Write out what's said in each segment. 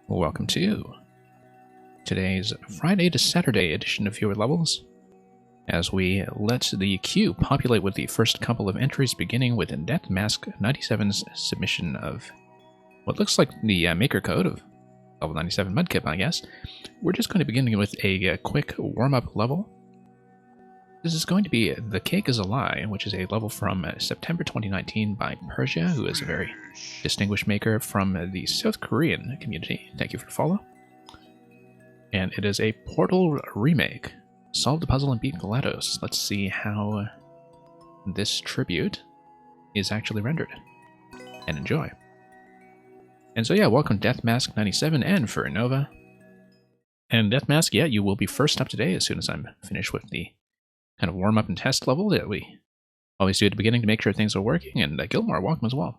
Welcome to today's Friday to Saturday edition of Fewer Levels, as we let the queue populate with the first couple of entries, beginning with Deathmask 97's submission of what looks like the maker code of level 97 Mudkip, I guess. We're just going to begin with a quick warm-up level. This is going to be The Cake is a Lie, which is a level from September 2019 by Persia, who is a very distinguished maker from the South Korean community. Thank you for the follow. And it is a Portal remake. Solve the puzzle and beat GLaDOS. Let's see how this tribute is actually rendered. And enjoy. And so yeah, welcome Deathmask97 and Furinova. And Deathmask, yeah, you will be first up today as soon as I'm finished with the kind of warm-up and test level that we always do at the beginning to make sure things are working. And Gilmore, welcome as well.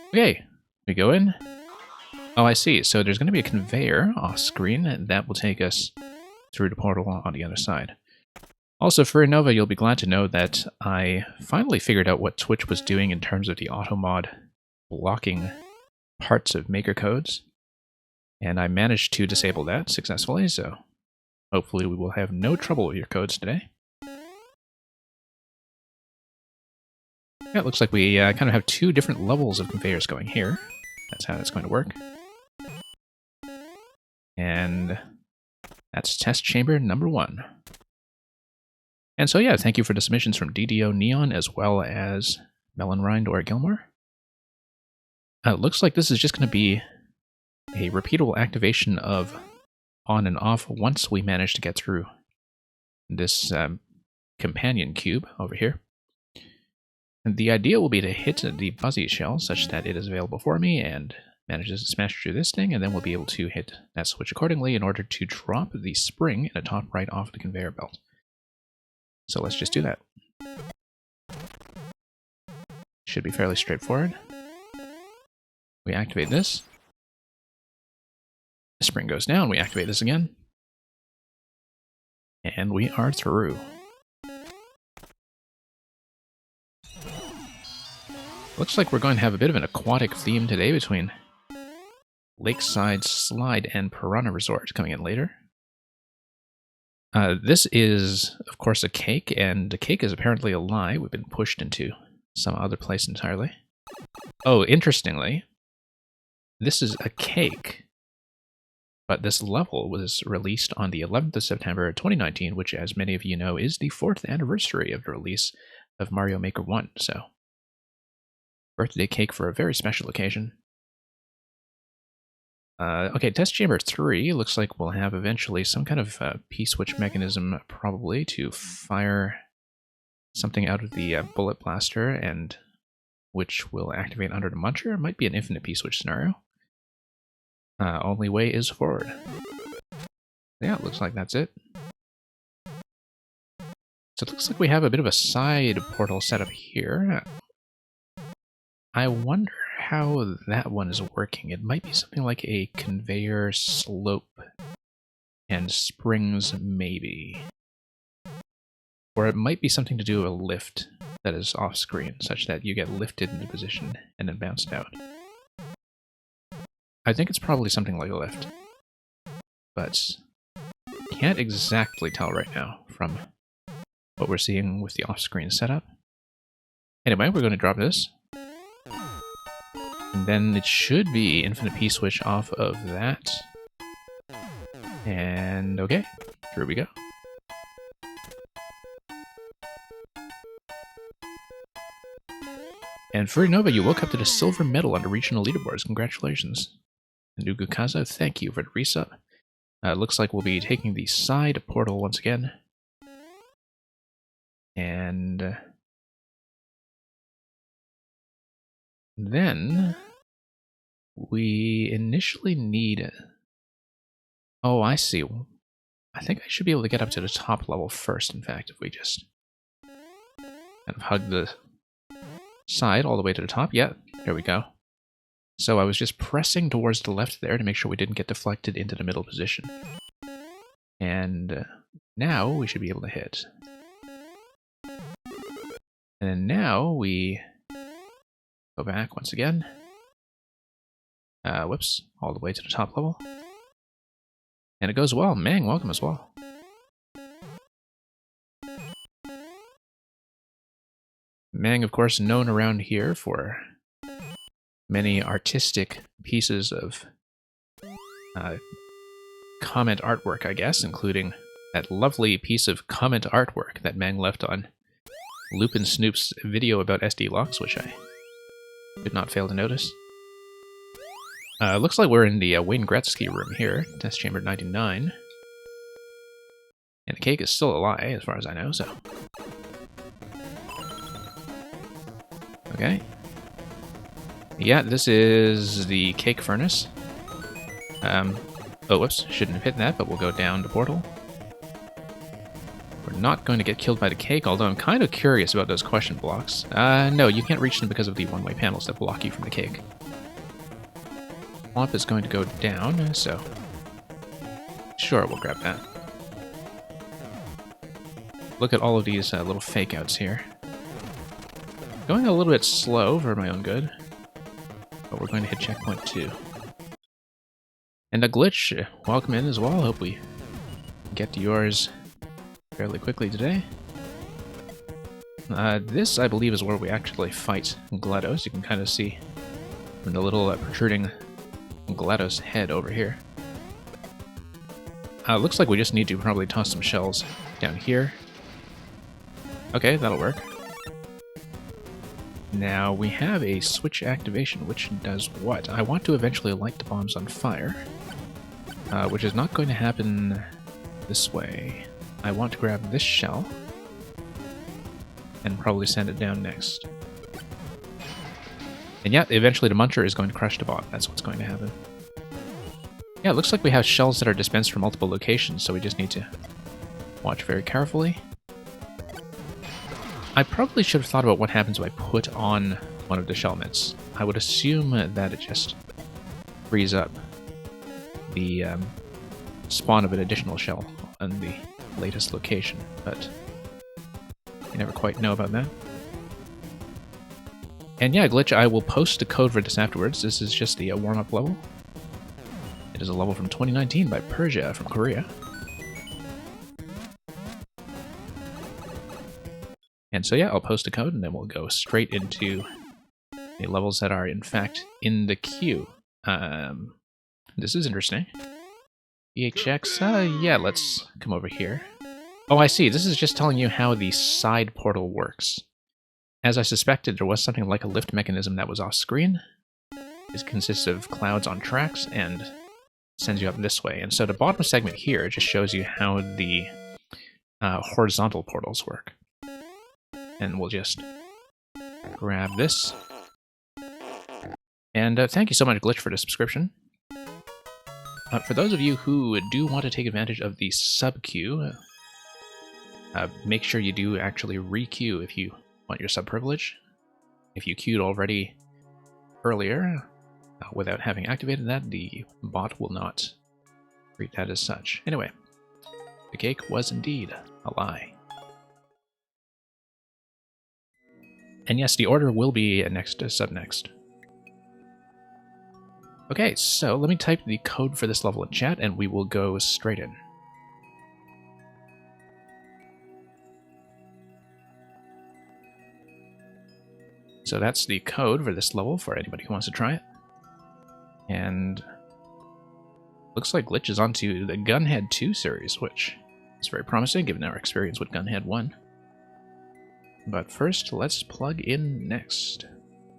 Okay, we go in. Oh, I see. So there's going to be a conveyor off-screen that will take us through the portal on the other side. Also, for Nova, you'll be glad to know that I finally figured out what Twitch was doing in terms of the auto-mod blocking parts of maker codes. And I managed to disable that successfully, so hopefully we will have no trouble with your codes today. Yeah, it looks like we kind of have two different levels of conveyors going here. That's how that's going to work. And that's test chamber number 1. And so yeah, thank you for the submissions from DDO Neon as well as Melon Rind or Gilmore. It looks like this is just going to be a repeatable activation of on and off once we manage to get through this companion cube over here. And the idea will be to hit the Buzzy shell such that it is available for me and manages to smash through this thing, and then we'll be able to hit that switch accordingly in order to drop the spring in the top right off the conveyor belt. So let's just do that. Should be fairly straightforward. We activate this. The spring goes down, we activate this again. And we are through. Looks like we're going to have a bit of an aquatic theme today between Lakeside Slide and Piranha Resort coming in later. This is, of course, a cake, and the cake is apparently a lie. We've been pushed into some other place entirely. Oh, interestingly, this is a cake, but this level was released on the 11th of September 2019, which, as many of you know, is the 4th anniversary of the release of Mario Maker 1, so birthday cake for a very special occasion. Okay, test chamber 3 looks like we'll have eventually some kind of P-switch mechanism, probably, to fire something out of the bullet blaster, and which will activate under the muncher. It might be an infinite P-switch scenario. Only way is forward. Yeah, it looks like that's it. So it looks like we have a bit of a side portal set up here. I wonder how that one is working. It might be something like a conveyor slope and springs, maybe. Or it might be something to do with a lift that is off-screen, such that you get lifted into position and then bounced out. I think it's probably something like a lift, but can't exactly tell right now from what we're seeing with the off-screen setup. Anyway, we're going to drop this. And then it should be infinite P-switch off of that. And okay, here we go. And Furinova, you woke up to the silver medal on the regional leaderboards. Congratulations. And Ugukaza, thank you for the resub. Looks like we'll be taking the side portal once again. And then we initially need... Oh, I see. I think I should be able to get up to the top level first, in fact, if we just kind of hug the side all the way to the top. Yeah, there we go. So I was just pressing towards the left there to make sure we didn't get deflected into the middle position. And now we should be able to hit. And now we go back once again. Whoops, all the way to the top level. And it goes well. Mang, welcome as well. Mang, of course, known around here for many artistic pieces of comment artwork, I guess, including that lovely piece of comment artwork that Mang left on Lupin Snoop's video about SD locks, which I did not fail to notice. Looks like we're in the Wayne Gretzky room here, test chamber 99. And the cake is still alive, as far as I know, so... Okay. Yeah, this is the cake furnace. Oh, whoops, shouldn't have hit that, but we'll go down the portal. We're not going to get killed by the cake, although I'm kind of curious about those question blocks. No, you can't reach them because of the one-way panels that block you from the cake. Swamp is going to go down, so... Sure, we'll grab that. Look at all of these little fake-outs here. Going a little bit slow for my own good, but we're going to hit checkpoint 2. And a glitch, welcome in as well. Hope we get to yours fairly quickly today. This, I believe, is where we actually fight GLaDOS. You can kind of see from the little protruding GLaDOS head over here. Looks like we just need to probably toss some shells down here. Okay, that'll work. Now, we have a switch activation, which does what? I want to eventually light the bombs on fire, which is not going to happen this way. I want to grab this shell and probably send it down next. And yeah, eventually the Muncher is going to crush the bomb. That's what's going to happen. Yeah, it looks like we have shells that are dispensed from multiple locations, so we just need to watch very carefully. I probably should have thought about what happens if I put on one of the shell mitts. I would assume that it just frees up the spawn of an additional shell on the latest location, but you never quite know about that. And yeah, Glitch, I will post the code for this afterwards. This is just the warm-up level. It is a level from 2019 by Persia from Korea. And so yeah, I'll post a code and then we'll go straight into the levels that are in fact in the queue. This is interesting. EHX, yeah, let's come over here. Oh, I see, this is just telling you how the side portal works. As I suspected, there was something like a lift mechanism that was off screen. It consists of clouds on tracks and sends you up this way. And so the bottom segment here just shows you how the horizontal portals work. And we'll just grab this. And thank you so much, Glitch, for the subscription. For those of you who do want to take advantage of the sub-queue, make sure you do actually re-queue if you want your sub-privilege. If you queued already earlier, without having activated that, the bot will not treat that as such. Anyway, the cake was indeed a lie. And yes, the order will be next sub-next. Okay, so let me type the code for this level in chat, and we will go straight in. So that's the code for this level for anybody who wants to try it. And looks like Glitch is onto the Gunhead 2 series, which is very promising given our experience with Gunhead 1. But first, let's plug in next.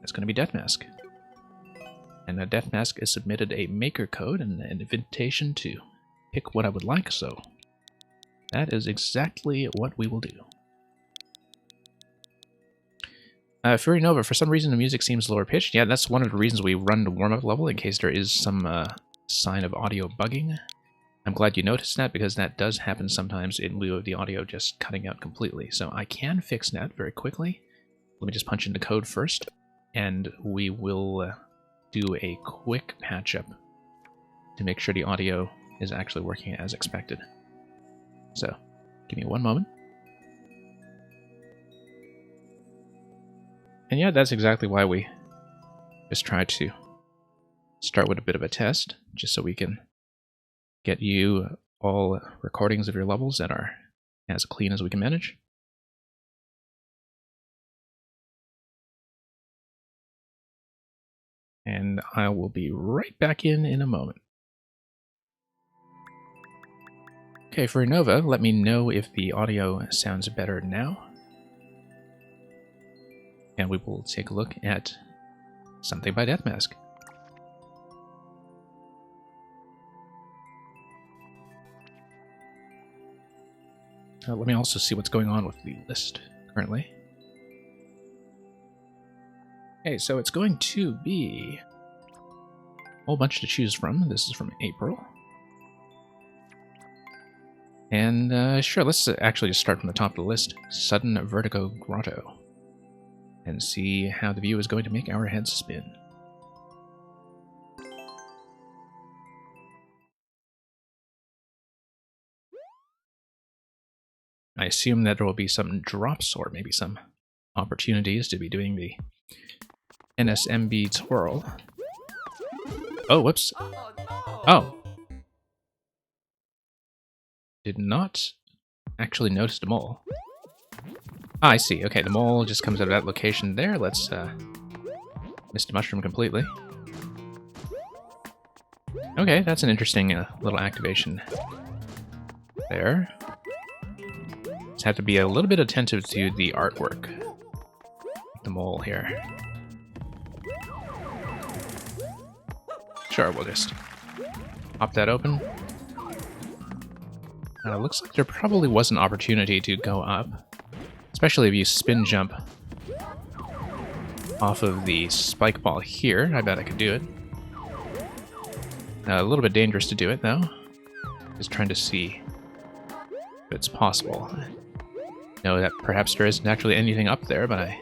It's going to be Deathmask. And Deathmask has submitted a maker code and an invitation to pick what I would like, so that is exactly what we will do. Fury Nova, for some reason the music seems lower pitched. Yeah, that's one of the reasons we run the warm-up level, in case there is some sign of audio bugging. I'm glad you noticed that, because that does happen sometimes in lieu of the audio just cutting out completely. So I can fix that very quickly. Let me just punch in the code first, and we will do a quick patch-up to make sure the audio is actually working as expected. So, give me one moment. And yeah, that's exactly why we just try to start with a bit of a test, just so we can get you all recordings of your levels that are as clean as we can manage. And I will be right back in a moment. Okay, for Nova, let me know if the audio sounds better now. And we will take a look at something by Deathmask. Let me also see what's going on with the list currently. Okay, so it's going to be a whole bunch to choose from. This is from April. And sure, let's actually just start from the top of the list. Sudden Vertigo Grotto. And see how the view is going to make our heads spin. I assume that there will be some drops or maybe some opportunities to be doing the NSMB twirl. Oh, whoops. Oh. Did not actually notice the mole. Ah, I see. Okay, the mole just comes out of that location there. Let's missed the mushroom completely. Okay, that's an interesting little activation there. Just have to be a little bit attentive to the artwork. The mole here. Sure, we'll just pop that open. Looks like there probably was an opportunity to go up. Especially if you spin jump off of the spike ball here. I bet I could do it. A little bit dangerous to do it, though. Just trying to see if it's possible. I know that perhaps there isn't actually anything up there, but I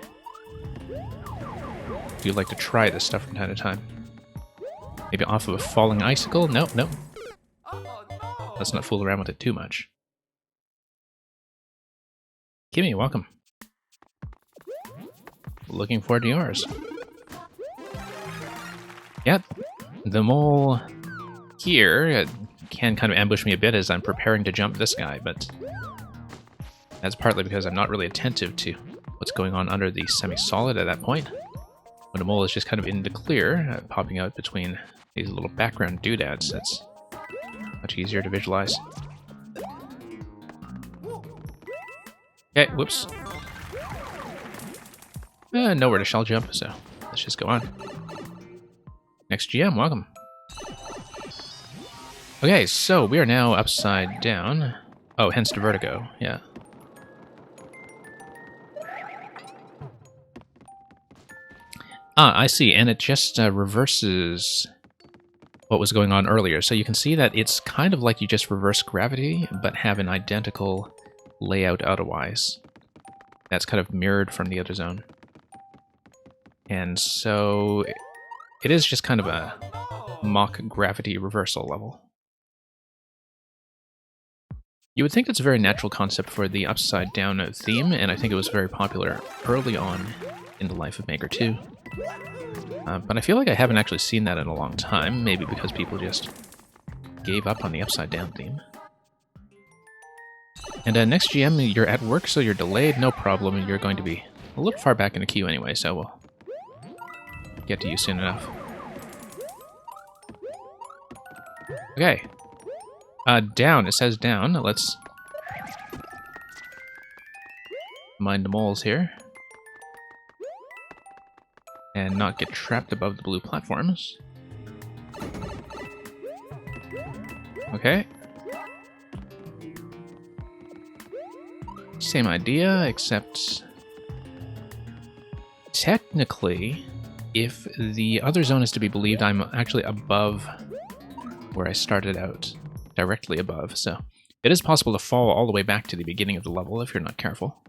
do like to try this stuff from time to time. Maybe off of a falling icicle? Nope, nope. Let's not fool around with it too much. Kimmy, welcome. Looking forward to yours. Yep, the mole here can kind of ambush me a bit as I'm preparing to jump this guy, but that's partly because I'm not really attentive to what's going on under the semi-solid at that point. When the mole is just kind of in the clear, popping out between these little background doodads, that's much easier to visualize. Okay, whoops. Nowhere to shell jump, so let's just go on. Next GM, welcome. Okay, so we are now upside down. Oh, hence the vertigo, yeah. Ah, I see, and it just reverses what was going on earlier. So you can see that it's kind of like you just reverse gravity, but have an identical layout otherwise. That's kind of mirrored from the other zone. And so it is just kind of a mock gravity reversal level. You would think it's a very natural concept for the upside down theme, and I think it was very popular early on in the life of Maker 2. But I feel like I haven't actually seen that in a long time, maybe because people just gave up on the upside down theme. And next GM, you're at work, so you're delayed, no problem. You're going to be a little far back in the queue anyway, so we'll get to you soon enough. Okay. Down, it says down. Let's mind the moles here. And not get trapped above the blue platforms. Okay. Same idea, except technically, if the other zone is to be believed, I'm actually above where I started out, directly above, so it is possible to fall all the way back to the beginning of the level if you're not careful.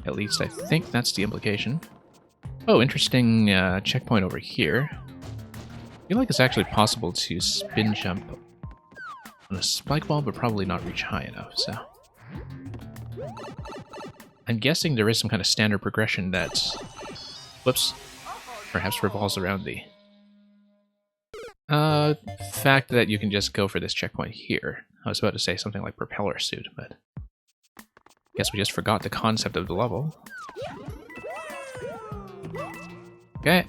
At least I think that's the implication. Oh, interesting checkpoint over here. I feel like it's actually possible to spin jump on a spike ball, but probably not reach high enough, so... I'm guessing there is some kind of standard progression that's... Whoops. perhaps revolves around the fact that you can just go for this checkpoint here. I was about to say something like propeller suit, but guess we just forgot the concept of the level. Okay.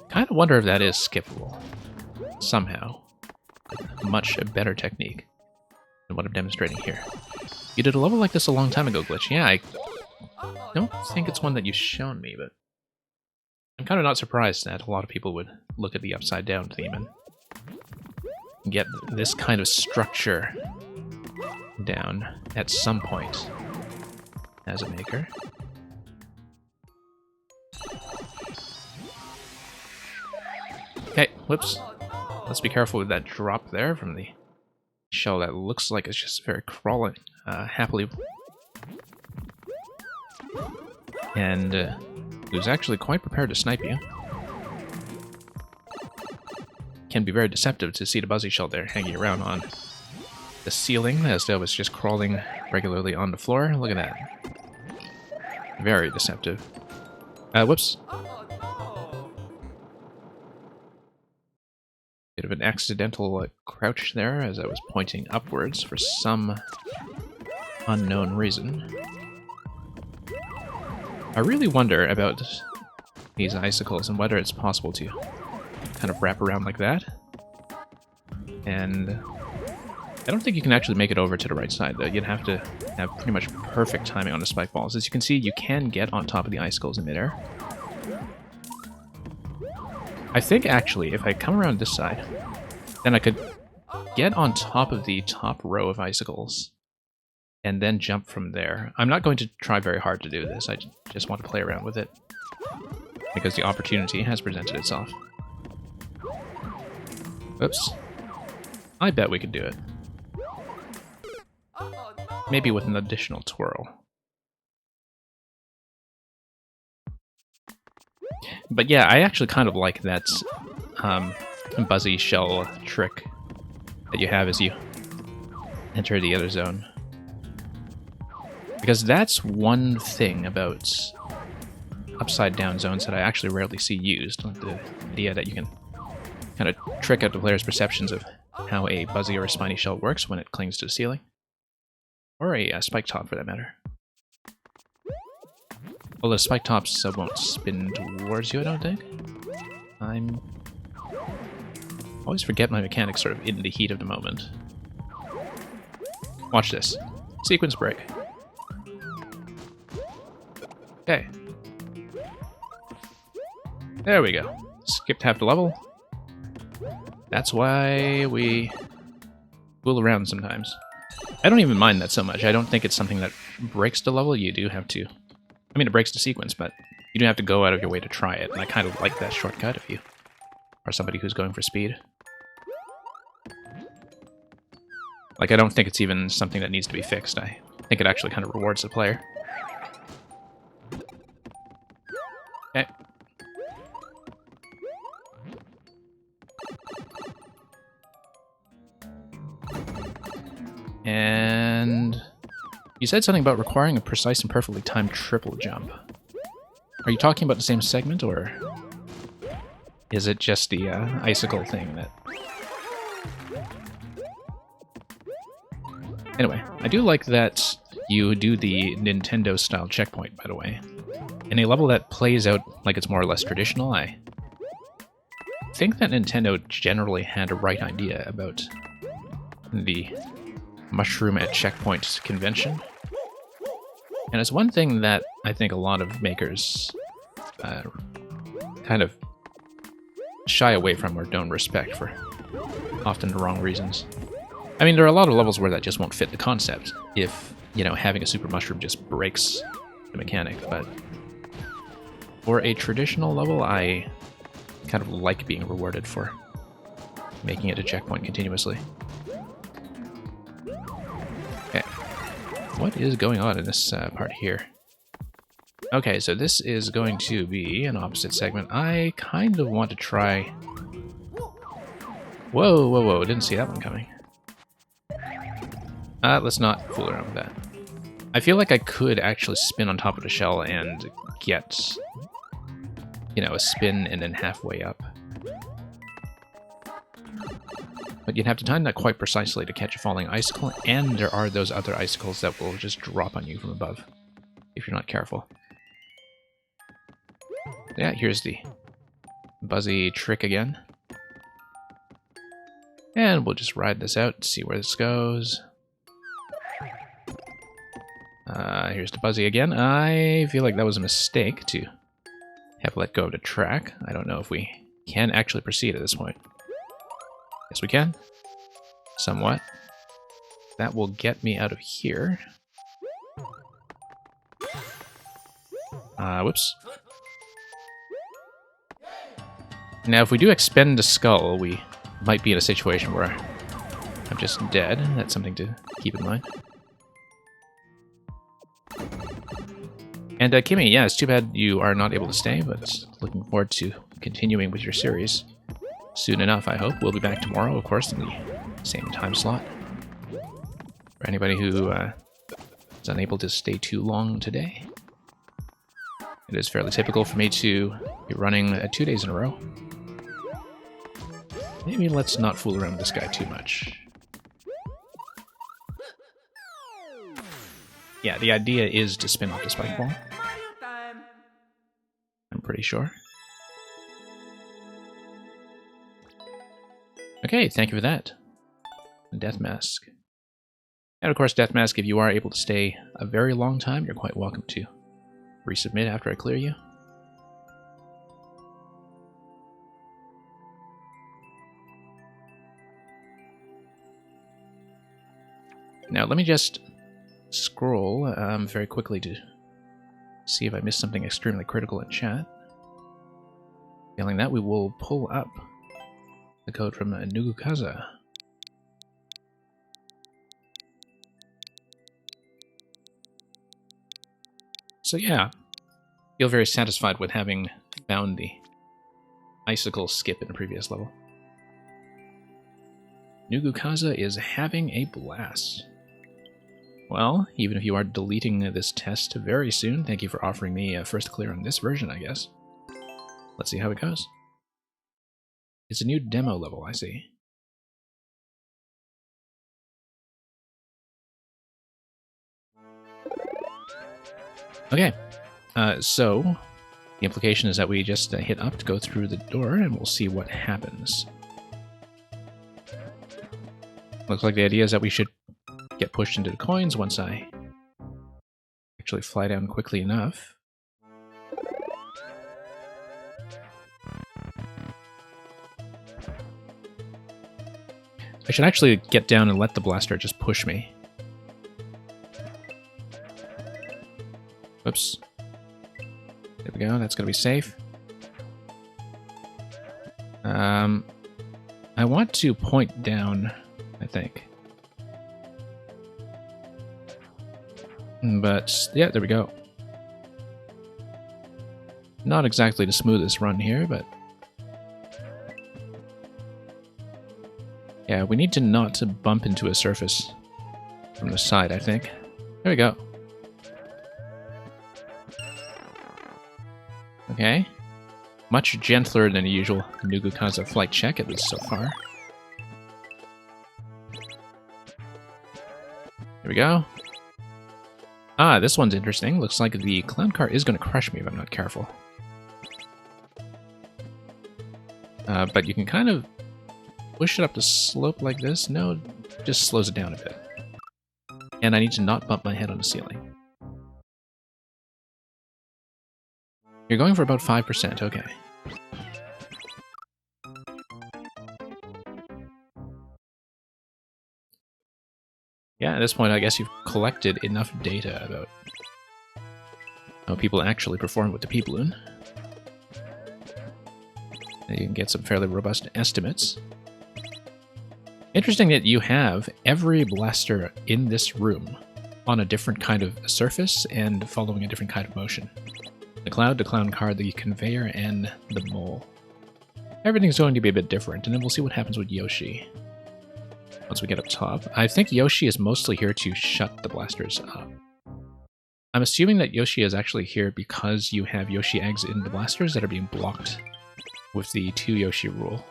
Kind of wonder if that is skippable somehow. Much better technique than what I'm demonstrating here. You did a level like this a long time ago, Glitch. Yeah, I don't think it's one that you've shown me, but I'm kind of not surprised that a lot of people would look at the Upside Down theme and get this kind of structure down at some point as a maker. Okay, whoops. Let's be careful with that drop there from the shell that looks like it's just very crawling happily. And he was actually quite prepared to snipe you. Can be very deceptive to see the Buzzy shell there hanging around on the ceiling as though it's just crawling regularly on the floor. Look at that. Very deceptive. Whoops. Bit of an accidental crouch there as I was pointing upwards for some unknown reason. I really wonder about these icicles and whether it's possible to kind of wrap around like that. And I don't think you can actually make it over to the right side, though. You'd have to have pretty much perfect timing on the spike balls. As you can see, you can get on top of the icicles in midair. I think, actually, if I come around this side, then I could get on top of the top row of icicles and then jump from there. I'm not going to try very hard to do this. I just want to play around with it because the opportunity has presented itself. Oops. I bet we could do it. Maybe with an additional twirl. But yeah, I actually kind of like that Buzzy shell trick that you have as you enter the other zone. Because that's one thing about Upside Down zones that I actually rarely see used. Like the idea that you can kind of trick out the player's perceptions of how a Buzzy or a Spiny shell works when it clings to the ceiling. Or a spike top, for that matter. Although spike tops won't spin towards you, I don't think. I always forget my mechanics sort of in the heat of the moment. Watch this. Sequence break. Okay. There we go. Skipped half the level. That's why we fool around sometimes. I don't even mind that so much. I don't think it's something that breaks the level. You do have to... I mean, it breaks the sequence, but you do have to go out of your way to try it, and I kind of like that shortcut if you are somebody who's going for speed. Like, I don't think it's even something that needs to be fixed. I think it actually kind of rewards the player. Okay. And you said something about requiring a precise and perfectly timed triple jump. Are you talking about the same segment, or is it just the icicle thing that... Anyway, I do like that you do the Nintendo-style checkpoint, by the way. In a level that plays out like it's more or less traditional, I think that Nintendo generally had a right idea about the mushroom at checkpoint convention. And it's one thing that I think a lot of makers kind of shy away from or don't respect for often the wrong reasons. I mean, there are a lot of levels where that just won't fit the concept if, you know, having a super mushroom just breaks the mechanic, but for a traditional level, I kind of like being rewarded for making it a checkpoint continuously. Okay. What is going on in this part here? Okay, so this is going to be an opposite segment. I kind of want to try... Whoa, whoa, whoa, didn't see that one coming. Let's not fool around with that. I feel like I could actually spin on top of the shell and get you know, a spin and then halfway up. But you'd have to time that quite precisely to catch a falling icicle, and there are those other icicles that will just drop on you from above if you're not careful. Yeah, here's the Buzzy trick again. And we'll just ride this out, see where this goes. Here's the Buzzy again. I feel like that was a mistake to have let go of the track. I don't know if we can actually proceed at this point. Yes, we can. Somewhat. That will get me out of here. Whoops. Now, if we do expend the skull, we might be in a situation where I'm just dead. That's something to keep in mind. And Kimmy, yeah, it's too bad you are not able to stay, but looking forward to continuing with your series soon enough, I hope. We'll be back tomorrow, of course, in the same time slot. For anybody who is unable to stay too long today, it is fairly typical for me to be running 2 days in a row. Maybe let's not fool around with this guy too much. Yeah, the idea is to spin off the spike ball. I'm pretty sure. Okay, thank you for that. Death Mask. And of course, Death Mask, if you are able to stay a very long time, you're quite welcome to resubmit after I clear you. Now, let me just scroll very quickly to see if I missed something extremely critical in chat. Failing that, we will pull up the code from Nugukaza. So yeah, feel very satisfied with having found the icicle skip in the previous level. Nugukaza is having a blast. Well, even if you are deleting this test very soon, thank you for offering me a first clear on this version, I guess. Let's see how it goes. It's a new demo level, I see. Okay, so the implication is that we just hit up to go through the door, and we'll see what happens. Looks like the idea is that we should get pushed into the coins once I actually fly down quickly enough. I should actually get down and let the blaster just push me. Whoops. There we go, that's gonna be safe. I want to point down, I think. But, yeah, there we go. Not exactly the smoothest run here, but... yeah, we need to not bump into a surface from the side, I think. There we go. Okay. Much gentler than the usual Nugukaza flight check, at least so far. There we go. Ah, this one's interesting. Looks like the clown car is going to crush me if I'm not careful. But you can kind of push it up the slope like this. No, just slows it down a bit. And I need to not bump my head on the ceiling. You're going for about 5%, okay. Yeah, at this point, I guess you've collected enough data about how people actually perform with the P-Balloon. You can get some fairly robust estimates. Interesting that you have every blaster in this room on a different kind of surface and following a different kind of motion. The Cloud, the Clown Car, the Conveyor, and the Mole. Everything's going to be a bit different, and then we'll see what happens with Yoshi once we get up top. I think Yoshi is mostly here to shut the blasters up. I'm assuming that Yoshi is actually here because you have Yoshi eggs in the blasters that are being blocked with the 2 Yoshi rule.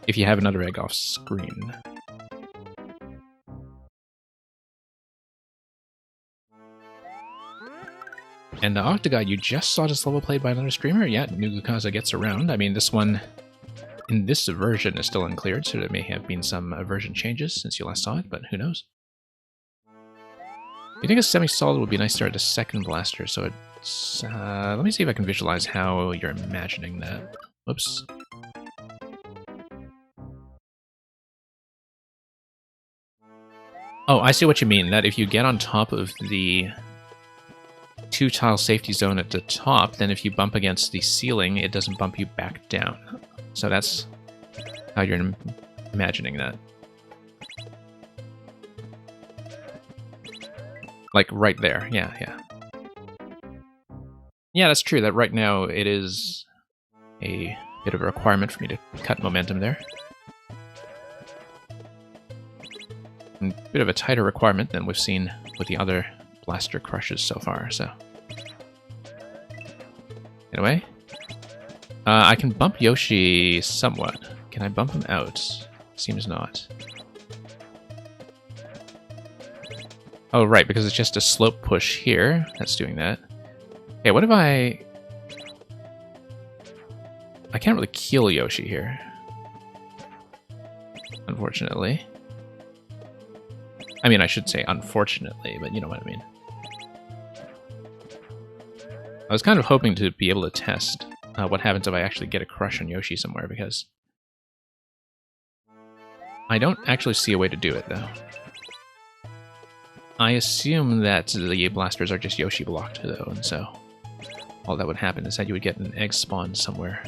If you have another egg off screen. And the Octogod, you just saw this level played by another streamer? Yeah, Nugukaza gets around. I mean, this one in this version is still uncleared, so there may have been some version changes since you last saw it, but who knows? I think a semi-solid would be nice to start the second blaster, so it's... let me see if I can visualize how you're imagining that. Whoops. Oh, I see what you mean, that if you get on top of the 2-tile safety zone at the top, then if you bump against the ceiling, it doesn't bump you back down. So that's how you're imagining that. Like right there, yeah. Yeah, that's true, that right now it is a bit of a requirement for me to cut momentum there. And a bit of a tighter requirement than we've seen with the other blaster crushes so far, so... Anyway, I can bump Yoshi somewhat. Can I bump him out? Seems not. Oh, right, because it's just a slope push here that's doing that. Okay, what if I can't really kill Yoshi here, unfortunately. I mean, I should say unfortunately, but you know what I mean. I was kind of hoping to be able to test what happens if I actually get a crush on Yoshi somewhere, because I don't actually see a way to do it, though. I assume that the blasters are just Yoshi blocked, though, and so all that would happen is that you would get an egg spawn somewhere.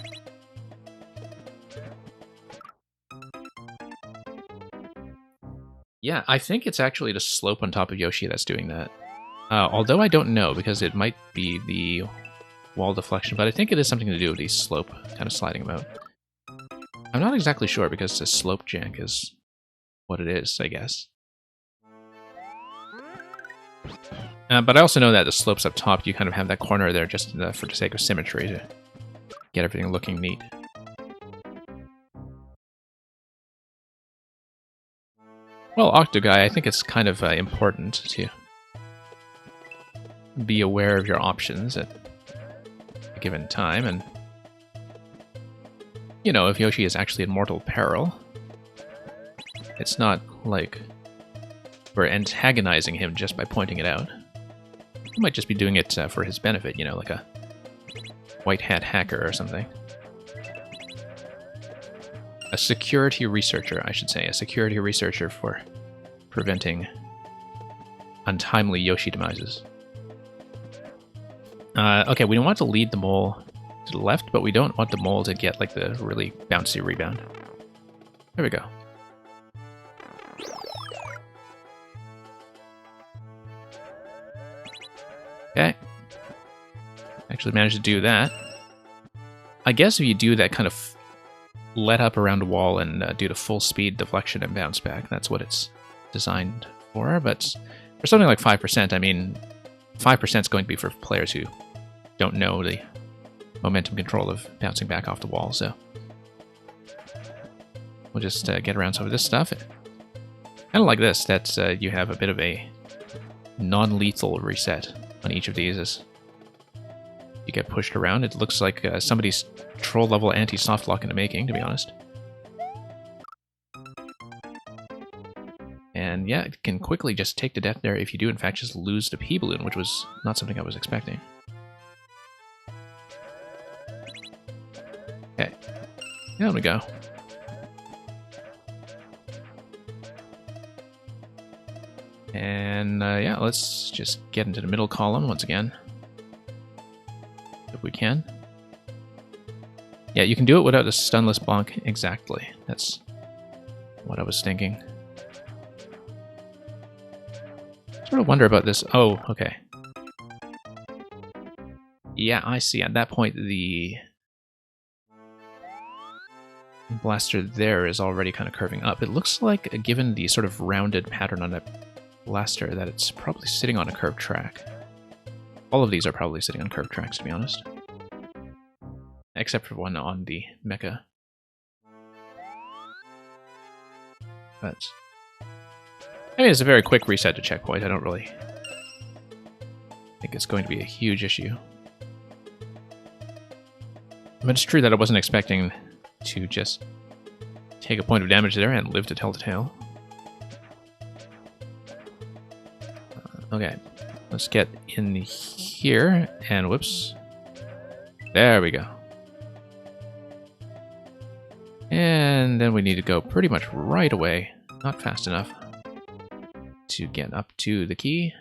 Yeah, I think it's actually the slope on top of Yoshi that's doing that. Although I don't know, because it might be the wall deflection, but I think it is something to do with the slope kind of sliding him out. I'm not exactly sure, because the slope jank is what it is, I guess. But I also know that the slopes up top, you kind of have that corner there just for the sake of symmetry to get everything looking neat. Well, Octoguy, I think it's kind of important to be aware of your options at a given time, and you know, if Yoshi is actually in mortal peril, it's not like we're antagonizing him just by pointing it out. We might just be doing it for his benefit, you know, like a white hat hacker or something. A security researcher, I should say. A security researcher for preventing untimely Yoshi demises. Okay, we don't want to lead the mole to the left, but we don't want the mole to get like the really bouncy rebound. There we go. Okay. Actually managed to do that. I guess if you do that kind of let up around a wall and do the full speed deflection and bounce back, that's what it's designed for. But for something like 5%, I mean, 5% is going to be for players who don't know the momentum control of bouncing back off the wall, so we'll just get around some of this stuff. Kind of like this, that you have a bit of a non-lethal reset on each of these as you get pushed around. It looks like somebody's troll-level anti-softlock in the making, to be honest. And yeah, it can quickly just take to death there if you do in fact just lose the P-Balloon, which was not something I was expecting. Okay, there we go. And yeah, let's just get into the middle column once again, if we can. Yeah, you can do it without the stunless bonk. Exactly. That's what I was thinking. Sort of wonder about this. Oh, okay. Yeah, I see. At that point, the blaster there is already kind of curving up. It looks like, given the sort of rounded pattern on it blaster that it's probably sitting on a curved track. All of these are probably sitting on curved tracks, to be honest. Except for one on the mecha. But I mean, it's a very quick reset to checkpoint. I don't really think it's going to be a huge issue. But it's true that I wasn't expecting to just take a point of damage there and live to tell the tale. Okay, let's get in here, and whoops. There we go. And then we need to go pretty much right away, not fast enough, to get up to the key.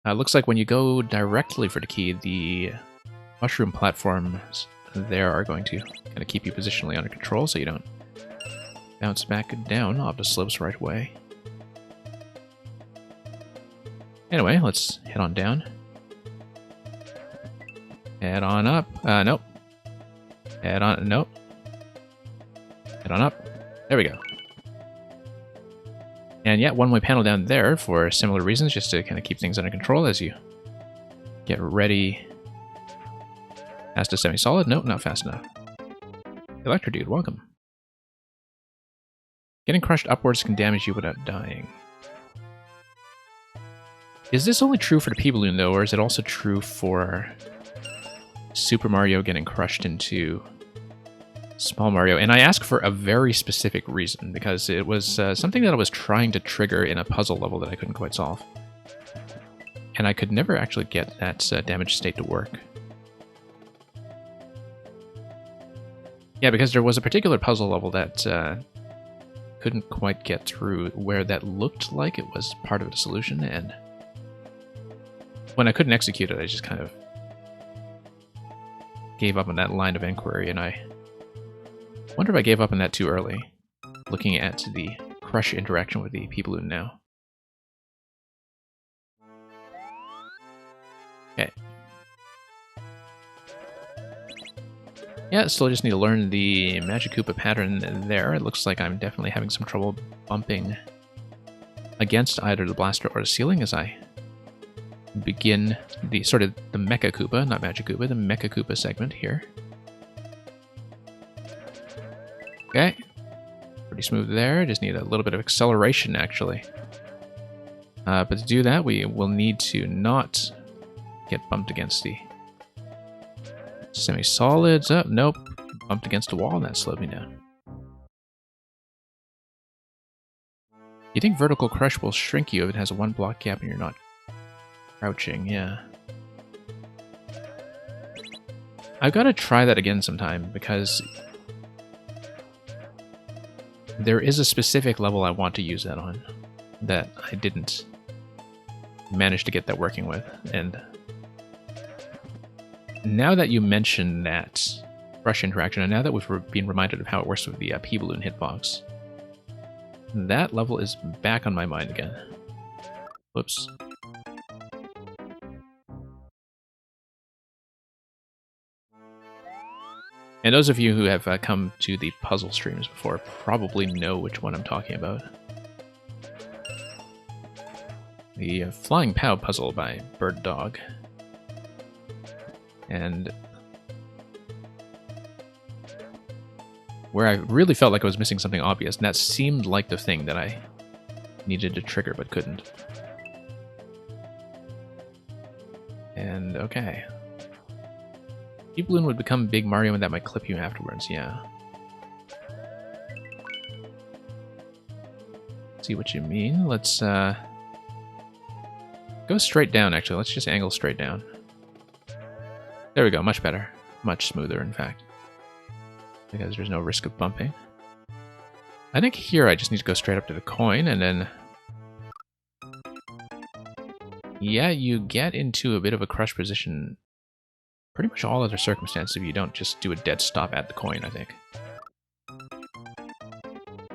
Looks like when you go directly for the key, the mushroom platforms there are going to kind of keep you positionally under control so you don't bounce back down off the slopes right away. Anyway, let's head on down. Head on up. Nope. Head on. Nope. Head on up. There we go. And yeah, one-way panel down there for similar reasons, just to kind of keep things under control as you get ready. Fast to semi-solid? Nope, not fast enough. Electrodude, welcome. Getting crushed upwards can damage you without dying. Is this only true for the P-Balloon, though, or is it also true for Super Mario getting crushed into Small Mario? And I ask for a very specific reason, because it was something that I was trying to trigger in a puzzle level that I couldn't quite solve. And I could never actually get that damage state to work. Yeah, because there was a particular puzzle level that couldn't quite get through where that looked like it was part of the solution, and when I couldn't execute it, I just kind of gave up on that line of inquiry, and I wonder if I gave up on that too early, looking at the crush interaction with the P-Balloon now. Okay. Yeah, still just need to learn the Magic Koopa pattern there. It looks like I'm definitely having some trouble bumping against either the blaster or the ceiling as I begin the sort of the Mecha Koopa, not Magic Koopa, the Mecha Koopa segment here. Okay, pretty smooth there. Just need a little bit of acceleration, actually. But to do that, we will need to not get bumped against the semi-solids. Oh, nope. Bumped against a wall, and that slowed me down. You think Vertical Crush will shrink you if it has a one block gap and you're not crouching? Yeah. I've got to try that again sometime, because there is a specific level I want to use that on that I didn't manage to get that working with. And now that you mention that brush interaction, and now that we've been reminded of how it works with the P-Balloon hitbox, that level is back on my mind again. Whoops. And those of you who have come to the puzzle streams before probably know which one I'm talking about. The Flying Pow puzzle by Bird Dog. And where I really felt like I was missing something obvious, and that seemed like the thing that I needed to trigger but couldn't. And okay. P-Balloon would become Big Mario and that might clip you afterwards, yeah. See what you mean. Let's go straight down, actually. Let's just angle straight down. There we go, much better. Much smoother, in fact. Because there's no risk of bumping. I think here I just need to go straight up to the coin, and then... yeah, you get into a bit of a crush position pretty much all other circumstances if you don't just do a dead stop at the coin, I think.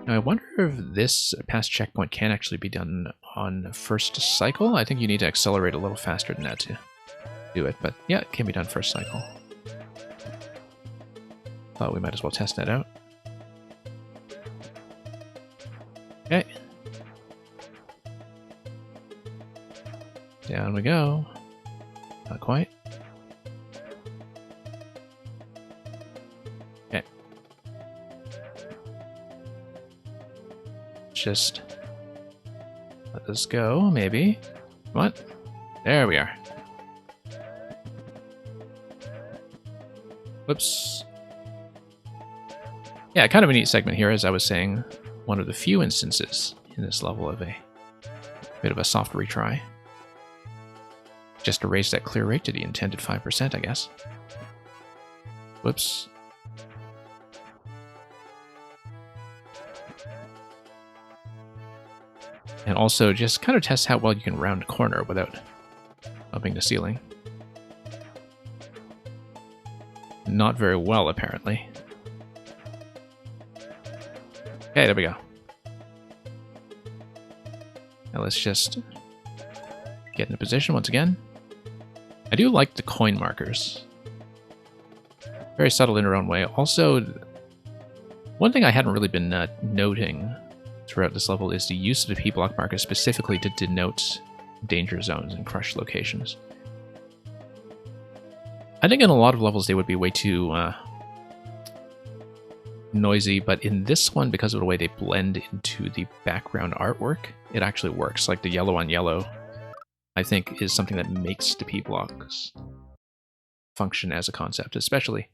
Now, I wonder if this past checkpoint can actually be done on first cycle. I think you need to accelerate a little faster than that to do it, but yeah, it can be done first cycle. Thought we might as well test that out. Okay. go. Not quite. Okay. Just let this go, maybe. What? There we are. Whoops. Yeah, kind of a neat segment here, as I was saying. One of the few instances in this level of a bit of a soft retry. Just to raise that clear rate to the intended 5%, I guess. Whoops. And also just kind of test how well you can round a corner without bumping the ceiling. Not very well, apparently. Okay, there we go. Now let's just get in a position once again. I do like the coin markers. Very subtle in their own way. Also, one thing I hadn't really been noting throughout this level is the use of the P-block markers specifically to denote danger zones and crush locations. I think in a lot of levels they would be way too noisy, but in this one, because of the way they blend into the background artwork, it actually works. Like the yellow on yellow, I think, is something that makes the P-blocks function as a concept, especially.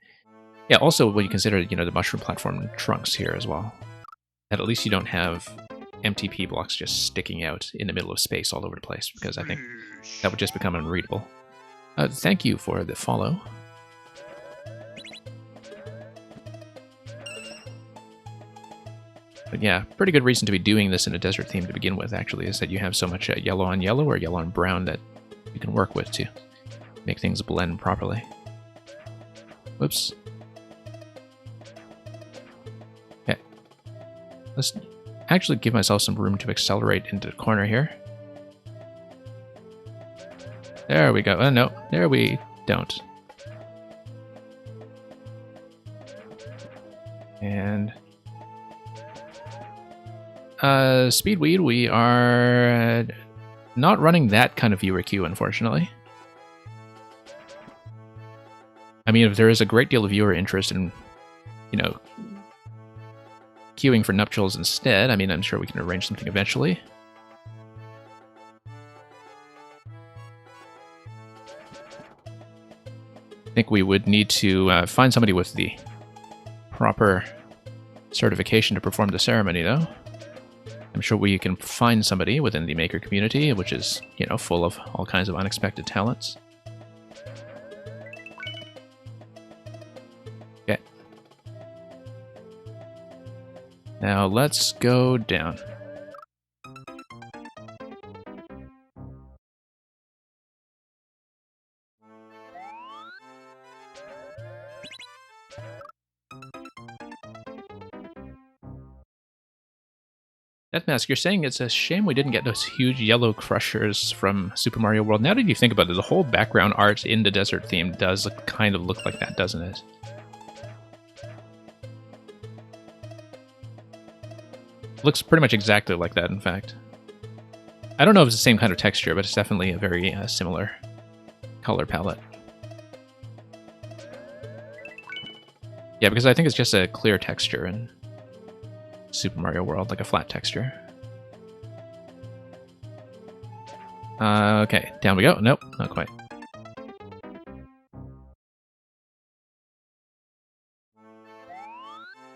Yeah, also when you consider, you know, the mushroom platform trunks here as well. That at least you don't have empty P-blocks just sticking out in the middle of space all over the place, because I think that would just become unreadable. Thank you for the follow. But yeah, pretty good reason to be doing this in a desert theme to begin with, actually, is that you have so much yellow on yellow or yellow on brown that you can work with to make things blend properly. Whoops. Okay. Let's actually give myself some room to accelerate into the corner here. There we go. No, there we don't. And Speedweed, we are not running that kind of viewer queue, unfortunately. I mean, if there is a great deal of viewer interest in, you know, queuing for nuptials instead, I mean, I'm sure we can arrange something eventually. I think we would need to find somebody with the proper certification to perform the ceremony, though. I'm sure we can find somebody within the Maker community, which is, you know, full of all kinds of unexpected talents. Okay. Now let's go down. Deathmask, you're saying it's a shame we didn't get those huge yellow crushers from Super Mario World. Now that you think about it, the whole background art in the desert theme does kind of look like that, doesn't it? Looks pretty much exactly like that, in fact. I don't know if it's the same kind of texture, but it's definitely a very similar color palette. Yeah, because I think it's just a clear texture in Super Mario World, like a flat texture. Okay, down we go. Nope, not quite.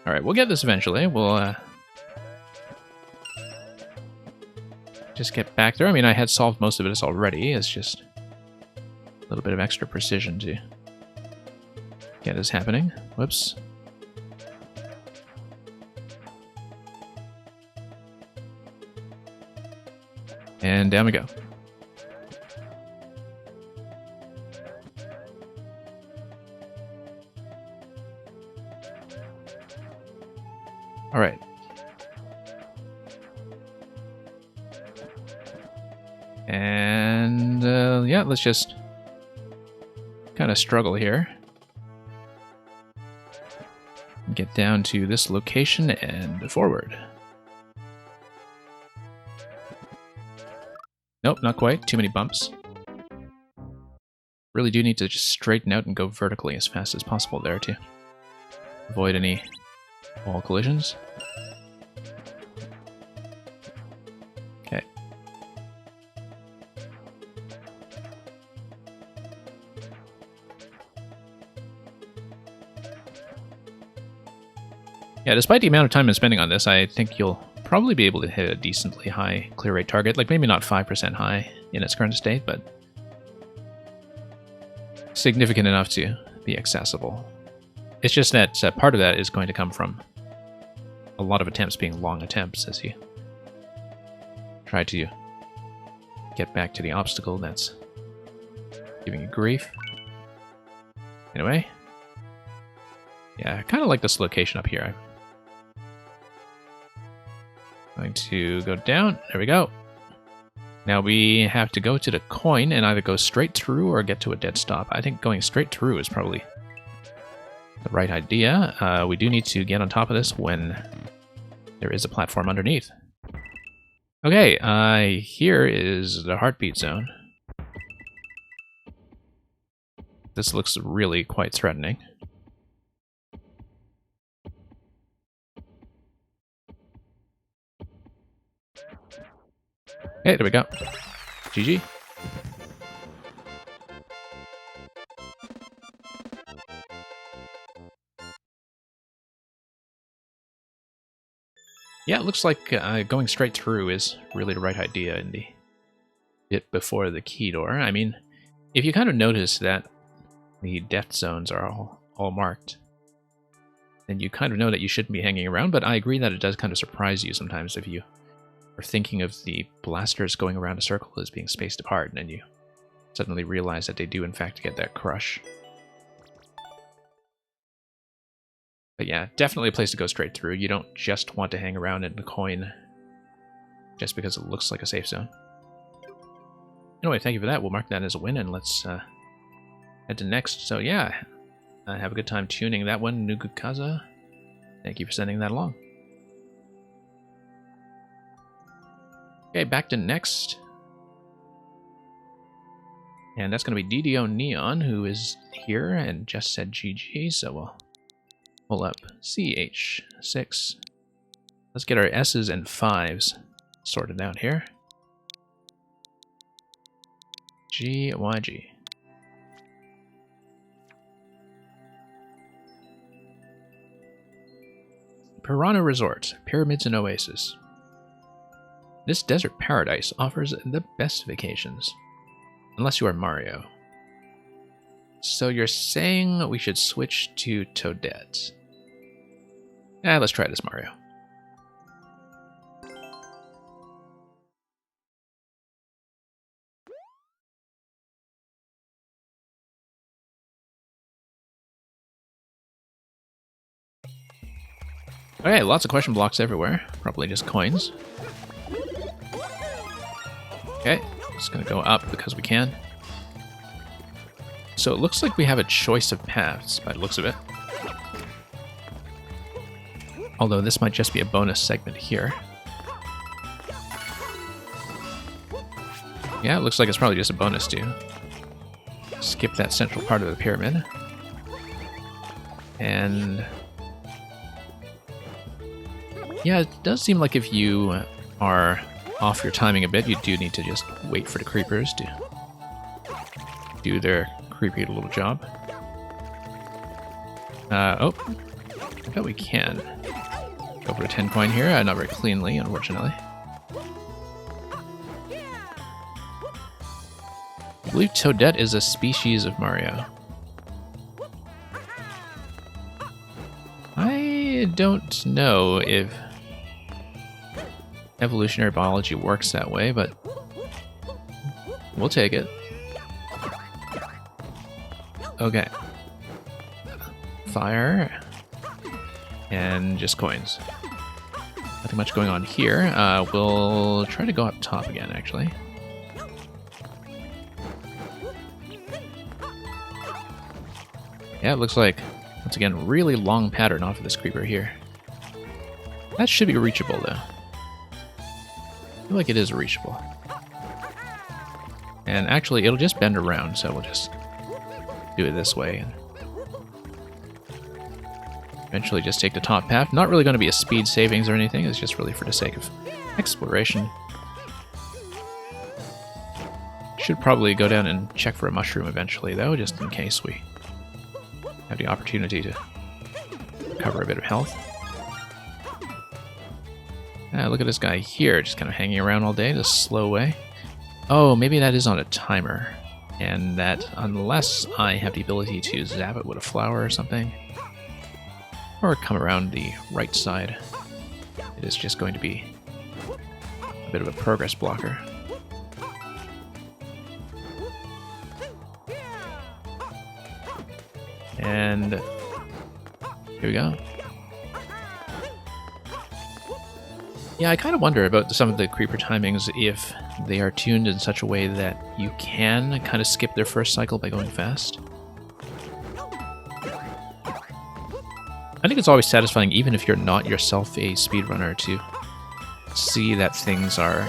Alright, we'll get this eventually. We'll just get back there. I mean, I had solved most of this already. It's just a little bit of extra precision to get this happening. Whoops. And down we go. All right. And yeah, let's just kind of struggle here. Get down to this location and forward. Nope, not quite. Too many bumps. Really do need to just straighten out and go vertically as fast as possible there to avoid any wall collisions. Okay. Yeah, despite the amount of time I'm spending on this, I think you'll probably be able to hit a decently high clear rate target. Like, maybe not 5% high in its current state, but significant enough to be accessible. It's just that part of that is going to come from a lot of attempts being long attempts as you try to get back to the obstacle that's giving you grief. Anyway. Yeah, I kind of like this location up here. I'm going to go down. There we go. Now we have to go to the coin and either go straight through or get to a dead stop. I think going straight through is probably the right idea. We do need to get on top of this when there is a platform underneath. Okay, here is the heartbeat zone. This looks really quite threatening. Okay, there we go. GG. Yeah, it looks like going straight through is really the right idea in the bit before the key door. I mean, if you kind of notice that the death zones are all marked, then you kind of know that you shouldn't be hanging around, but I agree that it does kind of surprise you sometimes if you are thinking of the blasters going around a circle as being spaced apart, and then you suddenly realize that they do in fact get that crush. But yeah, definitely a place to go straight through. You don't just want to hang around in the coin just because it looks like a safe zone. Anyway, thank you for that. We'll mark that as a win, and let's head to next. So yeah, have a good time tuning that one, Nugukaza. Thank you for sending that along. Okay, back to next. And that's going to be DDO Neon, who is here and just said GG, so we'll pull up CH6. Let's get our S's and 5s sorted out here. GYG. Piranha Resort, Pyramids and Oasis. This desert paradise offers the best vacations. Unless you are Mario. So you're saying we should switch to Toadette. Let's try this Mario. Okay, lots of question blocks everywhere. Probably just coins. Okay, just gonna go up because we can. So it looks like we have a choice of paths by the looks of it. Although this might just be a bonus segment here. Yeah, it looks like it's probably just a bonus to skip that central part of the pyramid. And yeah, it does seem like if you are off your timing a bit, you do need to just wait for the creepers to do their creepy little job. Oh, I bet we can go for a 10 coin here. Not very cleanly, unfortunately. I believe Toadette is a species of Mario. I don't know if evolutionary biology works that way, but we'll take it. Okay. Fire. And just coins. Nothing much going on here. We'll try to go up top again, actually. Yeah, it looks like, once again, really long pattern off of this creeper here. That should be reachable, though. I feel like it is reachable. And actually, it'll just bend around, so we'll just do it this way and eventually just take the top path. Not really going to be a speed savings or anything, it's just really for the sake of exploration. Should probably go down and check for a mushroom eventually, though, just in case we have the opportunity to recover a bit of health. Look at this guy here, just kind of hanging around all day, this slow way. Oh, maybe that is on a timer, and that unless I have the ability to zap it with a flower or something, or come around the right side, it is just going to be a bit of a progress blocker. And here we go. Yeah, I kind of wonder about some of the creeper timings if they are tuned in such a way that you can kind of skip their first cycle by going fast. I think it's always satisfying, even if you're not yourself a speedrunner, to see that things are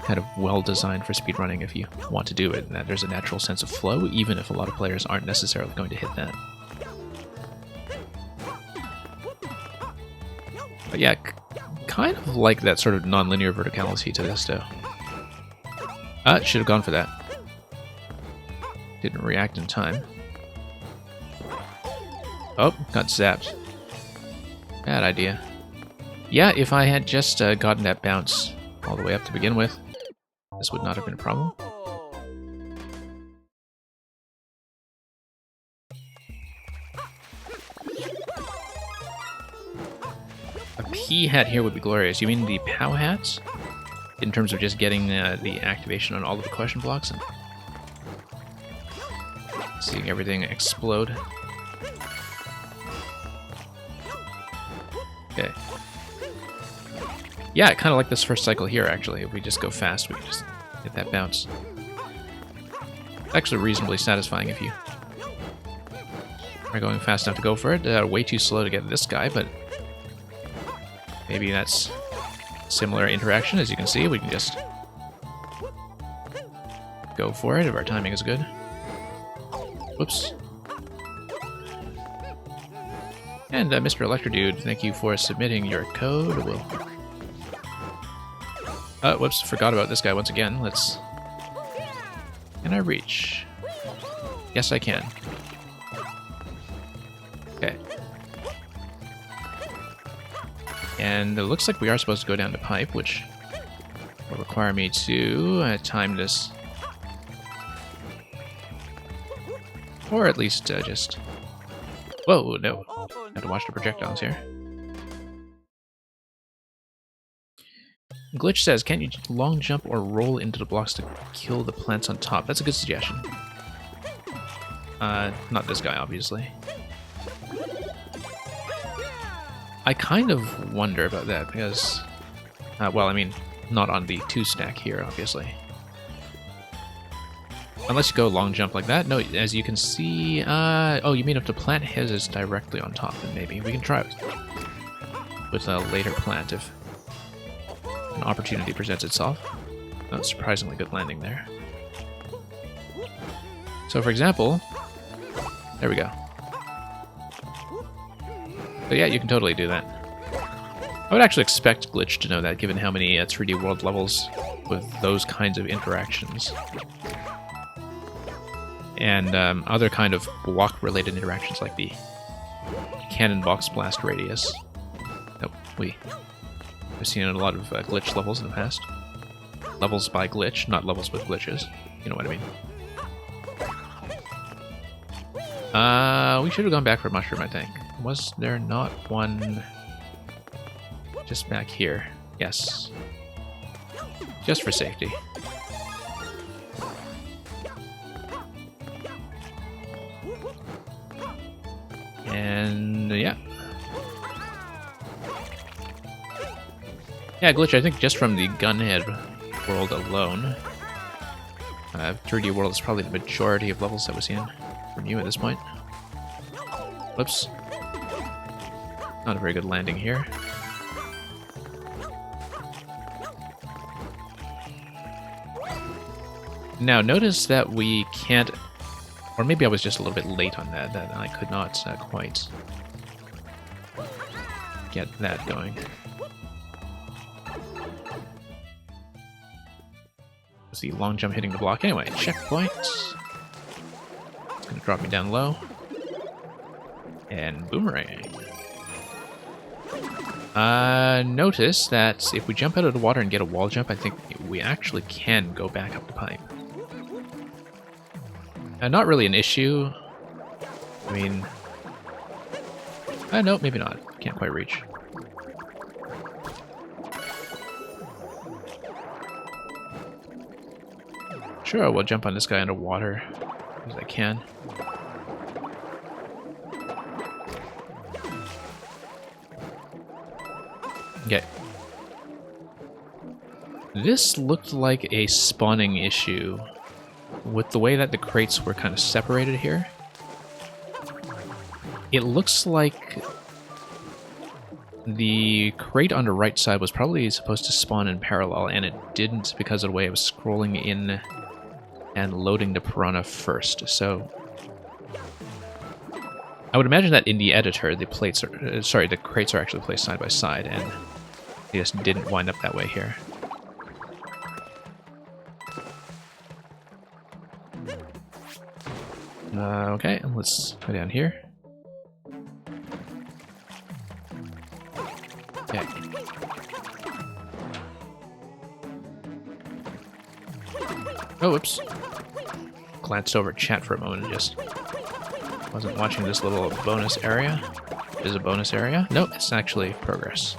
kind of well designed for speedrunning if you want to do it, and that there's a natural sense of flow, even if a lot of players aren't necessarily going to hit that. But yeah, kind of like that sort of non-linear verticality to this, though. Should have gone for that. Didn't react in time. Oh, got zapped. Bad idea. Yeah, if I had just gotten that bounce all the way up to begin with, this would not have been a problem. A P hat here would be glorious. You mean the POW hats? In terms of just getting the activation on all of the question blocks and seeing everything explode. Okay. Yeah, I kind of like this first cycle here, actually. If we just go fast, we can just hit that bounce. It's actually reasonably satisfying if you are going fast enough to go for it. Way too slow to get this guy, but maybe that's similar interaction. As you can see, we can just go for it if our timing is good. Whoops. And Mr. Electrodude, thank you for submitting your code. We'll... whoops, forgot about this guy once again. Let's... Can I reach? Yes, I can. Okay. And it looks like we are supposed to go down the pipe, which will require me to time this. Or at least just... Whoa, no. Have to watch the projectiles here. Glitch says, can't you long jump or roll into the blocks to kill the plants on top? That's a good suggestion. Not this guy, obviously. I kind of wonder about that because... well, I mean, not on the 2 stack here, obviously. Unless you go long jump like that. No, as you can see... oh, you mean if the plant is directly on top, then maybe. We can try it with a later plant if an opportunity presents itself. Oh, surprisingly good landing there. So, for example... There we go. So yeah, you can totally do that. I would actually expect Glitch to know that, given how many 3D World levels with those kinds of interactions. And other kind of block-related interactions like the Cannon Box Blast Radius that we've seen in a lot of Glitch levels in the past. Levels by Glitch, not levels with glitches. You know what I mean. We should have gone back for Mushroom, I think. Was there not one just back here? Yes. Just for safety. And yeah. Yeah, Glitch, I think just from the Gunhead world alone, 3D World is probably the majority of levels that we've seen from you at this point. Whoops. Not a very good landing here. Now, notice that we can't Or maybe I was just a little bit late on that, that I could not quite get that going. Was the long jump hitting the block? Anyway, checkpoint. It's going to drop me down low. And boomerang. Notice that if we jump out of the water and get a wall jump, I think we actually can go back up the pipe. Not really an issue. I mean... no, maybe not. Can't quite reach. Sure, we'll jump on this guy underwater as I can. Okay. This looked like a spawning issue with the way that the crates were kind of separated here. It looks like the crate on the right side was probably supposed to spawn in parallel, and it didn't because of the way it was scrolling in and loading the piranha first. So I would imagine that in the editor, the plates are, sorry, the crates are actually placed side by side, and they just didn't wind up that way here. Okay, let's go down here. Okay. Oh, whoops. Glanced over at chat for a moment and just wasn't watching this little bonus area. Is a bonus area? Nope, it's actually progress.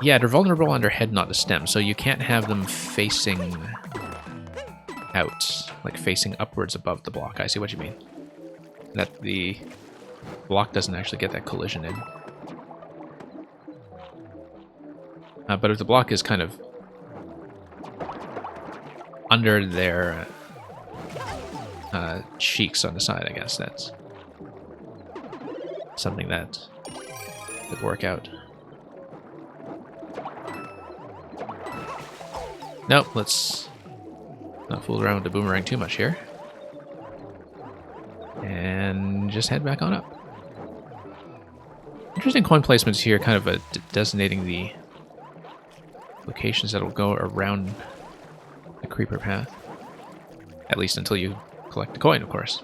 Yeah, they're vulnerable on their head, not the stem, so you can't have them facing out, like facing upwards above the block. I see what you mean. That the block doesn't actually get that collision in. But if the block is kind of under their cheeks on the side, I guess that's something that could work out. Nope, let's not fool around with the boomerang too much here. And just head back on up. Interesting coin placements here, kind of designating the locations that will go around the creeper path. At least until you collect the coin, of course.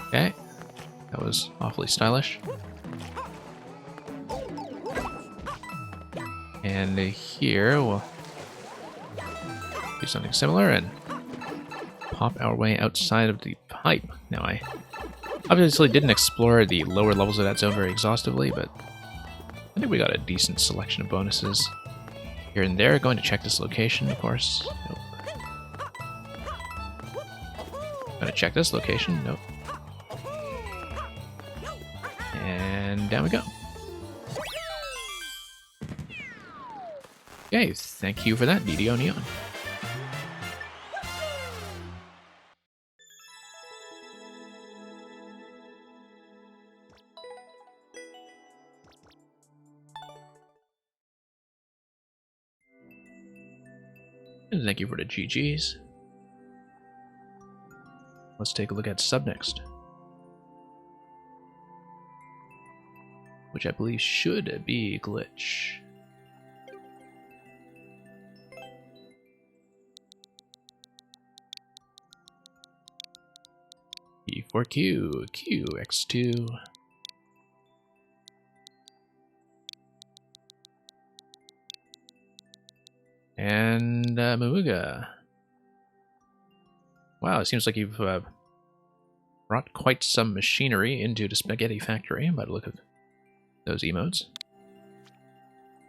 Okay, that was awfully stylish. And here we'll do something similar and pop our way outside of the pipe. Now, I obviously didn't explore the lower levels of that zone very exhaustively, but I think we got a decent selection of bonuses here and there. Going to check this location, of course. Nope. Going to check this location. Nope. And down we go. Okay, thank you for that, DDO Neon. And thank you for the GGs. Let's take a look at Subnext, which I believe should be Glitch. E4Q, QX2. And Mamuga. Wow, it seems like you've brought quite some machinery into the spaghetti factory by the look of those emotes.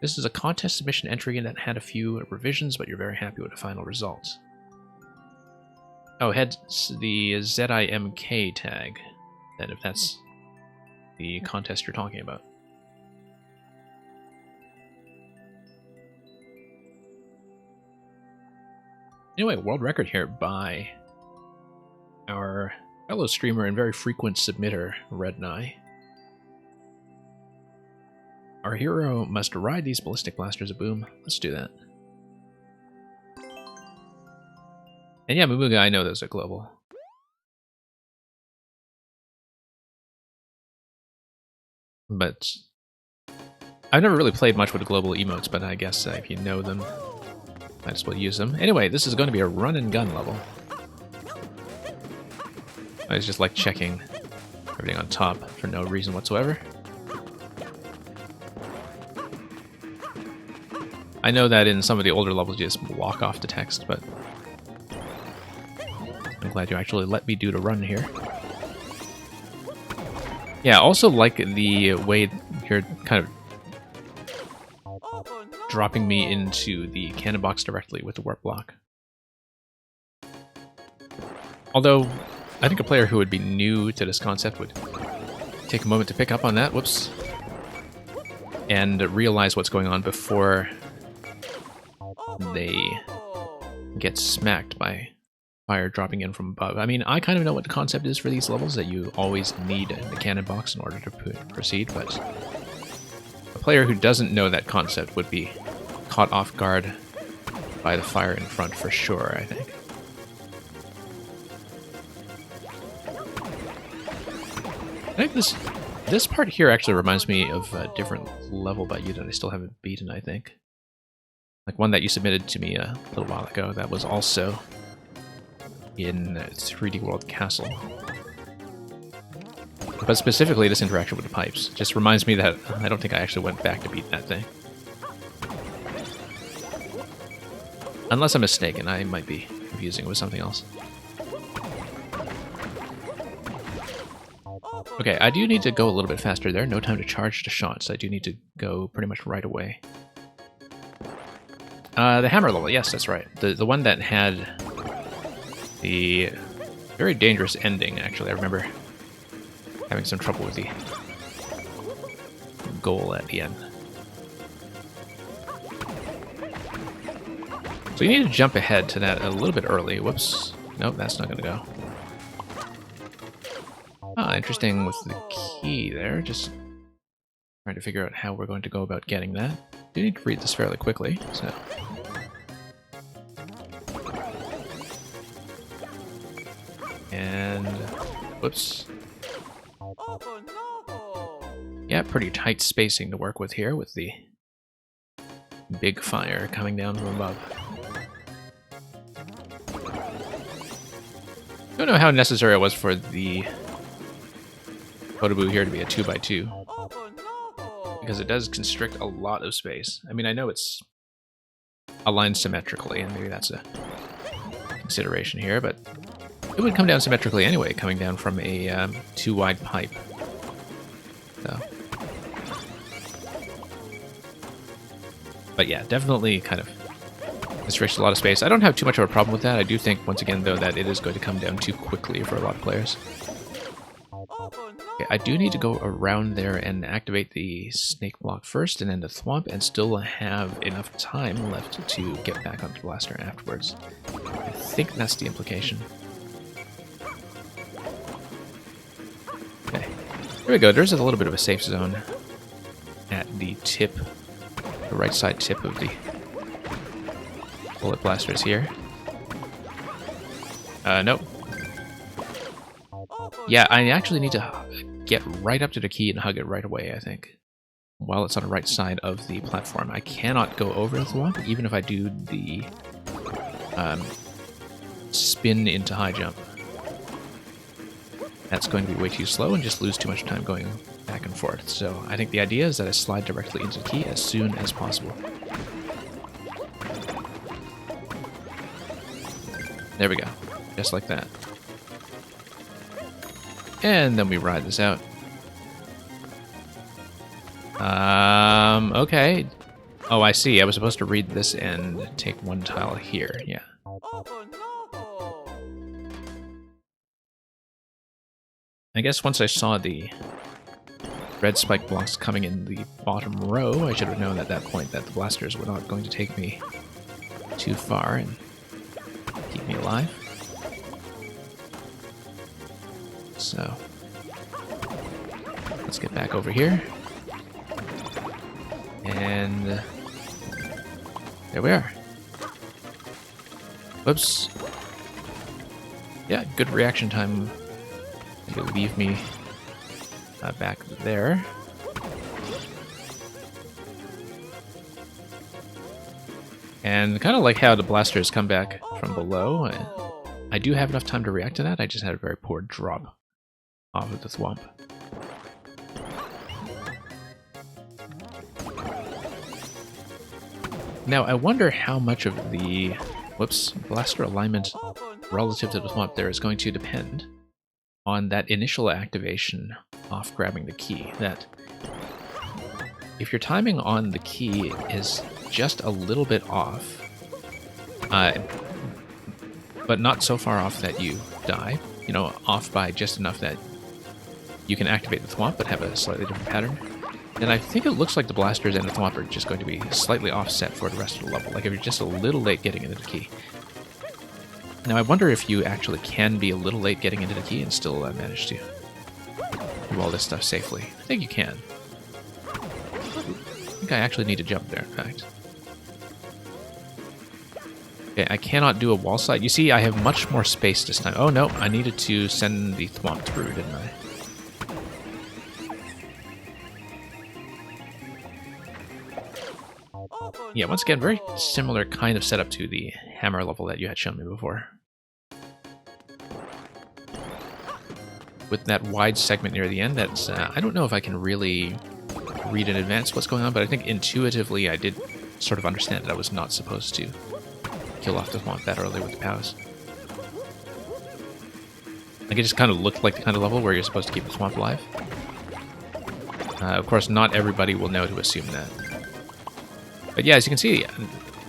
This is a contest submission entry that had a few revisions, but you're very happy with the final results. Oh, had the ZIMK tag, then, if that's the contest you're talking about. Anyway, world record here by our fellow streamer and very frequent submitter, Red Nye. our hero must ride these ballistic blasters. Boom. Let's do that. And yeah, Momuga, I know those are global. But I've never really played much with global emotes, but I guess if you know them, might as well use them. Anyway, this is going to be a run and gun level. I was just like checking everything on top for no reason whatsoever. I know that in some of the older levels you just walk off the text, but I'm glad you actually let me do the run here. Yeah, also like the way you're kind of dropping me into the cannon box directly with the warp block. Although, I think a player who would be new to this concept would take a moment to pick up on that, whoops, and realize what's going on before they get smacked by fire dropping in from above. I mean, I kind of know what the concept is for these levels, that you always need the cannon box in order to proceed, but a player who doesn't know that concept would be caught off guard by the fire in front for sure, I think. I think this part here actually reminds me of a different level by you that I still haven't beaten, I think. Like one that you submitted to me a little while ago that was also in 3D World Castle. But specifically this interaction with the pipes just reminds me that I don't think I actually went back to beat that thing. Unless I'm mistaken, I might be confusing it with something else. Okay, I do need to go a little bit faster there. No time to charge the shots. I do need to go pretty much right away. The hammer level, yes, that's right. The one that had the very dangerous ending, actually. I remember having some trouble with the goal at the end. So you need to jump ahead to that a little bit early. Whoops. Nope, that's not going to go. Ah, interesting with the key there. Just trying to figure out how we're going to go about getting that. You need to read this fairly quickly, so... And... whoops. Yeah, pretty tight spacing to work with here with the big fire coming down from above. Don't know how necessary it was for the Kotobu here to be a 2x2. Because it does constrict a lot of space. I mean, I know it's aligned symmetrically, and maybe that's a consideration here, but it would come down symmetrically anyway, coming down from a too-wide pipe. So. But yeah, definitely kind of constricts a lot of space. I don't have too much of a problem with that. I do think, once again, though, that it is going to come down too quickly for a lot of players. Okay, I do need to go around there and activate the snake block first, and then the thwomp, and still have enough time left to get back onto the blaster afterwards. I think that's the implication. Okay, there we go. There's a little bit of a safe zone at the tip, the right side tip of the bullet blasters here. Nope. Yeah, I actually need to get right up to the key and hug it right away, I think. While it's on the right side of the platform. I cannot go over the thwomp, even if I do the spin into high jump. That's going to be way too slow and just lose too much time going back and forth. So I think the idea is that I slide directly into the key as soon as possible. There we go. Just like that. And then we ride this out. Okay. Oh, I see. I was supposed to read this and take one tile here. Yeah. I guess once I saw the red spike blocks coming in the bottom row, I should have known at that point that the blasters were not going to take me too far and keep me alive. So, let's get back over here. And there we are. Whoops. Yeah, good reaction time. You leave me back there. And kind of like how the blasters come back from below, I do have enough time to react to that. I just had a very poor drop off of the thwomp. Now, I wonder how much of the blaster alignment relative to the thwomp there is going to depend on that initial activation off grabbing the key. That if your timing on the key is just a little bit off, but not so far off that you die, you know, off by just enough that you can activate the thwomp but have a slightly different pattern, then I think it looks like the blasters and the thwomp are just going to be slightly offset for the rest of the level, like if you're just a little late getting into the key. Now I wonder if you actually can be a little late getting into the key and still manage to do all this stuff safely. I think you can. I think I actually need to jump there, in fact. Okay, I cannot do a wall slide. You see, I have much more space this time. Oh no, I needed to send the thwomp through, didn't I? Yeah, once again, very similar kind of setup to the hammer level that you had shown me before. With that wide segment near the end, that's I don't know if I can really read in advance what's going on, but I think intuitively I did sort of understand that I was not supposed to kill off the thwomp that early with the POWs. Like, it just kind of looked like the kind of level where you're supposed to keep the thwomp alive. Of course, not everybody will know to assume that. But yeah, as you can see,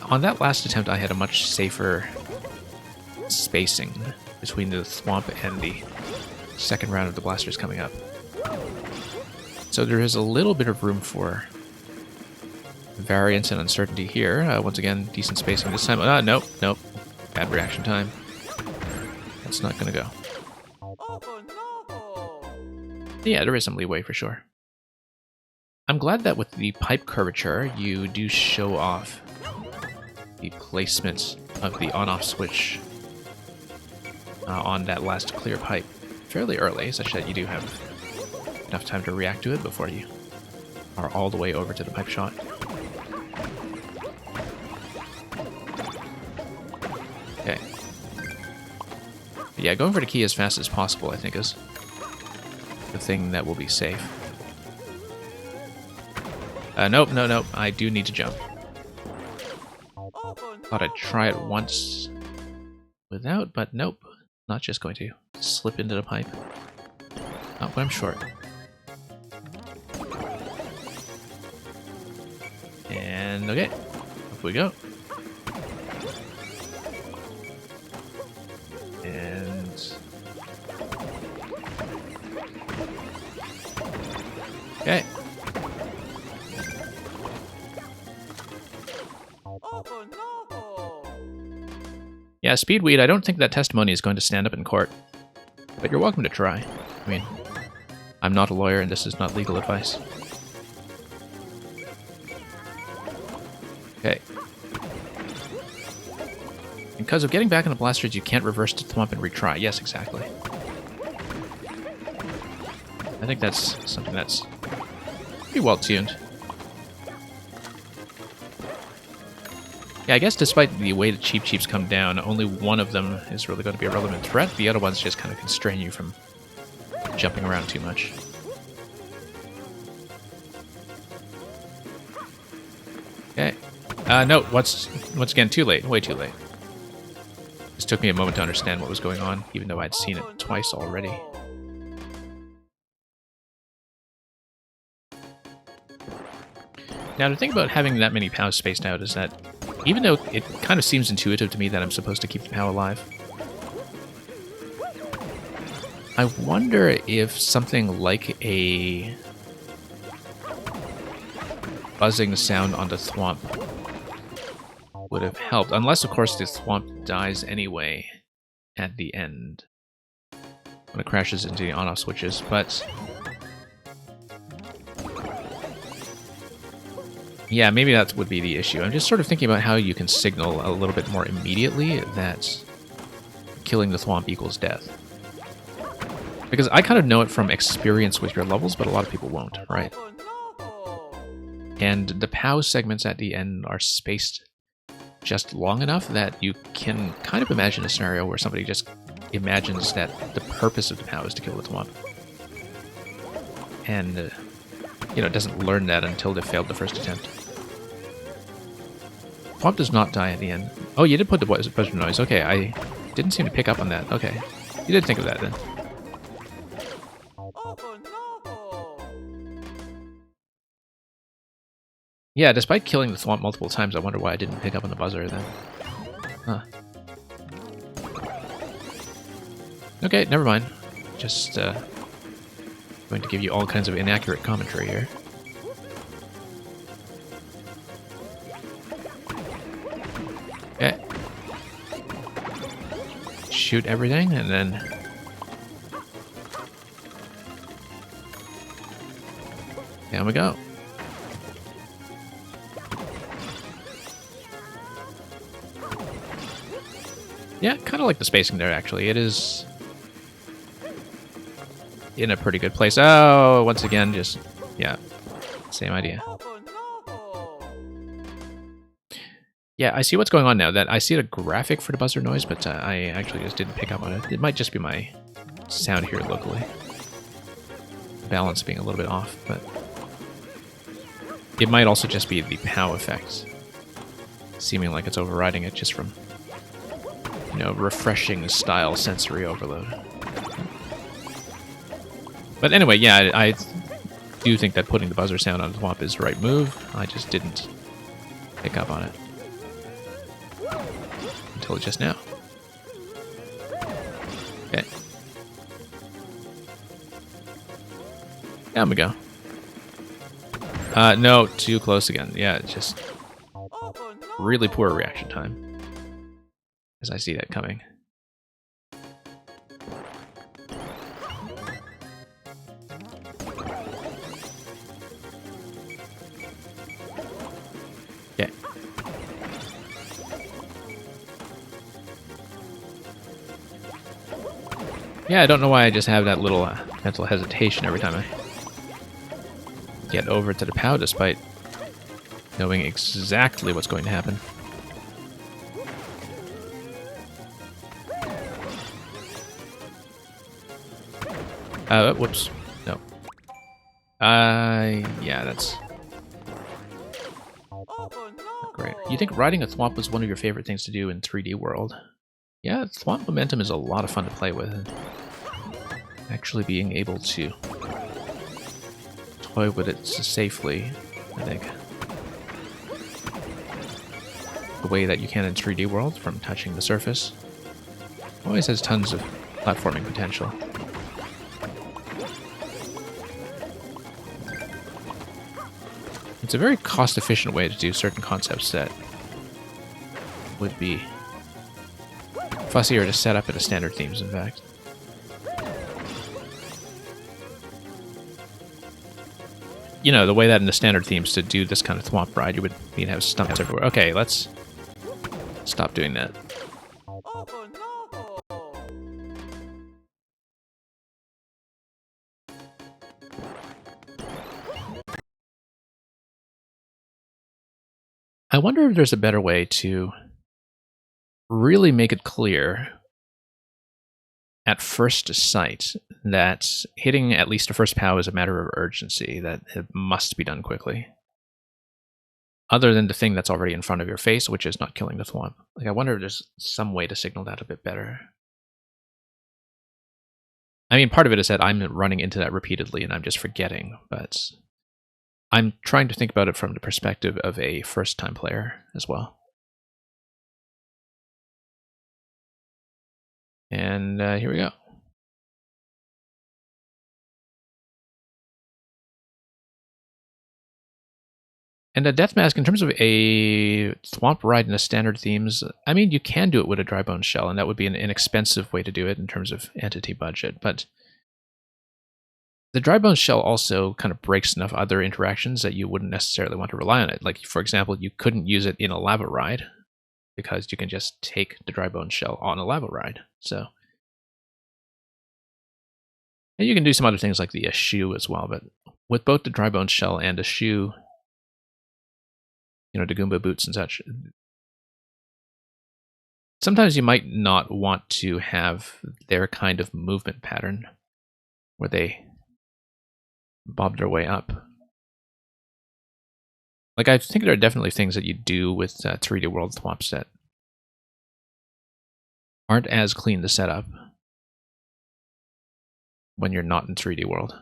on that last attempt I had a much safer spacing between the thwomp and the second round of the blasters coming up. So there is a little bit of room for variance and uncertainty here. Once again, decent spacing this time. Nope. Bad reaction time. That's not going to go. Yeah, there is some leeway for sure. I'm glad that with the pipe curvature, you do show off the placement of the on-off switch on that last clear pipe fairly early, such that you do have enough time to react to it before you are all the way over to the pipe shot. Okay. But yeah, going for the key as fast as possible, I think, is the thing that will be safe. Nope. I do need to jump. Thought I'd try it once without, but nope. Not just going to slip into the pipe. Not when I'm short. And okay, up we go. And okay. Yeah, Speedweed, I don't think that testimony is going to stand up in court. But you're welcome to try. I mean, I'm not a lawyer and this is not legal advice. Okay. Because of getting back in the blasters, you can't reverse the thwomp and retry. Yes, exactly. I think that's something that's pretty well tuned. Yeah, I guess despite the way the Cheep Cheeps come down, only one of them is really going to be a relevant threat. The other ones just kind of constrain you from jumping around too much. Okay. No, once again, too late. Way too late. This took me a moment to understand what was going on, even though I'd seen it twice already. Now, the thing about having that many POWs spaced out is that even though it kind of seems intuitive to me that I'm supposed to keep the POW alive, I wonder if something like a buzzing sound on the thwomp would have helped. Unless, of course, the thwomp dies anyway at the end when it crashes into the on-off switches, but Yeah, maybe that would be the issue. I'm just sort of thinking about how you can signal a little bit more immediately that killing the Thwomp equals death. Because I kind of know it from experience with your levels, but a lot of people won't, right? And the POW segments at the end are spaced just long enough that you can kind of imagine a scenario where somebody just imagines that the purpose of the POW is to kill the Thwomp. And, you know, doesn't learn that until they failed the first attempt. Thwomp does not die at the end. Oh, you did put the buzzer noise. Okay, I didn't seem to pick up on that. Okay. You did think of that then. Yeah, despite killing the Thwomp multiple times, I wonder why I didn't pick up on the buzzer then. Huh. Okay, never mind. Just going to give you all kinds of inaccurate commentary here. Okay. Shoot everything, and then... down we go. Yeah, kind of like the spacing there, actually. It is in a pretty good place. Oh, once again, just, yeah, same idea. Yeah, I see what's going on now. That I see the graphic for the buzzer noise, but I actually just didn't pick up on it. It might just be my sound here locally. Balance being a little bit off, but it might also just be the POW effect. Seeming like it's overriding it just from, you know, refreshing style sensory overload. But anyway, yeah, I do think that putting the buzzer sound on the Thwomp is the right move. I just didn't pick up on it until just now. Okay. Down we go. No, too close again. Yeah, it's just really poor reaction time as I see that coming. Okay. Yeah, I don't know why I just have that little mental hesitation every time I get over to the POW, despite knowing exactly what's going to happen. Whoops. No. Yeah, that's not great. You think riding a Thwomp was one of your favorite things to do in 3D World? Yeah, Thwomp momentum is a lot of fun to play with. Actually being able to toy with it safely, I think. The way that you can in 3D World, from touching the surface. Always has tons of platforming potential. It's a very cost-efficient way to do certain concepts that would be fussier to set up in a standard themes, in fact. You know, the way that in the standard themes to do this kind of Thwomp ride, you would need to have stumps everywhere. Okay, let's stop doing that. I wonder if there's a better way to really make it clear at first sight that hitting at least a first POW is a matter of urgency, that it must be done quickly. Other than the thing that's already in front of your face, which is not killing the Thwomp. Like, I wonder if there's some way to signal that a bit better. I mean, part of it is that I'm running into that repeatedly and I'm just forgetting, but I'm trying to think about it from the perspective of a first-time player as well. And here we go. And a Death Mask, in terms of a Thwomp ride in a standard themes, I mean, you can do it with a dry bone shell, and that would be an inexpensive way to do it in terms of entity budget, but The dry bones shell also kind of breaks enough other interactions that you wouldn't necessarily want to rely on it. Like, for example, you couldn't use it in a lava ride because you can just take the dry bones shell on a lava ride. So, and you can do some other things like the shoe as well. But with both the dry bones shell and a shoe, the Goomba boots and such, sometimes you might not want to have their kind of movement pattern where they bob their way up. Like, I think there are definitely things that you do with 3D World Thwomps that aren't as clean to set up when you're not in 3D World.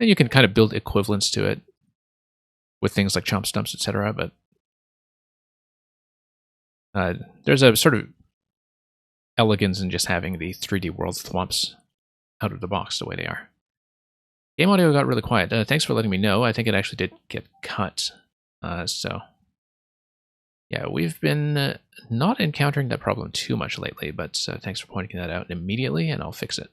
And you can kind of build equivalents to it with things like Chomp Stumps, etc. But there's a sort of elegance in just having the 3D World Thwomps out of the box the way they are. Game audio got really quiet. Thanks for letting me know. I think it actually did get cut. So, yeah, we've been not encountering that problem too much lately, but thanks for pointing that out immediately, and I'll fix it.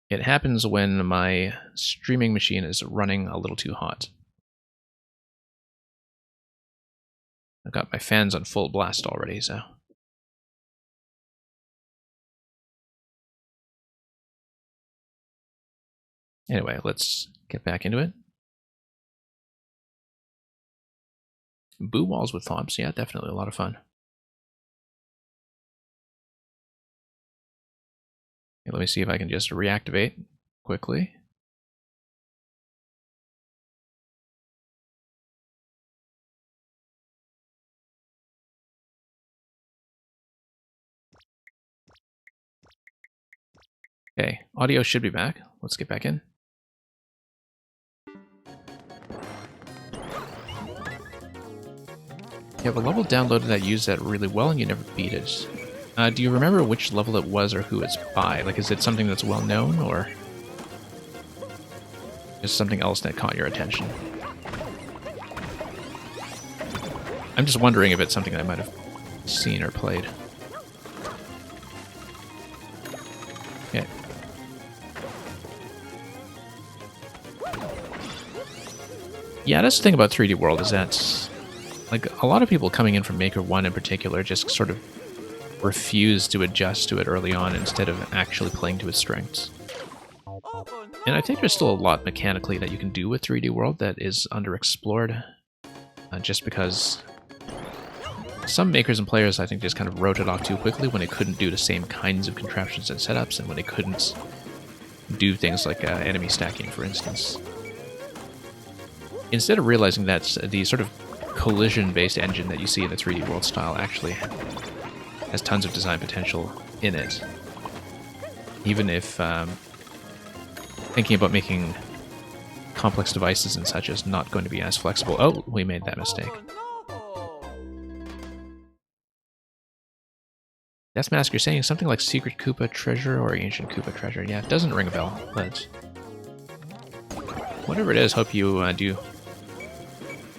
It happens when my streaming machine is running a little too hot. I've got my fans on full blast already, so... Anyway, let's get back into it. Boo walls with Thwomps, yeah, definitely a lot of fun. Okay, let me see if I can just reactivate quickly. Okay, audio should be back. Let's get back in. You have a level downloaded that used that really well and you never beat it. Do you remember which level it was or who it's by? Like, is it something that's well known or just something else that caught your attention? I'm just wondering if it's something that I might have seen or played. Okay. Yeah, that's the thing about 3D World is that, like, a lot of people coming in from Maker 1 in particular just sort of refuse to adjust to it early on instead of actually playing to its strengths. And I think there's still a lot mechanically that you can do with 3D World that is underexplored, just because some makers and players, I think, just kind of wrote it off too quickly when they couldn't do the same kinds of contraptions and setups, and when they couldn't do things like enemy stacking, for instance. Instead of realizing that the sort of collision-based engine that you see in the 3D World style actually has tons of design potential in it. Even if thinking about making complex devices and such is not going to be as flexible. Oh, we made that mistake. That's Mask, you're saying something like Secret Koopa Treasure or Ancient Koopa Treasure. Yeah, it doesn't ring a bell, but whatever it is, hope you do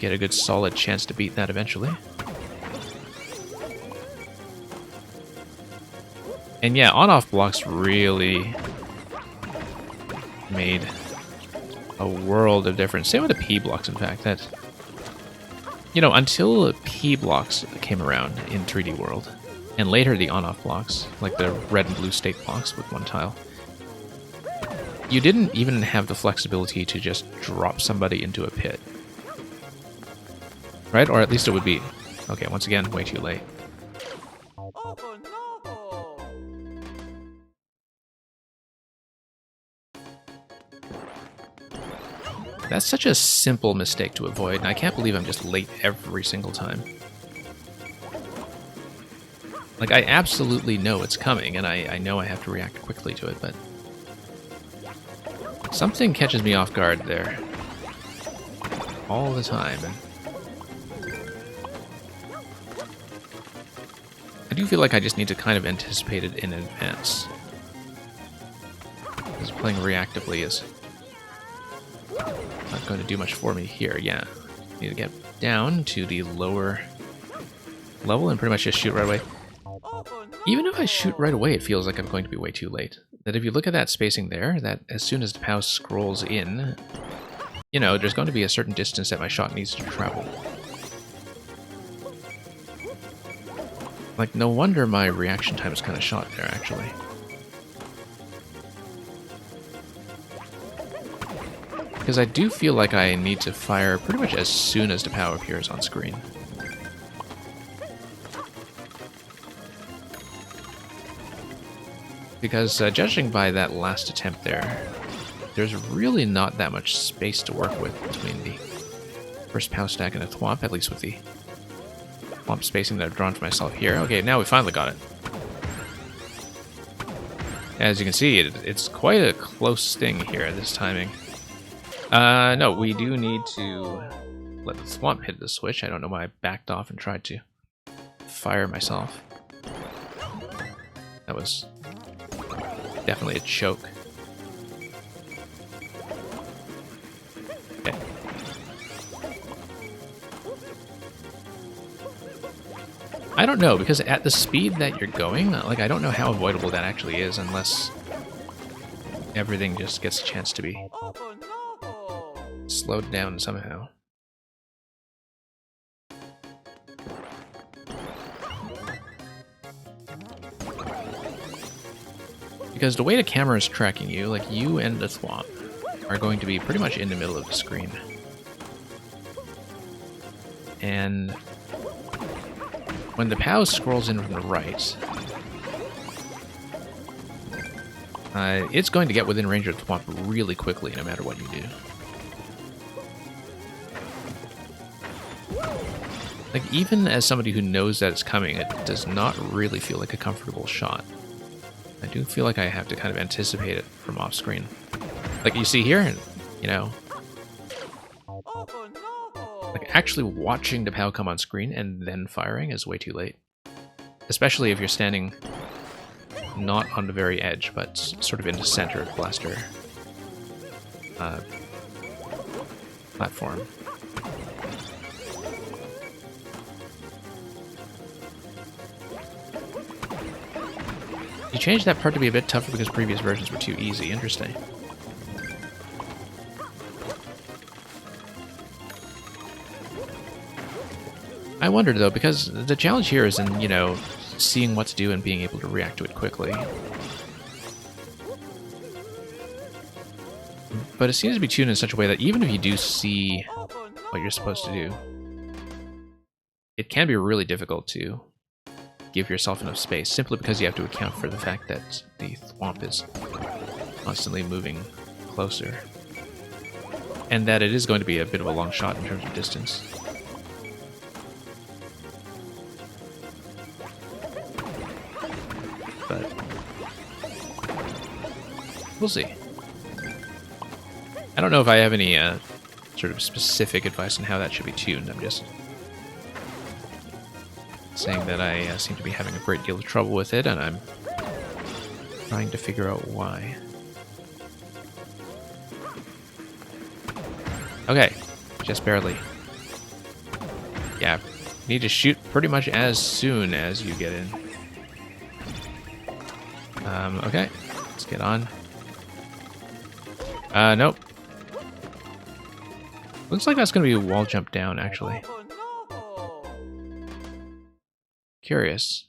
get a good solid chance to beat that eventually. And yeah, on-off blocks really made a world of difference. Same with the P blocks, in fact. That, until P blocks came around in 3D World, and later the on-off blocks, like the red and blue state blocks with one tile, you didn't even have the flexibility to just drop somebody into a pit. Right? Or at least it would be... Okay, once again, way too late. That's such a simple mistake to avoid, and I can't believe I'm just late every single time. Like, I absolutely know it's coming, and I know I have to react quickly to it, but... something catches me off guard there. All the time. And I do feel like I just need to kind of anticipate it in advance. Because playing reactively is not going to do much for me here. Yeah, need to get down to the lower level and pretty much just shoot right away. Even if I shoot right away, it feels like I'm going to be way too late. That if you look at that spacing there, that as soon as the POW scrolls in, you know, there's going to be a certain distance that my shot needs to travel. Like, no wonder my reaction time is kind of shot there, actually. Because I do feel like I need to fire pretty much as soon as the POW appears on screen. Because judging by that last attempt there, there's really not that much space to work with between the first POW stack and the thwomp, at least with the thwomp spacing that I've drawn for myself here. Okay, now we finally got it. As you can see, it's quite a close thing here, this timing. No, we do need to let the thwomp hit the switch. I don't know why I backed off and tried to fire myself. That was definitely a choke. Okay. I don't know, because at the speed that you're going, like, I don't know how avoidable that actually is unless everything just gets a chance to be slowed down somehow. Because the way the camera is tracking you, like, you and the thwomp are going to be pretty much in the middle of the screen. And when the POW scrolls in from the right, it's going to get within range of the thwomp really quickly, no matter what you do. Like, even as somebody who knows that it's coming, it does not really feel like a comfortable shot. I do feel like I have to kind of anticipate it from off screen. Like you see here, you know, like actually watching the POW come on screen and then firing is way too late. Especially if you're standing not on the very edge, but sort of in the center of the blaster platform. You changed that part to be a bit tougher because previous versions were too easy. Interesting. I wondered, though, because the challenge here is in, you know, seeing what to do and being able to react to it quickly. But it seems to be tuned in such a way that even if you do see what you're supposed to do, it can be really difficult to give yourself enough space, simply because you have to account for the fact that the thwomp is constantly moving closer. And that it is going to be a bit of a long shot in terms of distance. But we'll see. I don't know if I have any sort of specific advice on how that should be tuned. I'm just saying that I seem to be having a great deal of trouble with it, and I'm trying to figure out why. Okay, just barely. Yeah, need to shoot pretty much as soon as you get in. Okay, let's get on. Nope. Looks like that's going to be a wall jump down, actually. Curious.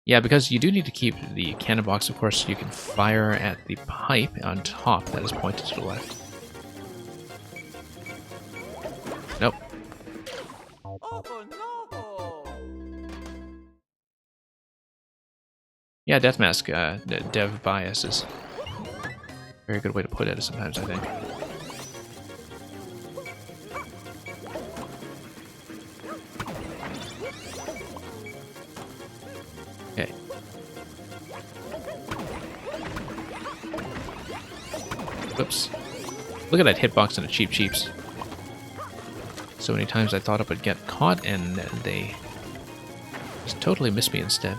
Yeah, because you do need to keep the cannon box, of course, so you can fire at the pipe on top that is pointed to the left. Nope. Yeah, Deathmask, dev bias is a very good way to put it sometimes, I think. Okay. Whoops. Look at that hitbox and the Cheap Cheeps. So many times I thought it would get caught, and they just totally missed me instead.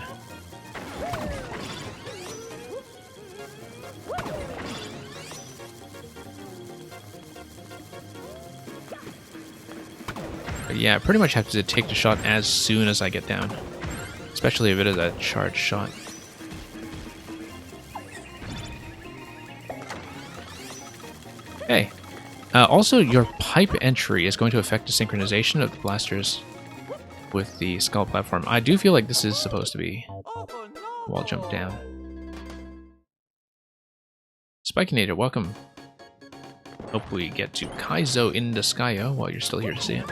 But yeah, I pretty much have to take the shot as soon as I get down. especially if it is a charged shot. Okay. Also, your pipe entry is going to affect the synchronization of the blasters with the skull platform. I do feel like this is supposed to be wall jump down. Spikinator, welcome. Hope we get to Kaizo in the Skyo while you're still here to see it.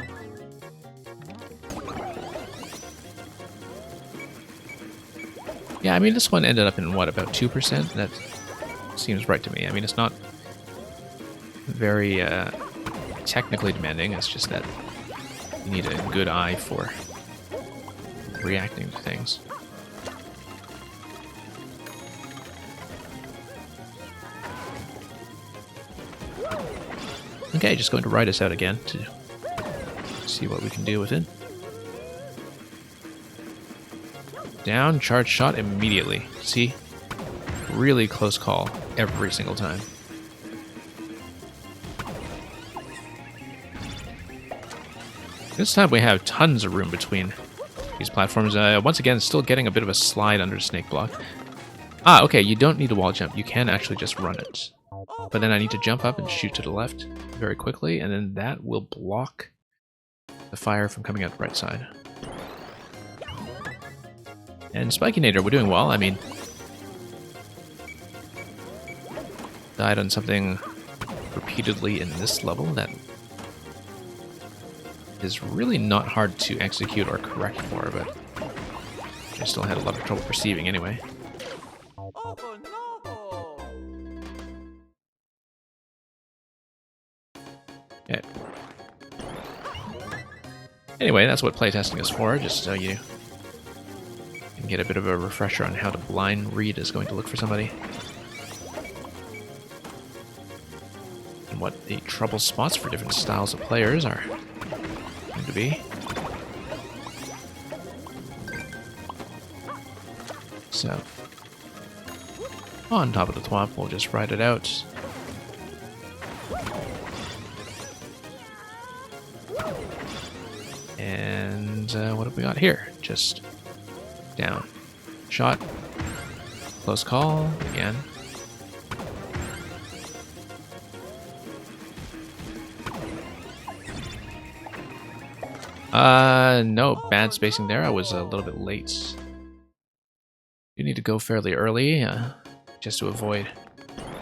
Yeah, I mean, this one ended up in, what, about 2%? That seems right to me. I mean, it's not very technically demanding. It's just that you need a good eye for reacting to things. Okay, just going to ride us out again to see what we can do with it. Down, charge shot immediately. See? Really close call every single time. This time we have tons of room between these platforms. Once again, still getting a bit of a slide under Snake Block. Ah, okay, you don't need to wall jump. You can actually just run it. But then I need to jump up and shoot to the left very quickly, and then that will block the fire from coming out the right side. And Spikinator, we're doing well. I mean, died on something repeatedly in this level that is really not hard to execute or correct for, but I still had a lot of trouble perceiving anyway. Okay. Anyway, that's what playtesting is for, just so you can get a bit of a refresher on how the blind read is going to look for somebody. And what the trouble spots for different styles of players are going to be. So, on top of the thwomp, we'll just ride it out. And what have we got here? Just down. Shot. Close call. Again. No, bad spacing there. I was a little bit late. You need to go fairly early, just to avoid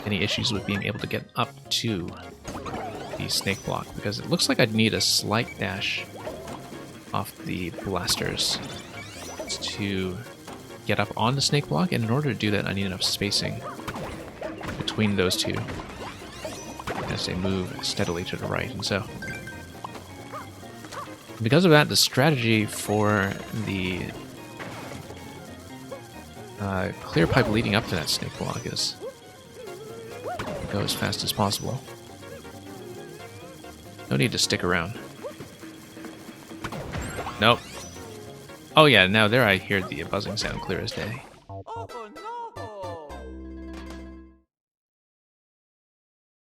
any issues with being able to get up to the Snake Block, because it looks like I'd need a slight dash off the blasters to get up on the Snake Block, and in order to do that I need enough spacing between those two as they move steadily to the right. And so because of that, the strategy for the clear pipe leading up to that Snake Block is go as fast as possible. No need to stick around. Nope. Oh yeah, now there I hear the buzzing sound clear as day.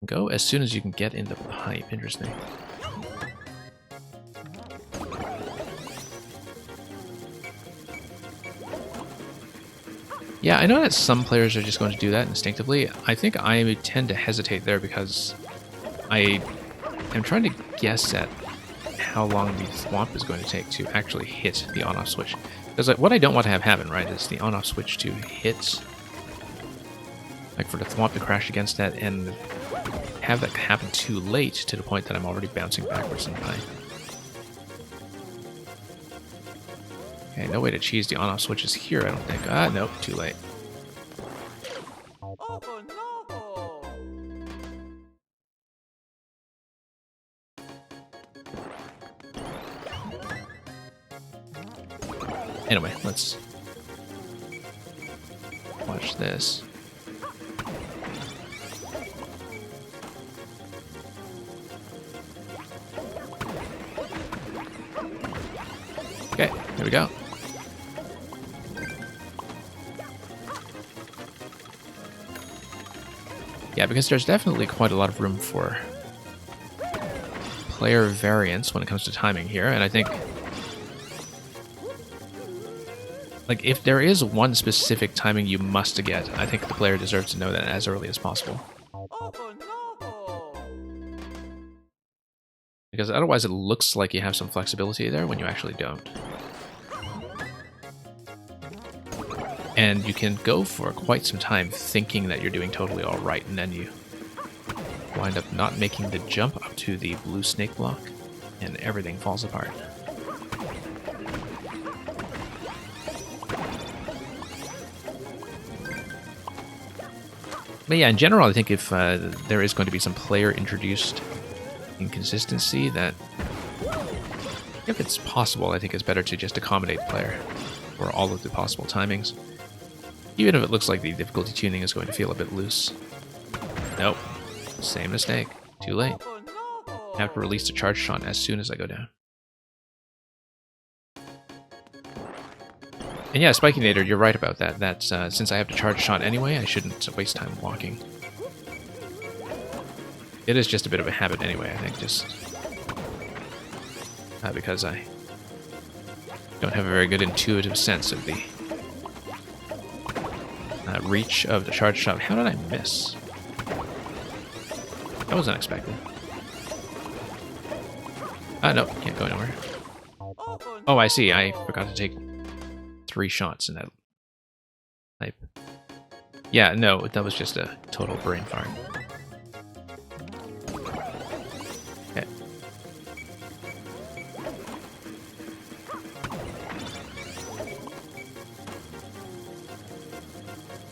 Go as soon as you can get in the pipe. Interesting. Yeah, I know that some players are just going to do that instinctively. I think I tend to hesitate there because I am trying to guess at how long the thwomp is going to take to actually hit the on-off switch. Because what I don't want to have happen, right, is the on-off switch to hit, like for the thwomp to crash against that and have that happen too late to the point that I'm already bouncing backwards in time. Okay, no way to cheese the on-off switches here, I don't think. Ah, nope, too late. Anyway, let's watch this. Okay, here we go. Yeah, because there's definitely quite a lot of room for player variance when it comes to timing here, and I think Like, if there is one specific timing you must get, I think the player deserves to know that as early as possible. Because otherwise it looks like you have some flexibility there when you actually don't. And you can go for quite some time thinking that you're doing totally alright, and then you wind up not making the jump up to the blue snake block, and everything falls apart. But yeah, in general, I think if there is going to be some player-introduced inconsistency, that if it's possible, I think it's better to just accommodate player for all of the possible timings. Even if it looks like the difficulty tuning is going to feel a bit loose. Nope. Same mistake. Too late. I have to release the charge shot as soon as I go down. And yeah, Spikinator, you're right about that. That's since I have to charge shot anyway, I shouldn't waste time walking. It is just a bit of a habit anyway, I think, just because I don't have a very good intuitive sense of the reach of the charge shot. How did I miss? That was unexpected. No, can't go anywhere. Oh, I see. I forgot to take 3 shots in that type. Yeah, no, that was just a total brain fart. Okay.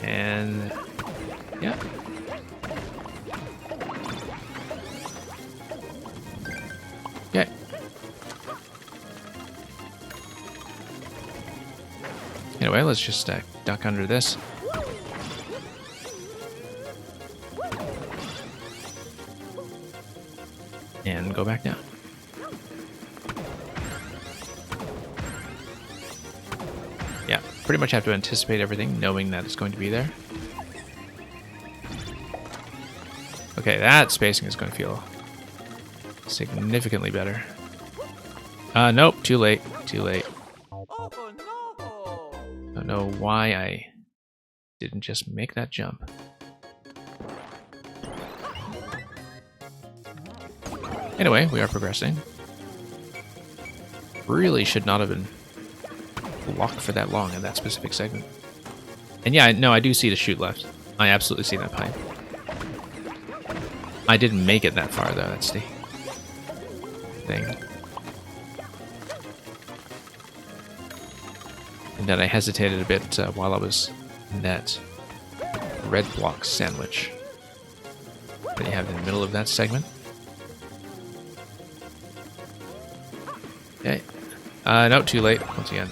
And yeah. Okay. Anyway, let's just duck under this. And go back down. Yeah, pretty much have to anticipate everything, knowing that it's going to be there. Okay, that spacing is going to feel significantly better. Nope, too late, too late. Don't know why I didn't just make that jump. Anyway, we are progressing. Really should not have been locked for that long in that specific segment. And yeah, no, I do see the chute left. I absolutely see that pipe. I didn't make it that far, though. That's the thing. And then I hesitated a bit while I was in that red block sandwich that you have in the middle of that segment. Okay. No, too late, once again.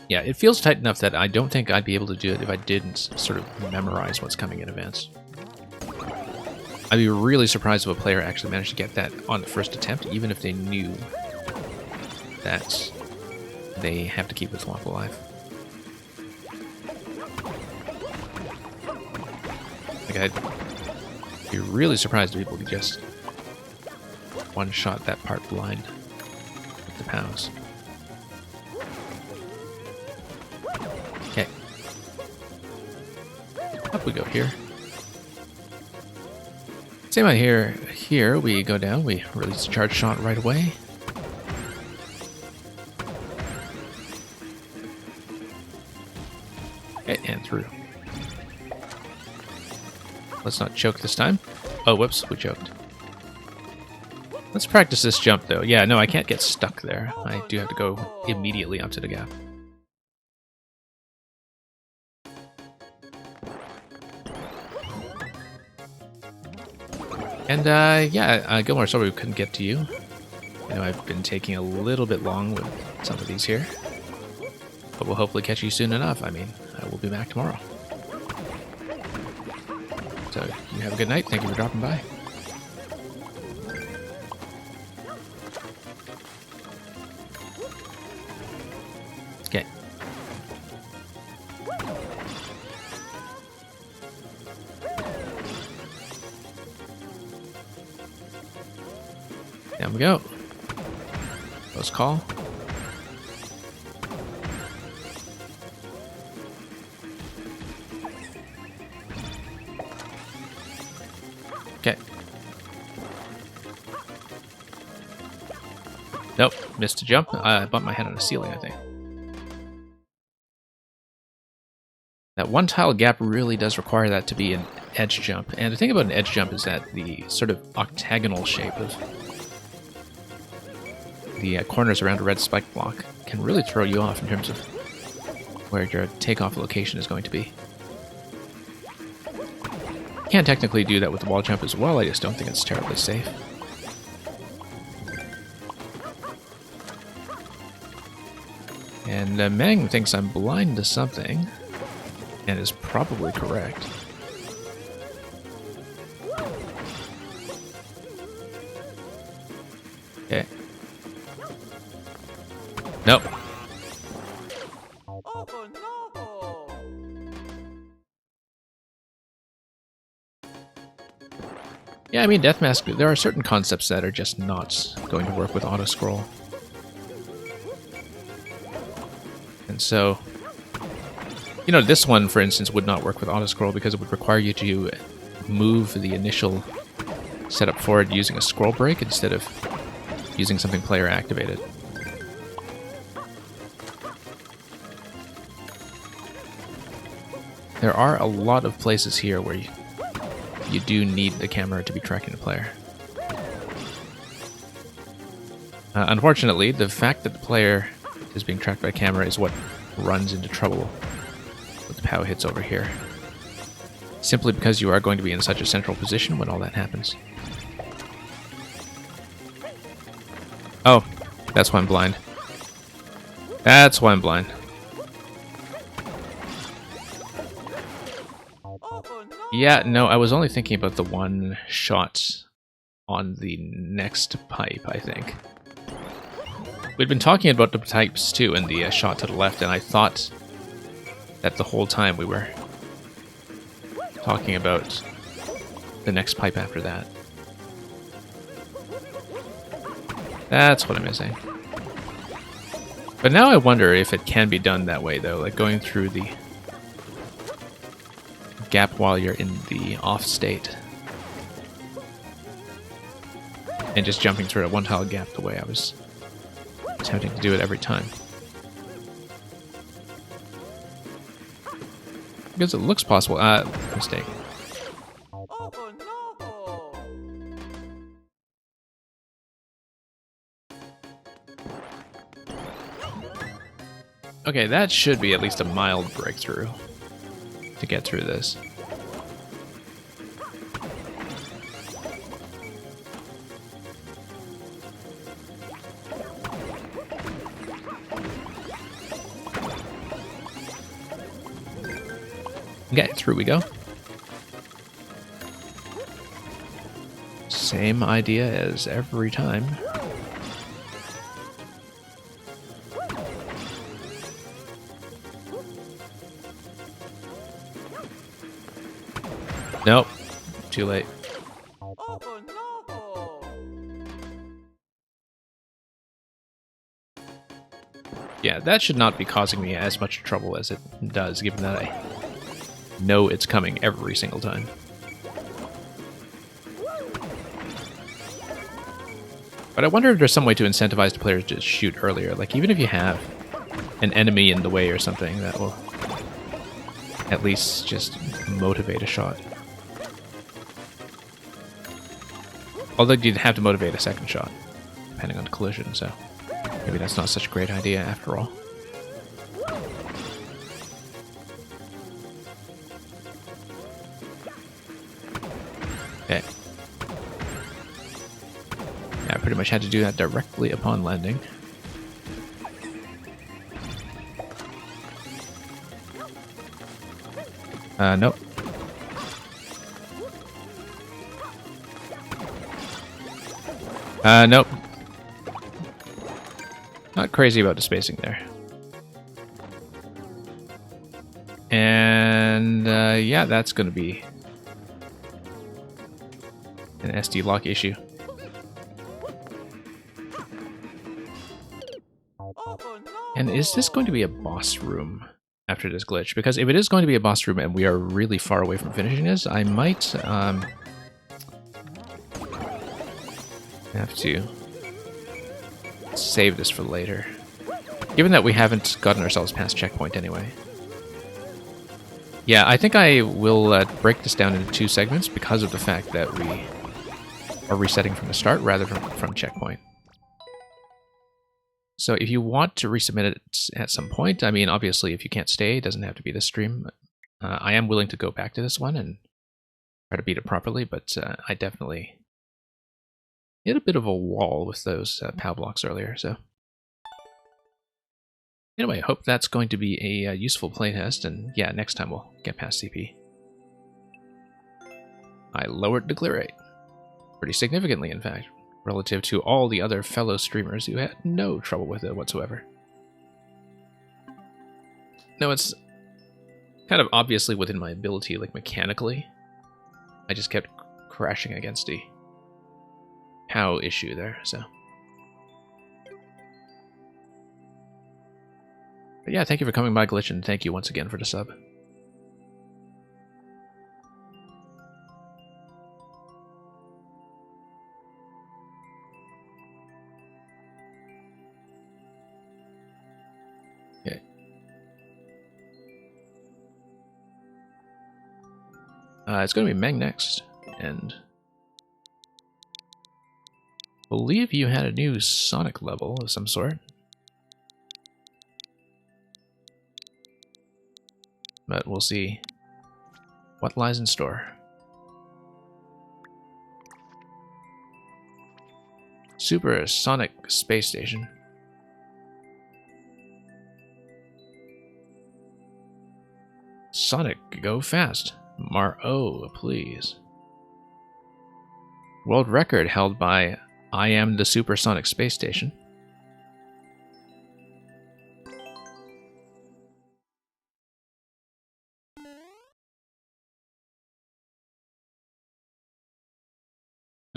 Yeah, it feels tight enough that I don't think I'd be able to do it if I didn't sort of memorize what's coming in advance. I'd be really surprised if a player actually managed to get that on the first attempt, even if they knew that they have to keep the thwomp alive. Like, I'd be really surprised if people could just one-shot that part blind with the pows. Okay. Up we go here. Same out here. Here we go down. We release the charge shot right away. Okay, and through. Let's not choke this time. Oh, whoops, we choked. Let's practice this jump, though. Yeah, no, I can't get stuck there. I do have to go immediately up to the gap. And, yeah, Gilmore, sorry we couldn't get to you. I know I've been taking a little bit long with some of these here. But we'll hopefully catch you soon enough. I mean, I will be back tomorrow. So, you have a good night. Thank you for dropping by. Okay. Down we go. Close call. Okay. Nope, missed a jump. I bumped my head on a ceiling, I think. That one tile gap really does require that to be an edge jump. And the thing about an edge jump is that the sort of octagonal shape of the corners around a red spike block can really throw you off in terms of where your takeoff location is going to be. You can technically do that with the wall jump as well, I just don't think it's terribly safe. And Meng thinks I'm blind to something, and is probably correct. Okay. Nope. Oh, no. Yeah, I mean, Death Mask, there are certain concepts that are just not going to work with auto-scroll. And so, you know, this one, for instance, would not work with auto-scroll because it would require you to move the initial setup forward using a scroll break instead of using something player activated. There are a lot of places here where you do need the camera to be tracking the player. Unfortunately, the fact that the player is being tracked by camera is what runs into trouble with the POW hits over here. Simply because you are going to be in such a central position when all that happens. Oh, that's why I'm blind. That's why I'm blind. Yeah, no, I was only thinking about the one shot on the next pipe, I think. We'd been talking about the types too in the shot to the left, and I thought that the whole time we were talking about the next pipe after that. That's what I'm missing. But now I wonder if it can be done that way, though, like going through the gap while you're in the off state. And just jumping through a one-tile gap the way I was attempting to do it every time. Because it looks possible. Mistake. Oh, no. Okay, that should be at least a mild breakthrough to get through this. Okay, through we go. Same idea as every time. Nope. Too late. Oh, no. Yeah, that should not be causing me as much trouble as it does, given that I know it's coming every single time. But I wonder if there's some way to incentivize the players to shoot earlier. Like, even if you have an enemy in the way or something, that will at least just motivate a shot. Although you'd have to motivate a second shot, depending on the collision, so maybe that's not such a great idea after all. Okay. Yeah, I pretty much had to do that directly upon landing. Nope. Nope. Not crazy about the spacing there. And, yeah, that's gonna be an SD lock issue. And is this going to be a boss room after this glitch? Because if it is going to be a boss room and we are really far away from finishing this, I might have to save this for later. Given that we haven't gotten ourselves past checkpoint anyway. Yeah, I think I will break this down into 2 segments because of the fact that we are resetting from the start rather than from checkpoint. So if you want to resubmit it at some point, I mean, obviously, if you can't stay, it doesn't have to be this stream. I am willing to go back to this one and try to beat it properly, but I definitely hit a bit of a wall with those POW blocks earlier, so... Anyway, I hope that's going to be a useful playtest, and yeah, next time we'll get past CP. I lowered the clear rate. Pretty significantly, in fact, relative to all the other fellow streamers who had no trouble with it whatsoever. No, it's kind of obviously within my ability, like mechanically. I just kept crashing against the POW issue there, so... But yeah, thank you for coming by, Glitch, and thank you once again for the sub. Okay. It's going to be Meg next, and... I believe you had a new Sonic level of some sort. But we'll see what lies in store. Super Sonic Space Station. Sonic, go fast. Mar-O, please. World record held by I Am the Supersonic Space Station.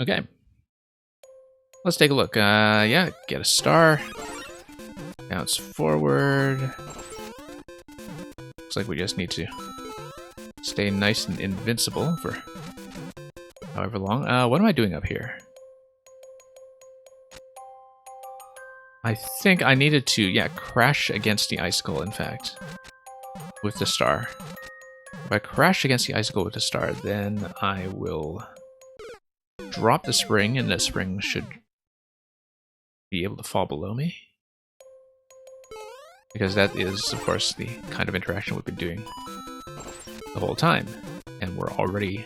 Okay. Let's take a look. Yeah, get a star. Bounce forward. Looks like we just need to stay nice and invincible for however long. What am I doing up here? I think I needed to, yeah, crash against the icicle, in fact, with the star. If I crash against the icicle with the star, then I will drop the spring, and the spring should be able to fall below me. Because that is, of course, the kind of interaction we've been doing the whole time. And we're already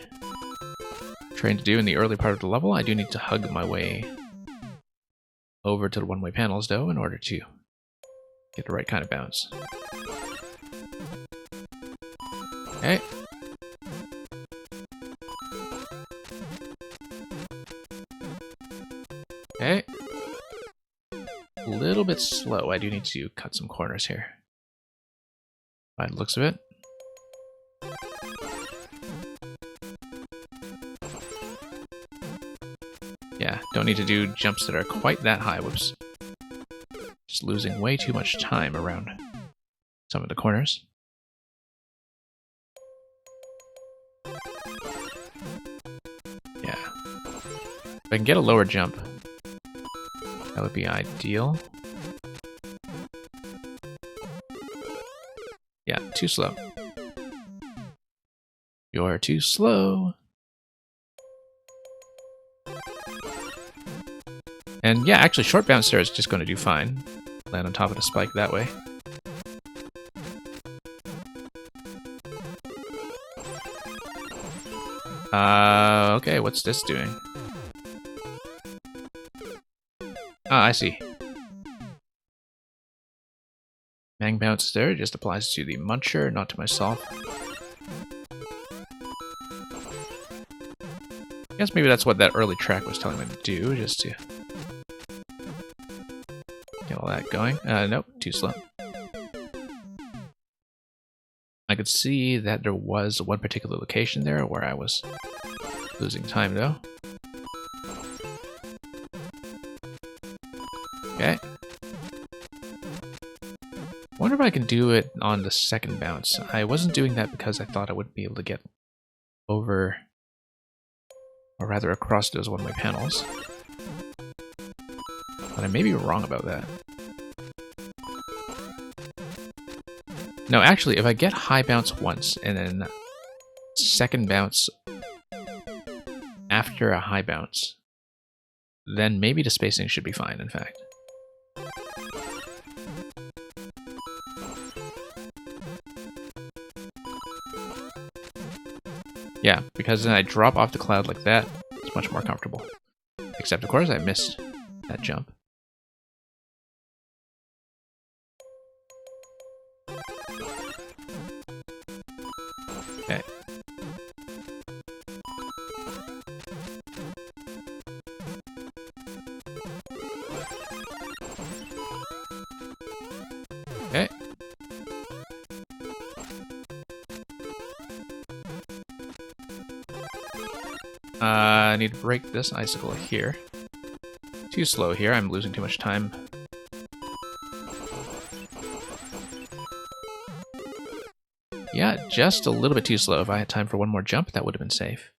trained to do in the early part of the level. I do need to hug my way over to the one-way panels, though, in order to get the right kind of bounce. Okay. Okay. A little bit slow. I do need to cut some corners here. By the looks of it. Yeah, don't need to do jumps that are quite that high. Whoops. Just losing way too much time around some of the corners. Yeah. If I can get a lower jump, that would be ideal. Yeah, too slow. You're too slow. And yeah, actually, short bounce there is just going to do fine. Land on top of the spike that way. Okay, what's this doing? Ah, I see. Mang bounce there just applies to the muncher, not to myself. I guess maybe that's what that early track was telling me to do, just to get all that going. Nope, too slow. I could see that there was one particular location there where I was losing time, though. Okay. I can do it on the second bounce. I wasn't doing that because I thought I wouldn't be able to get over, or rather across those one-way panels. But I may be wrong about that. No, actually, if I get high bounce once and then second bounce after a high bounce, then maybe the spacing should be fine, in fact. Yeah, because then I drop off the cloud like that, it's much more comfortable. Except, of course, I missed that jump. Okay. Okay. I need to break this icicle here. Too slow here, I'm losing too much time. Yeah, just a little bit too slow. If I had time for one more jump, that would have been safe.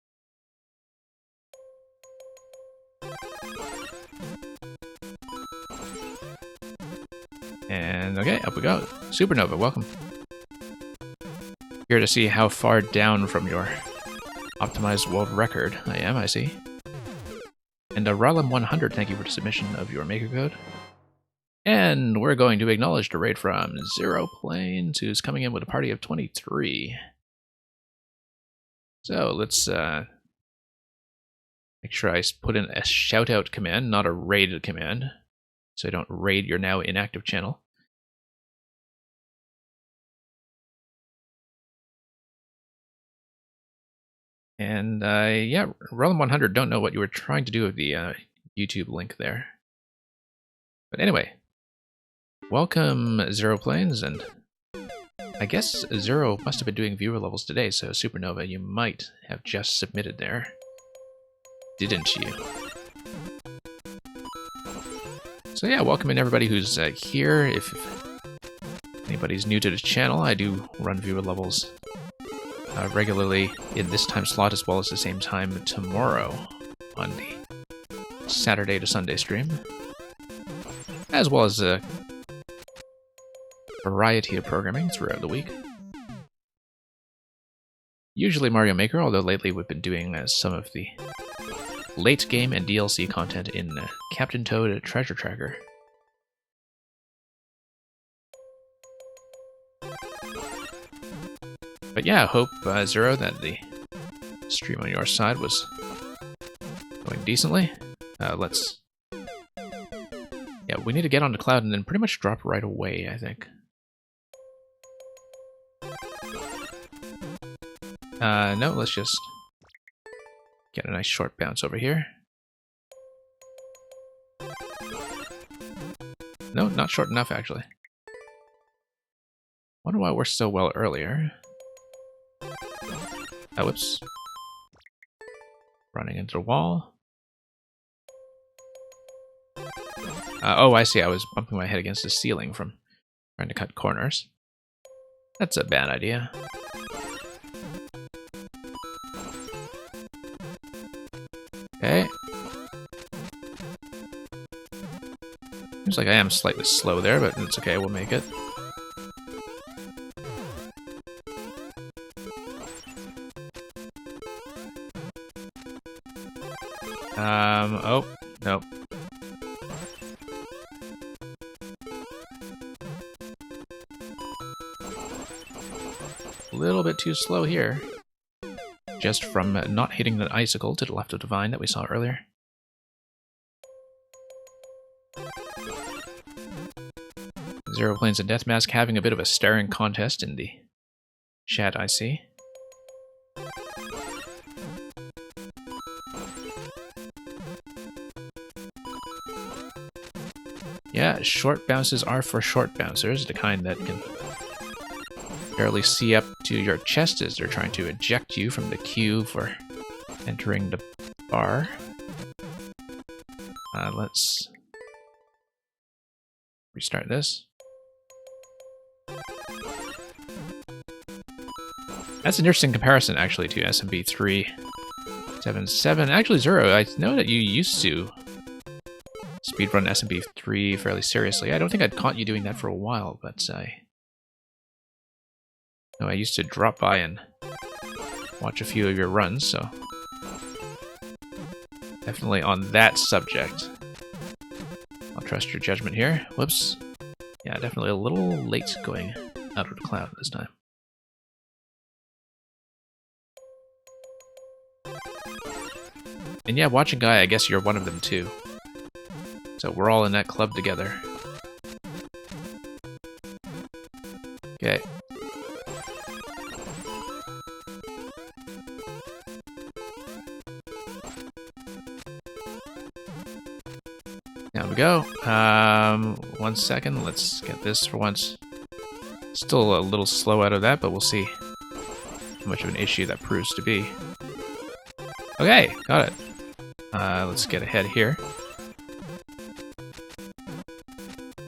And okay, up we go. Supernova, welcome. Here to see how far down from your optimized world record I am, I see. And Ralem100, thank you for the submission of your maker code. And we're going to acknowledge the raid from Zero Planes, who's coming in with a party of 23. So let's make sure I put in a shout-out command, not a raid command, so I don't raid your now inactive channel. And yeah, Ralem100, don't know what you were trying to do with the YouTube link there. But anyway, welcome Zero Planes, and I guess Zero must have been doing viewer levels today, so Supernova, you might have just submitted there. Didn't you? So yeah, welcome in everybody who's here. If anybody's new to the channel, I do run viewer levels regularly in this time slot as well as the same time tomorrow on the Saturday to Sunday stream, as well as a variety of programming throughout the week. Usually Mario Maker, although lately we've been doing some of the late game and DLC content in Captain Toad Treasure Tracker. But yeah, hope, Zero, that the stream on your side was going decently. Let's... Yeah, we need to get onto Cloud and then pretty much drop right away, I think. No, let's just get a nice short bounce over here. No, not short enough, actually. Wonder why it worked so well earlier. Oh, whoops. Running into the wall. Oh, I see. I was bumping my head against the ceiling from trying to cut corners. That's a bad idea. Okay. Seems like I am slightly slow there, but it's okay. We'll make it. Oh, nope. A little bit too slow here. Just from not hitting the icicle to the left of the vine that we saw earlier. Zero Planes and Deathmask having a bit of a staring contest in the chat, I see. Yeah, short bounces are for short bouncers, the kind that can barely see up to your chest as they're trying to eject you from the queue for entering the bar. Let's restart this. That's an interesting comparison, actually, to SMB 377. Actually, Zero, I know that you used to speedrun SMB 3 fairly seriously. I don't think I'd caught you doing that for a while, but I used to drop by and watch a few of your runs, so definitely on that subject. I'll trust your judgment here. Whoops. Yeah, definitely a little late going out of the cloud this time. And yeah, watching Guy, I guess you're one of them too. So we're all in that club together. Okay. There we go. 1 second. Let's get this for once. Still a little slow out of that, but we'll see how much of an issue that proves to be. Okay, got it. Let's get ahead here.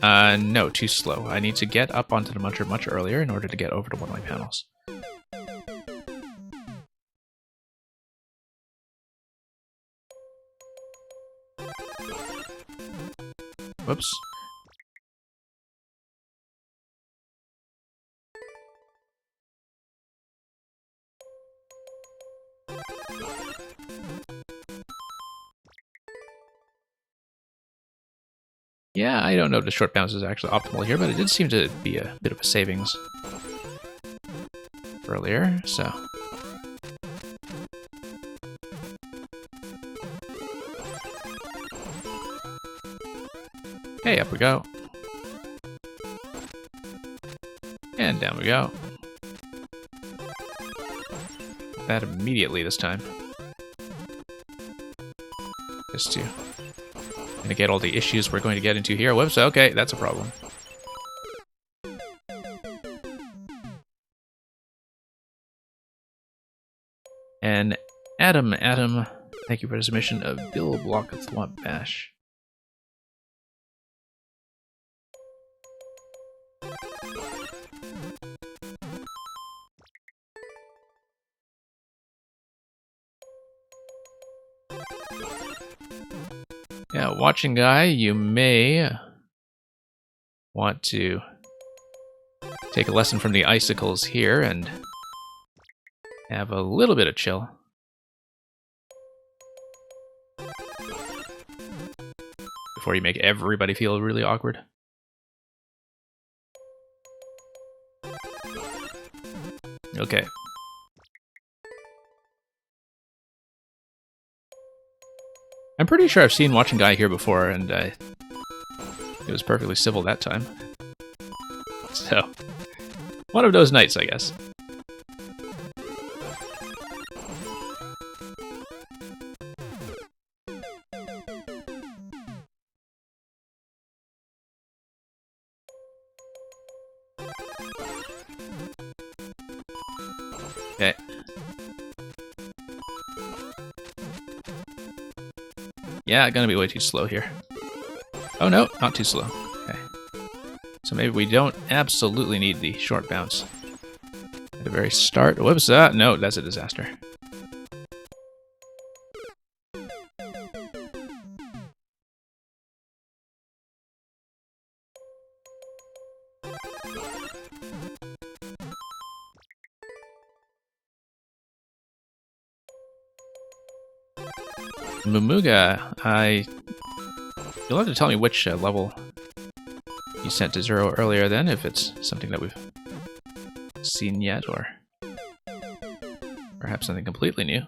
No, too slow. I need to get up onto the Muncher much earlier in order to get over to one of my panels. Whoops. Yeah, I don't know if the short bounce is actually optimal here, but it did seem to be a bit of a savings earlier, so. Okay, up we go. And down we go. That immediately this time. Just to get all the issues we're going to get into here. Whoops, okay, that's a problem. And Adam, thank you for the submission of Bill Block of Thwomp Bash. Yeah, watching Guy, you may want to take a lesson from the icicles here and have a little bit of chill. Before you make everybody feel really awkward. Okay. I'm pretty sure I've seen Watching Guy here before, and it was perfectly civil that time. So, one of those nights, I guess. Okay. Yeah, gonna be way too slow here. Oh no, not too slow. Okay. So maybe we don't absolutely need the short bounce at the very start. Whoops, no, that's a disaster. Momuga, you'll have to tell me which level you sent to Zero earlier then, if it's something that we've seen yet, or perhaps something completely new.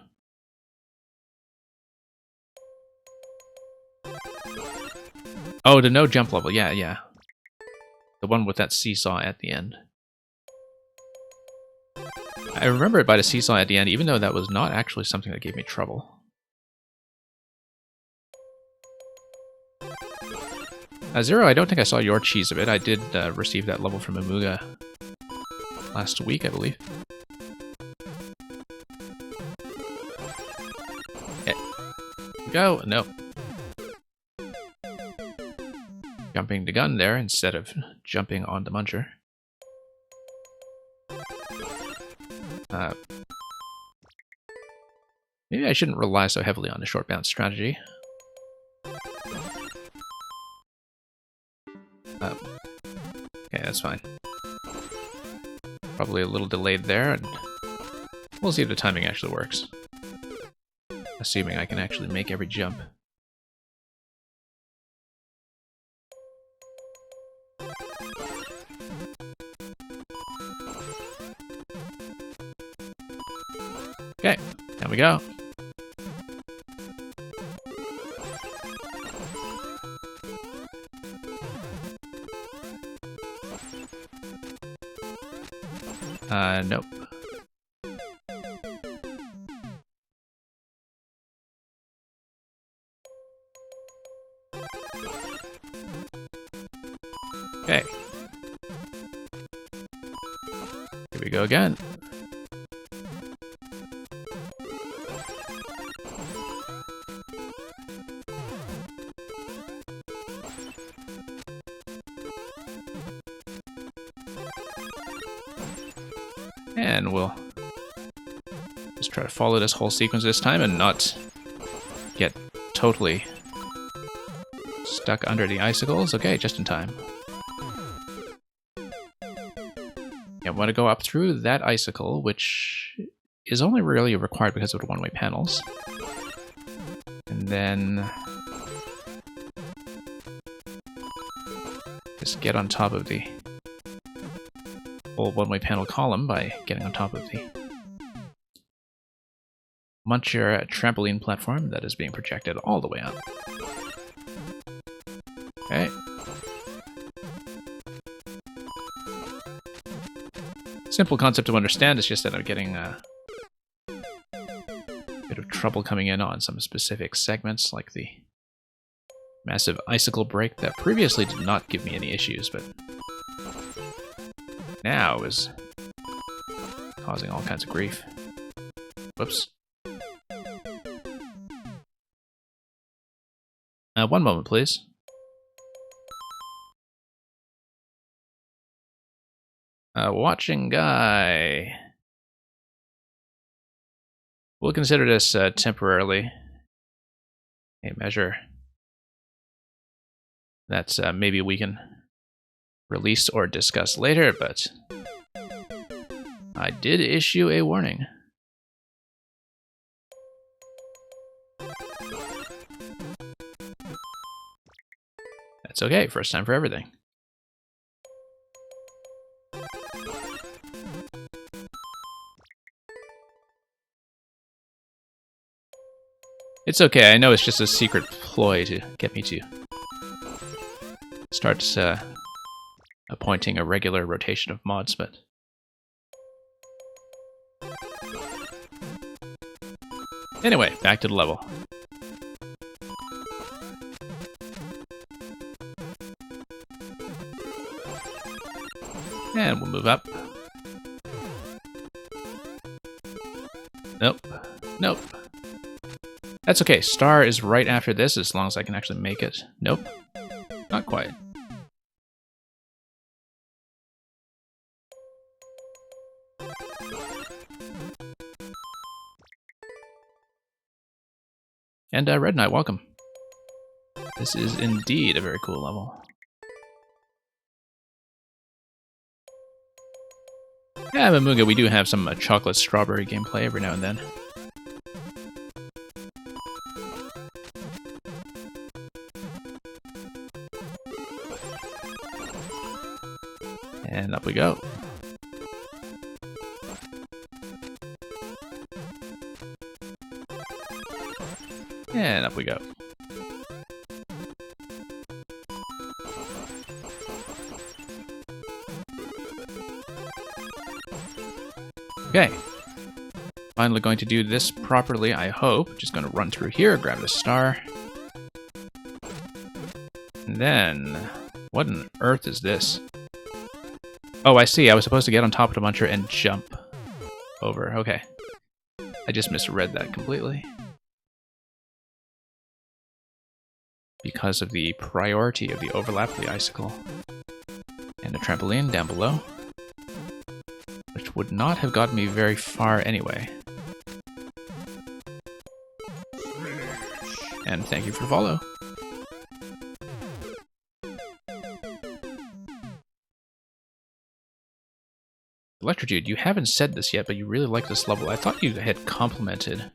Oh, the no jump level, yeah. The one with that seesaw at the end. I remember it by the seesaw at the end, even though that was not actually something that gave me trouble. Zero, I don't think I saw your cheese of it. I did receive that level from Amuga last week, I believe. Okay. Go! No. Jumping the gun there instead of jumping on the Muncher. I shouldn't rely so heavily on the short bounce strategy. Okay, that's fine. Probably a little delayed there, and we'll see if the timing actually works. Assuming I can actually make every jump. Okay, there we go. Nope. Okay. Here we go again. And we'll just try to follow this whole sequence this time and not get totally stuck under the icicles. Okay, just in time. Yeah, I want to go up through that icicle, which is only really required because of the one-way panels. And then just get on top of the whole one-way panel column by getting on top of the Muncher trampoline platform that is being projected all the way up. Okay. Simple concept to understand, it's just that I'm getting a bit of trouble coming in on some specific segments, like the massive icicle break that previously did not give me any issues, but now is causing all kinds of grief. Whoops. One moment, please. Watching guy. We'll consider this temporarily a measure that maybe we can release or discuss later, but I did issue a warning. That's okay, first time for everything. It's okay, I know it's just a secret ploy to get me to start appointing a regular rotation of mods, but anyway, back to the level. And we'll move up. Nope. Nope. That's okay. Star is right after this, as long as I can actually make it. Nope. Not quite. And Red Knight, welcome. This is indeed a very cool level. Yeah, Mamunga, we do have some chocolate strawberry gameplay every now and then. And up we go. And up we go. Okay. Finally going to do this properly, I hope. Just going to run through here, grab the star. And then, what on earth is this? Oh, I see. I was supposed to get on top of the muncher and jump over. Okay. I just misread that completely. Because of the priority of the overlap of the icicle and the trampoline down below, which would not have gotten me very far anyway. And thank you for the follow. Electrodude, you haven't said this yet, but you really like this level. I thought you had complimented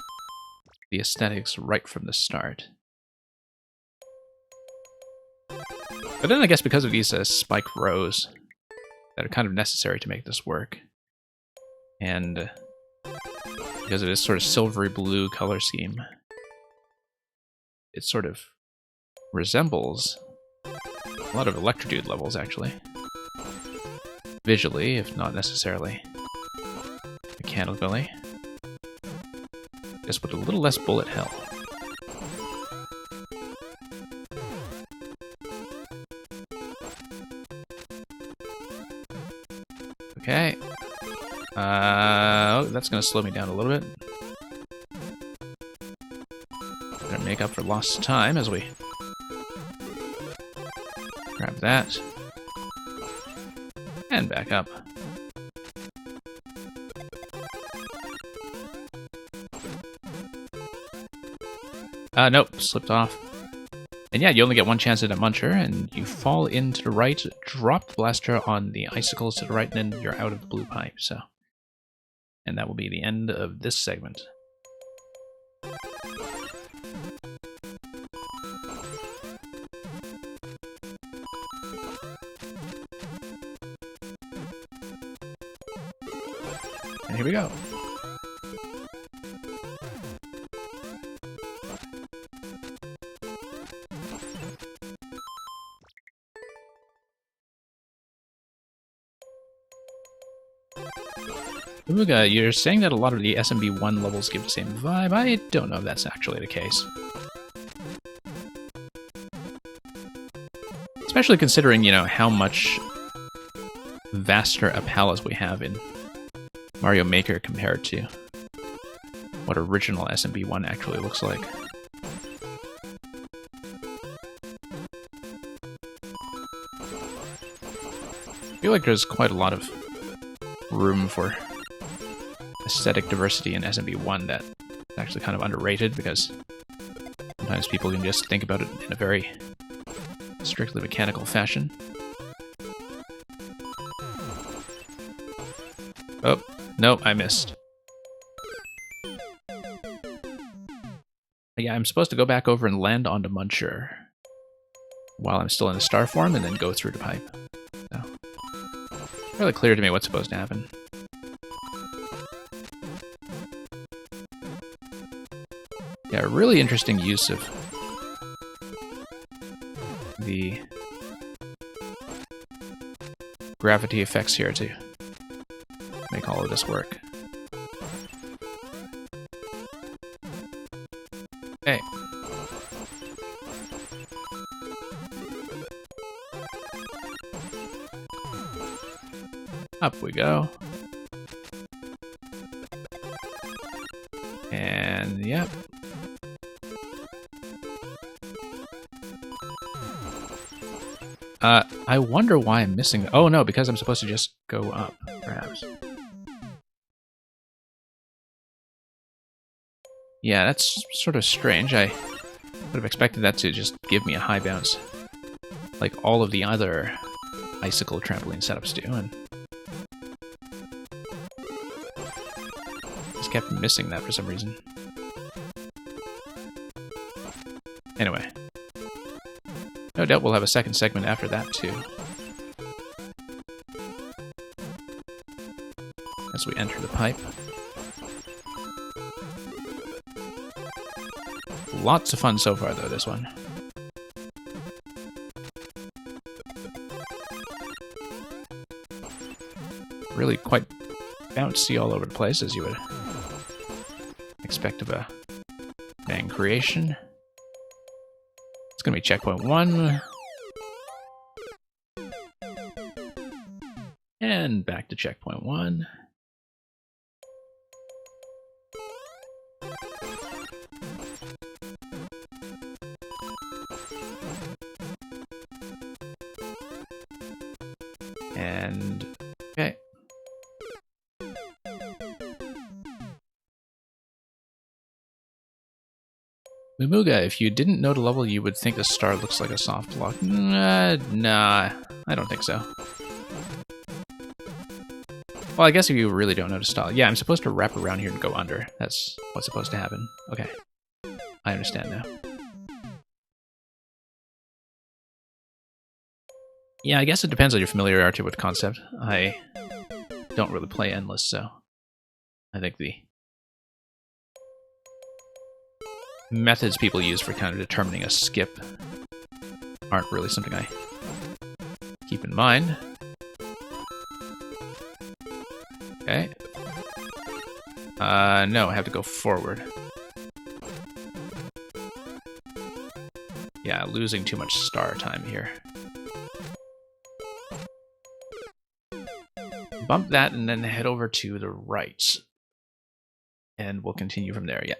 the aesthetics right from the start. But then I guess because of these spike rows that are kind of necessary to make this work, and because of this sort of silvery blue color scheme, it sort of resembles a lot of Electrodude levels, actually. Visually, if not necessarily mechanically. Just with a little less bullet hell. Okay. Oh, that's going to slow me down a little bit. Gonna make up for lost time as we grab that. And back up. Nope, slipped off. And yeah, you only get one chance at a muncher, and you fall in to the right, drop the blaster on the icicles to the right, and then you're out of the blue pipe, so. And that will be the end of this segment. And here we go. Umuga, you're saying that a lot of the SMB1 levels give the same vibe. I don't know if that's actually the case. Especially considering, you know, how much vaster a palette we have in Mario Maker compared to what original SMB1 actually looks like. I feel like there's quite a lot of room for aesthetic diversity in SMB1 that's actually kind of underrated, because sometimes people can just think about it in a very strictly mechanical fashion. Oh, no, I missed. Yeah, I'm supposed to go back over and land onto Muncher while I'm still in the star form and then go through the pipe. So, fairly clear to me what's supposed to happen. Yeah, a really interesting use of the gravity effects here to make all of this work. Okay. Up we go. And yep. I wonder why I'm missing. Oh no, because I'm supposed to just go up, perhaps. Yeah, that's sort of strange. I would have expected that to just give me a high bounce, like all of the other icicle trampoline setups do, and just kept missing that for some reason. Anyway. No doubt we'll have a second segment after that, too. As we enter the pipe. Lots of fun so far, though, this one. Really quite bouncy all over the place, as you would expect of a Bang creation. It's gonna be checkpoint 1. And back to checkpoint 1. And okay. Mumuga, if you didn't know the level, you would think the star looks like a soft block. Nah, I don't think so. Well, I guess if you really don't know the style. Yeah, I'm supposed to wrap around here and go under. That's what's supposed to happen. Okay. I understand now. Yeah, I guess it depends on your familiarity with the concept. I don't really play Endless, so I think the methods people use for kind of determining a skip aren't really something I keep in mind. Okay. No, I have to go forward. Yeah, losing too much star time here. Bump that and then head over to the right. And we'll continue from there, yeah.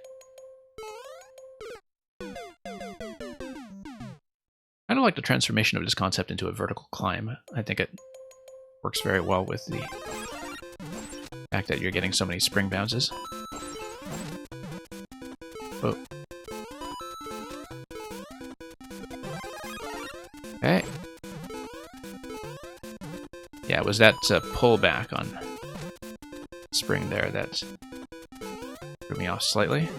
I kind of like the transformation of this concept into a vertical climb. I think it works very well with the fact that you're getting so many spring bounces. Oh. Okay. Yeah, it was that pullback on spring there that threw me off slightly.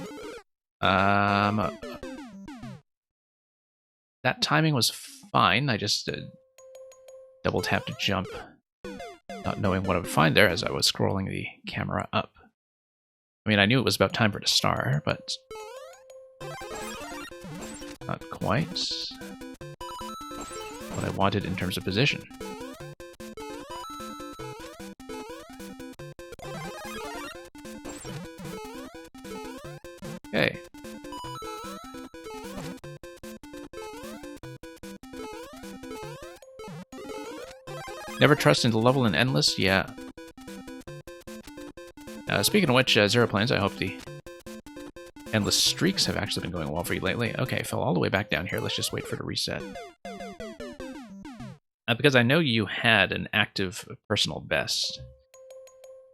That timing was fine. I just double tapped to jump, not knowing what I would find there as I was scrolling the camera up. I mean, I knew it was about time for the star, but not quite what I wanted in terms of position. Okay. Never trust in the level in Endless? Yeah. Speaking of which, Zero Planes, I hope the Endless streaks have actually been going well for you lately. Okay, fell all the way back down here. Let's just wait for the reset. Because I know you had an active personal best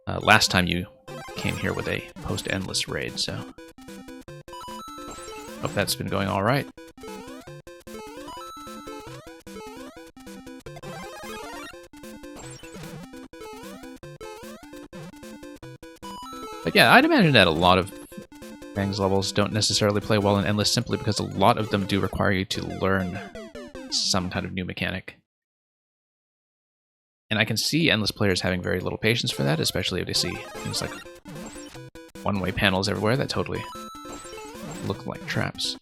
last time you came here with a post-Endless raid, so hope that's been going all right. But yeah, I'd imagine that a lot of Fang's levels don't necessarily play well in Endless simply because a lot of them do require you to learn some kind of new mechanic. And I can see Endless players having very little patience for that, especially if they see things like one-way panels everywhere that totally look like traps.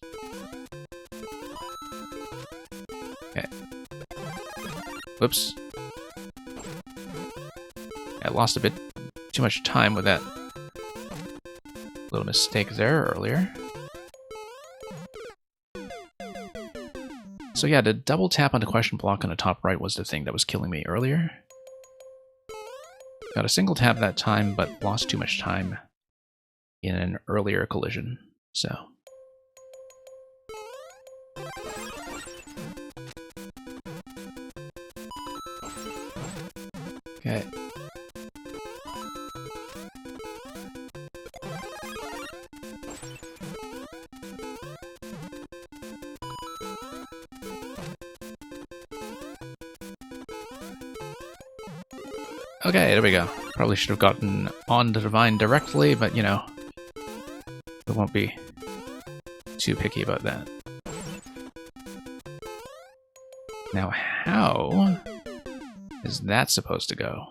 Okay. Whoops. I lost a bit too much time with that little mistake there earlier. So yeah, the double tap on the question block on the top right was the thing that was killing me earlier. Got a single tap that time, but lost too much time in an earlier collision, so. Okay. Okay, there we go. Probably should have gotten on the Divine directly, but you know, we won't be too picky about that. Now, how is that supposed to go?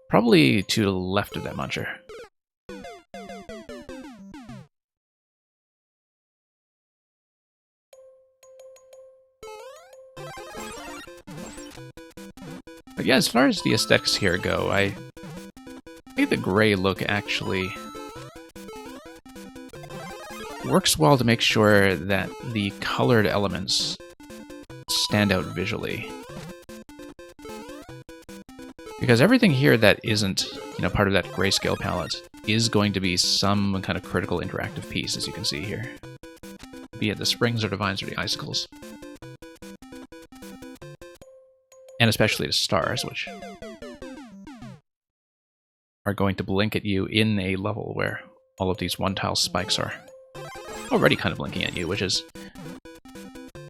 Probably to the left of that muncher. But yeah, as far as the aesthetics here go, I think the gray look actually works well to make sure that the colored elements stand out visually. Because everything here that isn't, you know, part of that grayscale palette is going to be some kind of critical interactive piece, as you can see here. Be it the springs or divines or the icicles. And especially the stars, which are going to blink at you in a level where all of these one-tile spikes are already kind of blinking at you, which is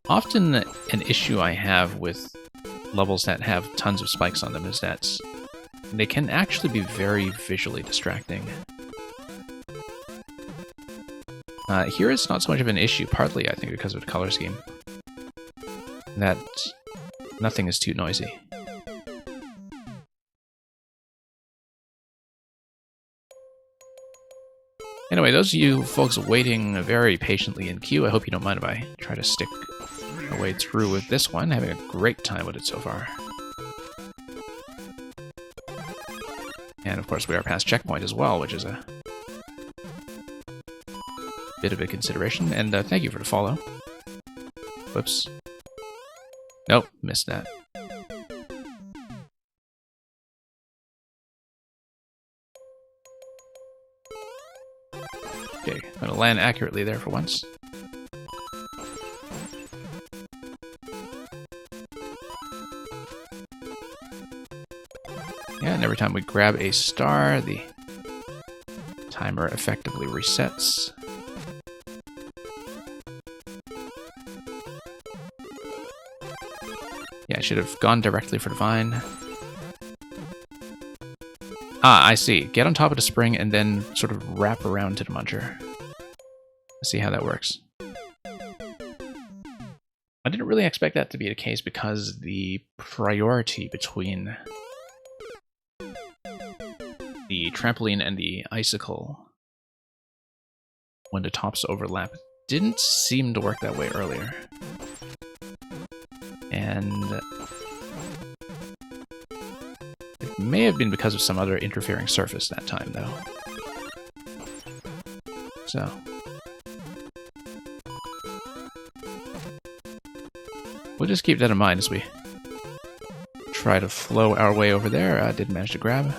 often an issue I have with levels that have tons of spikes on them, is that they can actually be very visually distracting. Here it's not so much of an issue, partly I think because of the color scheme, that nothing is too noisy. Anyway, those of you folks waiting very patiently in queue, I hope you don't mind if I try to stick my way through with this one. Having a great time with it so far. And of course we are past checkpoint as well, which is a bit of a consideration. And thank you for the follow. Whoops. Nope, missed that. Okay, I'm gonna land accurately there for once. Yeah, and every time we grab a star, the timer effectively resets. Yeah, I should have gone directly for the vine. Ah, I see. Get on top of the spring and then sort of wrap around to the muncher. Let's see how that works. I didn't really expect that to be the case because the priority between the trampoline and the icicle, when the tops overlap, didn't seem to work that way earlier. And it may have been because of some other interfering surface that time, though. So we'll just keep that in mind as we try to flow our way over there. I did manage to grab.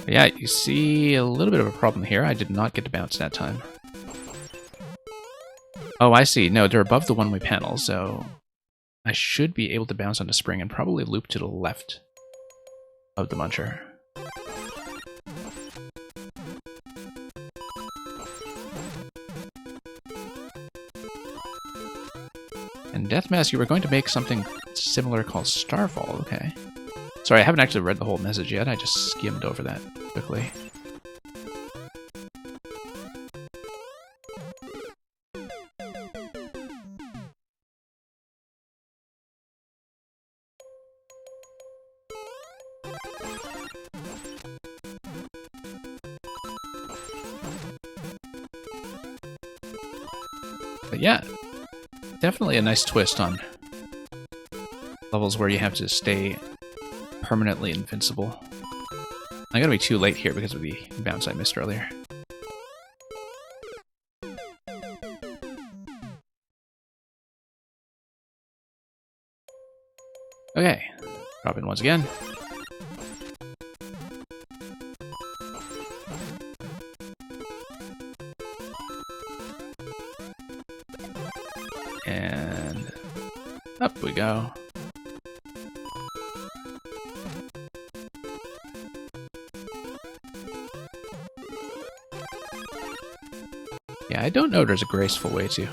But yeah, you see a little bit of a problem here. I did not get to bounce that time. Oh, I see. No, they're above the one-way panel, so I should be able to bounce on the spring and probably loop to the left of the muncher. And Deathmask, you were going to make something similar called Starfall, okay. Sorry, I haven't actually read the whole message yet, I just skimmed over that quickly. But yeah, definitely a nice twist on levels where you have to stay permanently invincible. I'm gonna be too late here because of the bounce I missed earlier. Okay, drop in once again. And up we go. Yeah, I don't know there's a graceful way to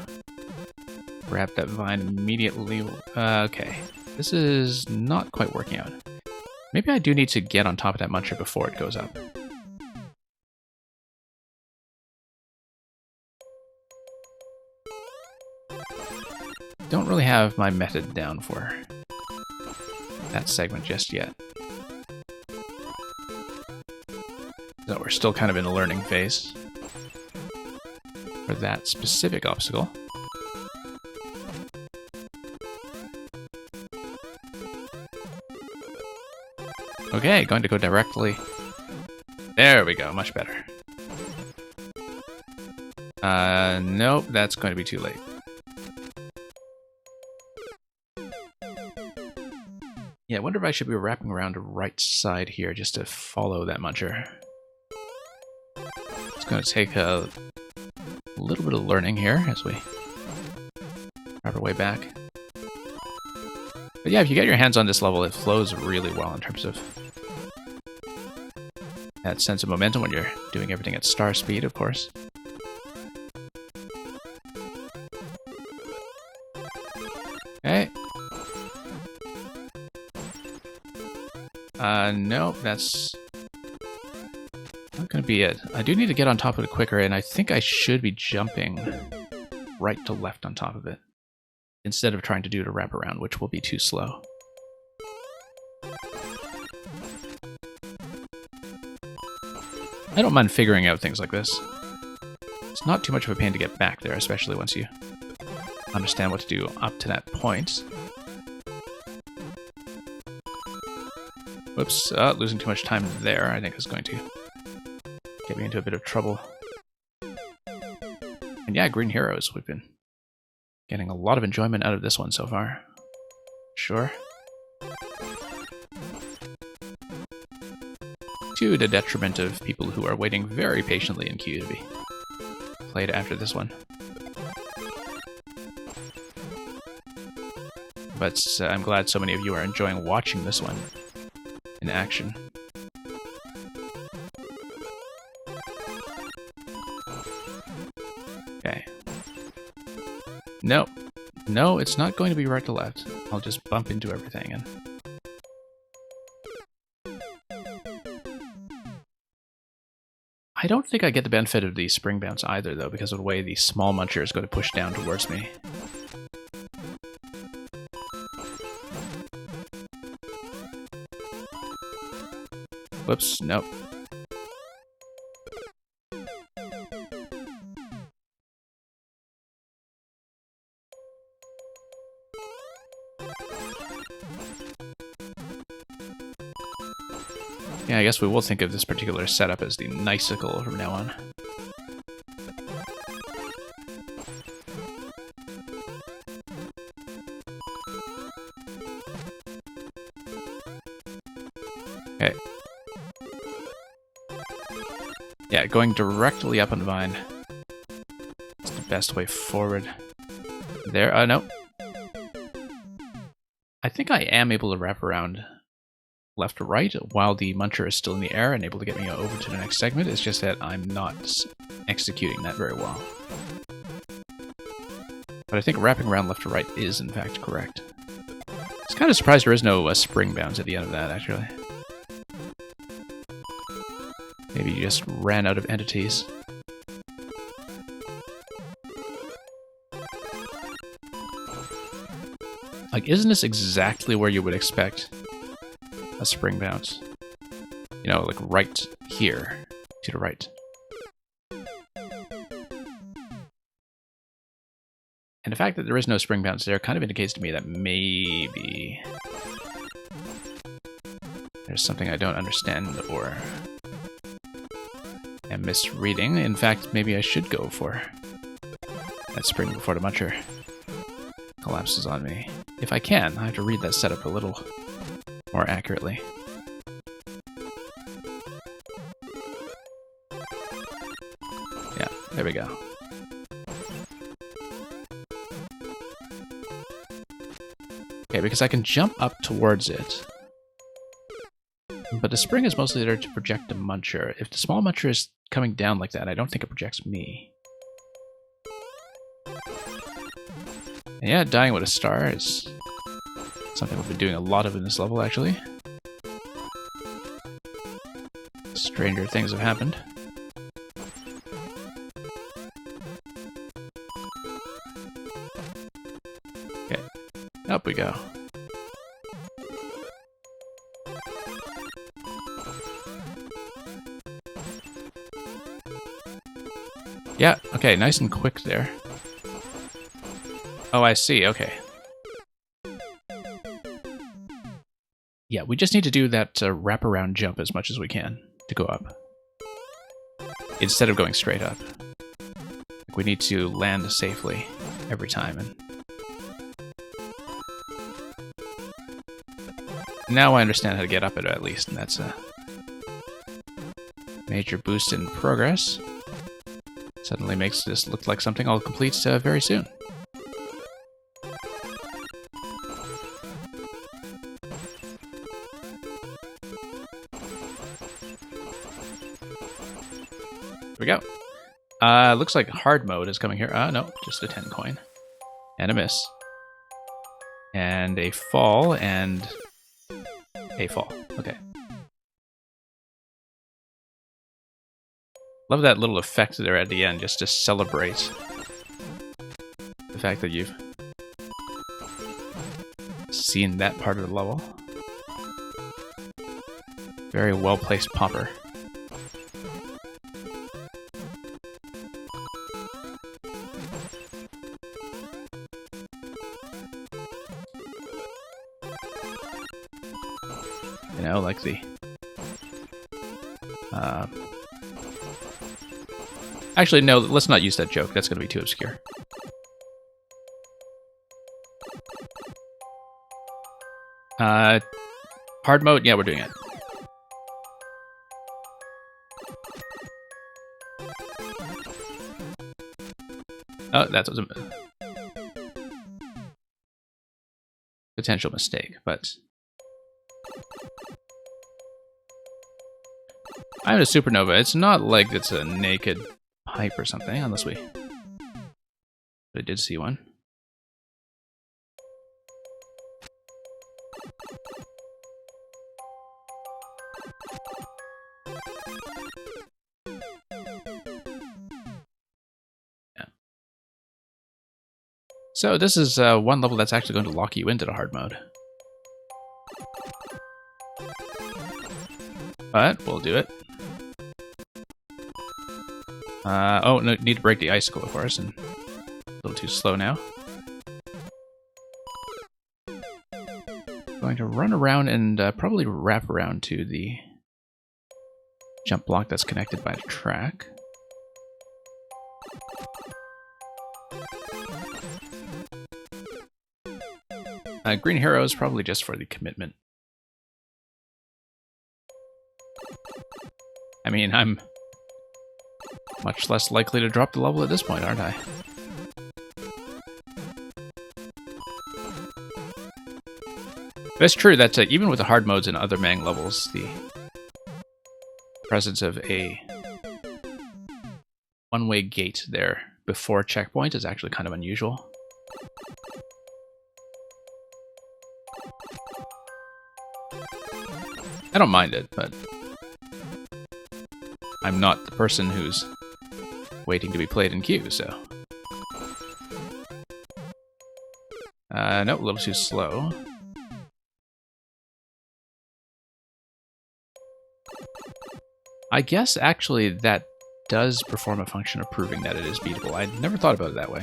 grab that vine immediately. Okay, this is not quite working out. Maybe I do need to get on top of that muncher before it goes up. Don't really have my method down for that segment just yet. So we're still kind of in the learning phase for that specific obstacle. Okay, going to go directly. There we go, much better. Nope, that's going to be too late. Yeah, I wonder if I should be wrapping around the right side here just to follow that muncher. It's going to take a little bit of learning here as we wrap our way back. But yeah, if you get your hands on this level, it flows really well in terms of that sense of momentum when you're Doing everything at star speed, of course. Okay. No, that's not gonna be it. I do need to get on top of it quicker, and I think I should be jumping right to left on top of it, instead of trying to do the wraparound, which will be too slow. I don't mind figuring out things like this. It's not too much of a pain to get back there, especially once you understand what to do up to that point. Whoops, losing too much time there, I think is going to get me into a bit of trouble. And yeah, Green Heroes, we've been getting a lot of enjoyment out of this one so far. Sure. To the detriment of people who are waiting very patiently in queue to be played after this one. But I'm glad so many of you are enjoying watching this one in action. Okay. Nope. No, it's not going to be right to left. I'll just bump into everything and... I don't think I get the benefit of the spring bounce either, though, because of the way the small muncher is going to push down towards me. Whoops, nope. Yeah, I guess we will think of this particular setup as the Nicycle from now on. Okay. Yeah, going directly up on Vine is the best way forward. There, no. I think I am able to wrap around left to right while the muncher is still in the air and able to get me over to the next segment. It's just that I'm not executing that very well. But I think wrapping around left to right is in fact correct. I was kind of surprised there is no spring bounce at the end of that, actually. Maybe you just ran out of entities. Like, isn't this exactly where you would expect a spring bounce? You know, like right here, to the right. And the fact that there is no spring bounce there kind of indicates to me that maybe there's something I don't understand or am misreading. In fact, maybe I should go for that spring before the muncher collapses on me. If I can, I have to read that setup a little more accurately. Yeah, there we go. Okay, because I can jump up towards it. But the spring is mostly there to project the muncher. If the small muncher is coming down like that, I don't think it projects me. And yeah, dying with a star is something we've been doing a lot of in this level, actually. Stranger things have happened. Okay, up we go. Yeah, okay, nice and quick there. Oh, I see, okay. Yeah, we just need to do that wraparound jump as much as we can to go up. Instead of going straight up. Like, we need to land safely every time. And now I understand how to get up it at least, and that's a major boost in progress. Suddenly makes this look like something I'll complete very soon. Looks like hard mode is coming here. No, just a 10 coin. And a miss. And a fall, and a fall. Okay. Love that little effect there at the end, just to celebrate the fact that you've seen that part of the level. Very well-placed popper. You know, like the... Actually, no, let's not use that joke. That's going to be too obscure. Hard mode? Yeah, we're doing it. Oh, that was a potential mistake, but... I'm a supernova. It's not like it's a naked pipe or something, unless we... But I did see one. Yeah. So this is one level that's actually going to lock you into the hard mode. But we'll do it. Oh, no, need to break the icicle, of course, and a little too slow now. Going to run around and probably wrap around to the jump block that's connected by the track. Green Hero is probably just for the commitment. I mean, I'm much less likely to drop the level at this point, aren't I? But it's true that even with the hard modes and other Mang levels, the presence of a one-way gate there before checkpoint is actually kind of unusual. I don't mind it, but I'm not the person who's waiting to be played in queue, so... Nope, a little too slow. I guess, actually, that does perform a function of proving that it is beatable. I never thought about it that way.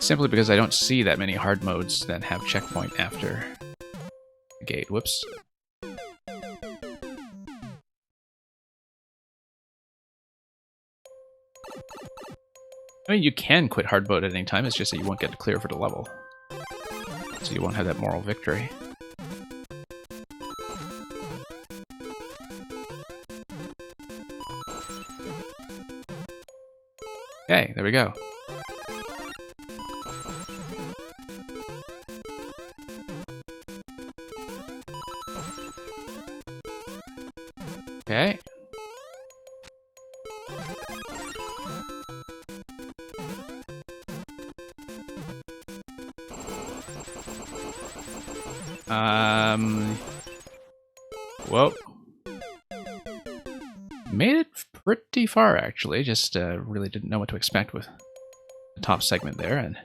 Simply because I don't see that many hard modes that have checkpoint after the gate. Whoops. I mean, you can quit hard mode at any time, it's just that you won't get to clear for the level. So you won't have that moral victory. Okay, there we go. Okay. Whoa. Made it pretty far, actually. Just really didn't know what to expect with the top segment there, and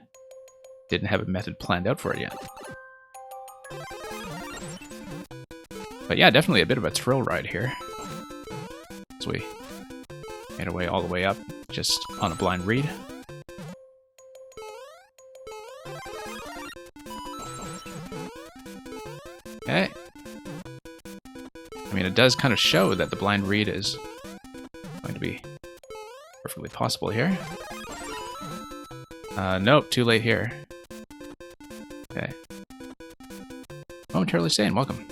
didn't have a method planned out for it yet. But yeah, definitely a bit of a thrill ride here. As we made our way all the way up, just on a blind read. Okay. I mean, it does kind of show that the blind read is going to be perfectly possible here. Nope, too late here. Okay. Momentarily Sane, welcome.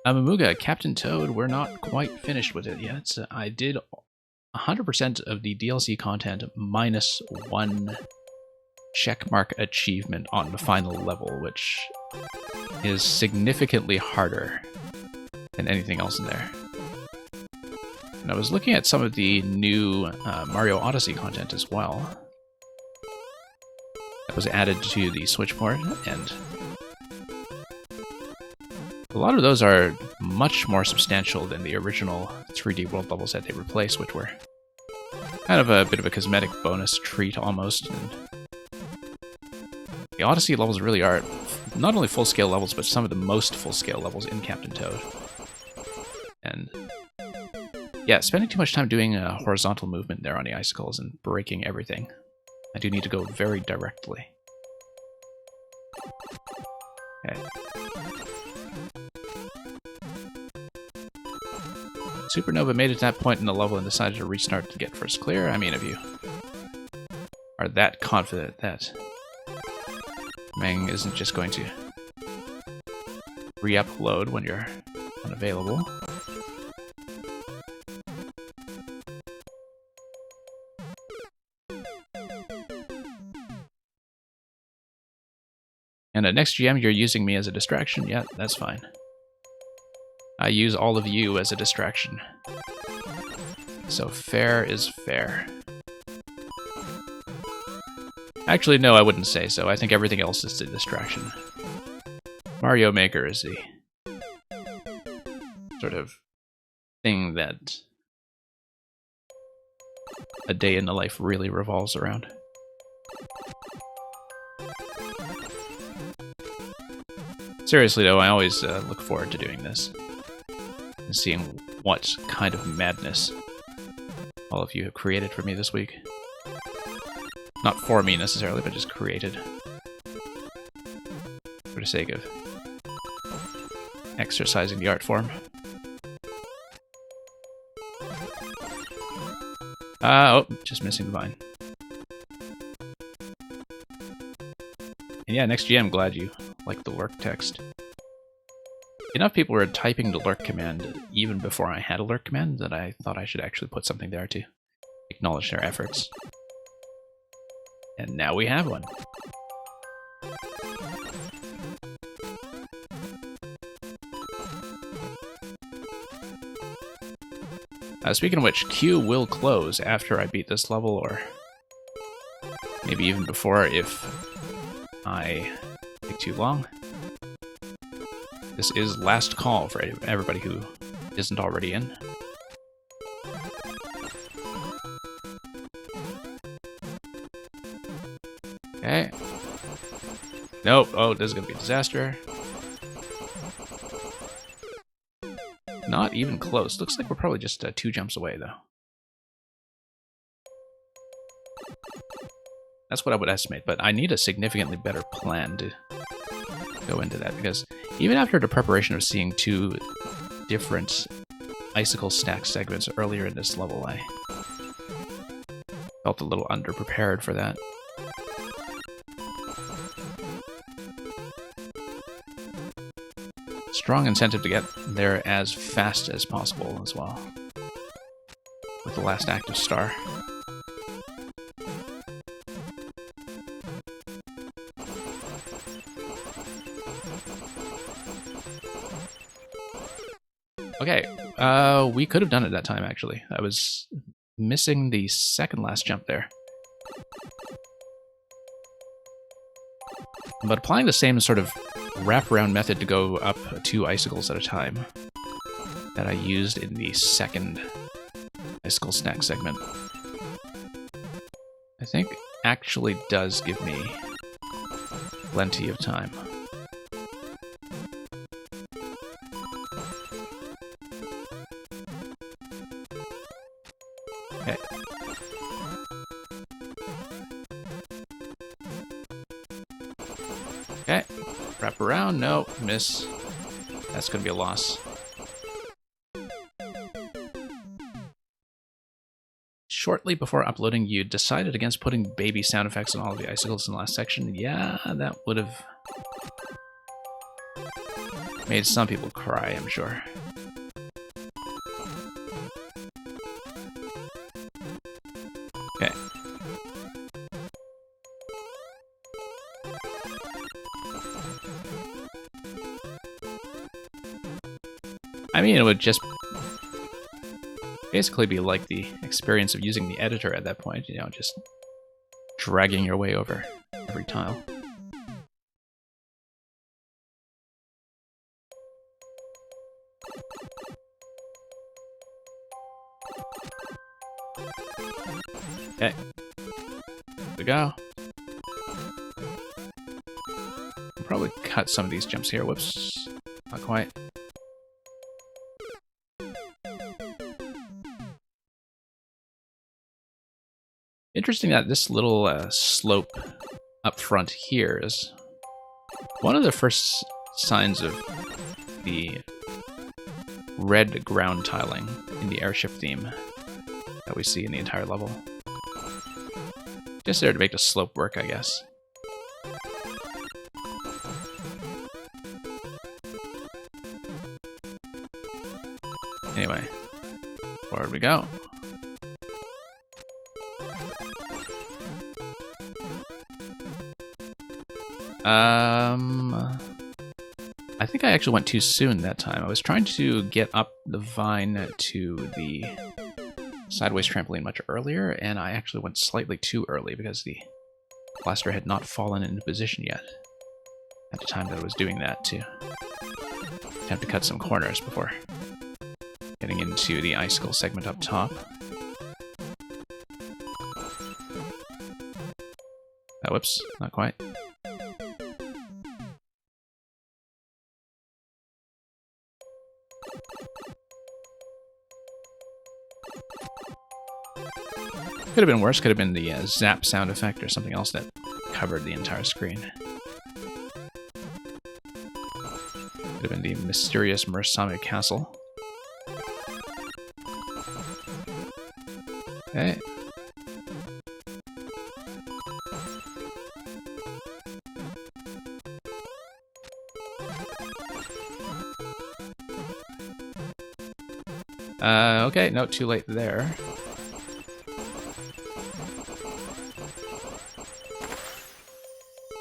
Mamuga, Captain Toad, we're not quite finished with it yet. I did 100% of the DLC content minus one checkmark achievement on the final level, which is significantly harder than anything else in there. And I was looking at some of the new Mario Odyssey content as well. That was added to the Switch port, and a lot of those are much more substantial than the original 3D World levels that they replaced, which were kind of a bit of a cosmetic bonus treat almost. And the Odyssey levels really are not only full-scale levels, but some of the most full-scale levels in Captain Toad. And yeah, spending too much time doing a horizontal movement there on the icicles and breaking everything. I do need to go very directly. Okay. Supernova made it to that point in the level and decided to restart to get first clear. I mean, if you are that confident that Meng isn't just going to re-upload when you're unavailable. And at next GM, you're using me as a distraction? Yeah, that's fine. I use all of you as a distraction. So fair is fair. Actually, no, I wouldn't say so. I think everything else is a distraction. Mario Maker is the sort of thing that a day in the life really revolves around. Seriously though, I always look forward to doing this and seeing what kind of madness all of you have created for me this week. Not for me necessarily, but just created for the sake of exercising the art form. Oh, just missing the vine. And yeah, next GM, glad you like the lurk text. Enough people were typing the lurk command even before I had a lurk command that I thought I should actually put something there to acknowledge their efforts. And now we have one. Speaking of which, queue will close after I beat this level, or maybe even before if I take too long. This is last call for everybody who isn't already in. Okay. Nope. Oh, this is going to be a disaster. Not even close. Looks like we're probably just 2 jumps away, though. That's what I would estimate, but I need a significantly better plan to go into that, because even after the preparation of seeing 2 different icicle stack segments earlier in this level, I felt a little underprepared for that. Strong incentive to get there as fast as possible as well, with the last active star. Okay, we could have done it that time, actually. I was missing the second last jump there. But applying the same sort of wraparound method to go up 2 icicles at a time that I used in the second icicle stack segment, I think actually does give me plenty of time. Okay. Okay. Wrap around. No. Miss. That's going to be a loss. Shortly before uploading, you decided against putting baby sound effects on all of the icicles in the last section. Yeah, that would have made some people cry, I'm sure. Okay. I mean, it would just basically be like the experience of using the editor at that point, you know, just dragging your way over every tile. Okay. Here we go. I'll probably cut some of these jumps here. Whoops. Not quite. Interesting that this little slope up front here is one of the first signs of the red ground tiling in the airship theme that we see in the entire level. Just there to make the slope work, I guess. Anyway, forward we go. I think I actually went too soon that time. I was trying to get up the vine to the sideways trampoline much earlier, and I actually went slightly too early because the blaster had not fallen into position yet at the time that I was doing that, to attempt to cut some corners before getting into the icicle segment up top. Oh, whoops, not quite. Could have been worse. Could have been the zap sound effect or something else that covered the entire screen. Could have been the mysterious Mursame Castle. Okay. Okay, no, too late there.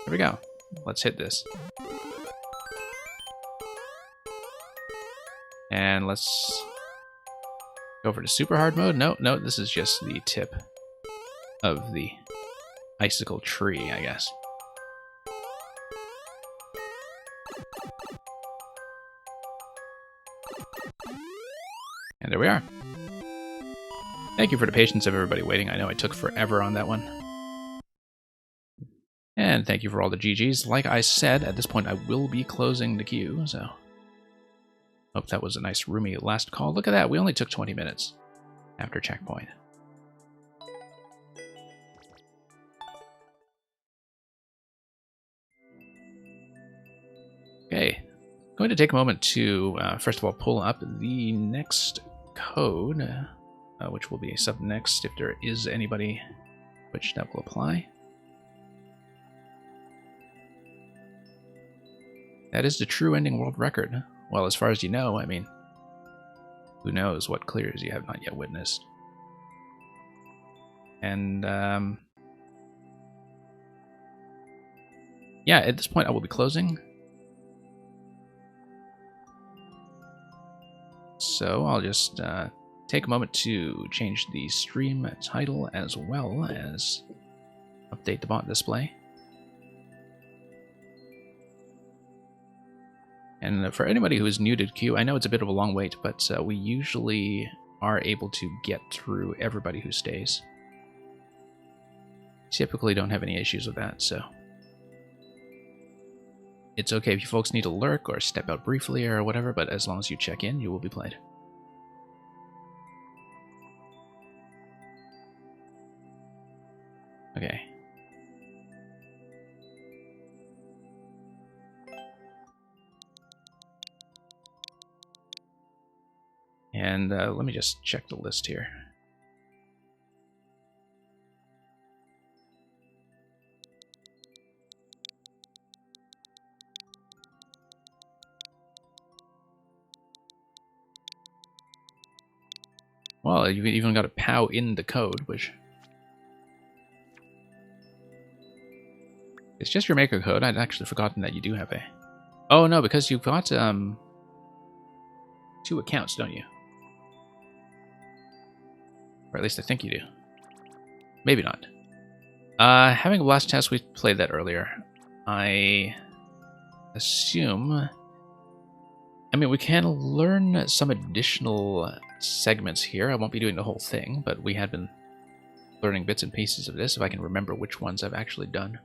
Here we go. Let's hit this. And let's go over to super hard mode. No, this is just the tip of the icicle tree, I guess. And there we are. Thank you for the patience of everybody waiting. I know it took forever on that one. And thank you for all the GGs. Like I said, at this point I will be closing the queue, so hope that was a nice roomy last call. Look at that, we only took 20 minutes after checkpoint. Okay, going to take a moment to first of all pull up the next code, which will be sub next if there is anybody which that will apply. That is the true ending world record. Well, as far as you know, I mean, who knows what clears you have not yet witnessed. And, yeah, at this point I will be closing. So I'll just take a moment to change the stream title as well as update the bot display. And for anybody who is new to the queue, I know it's a bit of a long wait, but we usually are able to get through everybody who stays. Typically don't have any issues with that, so it's okay if you folks need to lurk or step out briefly or whatever, but as long as you check in, you will be played. Okay. And let me just check the list here. Well, you've even got a POW in the code, which... It's just your maker code. I'd actually forgotten that you do have a... Oh no, because you've got 2 2 accounts, don't you? Or at least I think you do. Maybe not. Having a blast test, we played that earlier. I assume... I mean, we can learn some additional segments here. I won't be doing the whole thing, but we had been learning bits and pieces of this, if I can remember which ones I've actually done.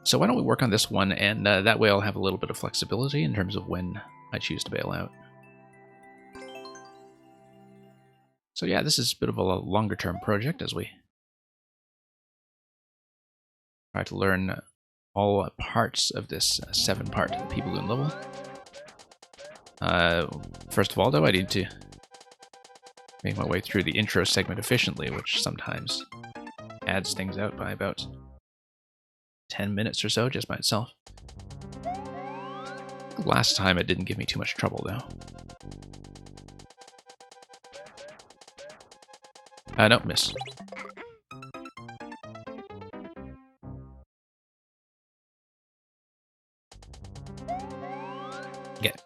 So why don't we work on this one, and that way I'll have a little bit of flexibility in terms of when I choose to bail out. So yeah, this is a bit of a longer-term project as we try to learn all parts of this 7-part P-Balloon level. First of all, though, I need to make my way through the intro segment efficiently, which sometimes adds things out by about 10 minutes or so just by itself. Last time it didn't give me too much trouble, though. No, miss. Get it.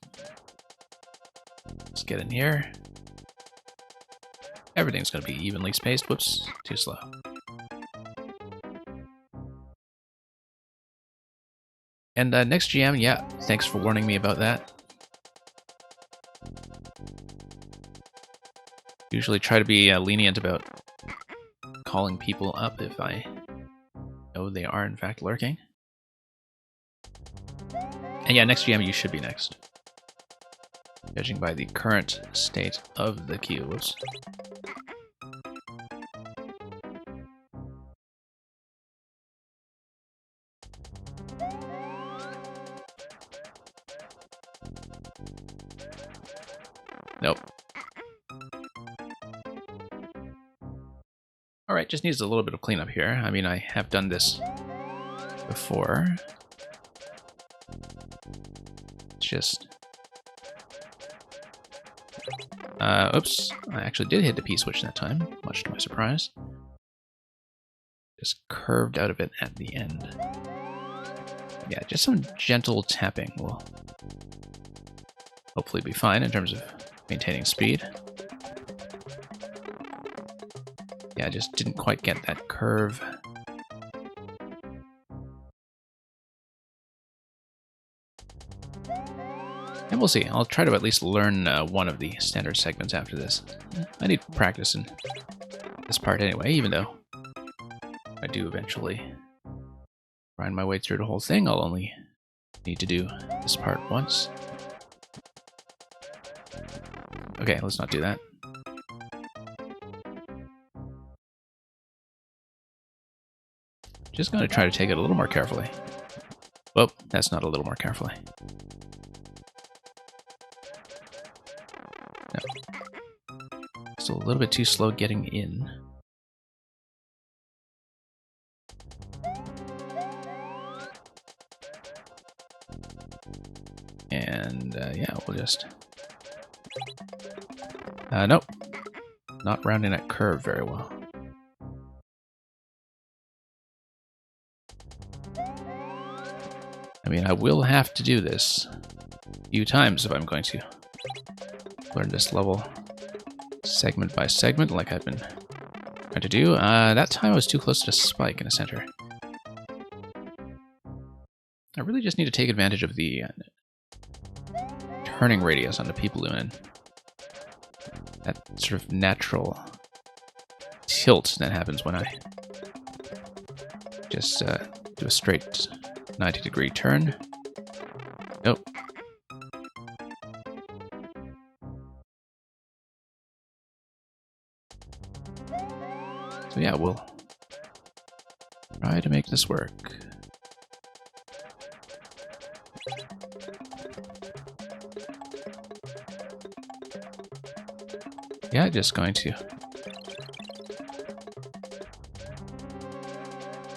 Let's get in here. Everything's going to be evenly spaced. Whoops, too slow. And next GM, yeah, thanks for warning me about that. Usually try to be lenient about calling people up if I know they are in fact lurking. And yeah, next GM, you should be next. Judging by the current state of the queue. Whoops. Nope. Alright, just needs a little bit of cleanup here. I mean, I have done this before. It's just... oops. I actually did hit the P-switch that time, much to my surprise. Just curved out of it at the end. Yeah, just some gentle tapping will hopefully be fine in terms of maintaining speed. Yeah, I just didn't quite get that curve. And we'll see. I'll try to at least learn one of the standard segments after this. I need practice in this part anyway, even though I do eventually grind my way through the whole thing. I'll only need to do this part once. Okay, let's not do that. Just going to try to take it a little more carefully. Well, that's not a little more carefully. No. Still a little bit too slow getting in. And yeah, we'll just... nope. Not rounding that curve very well. I mean, I will have to do this a few times if I'm going to learn this level segment by segment like I've been trying to do. That time I was too close to the spike in the center. I really just need to take advantage of the turning radius on the P-Balloon and that sort of natural tilt that happens when I just do a straight 90-degree turn. Nope. So yeah, we'll try to make this work. Yeah, just going to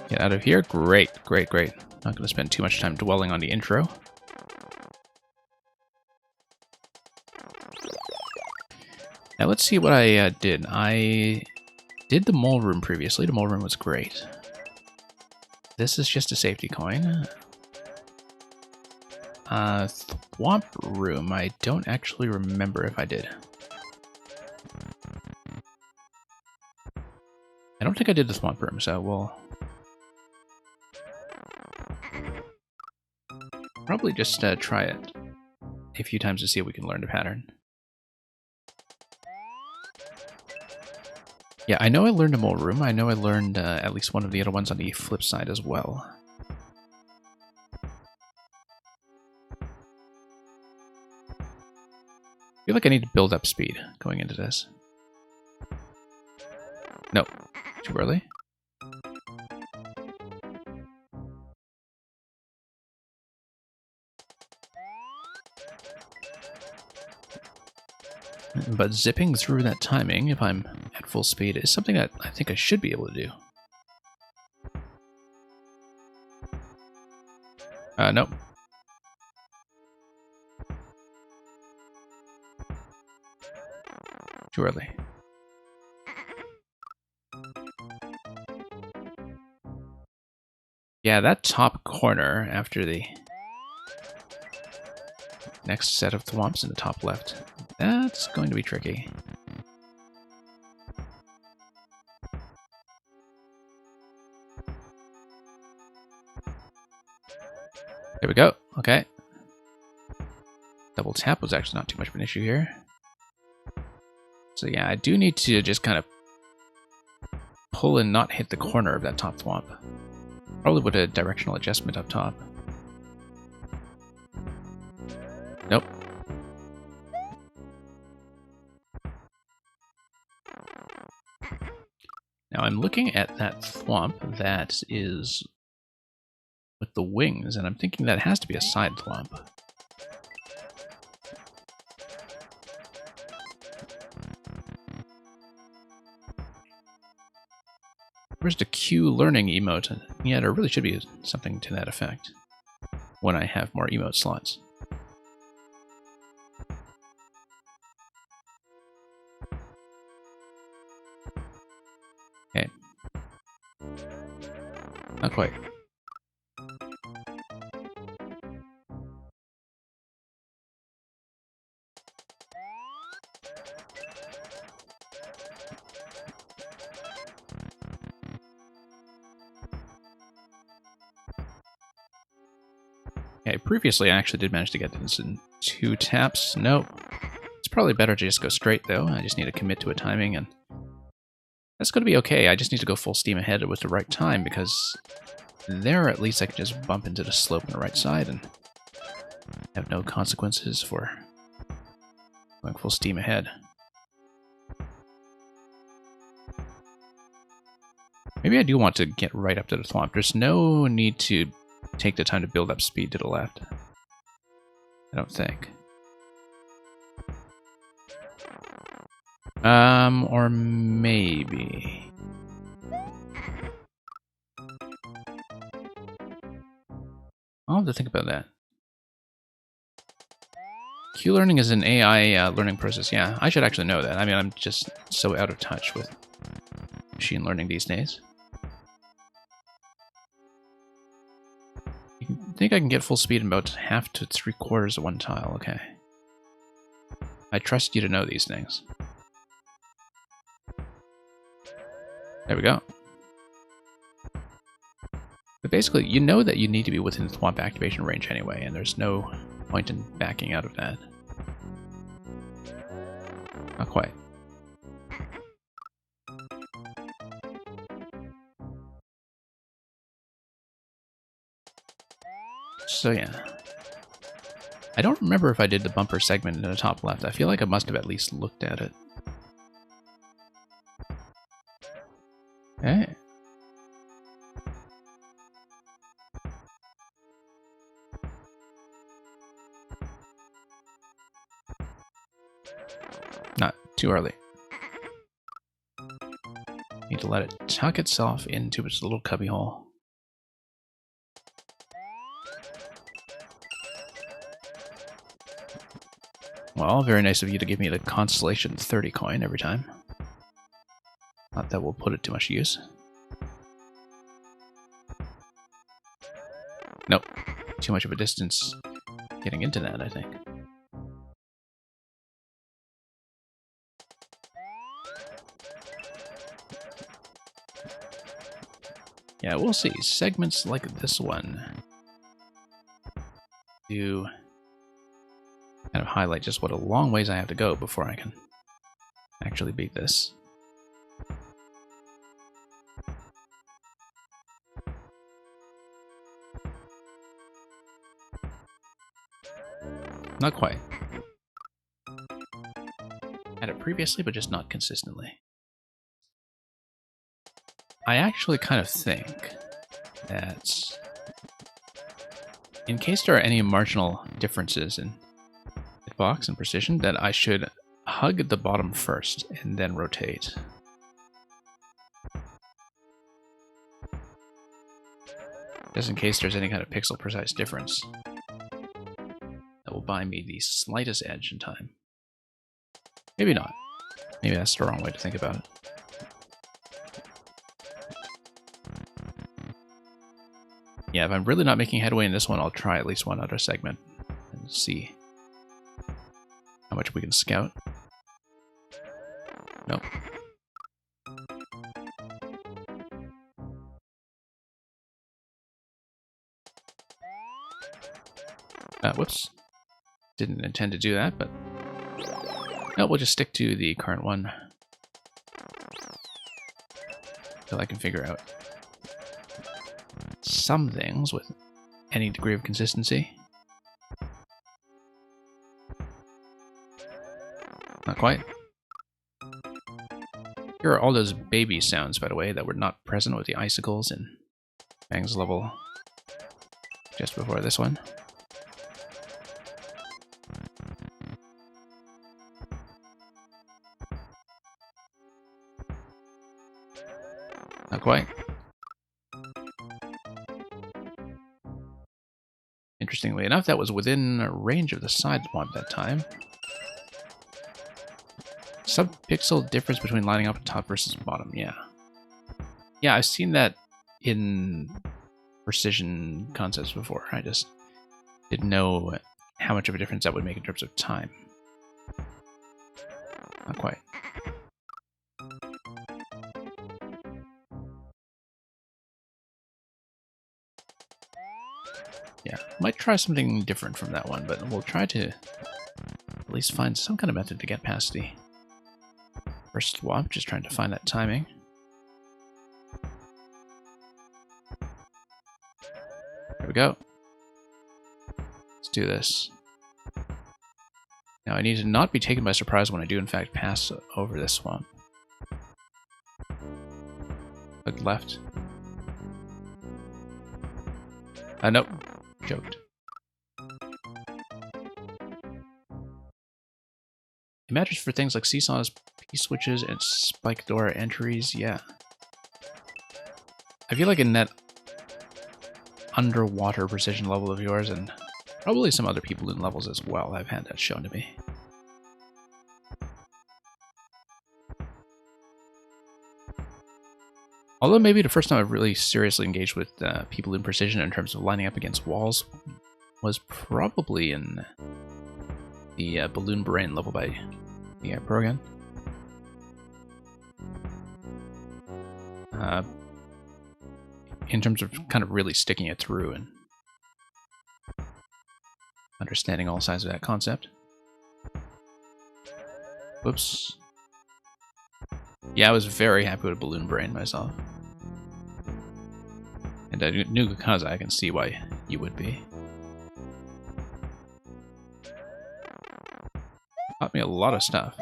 get out of here. Great, great, great. Not going to spend too much time dwelling on the intro. Now let's see what I did. I did the mole room previously. The mole room was great. This is just a safety coin. Thwomp Room. I don't actually remember if I did. I don't think I did the Thwomp Room, so we'll probably just try it a few times to see if we can learn the pattern. Yeah, I know I learned a Mole Room. I know I learned at least one of the other ones on the flip side as well. I feel like I need to build up speed going into this. No, too early. But zipping through that timing, if I'm at full speed, is something that I think I should be able to do. Nope. Too early. Yeah, that top corner after the next set of thwomps in the top left, that's going to be tricky. There we go. Okay. Double tap was actually not too much of an issue here. So yeah, I do need to just kind of pull and not hit the corner of that top thwomp. Probably with a directional adjustment up top. Nope. Now I'm looking at that thwomp that is with the wings, and I'm thinking that has to be a side thwomp. Where's the Q learning emote? Yeah, there really should be something to that effect when I have more emote slots. Okay. Not quite. Okay, previously I actually did manage to get this in 2 taps. Nope. It's probably better to just go straight, though. I just need to commit to a timing, and that's going to be okay. I just need to go full steam ahead with the right time, because there at least I can just bump into the slope on the right side and have no consequences for going full steam ahead. Maybe I do want to get right up to the thwomp. There's no need to take the time to build up speed to the left. I don't think. Or maybe. I'll have to think about that. Q-learning is an AI learning process. Yeah, I should actually know that. I mean, I'm just so out of touch with machine learning these days. I think I can get full speed in about half to 3/4 of one tile. Okay. I trust you to know these things. There we go. But basically, you know that you need to be within thwomp activation range anyway, and there's no point in backing out of that. Not quite. So yeah. I don't remember if I did the bumper segment in the top left. I feel like I must have at least looked at it. Okay. Not too early. Need to let it tuck itself into its little cubbyhole. Well, very nice of you to give me the Constellation 30 coin every time. Not that we'll put it to much use. Nope. Too much of a distance. getting into that, I think. Yeah, we'll see. Segments like this one do kind of highlight just what a long ways I have to go before I can actually beat this. Not quite. Had it previously, but just not consistently. I actually kind of think that in case there are any marginal differences in hitbox and precision, that I should hug the bottom first and then rotate. Just in case there's any kind of pixel precise difference that will buy me the slightest edge in time. Maybe not. Maybe that's the wrong way to think about it. Yeah, if I'm really not making headway in this one, I'll try at least one other segment and see how much we can scout. Nope. Whoops. Didn't intend to do that, but no, we'll just stick to the current one until I can figure out some things with any degree of consistency. Not quite. Here are all those baby sounds, by the way, that were not present with the icicles in Fang's level just before this one. Not quite. Interestingly enough, that was within range of the side swamp that time. Sub-pixel difference between lining up top versus bottom, yeah. Yeah, I've seen that in precision concepts before. I just didn't know how much of a difference that would make in terms of time. Not quite. Yeah, might try something different from that one, but we'll try to at least find some kind of method to get past the first swamp, just trying to find that timing. There we go. Let's do this. Now I need to not be taken by surprise when I do in fact pass over this swamp. Look left. Nope. Joked. It matters for things like seesaws, P-switches, and spike door entries, yeah. I feel like in that underwater precision level of yours, and probably some other people in levels as well, I've had that shown to me. Although maybe the first time I've really seriously engaged with people in precision in terms of lining up against walls was probably in the Balloon Brain level by the Brogan. In terms of kind of really sticking it through and understanding all sides of that concept. Whoops. Yeah, I was very happy with Balloon Brain myself. And I knew because I can see why you would be. Taught me a lot of stuff.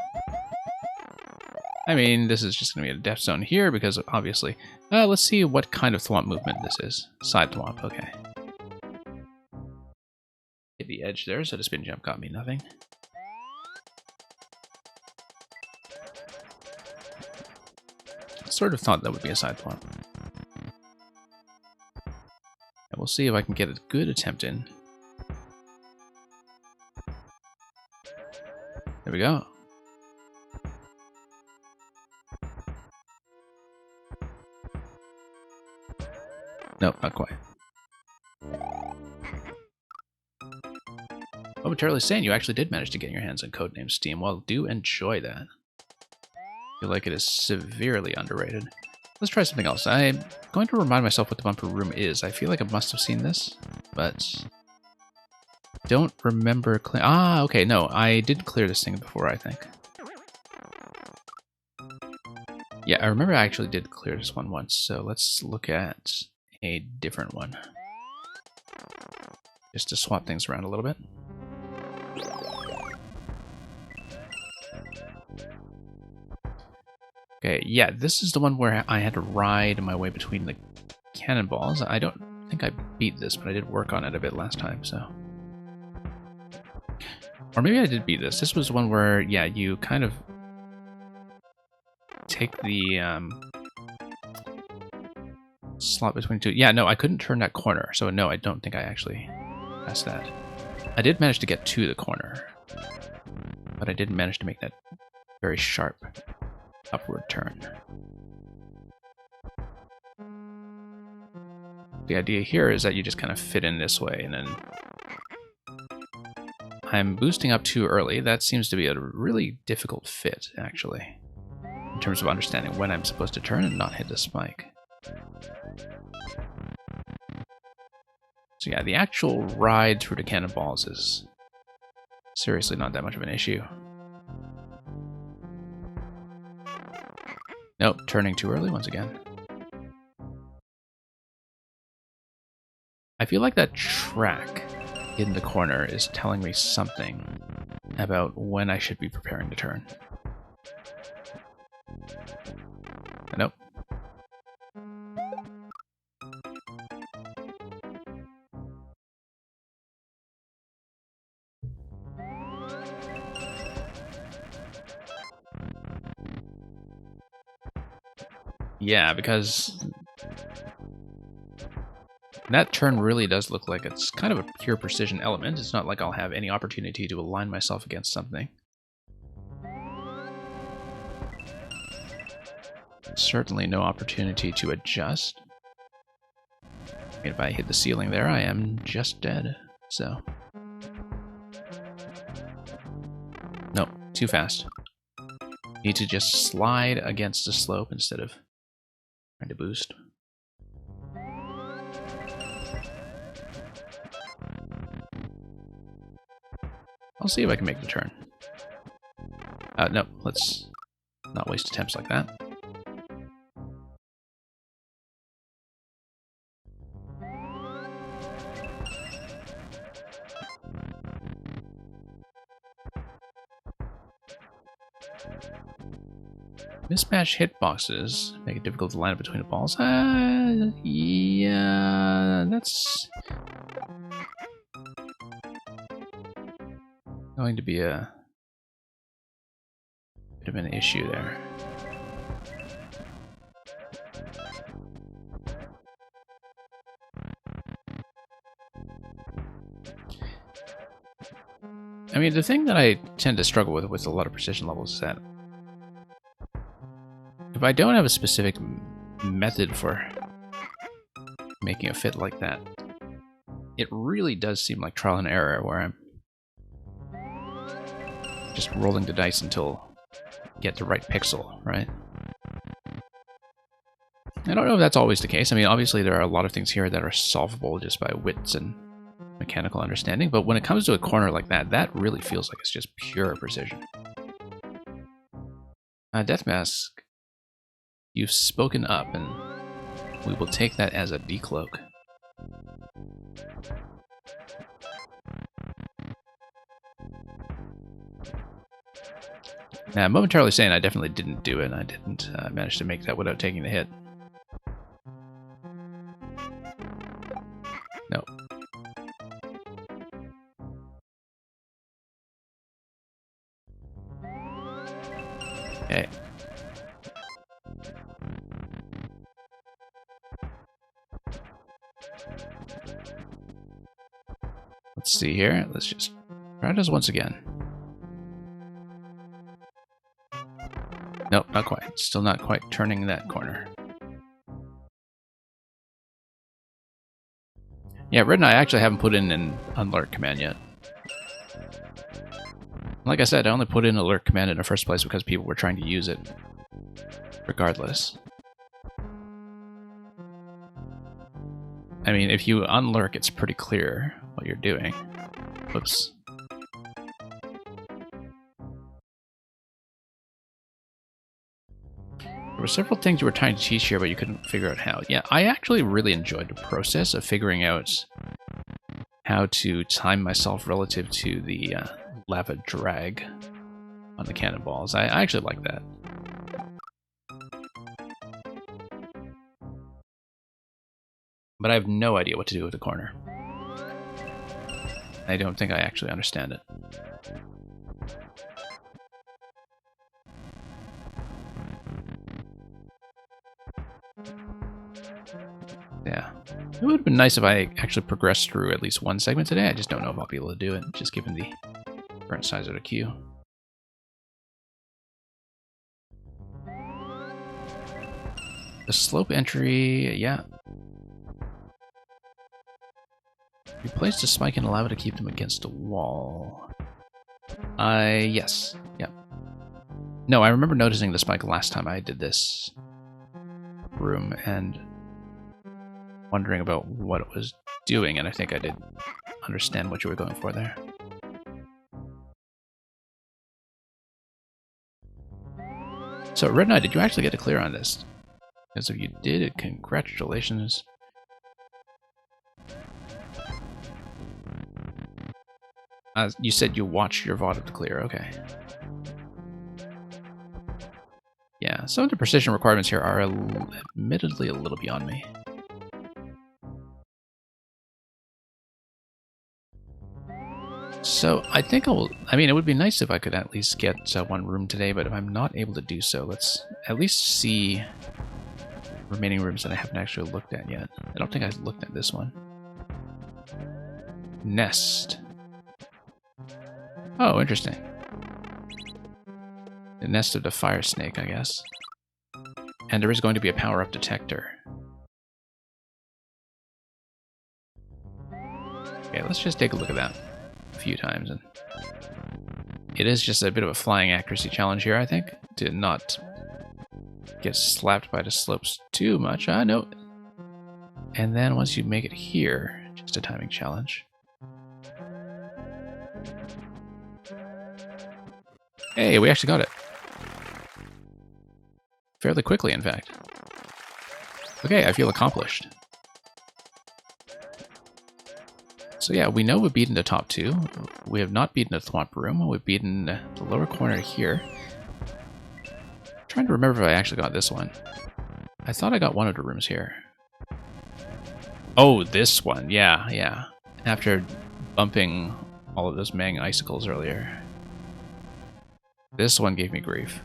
I mean, this is just going to be a death zone here because obviously... let's see what kind of thwomp movement this is. Side thwomp, okay. Hit the edge there, so the spin jump got me nothing. Sort of thought that would be a side thwomp. And we'll see if I can get a good attempt in. There we go. Nope, not quite. Momentarily Sane, you actually did manage to get your hands on Codename Steam. Well, do enjoy that. I feel like it is severely underrated. Let's try something else. I'm going to remind myself what the bumper room is. I feel like I must have seen this, but don't remember. Ah, okay, no, I did clear this thing before, I think. Yeah, I remember I actually did clear this one once, so let's look at a different one. Just to swap things around a little bit. Okay, yeah, this is the one where I had to ride my way between the cannonballs. I don't think I beat this, but I did work on it a bit last time, so... Or maybe I did beat this. This was one where, yeah, you kind of take the slot between two. Yeah, no, I couldn't turn that corner, so no, I don't think I actually passed that. I did manage to get to the corner, but I didn't manage to make that very sharp upward turn. The idea here is that you just kind of fit in this way, and then I'm boosting up too early. That seems to be a really difficult fit, actually, in terms of understanding when I'm supposed to turn and not hit the spike. So yeah, the actual ride through the cannonballs is seriously not that much of an issue. Nope, turning too early once again. I feel like that track in the corner is telling me something about when I should be preparing to turn. Nope. Yeah, because that turn really does look like it's kind of a pure precision element. It's not like I'll have any opportunity to align myself against something. Certainly no opportunity to adjust. I mean, if I hit the ceiling there, I am just dead, so... Nope, too fast. Need to just slide against the slope instead of trying to boost. I'll see if I can make the turn. No, let's not waste attempts like that. Mismatched hitboxes make it difficult to line up between the balls. Yeah, that's going to be a bit of an issue there. I mean, the thing that I tend to struggle with a lot of precision levels is that if I don't have a specific method for making a fit like that, it really does seem like trial and error, where I'm just rolling the dice until I get the right pixel, right? I don't know if that's always the case. I mean, obviously there are a lot of things here that are solvable just by wits and mechanical understanding, but when it comes to a corner like that, that really feels like it's just pure precision. Deathmask, you've spoken up, and we will take that as a decloak. Now, Momentarily Sane I definitely didn't do it. I didn't manage to make that without taking the hit. No. Okay. Let's see here. Let's just try this once again. Nope, not quite. Still not quite turning that corner. Yeah, Red and I actually haven't put in an unlark command yet. Like I said, I only put in alert command in the first place because people were trying to use it regardless. I mean, if you unlurk, it's pretty clear what you're doing. Whoops. There were several things you were trying to teach here, but you couldn't figure out how. Yeah, I actually really enjoyed the process of figuring out how to time myself relative to the lava drag on the cannonballs. I actually like that. But I have no idea what to do with the corner. I don't think I actually understand it. Yeah. It would have been nice if I actually progressed through at least one segment today. I just don't know if I'll be able to do it, just given the current size of the queue. The slope entry, yeah. You placed a spike in the lava to keep them against a wall. Yes. Yep. No, I remember noticing the spike last time I did this room and wondering about what it was doing, and I think I did understand what you were going for there. So, Red Knight, did you actually get a clear on this? Because if you did, congratulations. You said you watched your VOD of the clear, okay. Yeah, some of the precision requirements here are admittedly a little beyond me. So I think I mean, it would be nice if I could at least get one room today, but if I'm not able to do so, let's at least see remaining rooms that I haven't actually looked at yet. I don't think I've looked at this one. Nest. Oh, interesting. The nest of the fire snake, I guess. And there is going to be a power-up detector. Okay, let's just take a look at that a few times. And it is just a bit of a flying accuracy challenge here, I think, to not get slapped by the slopes too much. I know. And then once you make it here, just a timing challenge. Hey, we actually got it. Fairly quickly, in fact. Okay, I feel accomplished. So yeah, we know we've beaten the top two. We have not beaten the Thwomp room. We've beaten the lower corner here. I'm trying to remember if I actually got this one. I thought I got one of the rooms here. Oh, this one. Yeah, yeah. After bumping all of those Mang icicles earlier. This one gave me grief.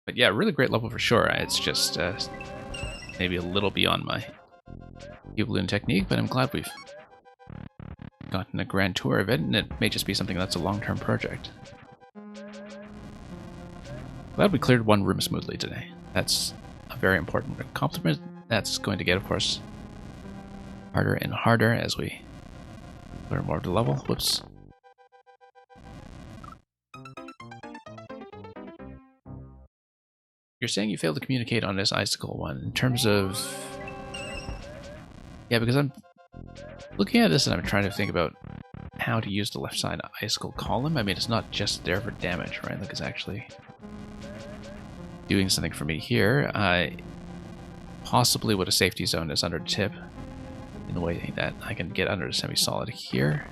But yeah, really great level for sure. It's just maybe a little beyond my balloon technique, but I'm glad we've gotten a grand tour of it, and it may just be something that's a long-term project. Glad we cleared one room smoothly today. That's a very important accomplishment. That's going to get, of course, harder and harder as we learn more of the level. Whoops. You're saying you failed to communicate on this icicle one in terms of... Yeah, because I'm looking at this and I'm trying to think about how to use the left side icicle column. I mean, it's not just there for damage, right? Like, it's actually doing something for me here. Possibly with a safety zone that's under the tip, in the way that I can get under the semi-solid here.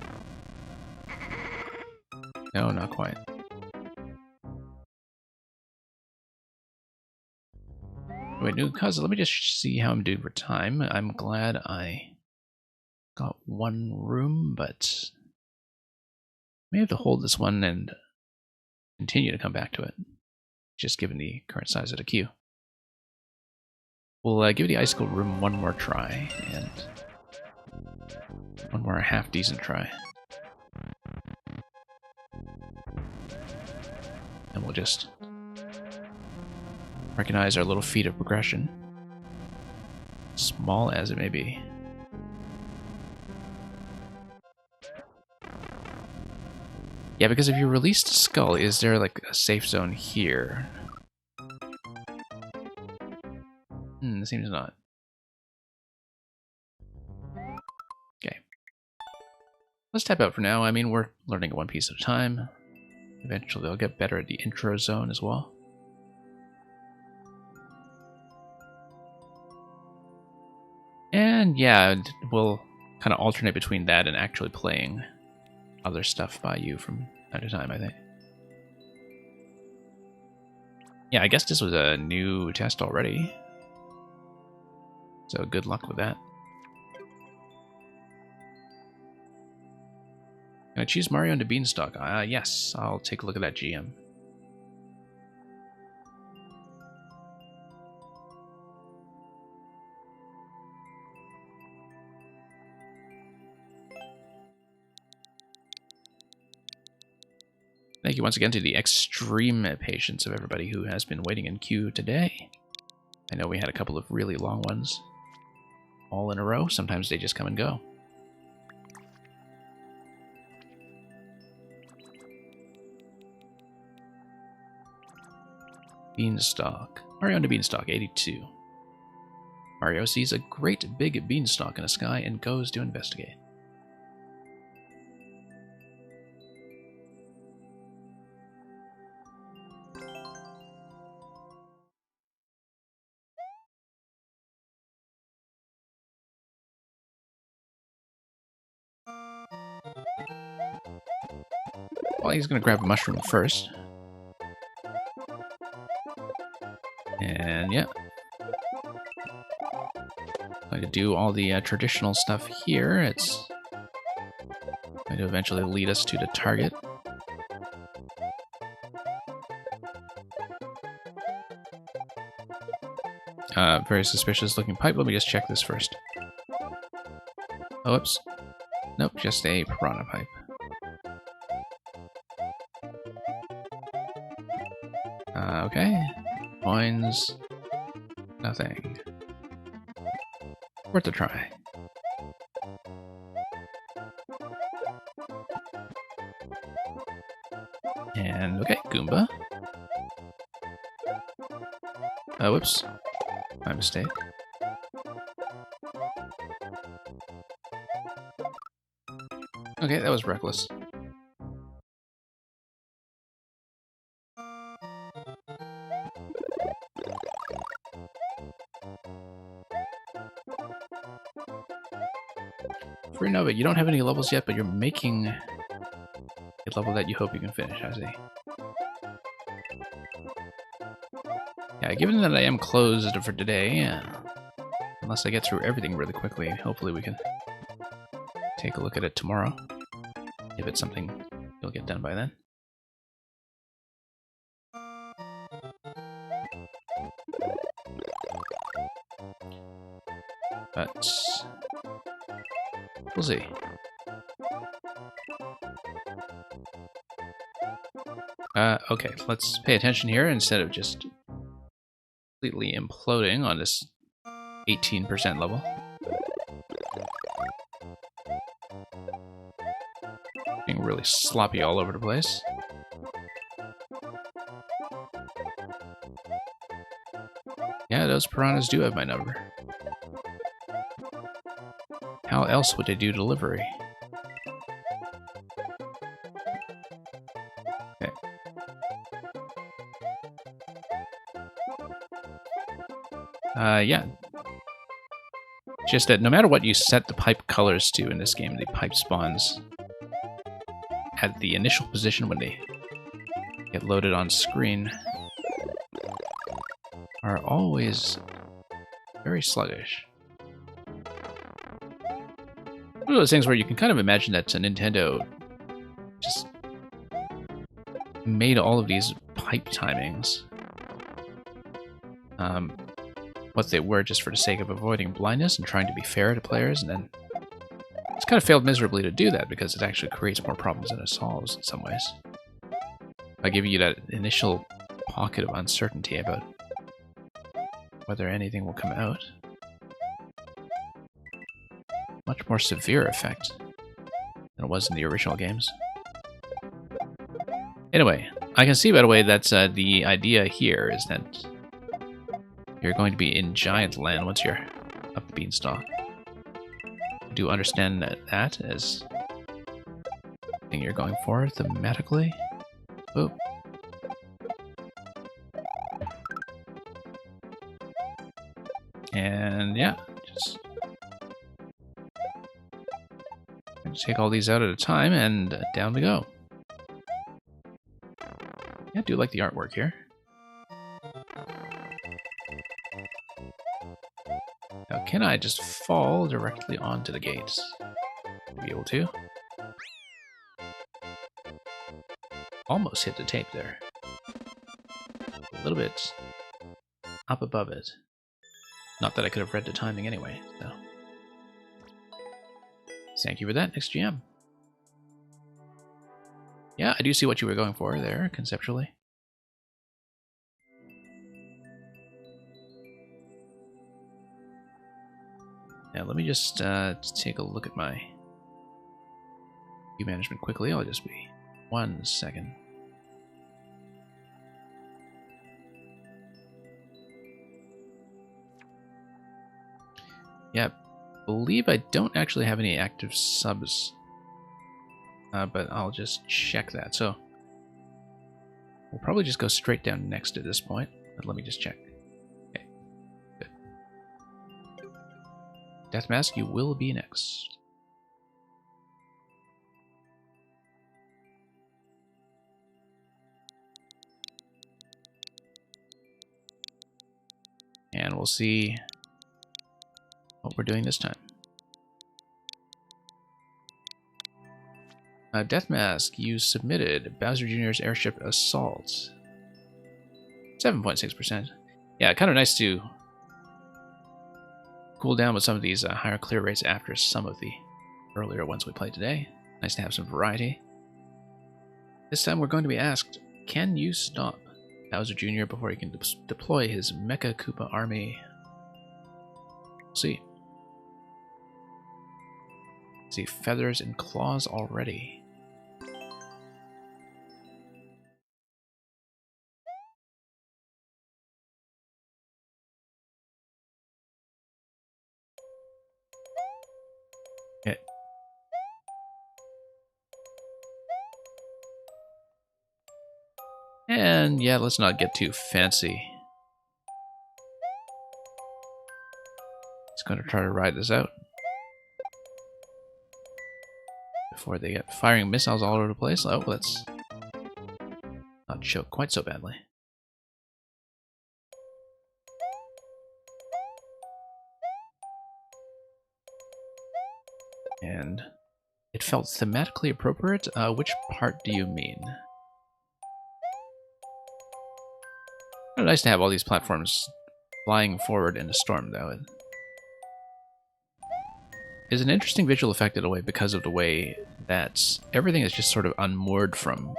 No, not quite. Wait, new cause. Let me just see how I'm doing for time. I'm glad I got one room, but may have to hold this one and continue to come back to it, just given the current size of the queue. We'll give the icicle room one more try, and one more half-decent try. And we'll just recognize our little feat of progression. small as it may be. Yeah, because if you released Skull, is there like a safe zone here? It seems not. Okay. Let's tap out for now. I mean, we're learning one piece at a time. Eventually, I'll get better at the intro zone as well. And yeah, we'll kind of alternate between that and actually playing other stuff by you from time to time, I think. Yeah, I guess this was a new test already. So good luck with that. Can I choose Mario into Beanstalk? Yes, I'll take a look at that GM. Thank you once again to the extreme patience of everybody who has been waiting in queue today. I know we had a couple of really long ones all in a row. Sometimes they just come and go. Beanstalk. Mario into Beanstalk, 82. Mario sees a great big beanstalk in the sky and goes to investigate. Well, he's going to grab a mushroom first. And yeah. Going to do all the traditional stuff here. It's going to eventually lead us to the target. Very suspicious looking pipe. Let me just check this first. Oh, whoops. Nope, just a piranha pipe. Okay. Coins. Nothing. Worth a try. And, okay, Goomba. Whoops. My mistake. Okay, that was reckless. Freenova, you don't have any levels yet, but you're making a level that you hope you can finish, I see. Yeah, given that I am closed for today, unless I get through everything really quickly, hopefully we can take a look at it tomorrow, if it's something you'll get done by then. But we'll see. Okay, let's pay attention here instead of just completely imploding on this 18% level. Being really sloppy all over the place. Yeah, those piranhas do have my number. How else would they do delivery? Okay. Yeah. Just that no matter what you set the pipe colors to in this game, the pipe spawns at the initial position when they get loaded on screen are always very sluggish. One of those things where you can kind of imagine that Nintendo just made all of these pipe timings what they were just for the sake of avoiding blindness and trying to be fair to players, and then it's kind of failed miserably to do that because it actually creates more problems than it solves in some ways. By giving you that initial pocket of uncertainty about whether anything will come out. much more severe effect than it was in the original games. Anyway, I can see, by the way, that's the idea here is that you're going to be in Giant Land once you're up the beanstalk. I do understand that as the thing you're going for thematically. Oop. And yeah, just take all these out at a time, and down we go. Yeah, I do like the artwork here. Now, can I just fall directly onto the gates? Be able to. Almost hit the tape there. A little bit up above it. Not that I could have read the timing anyway, so. Thank you for that, next GM. Yeah, I do see what you were going for there, conceptually. Now, let me just take a look at my queue management quickly. I'll just be 1 second. Yeah, I believe I don't actually have any active subs. But I'll just check that. So we'll probably just go straight down next at this point. But let me just check. Okay, good. Deathmask, you will be next. And we'll see what we're doing this time. Deathmask, you submitted Bowser Jr.'s Airship Assault. 7.6%. Yeah, kind of nice to cool down with some of these higher clear rates after some of the earlier ones we played today. Nice to have some variety. This time we're going to be asked, can you stop Bowser Jr. before he can deploy his Mecha Koopa army? We'll see. See feathers and claws already. Okay. And yeah, let's not get too fancy. Just going to try to ride this out before they get firing missiles all over the place. Oh, let's not choke quite so badly. And it felt thematically appropriate. Which part do you mean? Oh, nice to have all these platforms flying forward in a storm, though. It is an interesting visual effect in a way because of the way that everything is just sort of unmoored from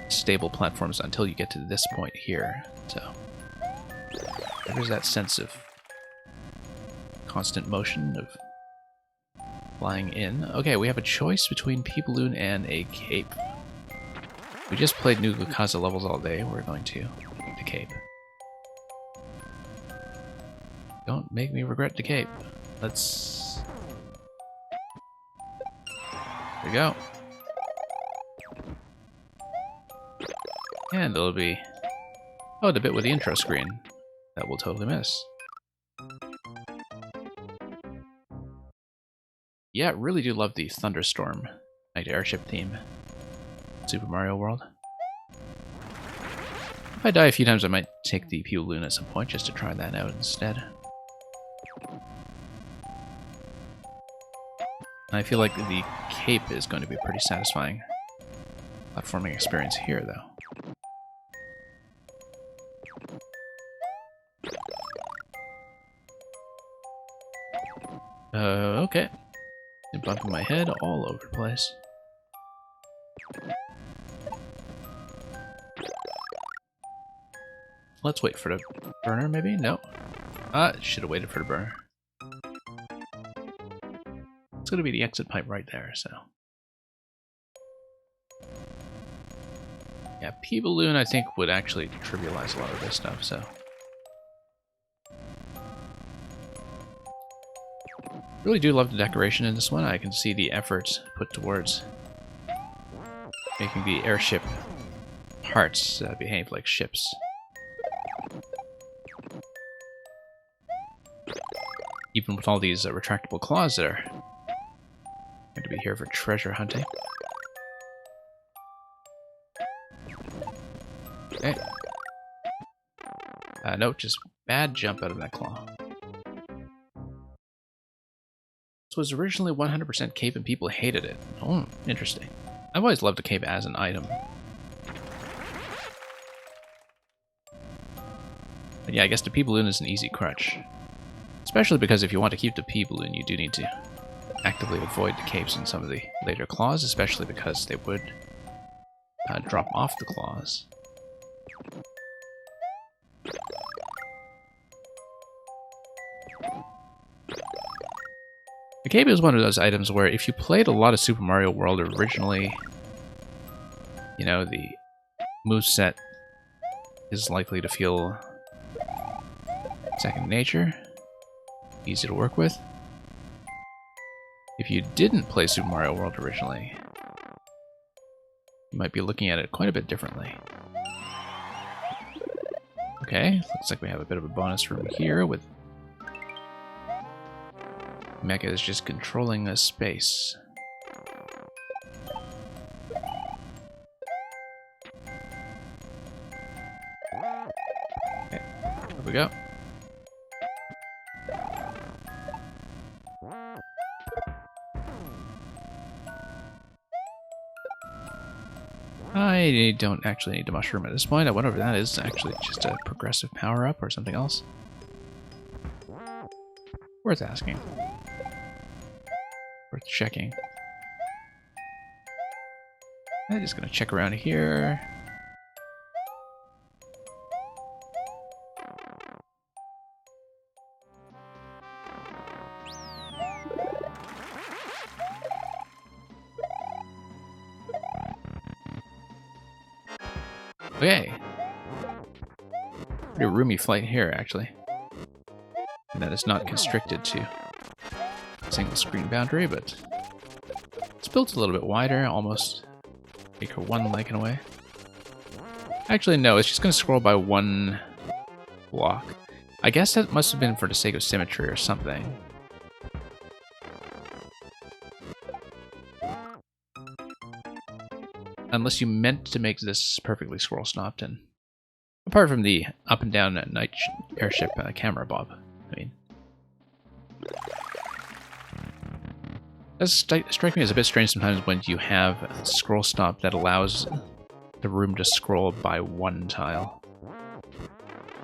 stable platforms until you get to this point here. So there's that sense of constant motion of flying in. Okay, we have a choice between P-Balloon and a cape. We just played New Glucaza levels all day. We're going to take the cape. Don't make me regret the cape. Let's... There we go. And there'll be... Oh, the bit with the intro screen. That we'll totally miss. Yeah, really do love the Thunderstorm Night Airship theme. Super Mario World. If I die a few times, I might take the P-Balloon at some point just to try that out instead. I feel like the cape is going to be a pretty satisfying platforming experience here, though. Okay. I'm bumping my head all over the place. Let's wait for the burner, maybe? No. Should have waited for the burner. It's going to be the exit pipe right there, so. Yeah, P-Balloon, I think, would actually trivialize a lot of this stuff, so. Really do love the decoration in this one. I can see the effort put towards making the airship parts behave like ships. Even with all these retractable claws that are going to be here for treasure hunting. Okay. No, just bad jump out of that claw. This was originally 100% cape and people hated it. Oh, interesting. I've always loved a cape as an item. But yeah, I guess the P-Balloon is an easy crutch. Especially because if you want to keep the P-Balloon, you do need to actively avoid the capes in some of the later claws, especially because they would drop off the claws. The cape is one of those items where if you played a lot of Super Mario World originally, you know, the moveset is likely to feel second nature, easy to work with. If you didn't play Super Mario World originally, you might be looking at it quite a bit differently. Okay, looks like we have a bit of a bonus room here with Mecha is just controlling this space. Okay, here we go. I don't actually need the mushroom at this point. I wonder if that is actually just a progressive power-up or something else. Worth asking. Worth checking. I'm just gonna check around here. Okay. Pretty roomy flight here, actually. And that is not constricted to single screen boundary, but it's built a little bit wider, almost make her one leg in a way. Actually, no, it's just going to scroll by one block. I guess that must have been for the sake of symmetry or something. Unless you meant to make this perfectly scroll stopped, and apart from the up and down night airship camera bob, I mean. Does strike me as a bit strange sometimes when you have a scroll stop that allows the room to scroll by one tile.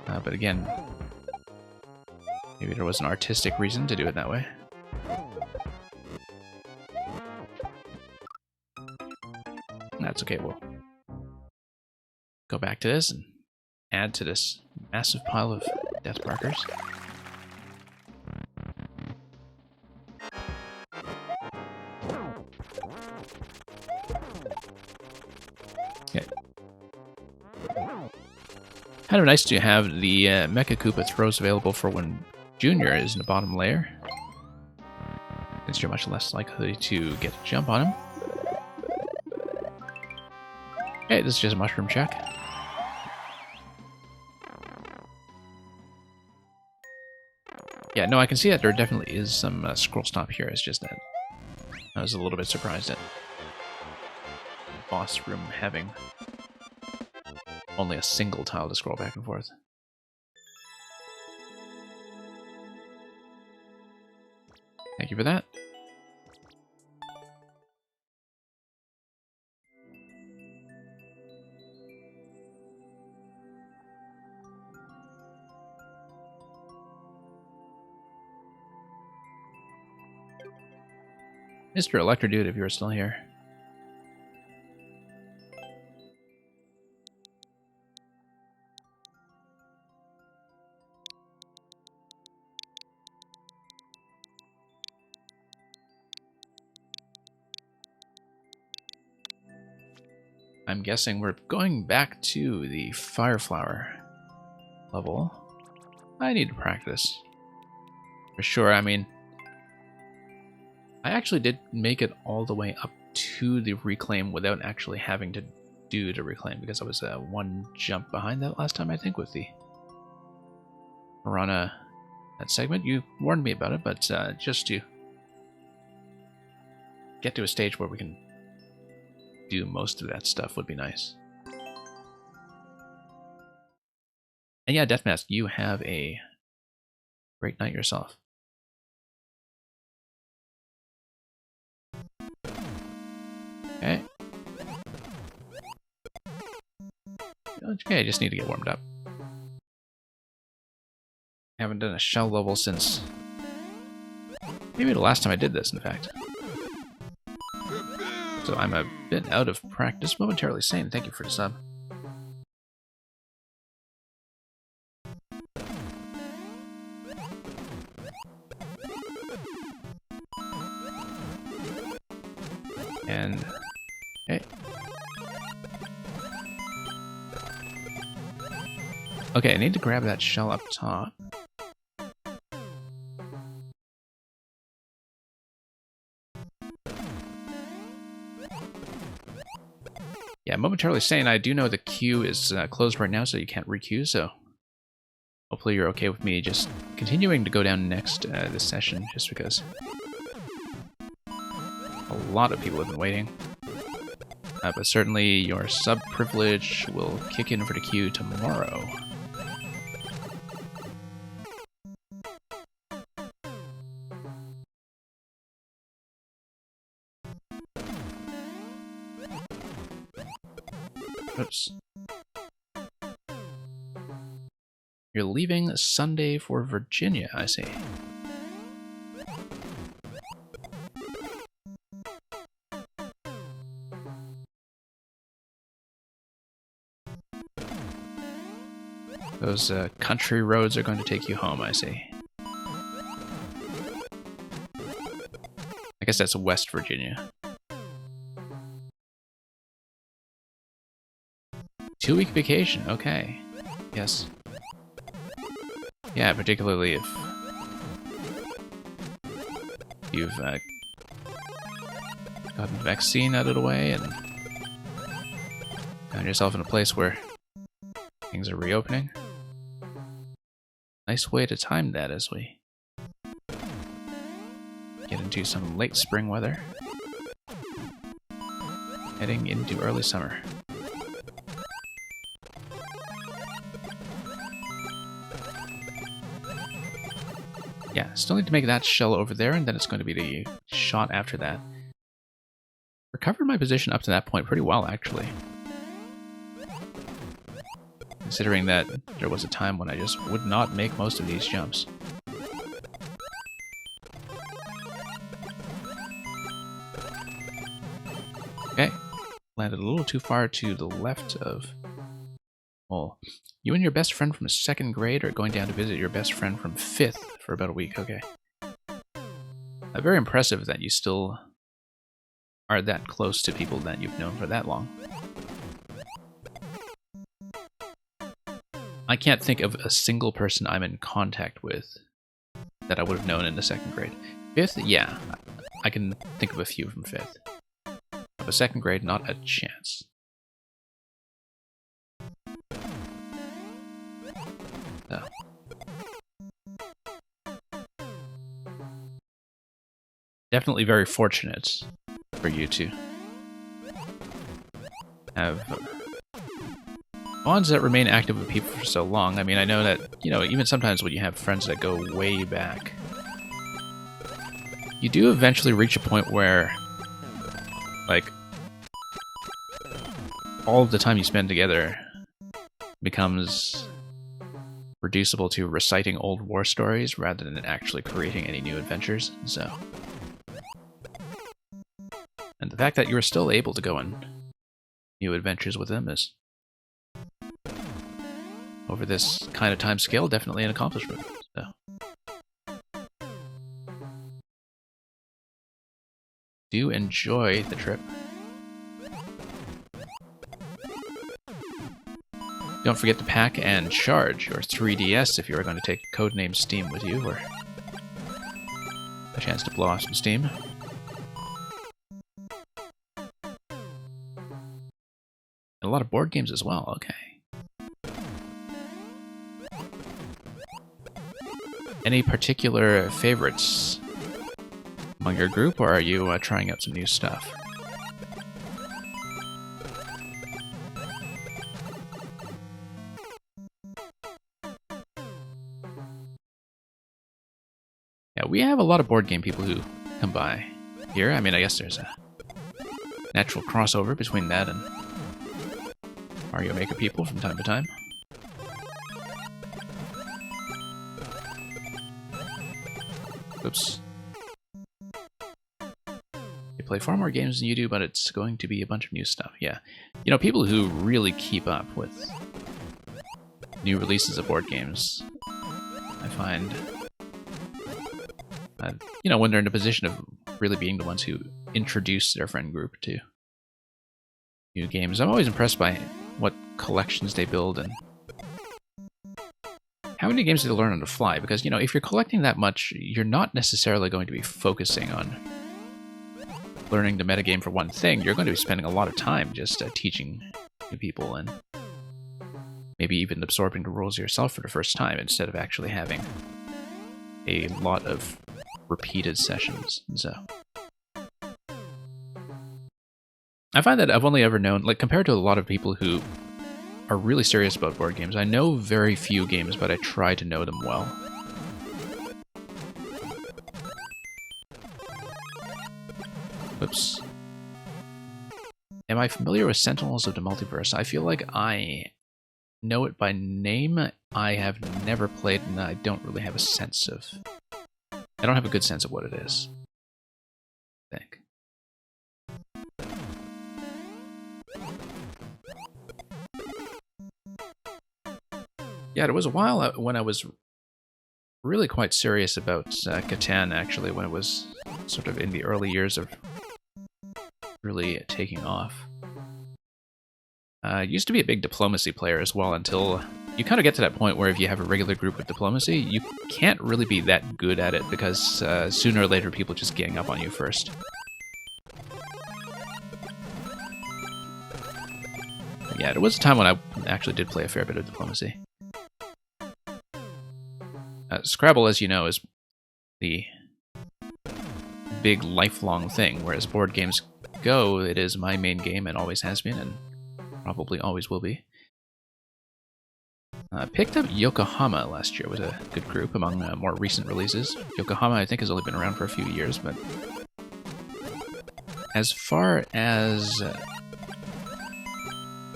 But again, maybe there was an artistic reason to do it that way. That's okay, we'll go back to this and add to this massive pile of death markers. Okay. Kind of nice to have the Mecha Koopa throws available for when Junior is in the bottom layer, since you're much less likely to get a jump on him. Okay, this is just a mushroom check. Yeah, no, I can see that there definitely is some scroll stop here. It's just that I was a little bit surprised at the boss room having only a single tile to scroll back and forth. Thank you for that. Mr. Electrodude, if you're still here. I'm guessing we're going back to the Fire Flower level. I need to practice. For sure, I mean, I actually did make it all the way up to the Reclaim without actually having to do the Reclaim, because I was one jump behind that last time, I think, with the Piranha that segment. You warned me about it, but just to get to a stage where we can do most of that stuff would be nice. And yeah, Deathmask, you have a great night yourself. Okay. Okay, I just need to get warmed up. I haven't done a shell level since maybe the last time I did this, in fact. So I'm a bit out of practice. Momentarily Sane, thank you for the sub. And okay. Okay, I need to grab that shell up top. Yeah, Momentarily Sane, I do know the queue is closed right now, so you can't re-queue, so hopefully you're okay with me just continuing to go down next this session, just because a lot of people have been waiting. But certainly your sub privilege will kick in for the queue tomorrow. Oops. You're leaving Sunday for Virginia, I see. Those country roads are going to take you home, I see. I guess that's West Virginia. 2-week vacation, okay. Yes. Yeah, particularly if you've gotten the vaccine out of the way and found yourself in a place where things are reopening. Nice way to time that as we get into some late spring weather, heading into early summer. Yeah, still need to make that shell over there, and then it's going to be the shot after that. Recovered my position up to that point pretty well, actually. Considering that there was a time when I just would not make most of these jumps. Okay, landed a little too far to the left of... Well, you and your best friend from 2nd grade are going down to visit your best friend from 5th for about a week, okay. Very impressive that you still are that close to people that you've known for that long. I can't think of a single person I'm in contact with that I would have known in the 2nd grade. 5th, yeah, I can think of a few from 5th. But 2nd grade, not a chance. So. Definitely very fortunate for you to have bonds that remain active with people for so long. I mean, I know that, you know, even sometimes when you have friends that go way back, you do eventually reach a point where, like, all of the time you spend together becomes reducible to reciting old war stories rather than actually creating any new adventures, so... And the fact that you're still able to go on new adventures with them is, over this kind of time scale, definitely an accomplishment. So. Do enjoy the trip. Don't forget to pack and charge your 3DS if you are going to take Codename Steam with you, or a chance to blow off some steam. And a lot of board games as well, okay. Any particular favorites among your group, or are you trying out some new stuff? Yeah, we have a lot of board game people who come by here. I mean, I guess there's a natural crossover between that and Mario Maker people from time to time. Oops. They play far more games than you do, but it's going to be a bunch of new stuff. Yeah. You know, people who really keep up with new releases of board games, I find, you know, when they're in a position of really being the ones who introduce their friend group to new games, I'm always impressed by what collections they build and how many games do they learn on the fly. Because, you know, if you're collecting that much, you're not necessarily going to be focusing on learning the metagame for one thing. You're going to be spending a lot of time just teaching new people and maybe even absorbing the rules yourself for the first time instead of actually having a lot of repeated sessions. So I find that I've only ever known, like, compared to a lot of people who are really serious about board games, I know very few games, but I try to know them well. Oops. Am I familiar with Sentinels of the Multiverse? I feel like I know it by name. I have never played, and I don't really have a sense of... I don't have a good sense of what it is, I think. Yeah, there was a while when I was really quite serious about Catan, actually, when it was sort of in the early years of really taking off. I used to be a big diplomacy player as well, until you kind of get to that point where if you have a regular group with diplomacy, you can't really be that good at it, because sooner or later people just gang up on you first. But yeah, there was a time when I actually did play a fair bit of diplomacy. Scrabble, as you know, is the big lifelong thing, whereas board games go, it is my main game and always has been, and probably always will be. Picked up Yokohama last year. It was a good group among more recent releases. Yokohama, I think, has only been around for a few years, but as far as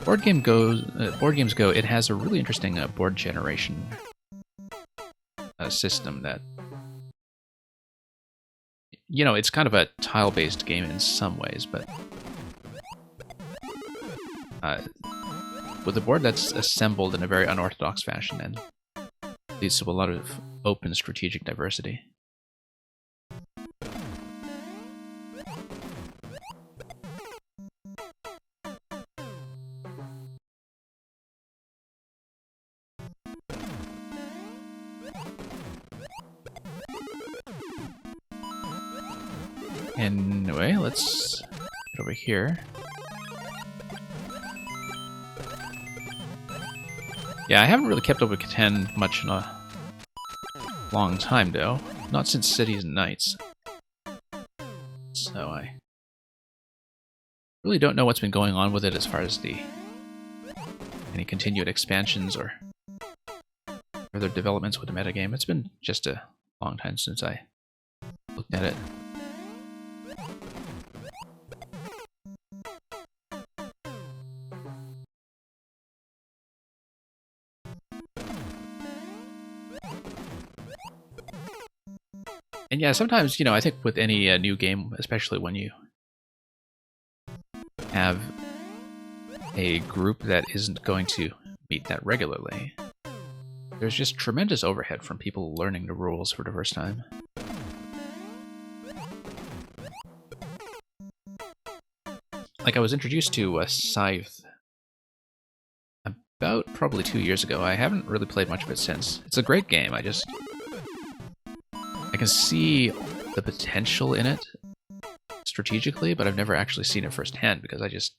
board games go, it has a really interesting board generation system that, you know, it's kind of a tile-based game in some ways, but with a board that's assembled in a very unorthodox fashion and leads to a lot of open strategic diversity. Anyway, let's get over here. Yeah, I haven't really kept up with Catan much in a long time, though. Not since Cities and Nights. So I really don't know what's been going on with it as far as any continued expansions or further developments with the metagame. It's been just a long time since I looked at it. And yeah, sometimes, you know, I think with any new game, especially when you have a group that isn't going to meet that regularly, there's just tremendous overhead from people learning the rules for the first time. Like, I was introduced to Scythe about probably 2 years ago. I haven't really played much of it since. It's a great game. I can see the potential in it strategically, but I've never actually seen it firsthand because I just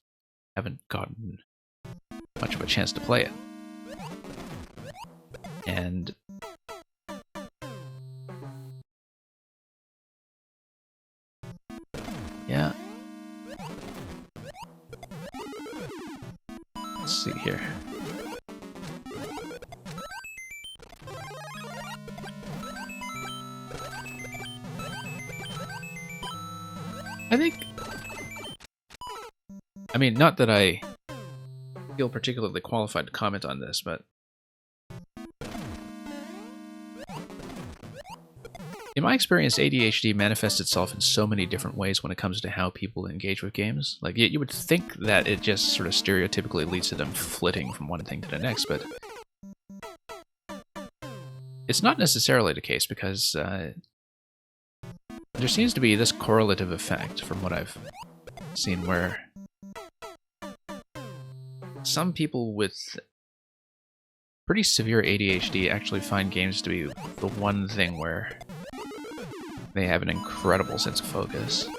haven't gotten much of a chance to play it. And yeah. Let's see here. I mean, not that I feel particularly qualified to comment on this, but in my experience, ADHD manifests itself in so many different ways when it comes to how people engage with games. Like, you would think that it just sort of stereotypically leads to them flitting from one thing to the next, but it's not necessarily the case because there seems to be this correlative effect from what I've seen where some people with pretty severe ADHD actually find games to be the one thing where they have an incredible sense of focus.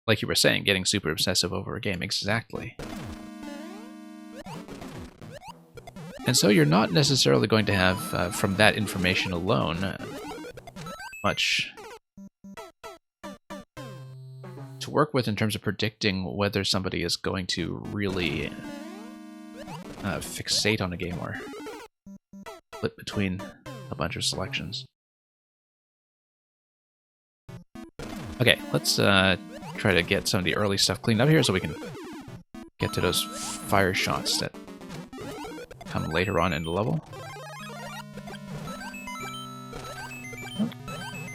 Like you were saying, getting super obsessive over a game, exactly. And so you're not necessarily going to have, from that information alone, much to work with in terms of predicting whether somebody is going to really fixate on a game or flip between a bunch of selections. Okay, let's try to get some of the early stuff cleaned up here so we can get to those fire shots that come later on in the level.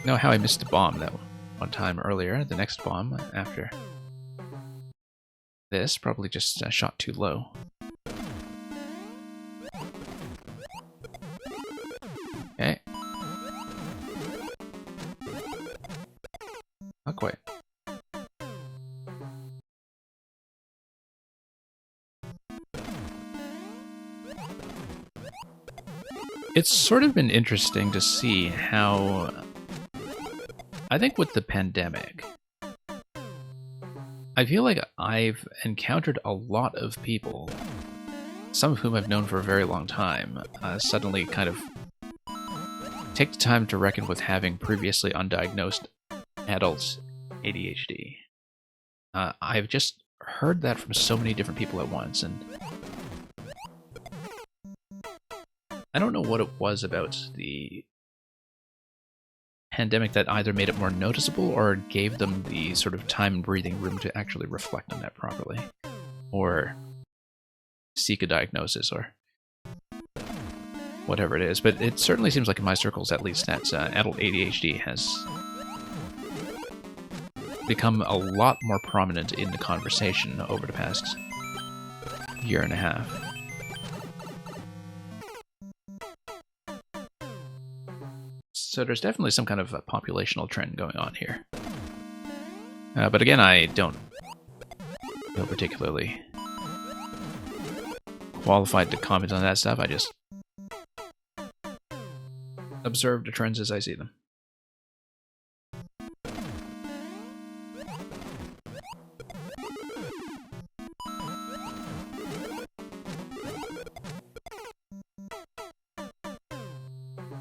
Know how I missed the bomb that one time earlier. The next bomb after this probably just shot too low. Okay. Not quite. It's sort of been interesting to see how, I think with the pandemic, I feel like I've encountered a lot of people, some of whom I've known for a very long time, suddenly kind of take the time to reckon with having previously undiagnosed adult ADHD. I've just heard that from so many different people at once, and I don't know what it was about the pandemic that either made it more noticeable or gave them the sort of time and breathing room to actually reflect on that properly, or seek a diagnosis, or whatever it is. But it certainly seems like in my circles, at least, that adult ADHD has become a lot more prominent in the conversation over the past year and a half. So there's definitely some kind of a populational trend going on here. But again, I don't feel particularly qualified to comment on that stuff. I just observe the trends as I see them.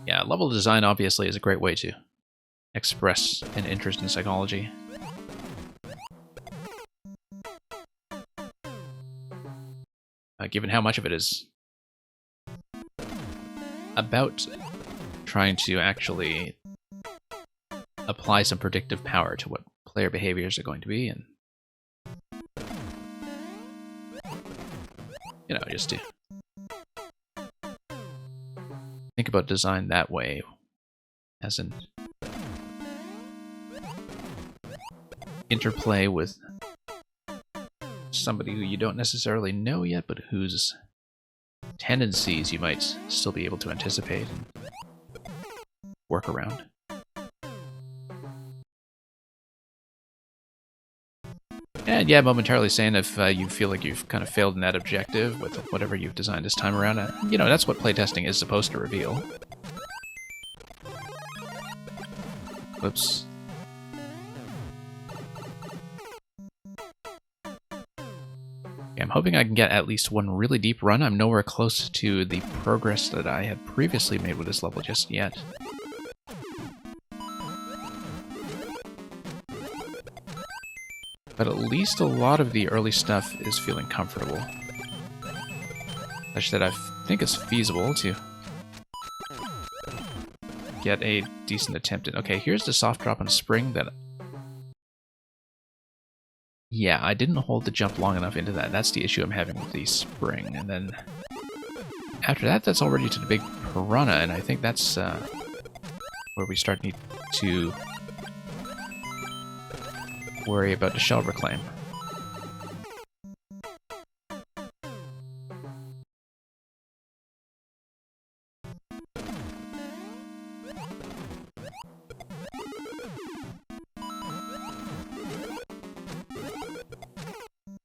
Yeah, level design obviously is a great way to express an interest in psychology. Given how much of it is about trying to actually apply some predictive power to what player behaviors are going to be, and you know, just to think about design that way, as an interplay with somebody who you don't necessarily know yet, but whose tendencies you might still be able to anticipate and work around. And yeah, momentarily saying if you feel like you've kind of failed in that objective with whatever you've designed this time around, you know, that's what playtesting is supposed to reveal. Whoops. I'm hoping I can get at least one really deep run. I'm nowhere close to the progress that I had previously made with this level just yet. But at least a lot of the early stuff is feeling comfortable. Such that I think it's feasible to get a decent attempt at... Okay, here's the soft drop on spring that... Yeah, I didn't hold the jump long enough into that. That's the issue I'm having with the spring. And then after that, that's already to the big piranha, and I think that's where we start need to worry about the shell reclaim.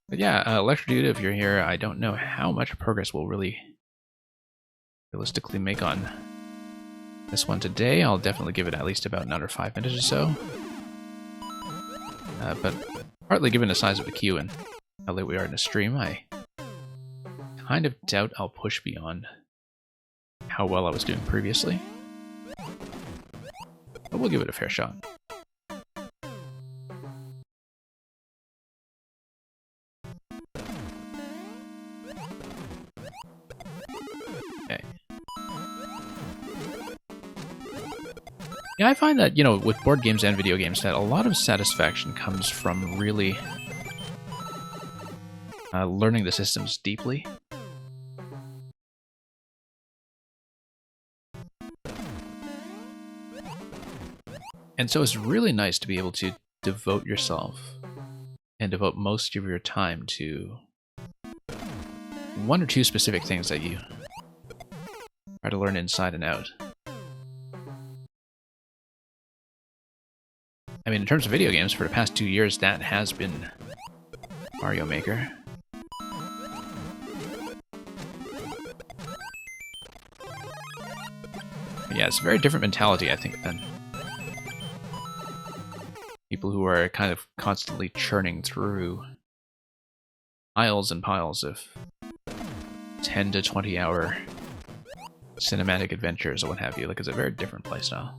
But yeah, Electrodude, if you're here, I don't know how much progress we'll really realistically make on this one today. I'll definitely give it at least about another 5 minutes or so. But partly given the size of the queue and how late we are in the stream, I kind of doubt I'll push beyond how well I was doing previously. But we'll give it a fair shot. Okay. Yeah, I find that, you know, with board games and video games, that a lot of satisfaction comes from really learning the systems deeply. And so it's really nice to be able to devote yourself and devote most of your time to one or two specific things that you try to learn inside and out. I mean, in terms of video games, for the past 2 years, that has been Mario Maker. But yeah, it's a very different mentality, I think, than people who are kind of constantly churning through piles and piles of 10 to 20 hour cinematic adventures or what have you. Like, it's a very different playstyle.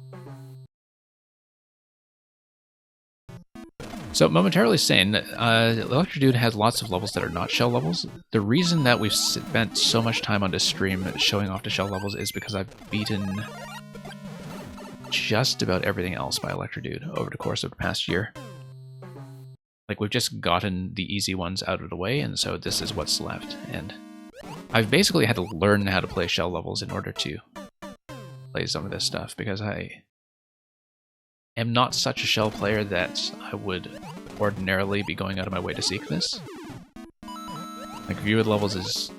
So, momentarily saying, Electrodude has lots of levels that are not shell levels. The reason that we've spent so much time on this stream showing off the shell levels is because I've beaten just about everything else by Electrodude over the course of the past year. Like, we've just gotten the easy ones out of the way, and so this is what's left. And I've basically had to learn how to play shell levels in order to play some of this stuff, because I am not such a shell player that I would ordinarily be going out of my way to seek this. Like, viewed levels is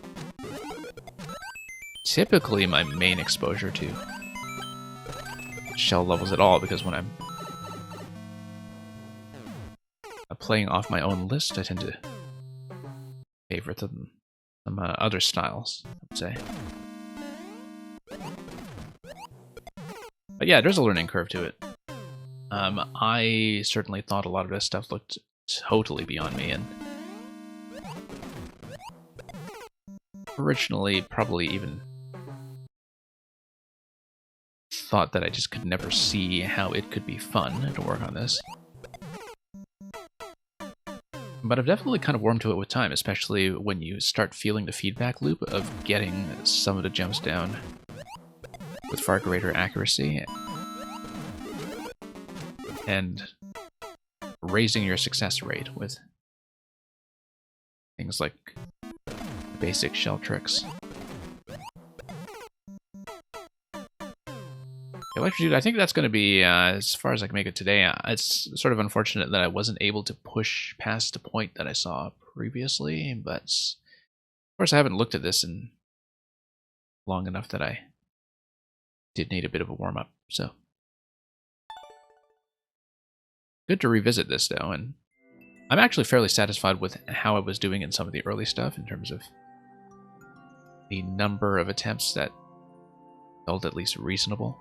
typically my main exposure to shell levels at all, because when I'm playing off my own list, I tend to favorite some other styles, I would say. But yeah, there's a learning curve to it. I certainly thought a lot of this stuff looked totally beyond me, and originally probably even thought that I just could never see how it could be fun to work on this. But I've definitely kind of warmed to it with time, especially when you start feeling the feedback loop of getting some of the jumps down with far greater accuracy and raising your success rate with things like basic shell tricks. Electrodude, I think that's going to be, as far as I can make it today. It's sort of unfortunate that I wasn't able to push past the point that I saw previously, but of course I haven't looked at this in long enough that I did need a bit of a warm-up, so. Good to revisit this, though, and I'm actually fairly satisfied with how I was doing in some of the early stuff in terms of the number of attempts that felt at least reasonable.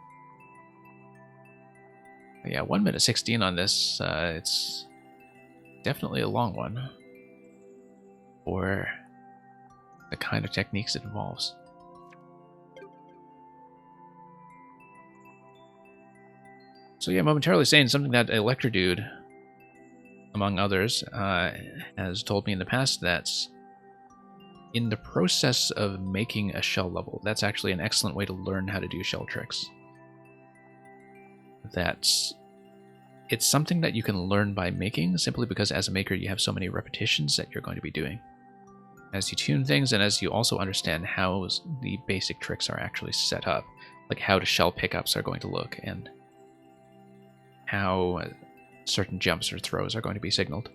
But yeah, 1 minute 16 on this. It's definitely a long one for the kind of techniques it involves. So yeah, momentarily saying something that Electrodude, among others, has told me in the past, that's in the process of making a shell level. That's actually an excellent way to learn how to do shell tricks. It's something that you can learn by making, simply because as a maker you have so many repetitions that you're going to be doing. As you tune things, and as you also understand how the basic tricks are actually set up, like how the shell pickups are going to look, and how certain jumps or throws are going to be signaled.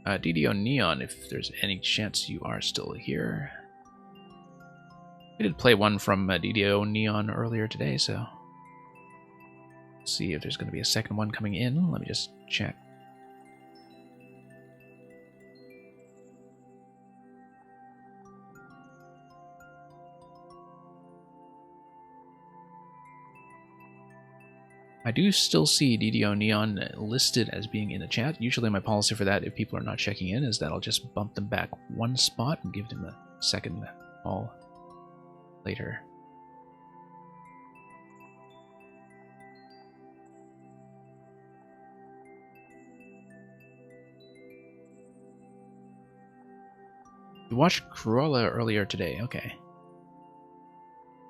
DDO Neon, if there's any chance you are still here. We did play one from DDO Neon earlier today, so let's see if there's going to be a second one coming in. Let me just check. I do still see DDO Neon listed as being in the chat. Usually my policy for that, if people are not checking in, is that I'll just bump them back one spot and give them a second call later. You watched Cruella earlier today, okay.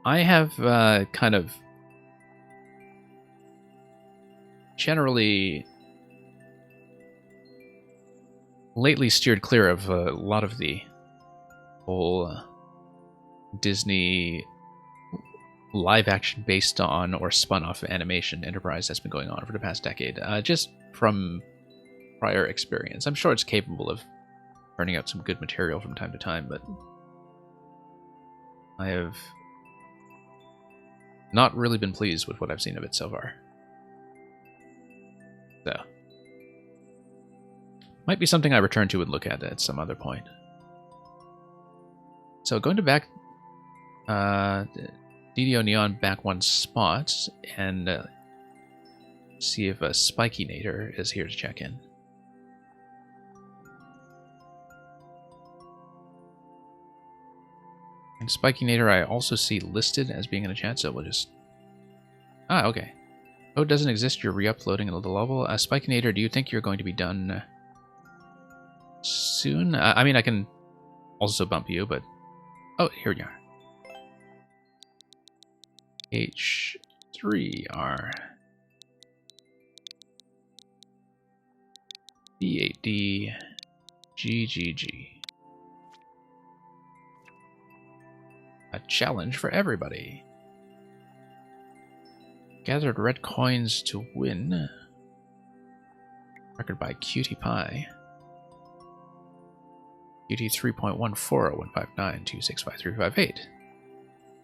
I have kind of generally lately steered clear of a lot of the whole Disney live action based on or spun off animation enterprise that's been going on for the past decade, just from prior experience. I'm sure it's capable of turning out some good material from time to time, but I have not really been pleased with what I've seen of it so far. So, might be something I return to and look at some other point. So going to back DDO Neon back one spot and see if a Spikinator is here to check in. And Spikinator I also see listed as being in the chat, so we'll just... Ah, okay. Code doesn't exist, you're re-uploading the level. Spikinator, do you think you're going to be done soon? I mean, I can also bump you, but... Oh, here we are. H3R B8D GGG. A challenge for everybody. Gathered red coins to win. Record by Cutie Pie. QT 3.140159265358.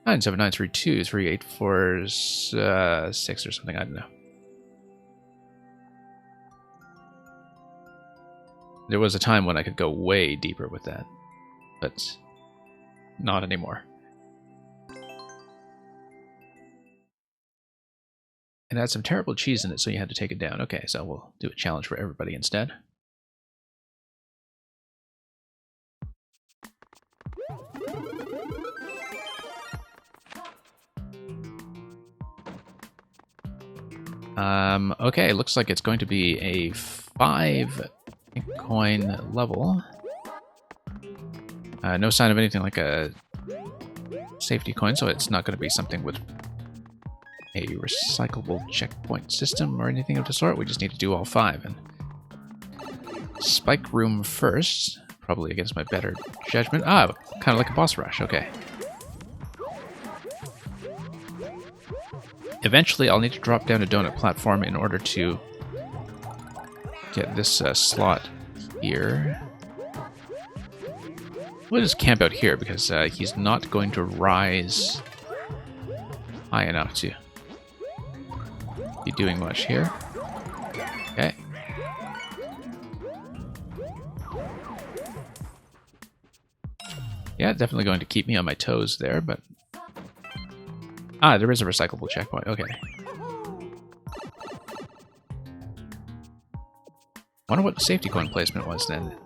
979323846 or something, I don't know. There was a time when I could go way deeper with that, but not anymore. It had some terrible cheese in it, so you had to take it down. Okay, so we'll do a challenge for everybody instead. Okay, looks like it's going to be a 5 coin level. No sign of anything like a safety coin, so it's not going to be something with a recyclable checkpoint system or anything of the sort. We just need to do all 5. And Spike Room first, probably against my better judgment. Ah, kind of like a boss rush, okay. Eventually, I'll need to drop down a donut platform in order to get this slot here. We'll just camp out here because he's not going to rise high enough to be doing much here. Okay. Yeah, definitely going to keep me on my toes there, but... Ah, there is a recyclable checkpoint. Okay. Wonder what the safety coin placement was then.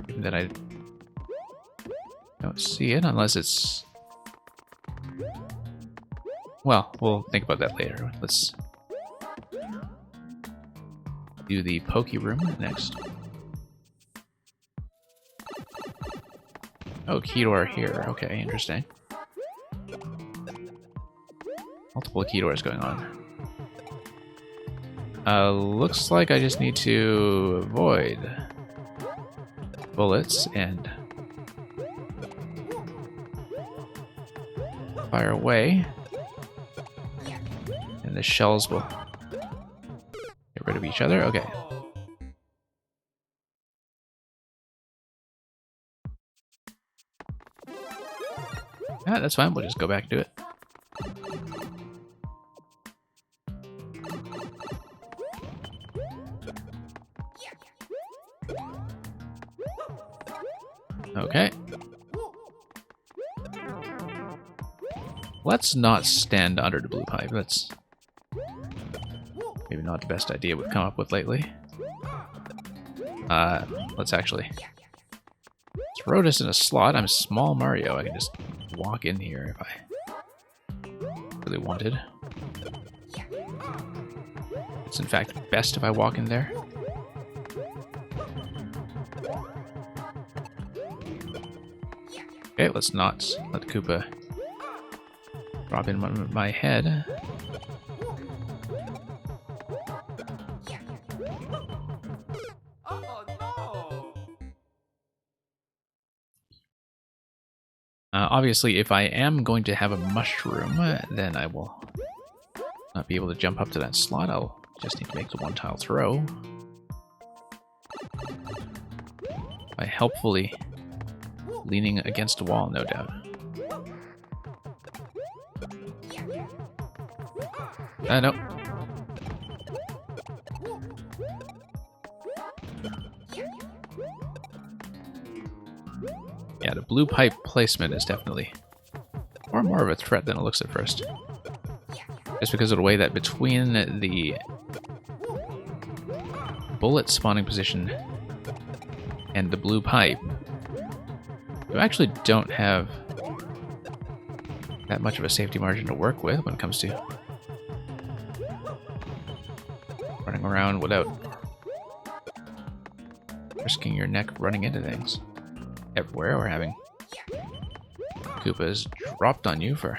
Given that I don't see it unless it's... Well, we'll think about that later. Let's do the Poke Room next. Oh, key door here. Okay, interesting. Multiple key doors going on. Looks like I just need to avoid bullets and fire away. And the shells will get rid of each other. Okay. Yeah, that's fine. We'll just go back and do it. Okay. Let's not stand under the blue pipe. That's maybe not the best idea we've come up with lately. Let's actually throw this in a slot. I'm small Mario. I can just walk in here if I really wanted. It's in fact best if I walk in there. Okay, let's not let Koopa drop in my head. Oh no! Obviously, if I am going to have a mushroom, then I will not be able to jump up to that slot. I'll just need to make the one-tile throw. By helpfully leaning against a wall, no doubt. No. Yeah, the blue pipe placement is definitely more of a threat than it looks at first. Just because of the way that between the bullet spawning position and the blue pipe, you actually don't have that much of a safety margin to work with when it comes to running around without risking your neck running into things everywhere, or having Koopas dropped on you for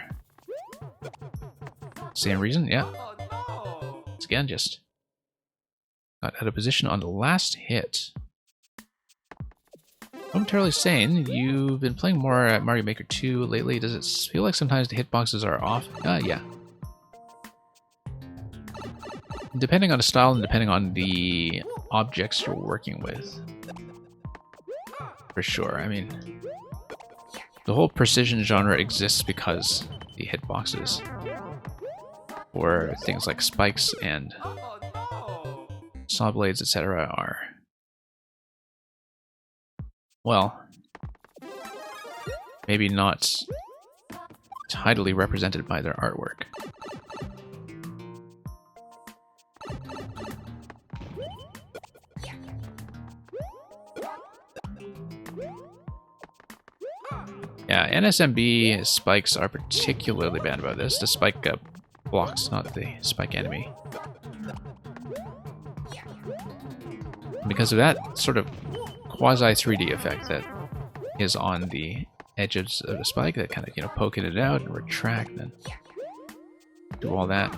same reason. Yeah. Oh no! Once again, just got out of position on the last hit. Momentarily sane, you've been playing more at Mario Maker 2 lately. Does it feel like sometimes the hitboxes are off? Yeah. Depending on the style and depending on the objects you're working with. For sure. I mean, the whole precision genre exists because the hitboxes for things like spikes and Oh no! saw blades, etc. are, well, maybe not tidily represented by their artwork. Yeah, NSMB spikes are particularly bad about this. The spike blocks, not the spike enemy. Because of that sort of quasi 3D effect that is on the edges of the spike, that kind of, you know, poking it out and retract and do all that.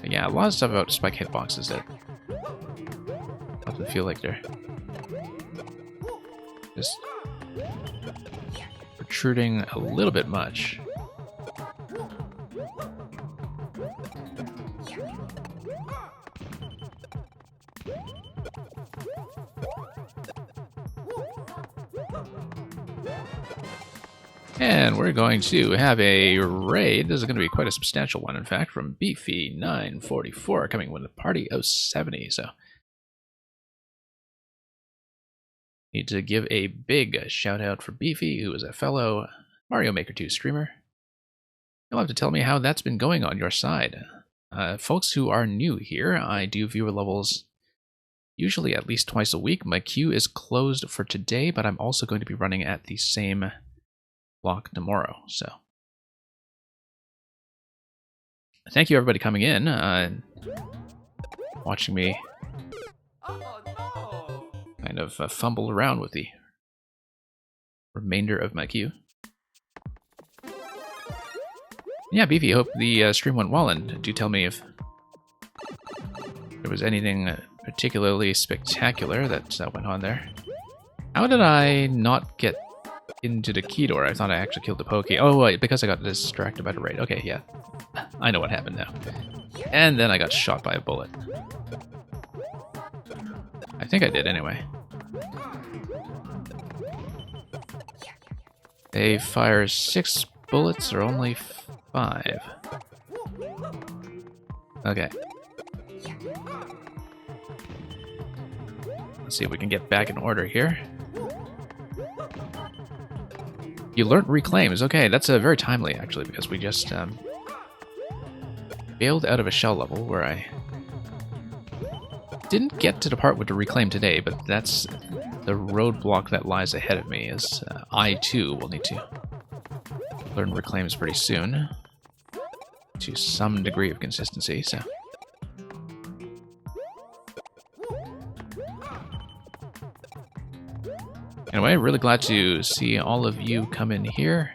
But yeah, a lot of stuff about spike hitboxes that often feel like they're just protruding a little bit much. And we're going to have a raid. This is going to be quite a substantial one, in fact, from Beefy 944 coming with a party of 70. So, need to give a big shout out for Beefy, who is a fellow Mario Maker 2 streamer. You'll have to tell me how that's been going on your side. Folks who are new here, I do viewer levels usually at least twice a week. My queue is closed for today, but I'm also going to be running at the same block tomorrow. So thank you everybody coming in, watching me kind of fumble around with the remainder of my queue. Yeah, Beefy, hope the stream went well, and do tell me if there was anything particularly spectacular that went on there. How did I not get into the key door? I thought I actually killed the Pokey. Oh, wait, because I got distracted by the raid. Okay, yeah. I know what happened now. And then I got shot by a bullet. I think I did anyway. They fire 6 bullets or only 5? Okay. Let's see if we can get back in order here. You learned reclaims. Okay, that's very timely, actually, because we just bailed out of a shell level where I didn't get to the part with the reclaim today, but that's the roadblock that lies ahead of me, is I, too, will need to learn reclaims pretty soon, to some degree of consistency, so... Anyway, really glad to see all of you come in here.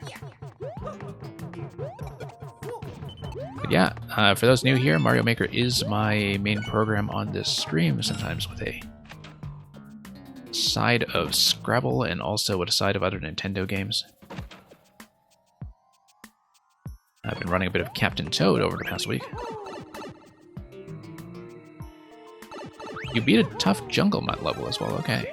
But yeah, for those new here, Mario Maker is my main program on this stream, sometimes with a side of Scrabble and also with a side of other Nintendo games. I've been running a bit of Captain Toad over the past week. You beat a tough Jungle Mutt level as well, okay.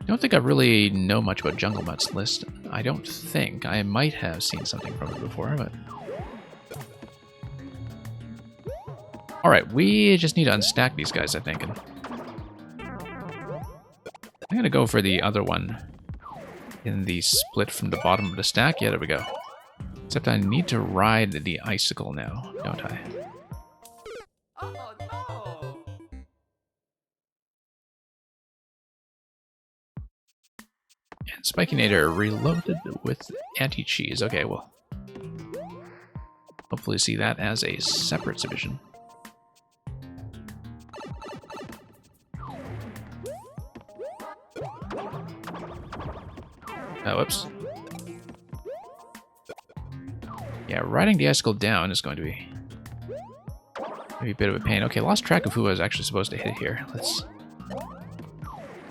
I don't think I really know much about Jungle Mutt's list. I don't think. I might have seen something from it before, but... Alright, we just need to unstack these guys, I think. And I'm gonna go for the other one in the split from the bottom of the stack. Yeah, there we go. Except I need to ride the icicle now, don't I? And Spikinator reloaded with anti-cheese. Okay, well, hopefully see that as a separate submission. Oh, whoops. Yeah, riding the icicle down is going to be maybe a bit of a pain. Okay, lost track of who I was actually supposed to hit here. Let's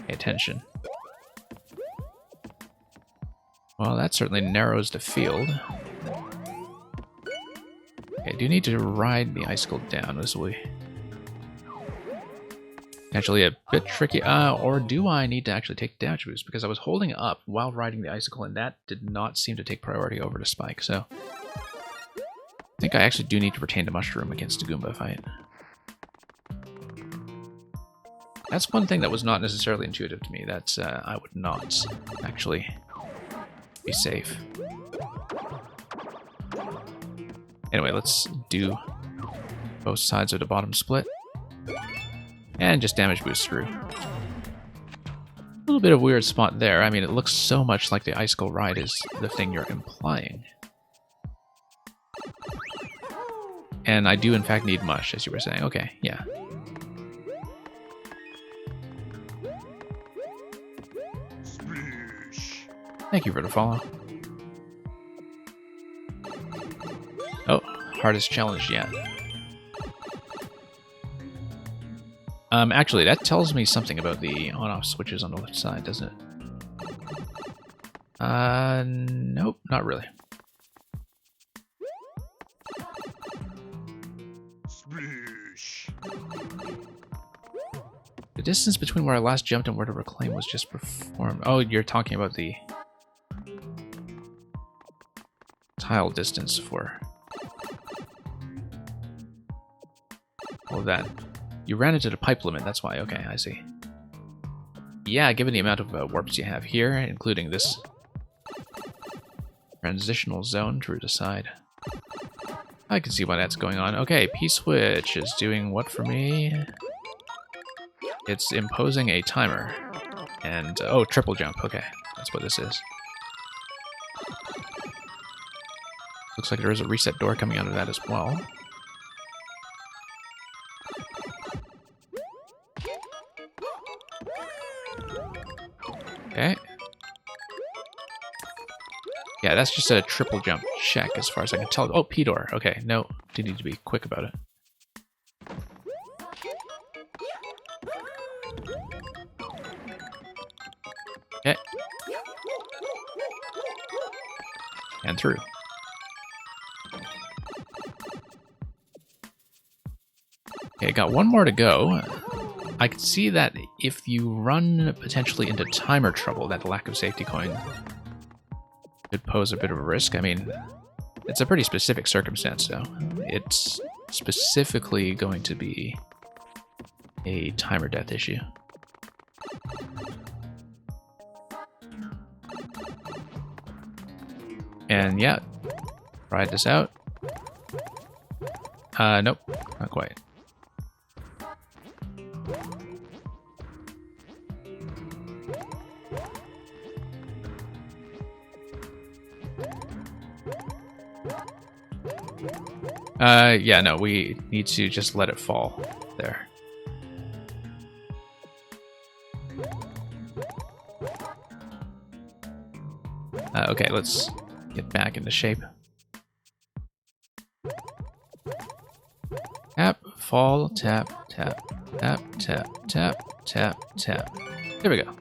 pay attention. Well, that certainly narrows the field. Okay, I do need to ride the icicle down. This will be actually a bit tricky. Or do I need to actually take damage boost? Because I was holding up while riding the icicle, and that did not seem to take priority over the spike. So I think I actually do need to retain the mushroom against the Goomba fight. That's one thing that was not necessarily intuitive to me. That I would not actually be safe. Anyway, let's do both sides of the bottom split. And just damage boost through. A little bit of weird spot there. I mean, it looks so much like the icicle ride is the thing you're implying. And I do in fact need mush, as you were saying. Okay, yeah. Thank you for the follow. Oh, hardest challenge yet. Actually, that tells me something about the on-off switches on the left side, doesn't it? Nope, not really. The distance between where I last jumped and where to reclaim was just performed. Oh, you're talking about the tile distance for all of that. You ran into the pipe limit, that's why. Okay, I see. Yeah, given the amount of warps you have here, including this transitional zone to the side, I can see why that's going on. Okay, P-Switch is doing what for me? It's imposing a timer. And, oh, triple jump. Okay, that's what this is. Looks like there is a reset door coming out of that as well. Okay. Yeah, that's just a triple jump check as far as I can tell. Oh, P-door. Okay, no, do need to be quick about it. Okay. And through. Okay, got one more to go. I can see that if you run potentially into timer trouble, that lack of safety coin could pose a bit of a risk. I mean, it's a pretty specific circumstance, though. It's specifically going to be a timer death issue. And yeah, tried this out. Nope, not quite. Yeah, no, we need to just let it fall there. Okay, let's get back into shape. Tap, fall, tap, tap, tap, tap, tap, tap, tap. There we go.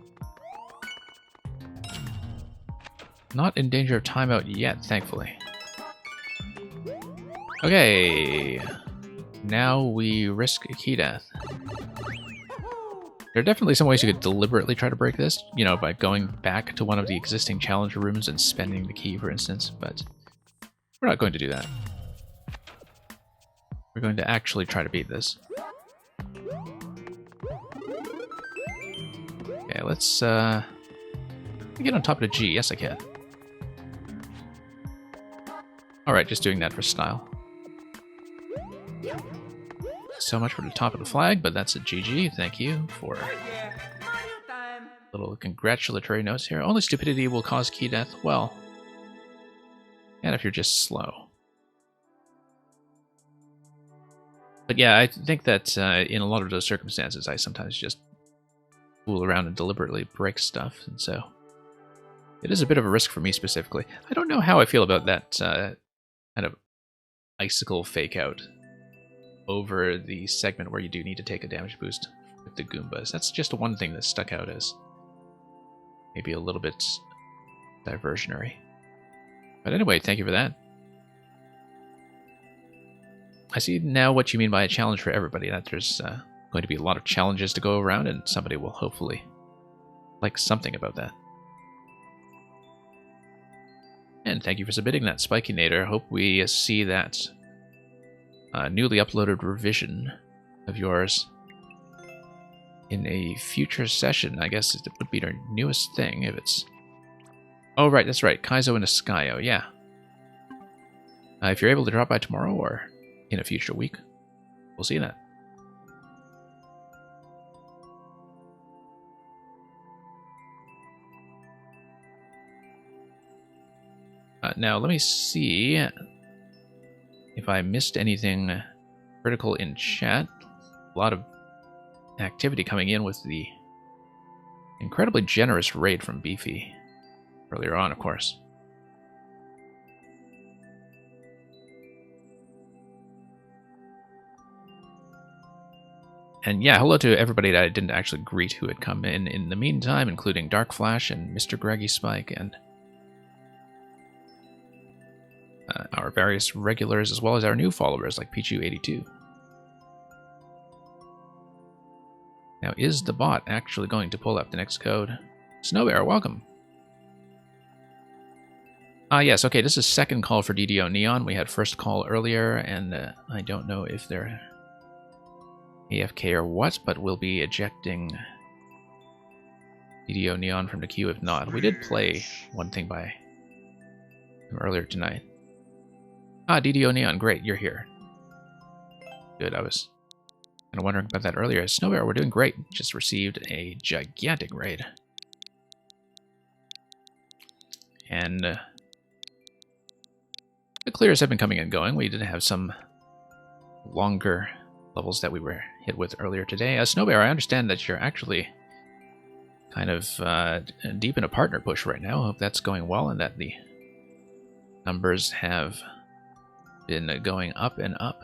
Not in danger of timeout yet, thankfully. Okay, now we risk a key death. There are definitely some ways you could deliberately try to break this, you know, by going back to one of the existing challenge rooms and spending the key, for instance, but we're not going to do that. We're going to actually try to beat this. Okay, let's get on top of the G. Yes, I can. Alright, just doing that for style. So much for the top of the flag, but that's a GG. Thank you for little congratulatory notes here. Only stupidity will cause key death. Well, and if you're just slow. But yeah, I think that in a lot of those circumstances, I sometimes just fool around and deliberately break stuff, and so it is a bit of a risk for me specifically. I don't know how I feel about that kind of icicle fake out over the segment where you do need to take a damage boost with the Goombas. That's just one thing that stuck out as maybe a little bit diversionary. But anyway, thank you for that. I see now what you mean by a challenge for everybody, that there's going to be a lot of challenges to go around, and somebody will hopefully like something about that. And thank you for submitting that, Spikinator. Hope we see that newly uploaded revision of yours in a future session. I guess it would be our newest thing if it's... Oh, right, that's right. Kaizo and Escaio, yeah. If you're able to drop by tomorrow or in a future week, we'll see that. Now, let me see if I missed anything critical in chat. A lot of activity coming in with the incredibly generous raid from Beefy earlier on, of course. And yeah, hello to everybody that I didn't actually greet who had come in the meantime, including Dark Flash and Mr. Greggy Spike and our various regulars, as well as our new followers like Pichu82. Now, is the bot actually going to pull up the next code? Snowbear, welcome. Yes, okay, this is second call for DDO Neon. We had first call earlier, and I don't know if they're AFK or what, but we'll be ejecting DDO Neon from the queue if not. We did play one thing by him earlier tonight. DDO Neon, great, you're here. Good, I was kind of wondering about that earlier. Snowbear, we're doing great. Just received a gigantic raid. And the clears have been coming and going. We did have some longer levels that we were hit with earlier today. Snowbear, I understand that you're actually kind of deep in a partner push right now. I hope that's going well and that the numbers have been going up and up.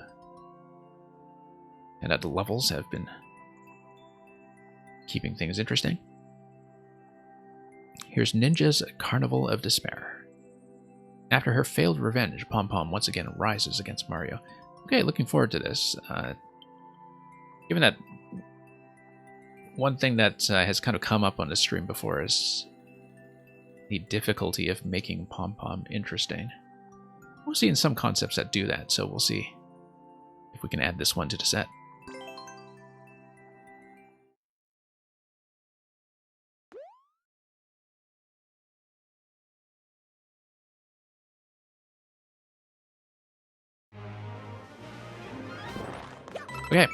And that the levels have been keeping things interesting. Here's Ninja's Carnival of Despair. After her failed revenge, Pom Pom once again rises against Mario. Okay, looking forward to this. Given that one thing that has kind of come up on the stream before is the difficulty of making Pom Pom interesting. We've seen some concepts that do that, so we'll see if we can add this one to the set. Okay.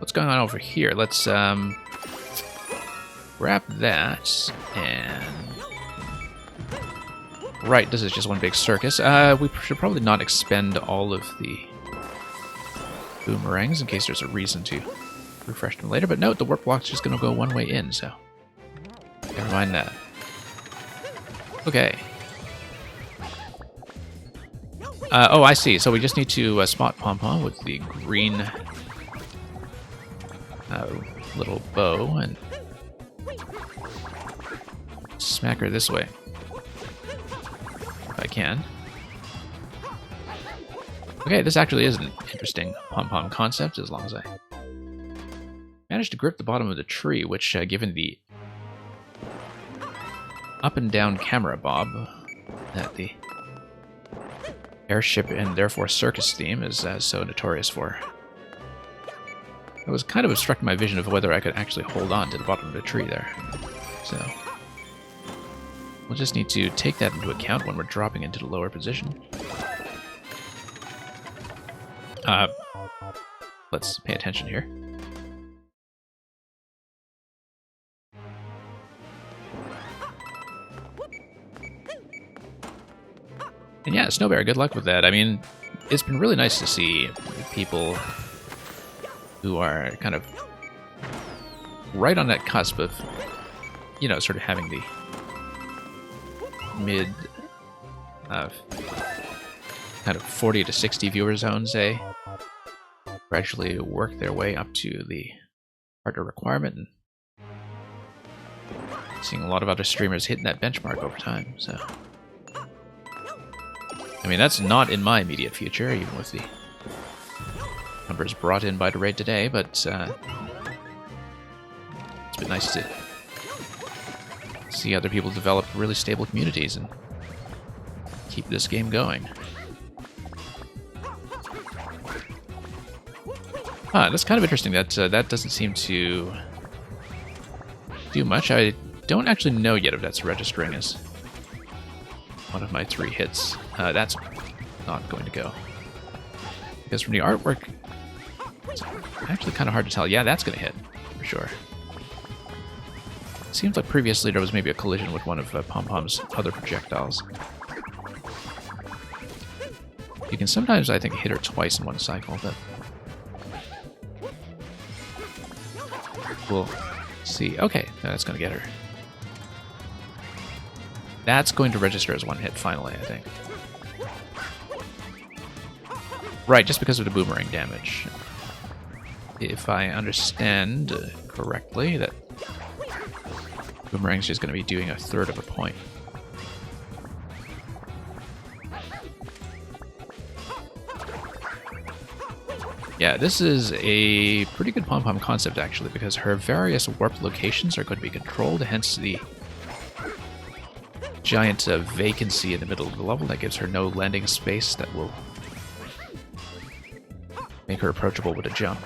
What's going on over here? Let's grab that and... Right, this is just one big circus. We should probably not expend all of the boomerangs in case there's a reason to refresh them later. But note, the warp block's just going to go one way in, so never mind that. Okay. Oh, I see. So we just need to spot Pom Pom with the green little bow and smack her this way. If I can. Okay, this actually is an interesting Pom Pom concept as long as I managed to grip the bottom of the tree, which, given the up and down camera bob that the airship and therefore circus theme is so notorious for. It was kind of obstructing my vision of whether I could actually hold on to the bottom of the tree there. So we'll just need to take that into account when we're dropping into the lower position. Let's pay attention here. And yeah, Snowbear, good luck with that. I mean, it's been really nice to see people who are kind of right on that cusp of, you know, sort of having the mid kind of 40 to 60 viewer zone, say, gradually work their way up to the partner requirement, and seeing a lot of other streamers hitting that benchmark over time, so... I mean, that's not in my immediate future, even with the numbers brought in by the raid today, but it's been nice to see other people develop really stable communities and keep this game going. That's kind of interesting that that doesn't seem to do much. I don't actually know yet if that's registering as one of my 3 hits. That's not going to go. Because from the artwork, it's actually kind of hard to tell. Yeah, that's going to hit, for sure. It seems like previously there was maybe a collision with one of Pom Pom's other projectiles. You can sometimes, I think, hit her twice in one cycle, but... we'll see. Okay, that's going to get her. That's going to register as 1 hit, finally, I think. Right, just because of the boomerang damage. If I understand correctly, that boomerang's just going to be doing 1/3 of a point. Yeah, this is a pretty good Pom Pom concept, actually, because her various warp locations are going to be controlled, hence the giant vacancy in the middle of the level that gives her no landing space that will make her approachable with a jump.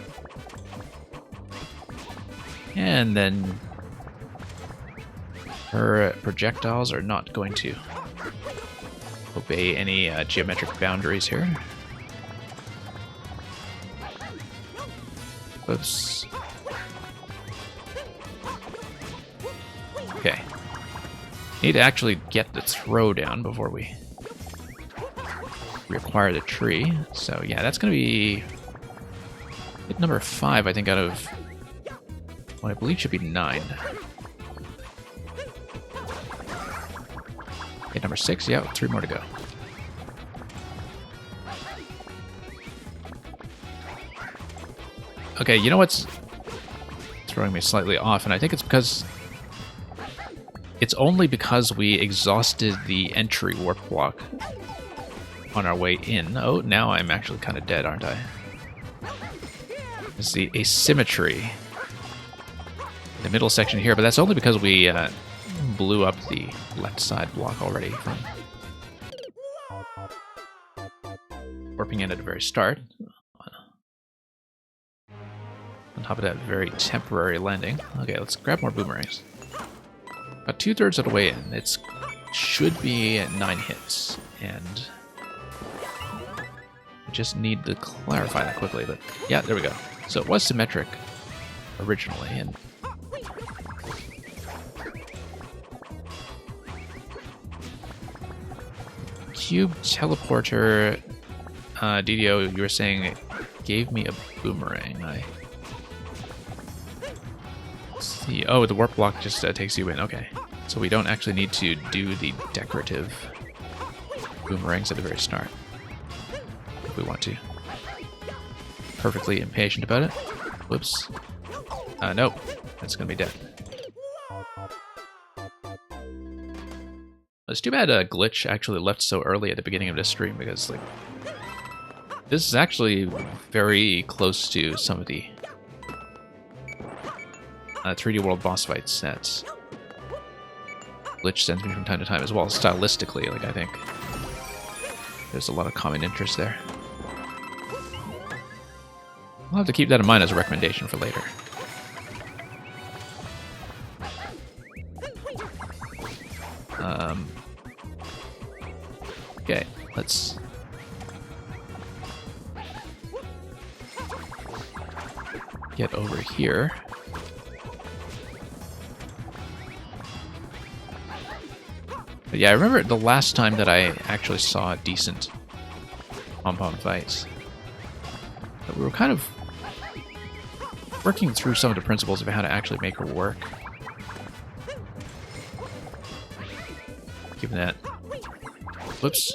And then her projectiles are not going to obey any geometric boundaries here. Oops. Okay. Need to actually get the throw down before we require the tree. So yeah, that's going to be hit number 5, I think, out of what I believe should be 9. Hit number 6, yeah, 3 more to go. Okay, you know what's throwing me slightly off, and I think it's because it's only because we exhausted the entry warp block on our way in. Oh, now I'm actually kind of dead, aren't I? It's the asymmetry in the middle section here, but that's only because we blew up the left side block already from warping in at the very start. On top of that very temporary landing. Okay, let's grab more boomerangs. About 2/3 of the way in. It should be 9 hits, and I just need to clarify that quickly, but yeah, there we go. So it was symmetric originally, and cube teleporter, DDO, you were saying it gave me a boomerang. See. Oh, the warp block just takes you in. Okay, so we don't actually need to do the decorative boomerangs at the very start if we want to. Perfectly impatient about it. Whoops. Nope. That's gonna be dead. It's too bad Glitch actually left so early at the beginning of this stream, because like this is actually very close to some of the 3D World boss fight sets. Glitch sends me from time to time as well, stylistically. Like I think there's a lot of common interest there. I'll have to keep that in mind as a recommendation for later. Okay, let's get over here. But yeah, I remember the last time that I actually saw decent pom-pom fights. But we were kind of working through some of the principles of how to actually make her work. Given that, whoops,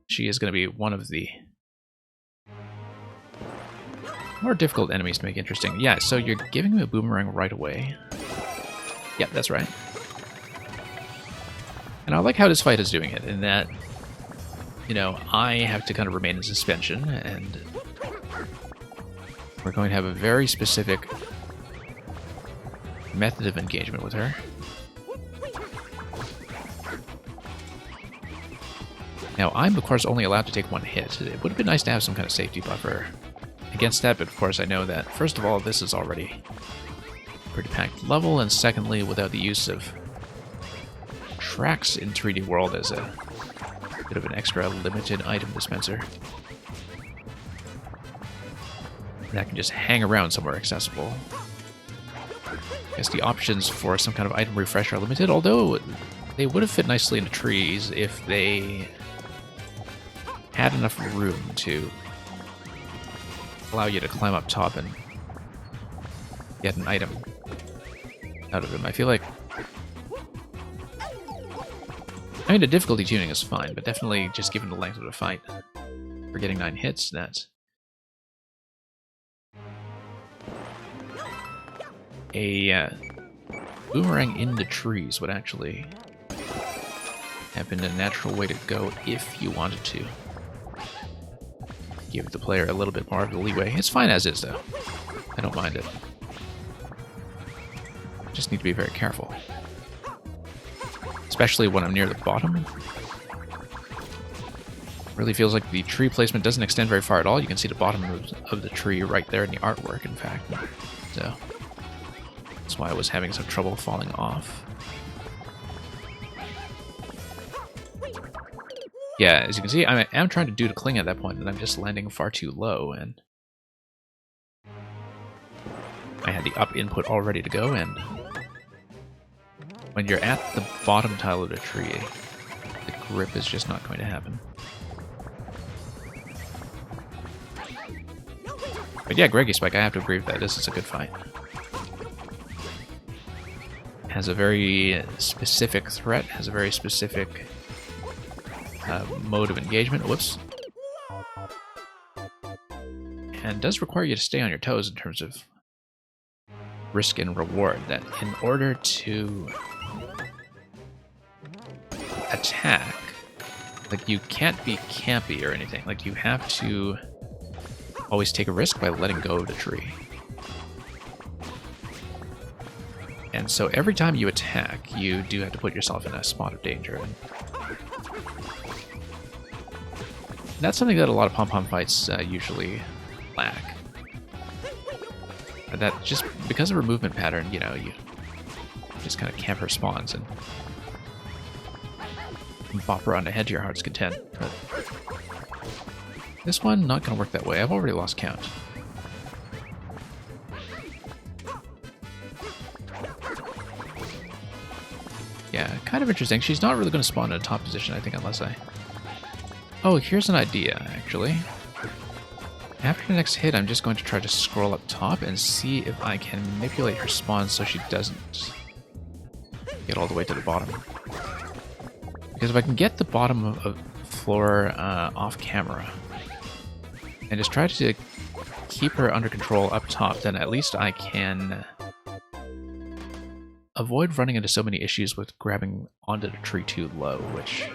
she is going to be one of the more difficult enemies to make interesting. Yeah, so you're giving me a boomerang right away. Yep, that's right. And I like how this fight is doing it, in that, you know, I have to kind of remain in suspension, and we're going to have a very specific method of engagement with her. Now, I'm, of course, only allowed to take 1 hit. It would have been nice to have some kind of safety buffer against that, but of course I know that, first of all, this is already a pretty packed level, and secondly, without the use of tracks in 3D World as a bit of an extra limited item dispenser, that can just hang around somewhere accessible. I guess the options for some kind of item refresh are limited, although they would have fit nicely into trees if they had enough room to allow you to climb up top and get an item out of them. I feel like, I mean, the difficulty tuning is fine, but definitely just given the length of the fight, for getting 9 hits, that's a boomerang in the trees would actually have been a natural way to go if you wanted to give the player a little bit more of the leeway. It's fine as is, though. I don't mind it. Just need to be very careful. especially when I'm near the bottom. Really feels like the tree placement doesn't extend very far at all. You can see the bottom of the tree right there in the artwork, in fact. So that's why I was having some trouble falling off. Yeah, as you can see, I am trying to do the cling at that point, and I'm just landing far too low, and I had the up input all ready to go, and when you're at the bottom tile of the tree, the grip is just not going to happen. But yeah, Greggy Spike, I have to agree with that. This is a good fight. Has a very specific threat, has a very specific mode of engagement. Whoops. And does require you to stay on your toes in terms of risk and reward. That in order to attack, like, you can't be campy or anything. Like, you have to always take a risk by letting go of the tree. And so every time you attack, you do have to put yourself in a spot of danger. And that's something that a lot of pom-pom fights usually lack. And that just because of her movement pattern, you know, you just kind of camp her spawns and bop her on the head to your heart's content. But this one, not going to work that way. I've already lost count. Yeah, kind of interesting. She's not really going to spawn in a top position, I think, unless I... Oh, here's an idea, actually. After the next hit, I'm just going to try to scroll up top and see if I can manipulate her spawn so she doesn't get all the way to the bottom. Because if I can get the bottom of floor off camera, and just try to keep her under control up top, then at least I can avoid running into so many issues with grabbing onto the tree too low, which,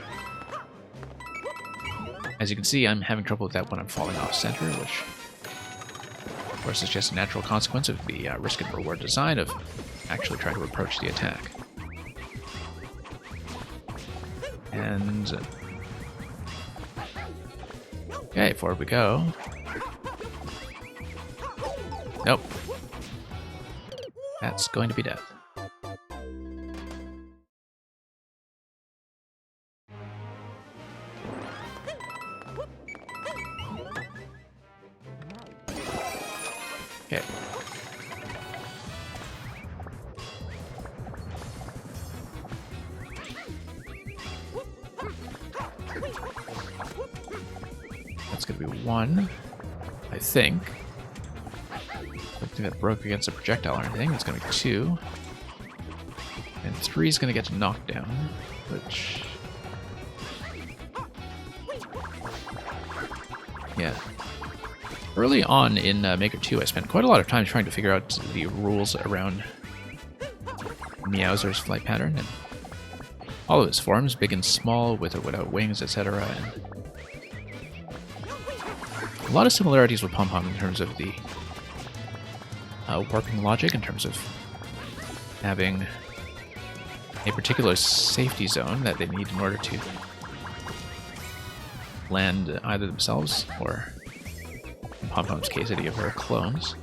as you can see, I'm having trouble with that when I'm falling off center, which, of course, is just a natural consequence of the risk and reward design of actually trying to approach the attack. And okay, forward we go. Nope. That's going to be death. Okay. That's going to be 1, I think. I don't think that broke against a projectile or anything. It's going to be 2. And 3 is going to get to knockdown, which... yeah. Early on in Maker 2, I spent quite a lot of time trying to figure out the rules around Meowser's flight pattern and all of its forms, big and small, with or without wings, etc. And a lot of similarities with Pom-Pom in terms of the warping logic, in terms of having a particular safety zone that they need in order to land either themselves or, in Pom-Pom's case, any of her clones.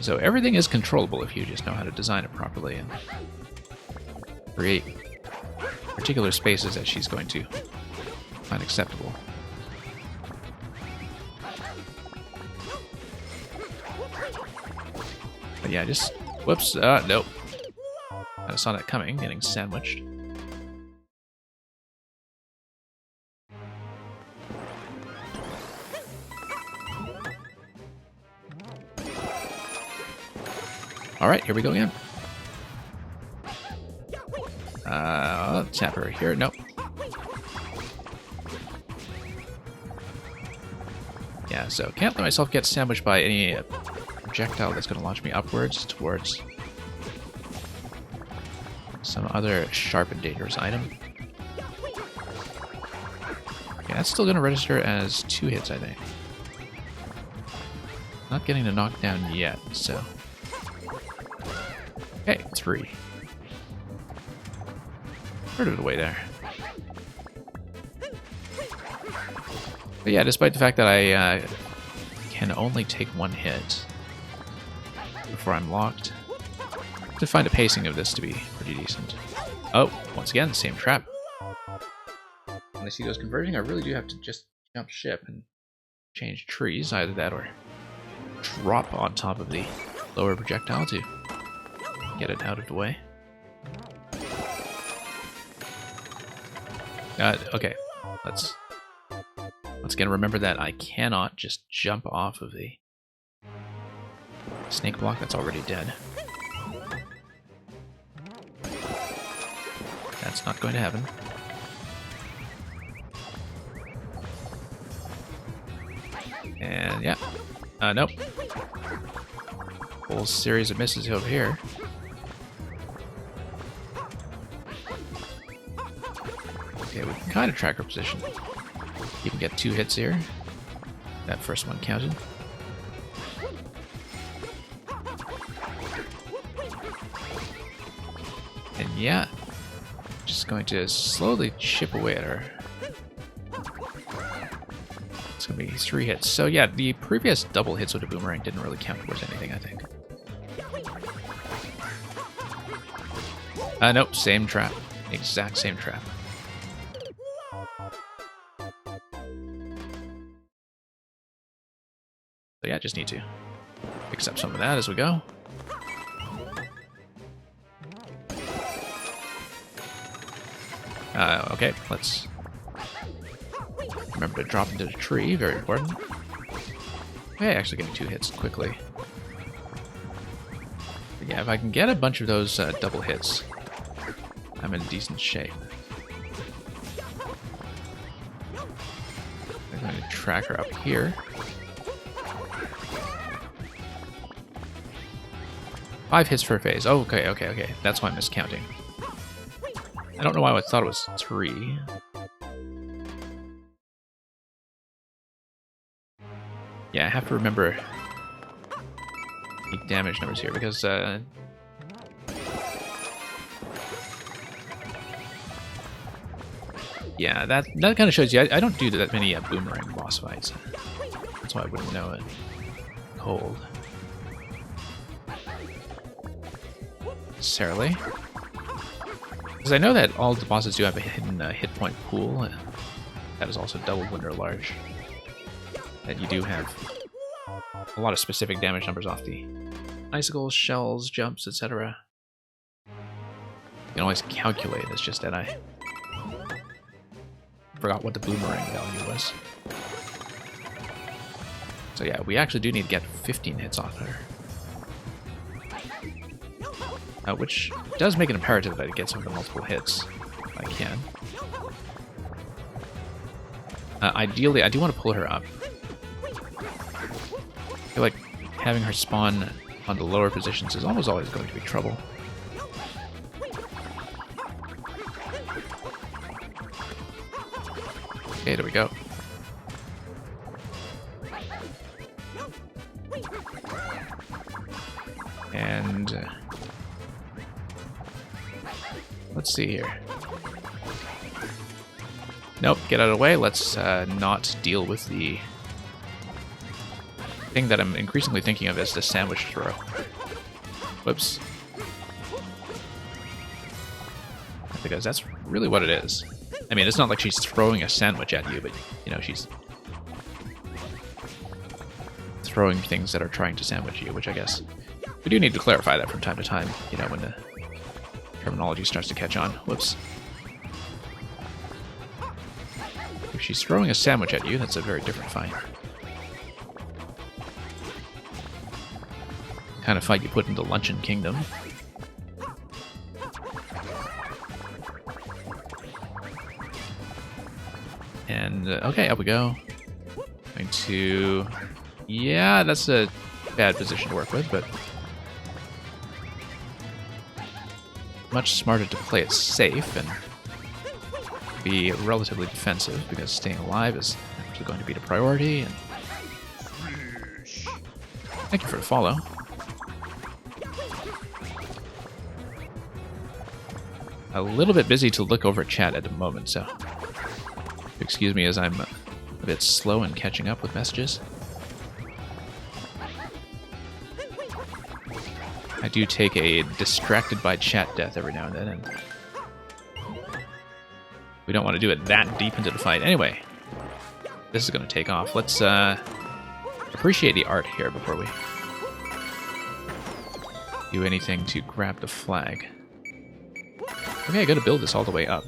So everything is controllable if you just know how to design it properly and create particular spaces that she's going to find acceptable. But yeah, just... whoops, nope. I saw that coming, getting sandwiched. Alright, here we go again. Tap her here. Nope. Yeah, so can't let myself get sandwiched by any projectile that's going to launch me upwards towards some other sharp and dangerous item. Yeah, that's still going to register as 2 hits, I think. Not getting the knockdown yet, so... okay, 3. third of the way there. But yeah, despite the fact that I can only take one hit before I'm locked, to find a pacing of this to be pretty decent. Oh, once again, same trap. When I see those converging, I really do have to just jump ship and change trees, either that or drop on top of the lower projectile to get it out of the way. Okay, let's once again remember that I cannot just jump off of the snake block that's already dead. That's not going to happen. And yeah, nope. Whole series of misses over here. Okay, we can kind of track our position. You can get 2 hits here. That first one counted. And yeah, just going to slowly chip away at her. It's going to be 3 hits. So yeah, the previous double hits with a boomerang didn't really count towards anything, I think. Nope, same trap. Exact same trap. So yeah, just need to fix up some of that as we go. Okay, let's remember to drop into the tree, very important. Okay, actually getting 2 hits quickly. But yeah, if I can get a bunch of those double hits, I'm in decent shape. I'm going to track her up here. 5 hits per phase. Oh, okay. That's why I'm miscounting. I don't know why I thought it was 3. Yeah, I have to remember the damage numbers here because yeah, that kind of shows you I don't do that many boomerang boss fights. That's why I wouldn't know it cold. Necessarily. Because I know that all the bosses do have a hidden hit point pool. That is also doubled when they're large. That you do have a lot of specific damage numbers off the icicles, shells, jumps, etc. You can always calculate, it's just that I forgot what the boomerang value was. So yeah, we actually do need to get 15 hits off her. Which does make it imperative that I get some of the multiple hits, if I can. Ideally, I do want to pull her up. I feel like having her spawn on the lower positions is almost always going to be trouble. Okay, there we go. And let's see here. Nope, get out of the way. Let's not deal with the thing that I'm increasingly thinking of as the sandwich throw. Whoops. Because that's really what it is. I mean, it's not like she's throwing a sandwich at you, but, you know, she's throwing things that are trying to sandwich you, which I guess we do need to clarify that from time to time, you know, when the terminology starts to catch on. Whoops. If she's throwing a sandwich at you, that's a very different fight. Kind of fight you put into Luncheon Kingdom. And, okay, up we go. Going to... Yeah, that's a bad position to work with, but... much smarter to play it safe and be relatively defensive, because staying alive is actually going to be the priority. And thank you for the follow. a little bit busy to look over chat at the moment, so excuse me as I'm a bit slow in catching up with messages. I do take a distracted by chat death every now and then, and we don't want to do it that deep into the fight. Anyway, this is going to take off. Let's appreciate the art here before we do anything to grab the flag. Okay, I gotta build this all the way up.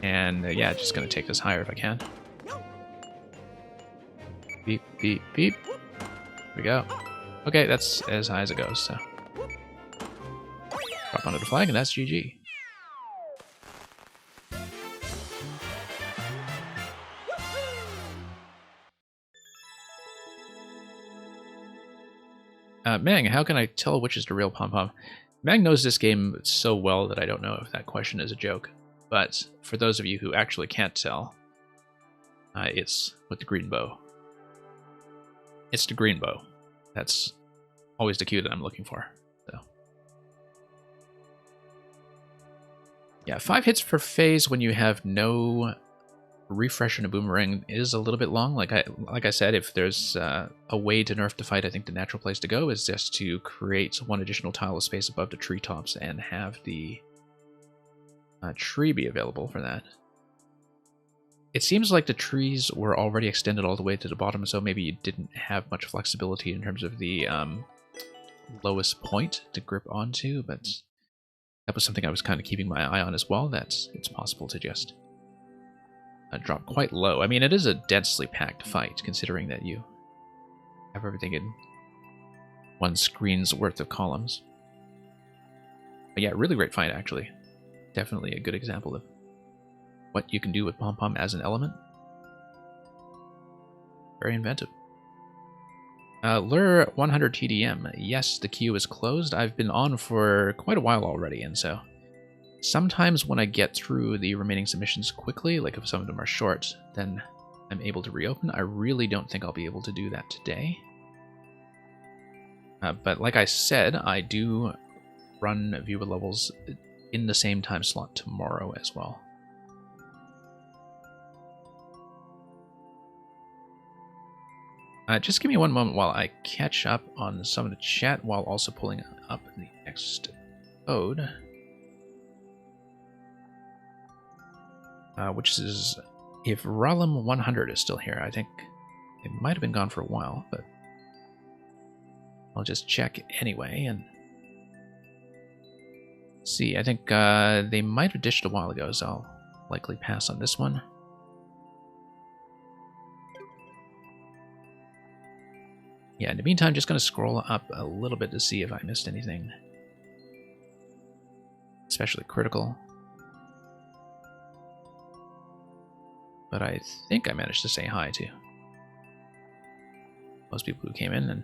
And yeah, just gonna take this higher if I can. Beep, beep, beep. Here we go. Okay, that's as high as it goes, so. Drop onto the flag, and that's GG. Mang, how can I tell which is the real pom-pom? Mang knows this game so well that I don't know if that question is a joke. But for those of you who actually can't tell, it's with the green bow. It's the green bow. That's always the cue that I'm looking for. So, yeah, 5 hits per phase when you have no refresh in a boomerang is a little bit long. Like I said, if there's a way to nerf the fight, I think the natural place to go is just to create one additional tile of space above the treetops and have the tree be available for that. It seems like the trees were already extended all the way to the bottom, so maybe you didn't have much flexibility in terms of the lowest point to grip onto, but that was something I was kind of keeping my eye on as well, that it's possible to just drop quite low. I mean, it is a densely packed fight, considering that you have everything in one screen's worth of columns. But yeah, really great fight, actually. Definitely a good example of what you can do with pom-pom as an element. Very inventive. Lure 100 TDM. Yes, the queue is closed. I've been on for quite a while already, and so sometimes when I get through the remaining submissions quickly, like if some of them are short, then I'm able to reopen. I really don't think I'll be able to do that today. But like I said, I do run viewer levels in the same time slot tomorrow as well. Just give me one moment while I catch up on some of the chat while also pulling up the next code. Which is, if Ralum 100 is still here, I think it might have been gone for a while, but I'll just check anyway and see. I think they might have dished a while ago, so I'll likely pass on this one. Yeah, in the meantime, just going to scroll up a little bit to see if I missed anything especially critical. But I think I managed to say hi to most people who came in, and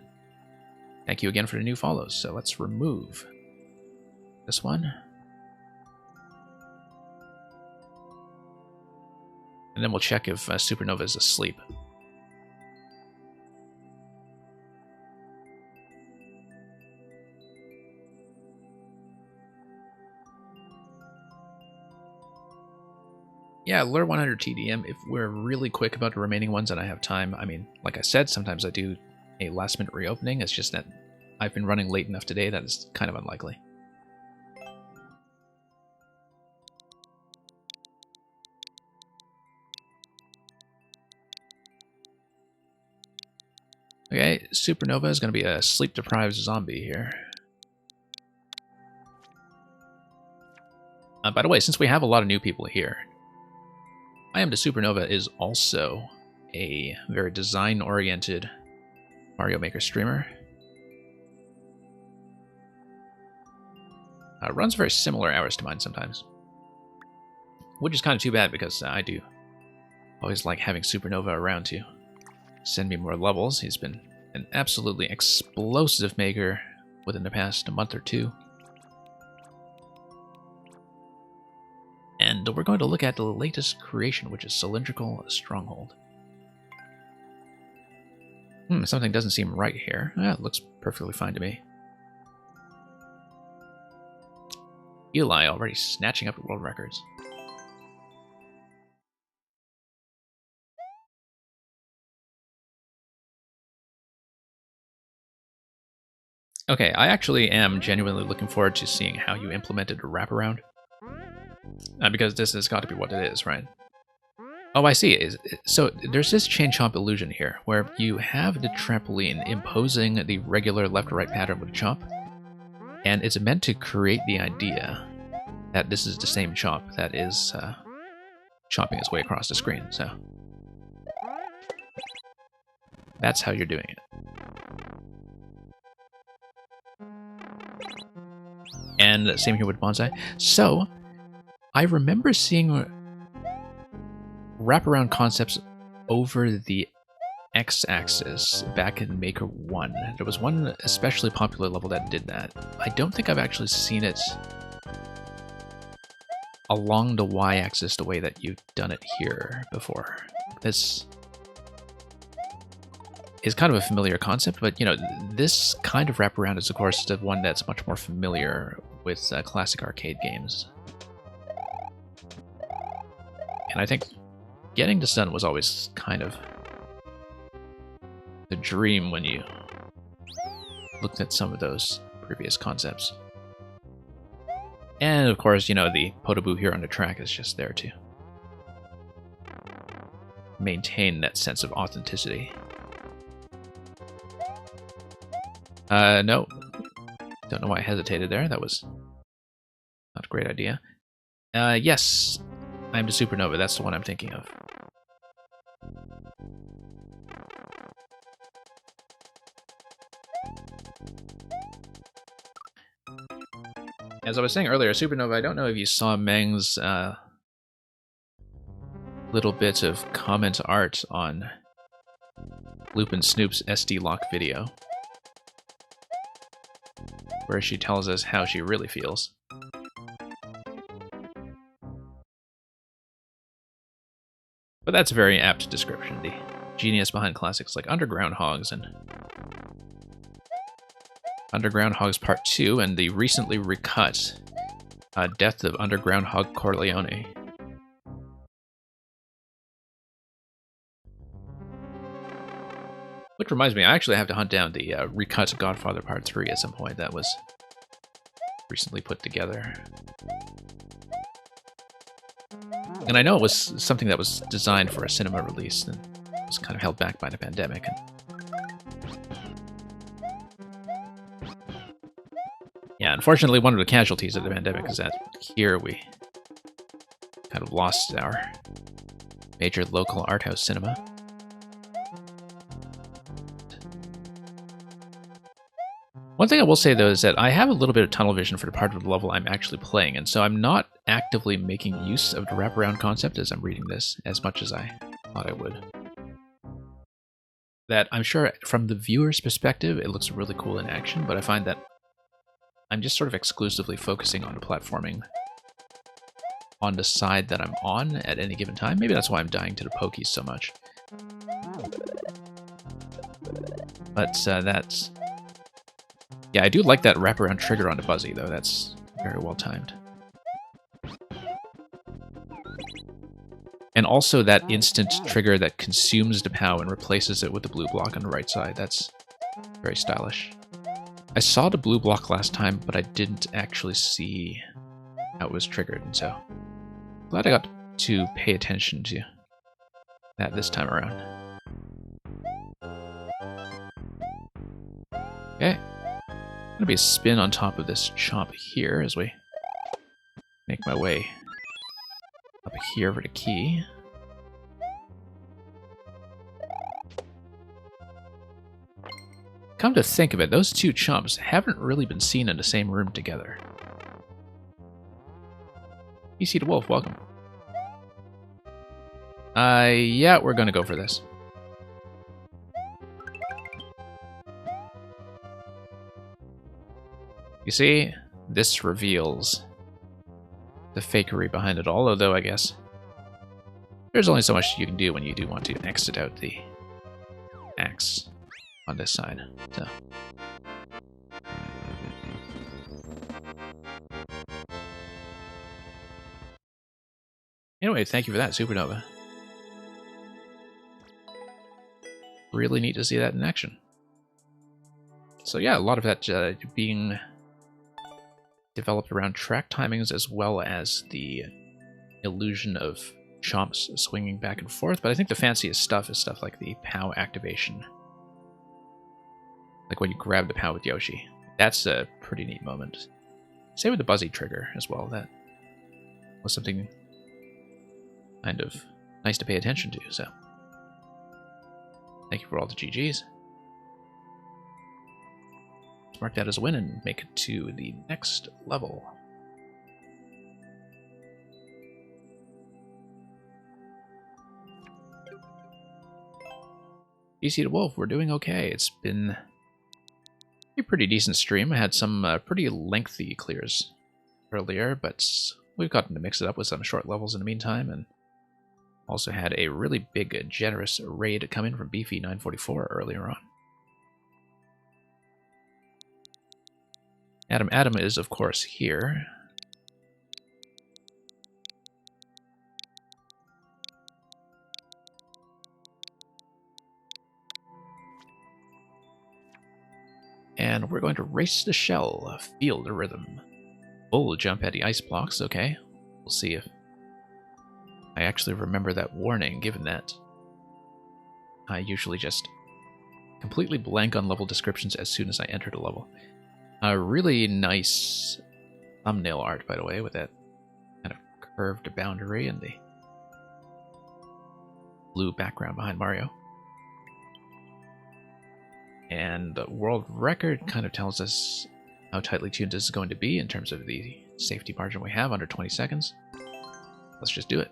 thank you again for the new follows. So let's remove this one. And then we'll check if Supernova is asleep. Yeah, Lure 100 TDM, if we're really quick about the remaining ones and I have time. I mean, like I said, sometimes I do a last-minute reopening. It's just that I've been running late enough today that is kind of unlikely. Okay, Supernova is going to be a sleep-deprived zombie here. By the way, since we have a lot of new people here, I Am the Supernova is also a very design-oriented Mario Maker streamer. Runs very similar hours to mine sometimes, which is kind of too bad because I do always like having Supernova around to send me more levels. He's been an absolutely explosive maker within the past month or two. And we're going to look at the latest creation, which is Cylindrical Stronghold. Something doesn't seem right here. It looks perfectly fine to me. Eli already snatching up world records. Okay, I actually am genuinely looking forward to seeing how you implemented a wraparound. Because this has got to be what it is, right? Oh, I see. So there's this chain chomp illusion here, where you have the trampoline imposing the regular left-to-right pattern with a chomp, and it's meant to create the idea that this is the same chomp that is chomping its way across the screen. So that's how you're doing it. And same here with Bonsai. So I remember seeing wraparound concepts over the X-axis back in Maker 1. There was one especially popular level that did that. I don't think I've actually seen it along the Y-axis the way that you've done it here before. This is kind of a familiar concept, but you know, this kind of wraparound is of course the one that's much more familiar with classic arcade games. And I think getting this done was always kind of the dream when you looked at some of those previous concepts. And of course, you know, the Podoboo here on the track is just there to maintain that sense of authenticity. No. Don't know why I hesitated there. That was not a great idea. Yes, I'm the Supernova. That's the one I'm thinking of. As I was saying earlier, Supernova, I don't know if you saw Meng's little bit of comment art on Loopin' Snoop's SD Lock video, where she tells us how she really feels. But that's a very apt description, the genius behind classics like Underground Hogs and Underground Hogs Part 2 and the recently recut Death of Underground Hog Corleone. Which reminds me, I actually have to hunt down the recut Godfather Part 3 at some point. That was recently put together. And I know it was something that was designed for a cinema release and was kind of held back by the pandemic. Yeah, unfortunately, one of the casualties of the pandemic is that here we kind of lost our major local art house cinema. One thing I will say, though, is that I have a little bit of tunnel vision for the part of the level I'm actually playing, and so I'm not actively making use of the wraparound concept as I'm reading this as much as I thought I would. That I'm sure from the viewer's perspective, it looks really cool in action, but I find that I'm just sort of exclusively focusing on the platforming on the side that I'm on at any given time. Maybe that's why I'm dying to the pokies so much. But that's... Yeah, I do like that wraparound trigger on the Buzzy, though. That's very well timed. And also that instant trigger that consumes the POW and replaces it with the blue block on the right side. That's very stylish. I saw the blue block last time, but I didn't actually see how it was triggered, and so glad I got to pay attention to that this time around. Okay. Gonna be a spin on top of this chomp here as we make my way up here for the key. Come to think of it, those two chumps haven't really been seen in the same room together. PC the Wolf, welcome. Yeah, we're gonna go for this. You see, this reveals the fakery behind it all, although I guess there's only so much you can do when you do want to exit out the axe on this side. So Anyway, thank you for that, Supernova. Really neat to see that in action. So yeah, a lot of that being developed around track timings as well as the illusion of chomps swinging back and forth, but I think the fanciest stuff is stuff like the POW activation. Like when you grab the POW with Yoshi. That's a pretty neat moment. Same with the Buzzy trigger as well. That was something kind of nice to pay attention to, so. Thank you for all the GGs. Let's mark that as a win and make it to the next level. DC to Wolf, we're doing okay. It's been a pretty decent stream. I had some pretty lengthy clears earlier, but we've gotten to mix it up with some short levels in the meantime, and also had a really big, generous raid come in from Beefy944 earlier on. Adam is, of course, here. And we're going to race the shell, feel the rhythm. Full jump at the ice blocks, okay. We'll see if I actually remember that warning, given that I usually just completely blank on level descriptions as soon as I enter the level. A really nice thumbnail art, by the way, with that kind of curved boundary and the blue background behind Mario. And the world record kind of tells us how tightly tuned this is going to be in terms of the safety margin we have, under 20 seconds. Let's just do it.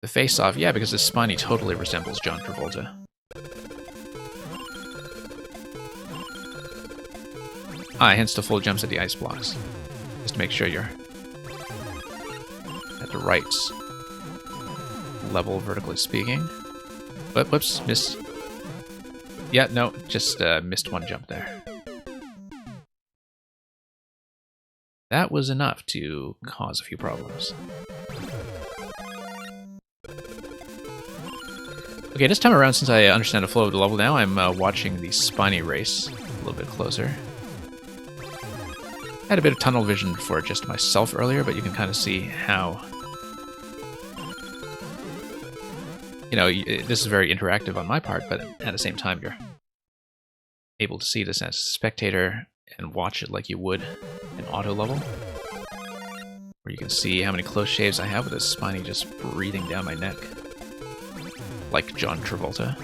The face-off, yeah, because this Spiny totally resembles John Travolta. Hence the full jumps at the ice blocks. Just to make sure you're at the right level, vertically speaking. But, whoops, missed. Yeah, no, just missed one jump there. That was enough to cause a few problems. Okay, this time around, since I understand the flow of the level now, I'm watching the Spiny race a little bit closer. I had a bit of tunnel vision for just myself earlier, but you can kind of see how, you know, this is very interactive on my part, but at the same time, you're able to see this as a spectator and watch it like you would in auto level, where you can see how many close shaves I have with this Spiny just breathing down my neck, like John Travolta.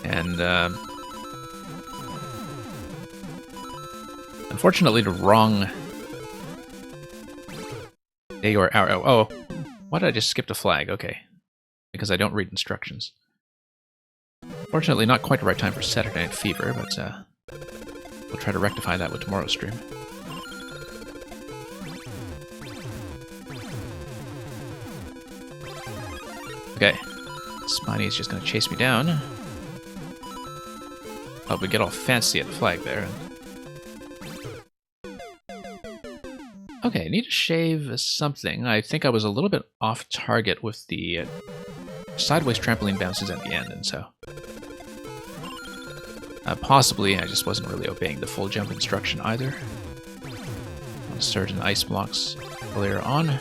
And unfortunately, the wrong day or hour. Oh, why did I just skip the flag? Okay, because I don't read instructions. Fortunately, not quite the right time for Saturday Night Fever, but we'll try to rectify that with tomorrow's stream. Okay, Spiny's just going to chase me down. Oh, we get all fancy at the flag there. Okay, I need to shave something. I think I was a little bit off target with the sideways trampoline bounces at the end, and so possibly I just wasn't really obeying the full jump instruction either. On certain ice blocks earlier on,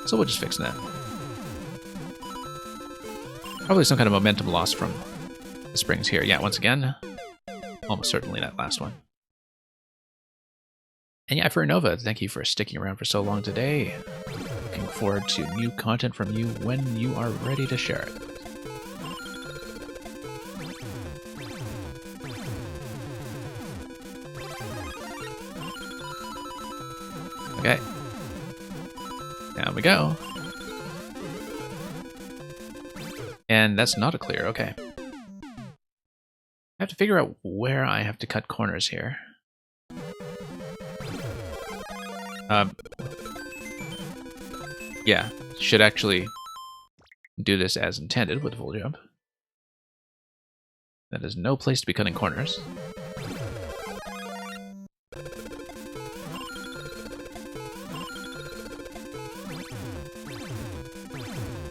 so we'll just fix that. Probably some kind of momentum loss from the springs here. Yeah, once again, almost certainly that last one. And yeah, for Nova, thank you for sticking around for so long today. Looking forward to new content from you when you are ready to share it. Okay. Down we go. And that's not a clear, okay. I have to figure out where I have to cut corners here. Yeah, should actually do this as intended with full jump. That is no place to be cutting corners.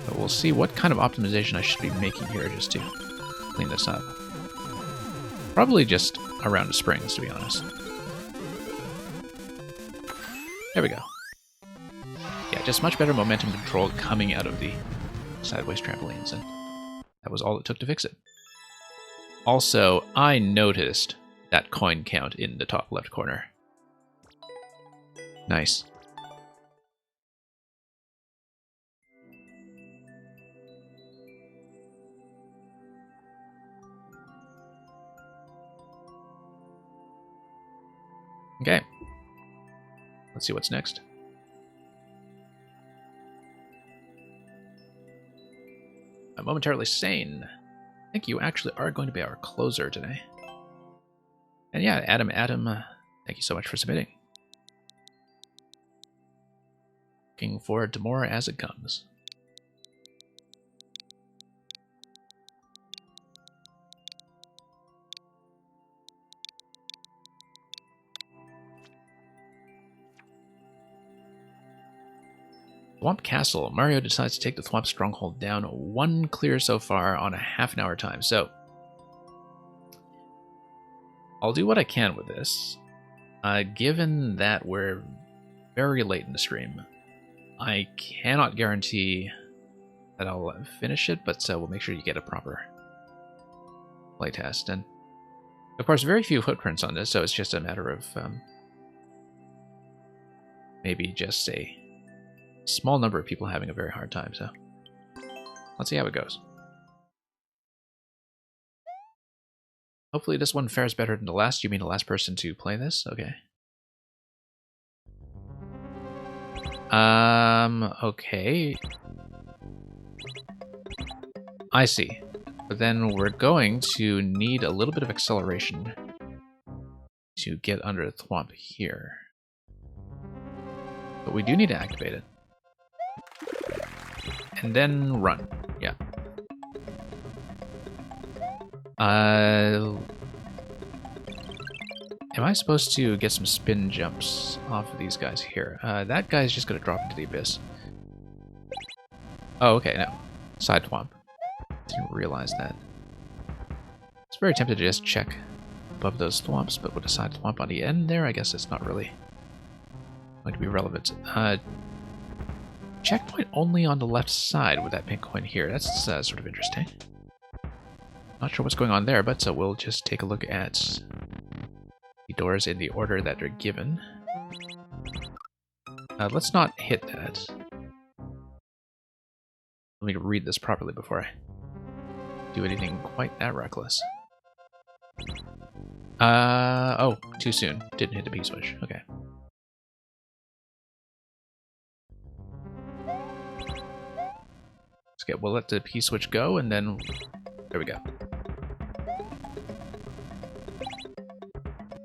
But we'll see what kind of optimization I should be making here just to clean this up. Probably just around the springs, to be honest. There we go. Yeah, just much better momentum control coming out of the sideways trampolines, and that was all it took to fix it. Also, I noticed that coin count in the top left corner. Nice. Okay. Let's see what's next. I'm momentarily sane. I think you actually are going to be our closer today. And yeah, Adam, thank you so much for submitting. Looking forward to more as it comes. Thwomp Castle. Mario decides to take the Thwomp Stronghold down. 1 clear so far on a half-an-hour time. So, I'll do what I can with this. Given that we're very late in the stream, I cannot guarantee that I'll finish it, but we'll make sure you get a proper playtest. And, of course, very few footprints on this, so it's just a matter of maybe just a small number of people having a very hard time, so let's see how it goes. Hopefully this one fares better than the last. You mean the last person to play this? Okay. Okay. I see. But then we're going to need a little bit of acceleration to get under the thwomp here. But we do need to activate it. And then run. Yeah. Am I supposed to get some spin jumps off of these guys here? That guy's just gonna drop into the abyss. Oh, okay, no. Side thwomp. Didn't realize that. It's very tempted to just check above those thwomps, but with a side thwomp on the end there, I guess it's not really going to be relevant. Checkpoint only on the left side with that pink coin here. That's sort of interesting. Not sure what's going on there, but we'll just take a look at the doors in the order that they're given. Let's not hit that. Let me read this properly before I do anything quite that reckless. Oh, too soon. Didn't hit the P-switch. Okay. We'll let the P-switch go, and then there we go.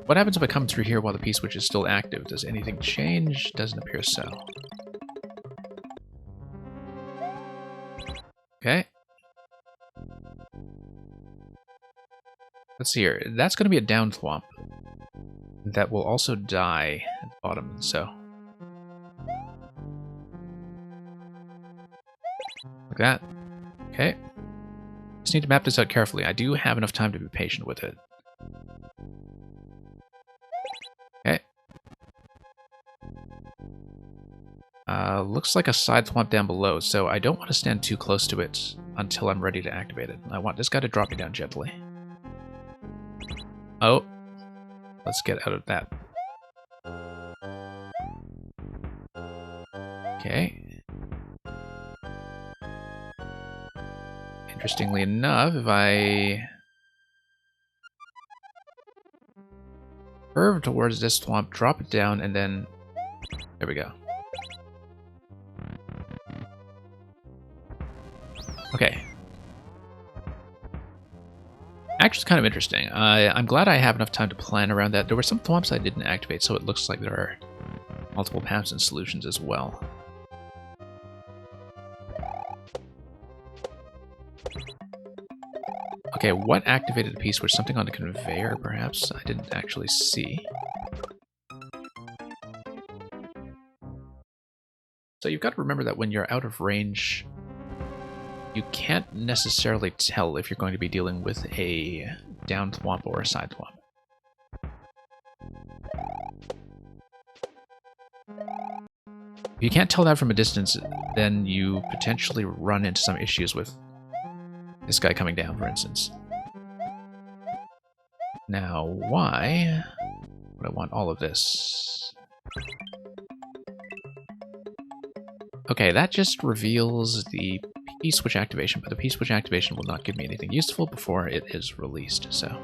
What happens if I come through here while the P-switch is still active? Does anything change? Doesn't appear so. Okay. Let's see here. That's going to be a down thwomp. That will also die at the bottom, so. Like that. Okay. Just need to map this out carefully. I do have enough time to be patient with it. Okay. Looks like a side thwomp down below, so I don't want to stand too close to it until I'm ready to activate it. I want this guy to drop me down gently. Oh. Let's get out of that. Okay. Interestingly enough, if I curve towards this thwomp, drop it down, and then there we go. Okay. Actually, it's kind of interesting. I'm glad I have enough time to plan around that. There were some thwomps I didn't activate, so it looks like there are multiple paths and solutions as well. Okay, what activated the P-switch? Something on the conveyor, perhaps? I didn't actually see. So you've got to remember that when you're out of range, you can't necessarily tell if you're going to be dealing with a down thwomp or a side thwomp. If you can't tell that from a distance, then you potentially run into some issues with this guy coming down, for instance. Now, why would I want all of this? Okay, that just reveals the P-switch activation, but the P-switch activation will not give me anything useful before it is released, so...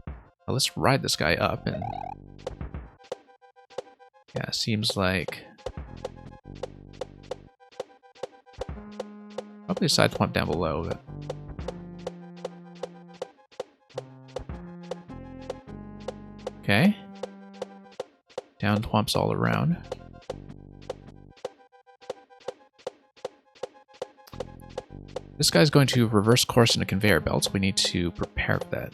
Well, let's ride this guy up, and... Yeah, seems like... Probably a side thwomp down below, but... Okay. Down thwomps all around. This guy's going to reverse course in a conveyor belt, so we need to prepare for that.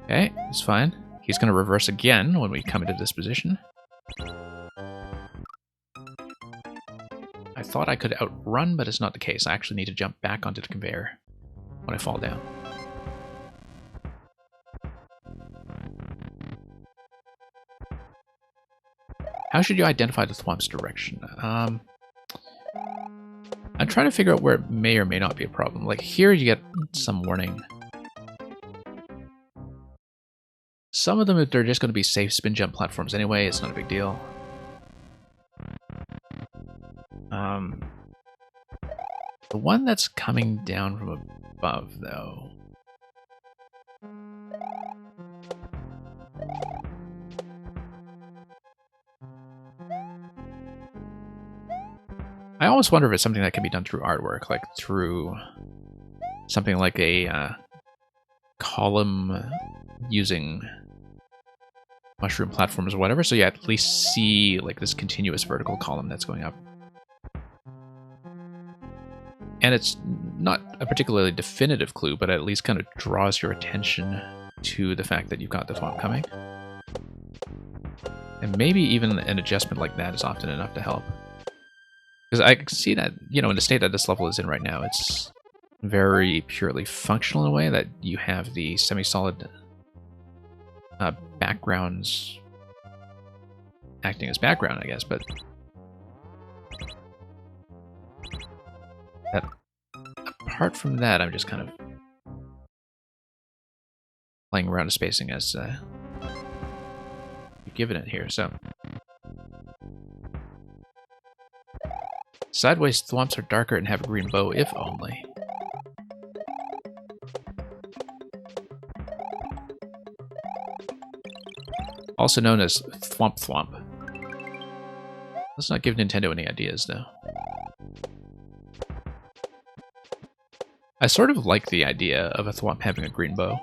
Okay, it's fine. He's going to reverse again when we come into this position. I thought I could outrun, but it's not the case. I actually need to jump back onto the conveyor when I fall down. How should you identify the thwomp's direction? I'm trying to figure out where it may or may not be a problem. Like here you get some warning. Some of them, they're just going to be safe spin jump platforms anyway. It's not a big deal. The one that's coming down from above, though. I always wonder if it's something that can be done through artwork, like through something like a column using mushroom platforms or whatever, so you at least see like this continuous vertical column that's going up. And it's not a particularly definitive clue, but at least kind of draws your attention to the fact that you've got the thwomp coming. And maybe even an adjustment like that is often enough to help. Because I can see that, you know, in the state that this level is in right now, it's very purely functional in a way that you have the semi-solid backgrounds acting as background, I guess, but that, apart from that, I'm just kind of playing around with spacing as you've given it here, so. Sideways thwomps are darker and have a green bow, if only. Also known as Thwomp Thwomp. Let's not give Nintendo any ideas, though. I sort of like the idea of a thwomp having a green bow.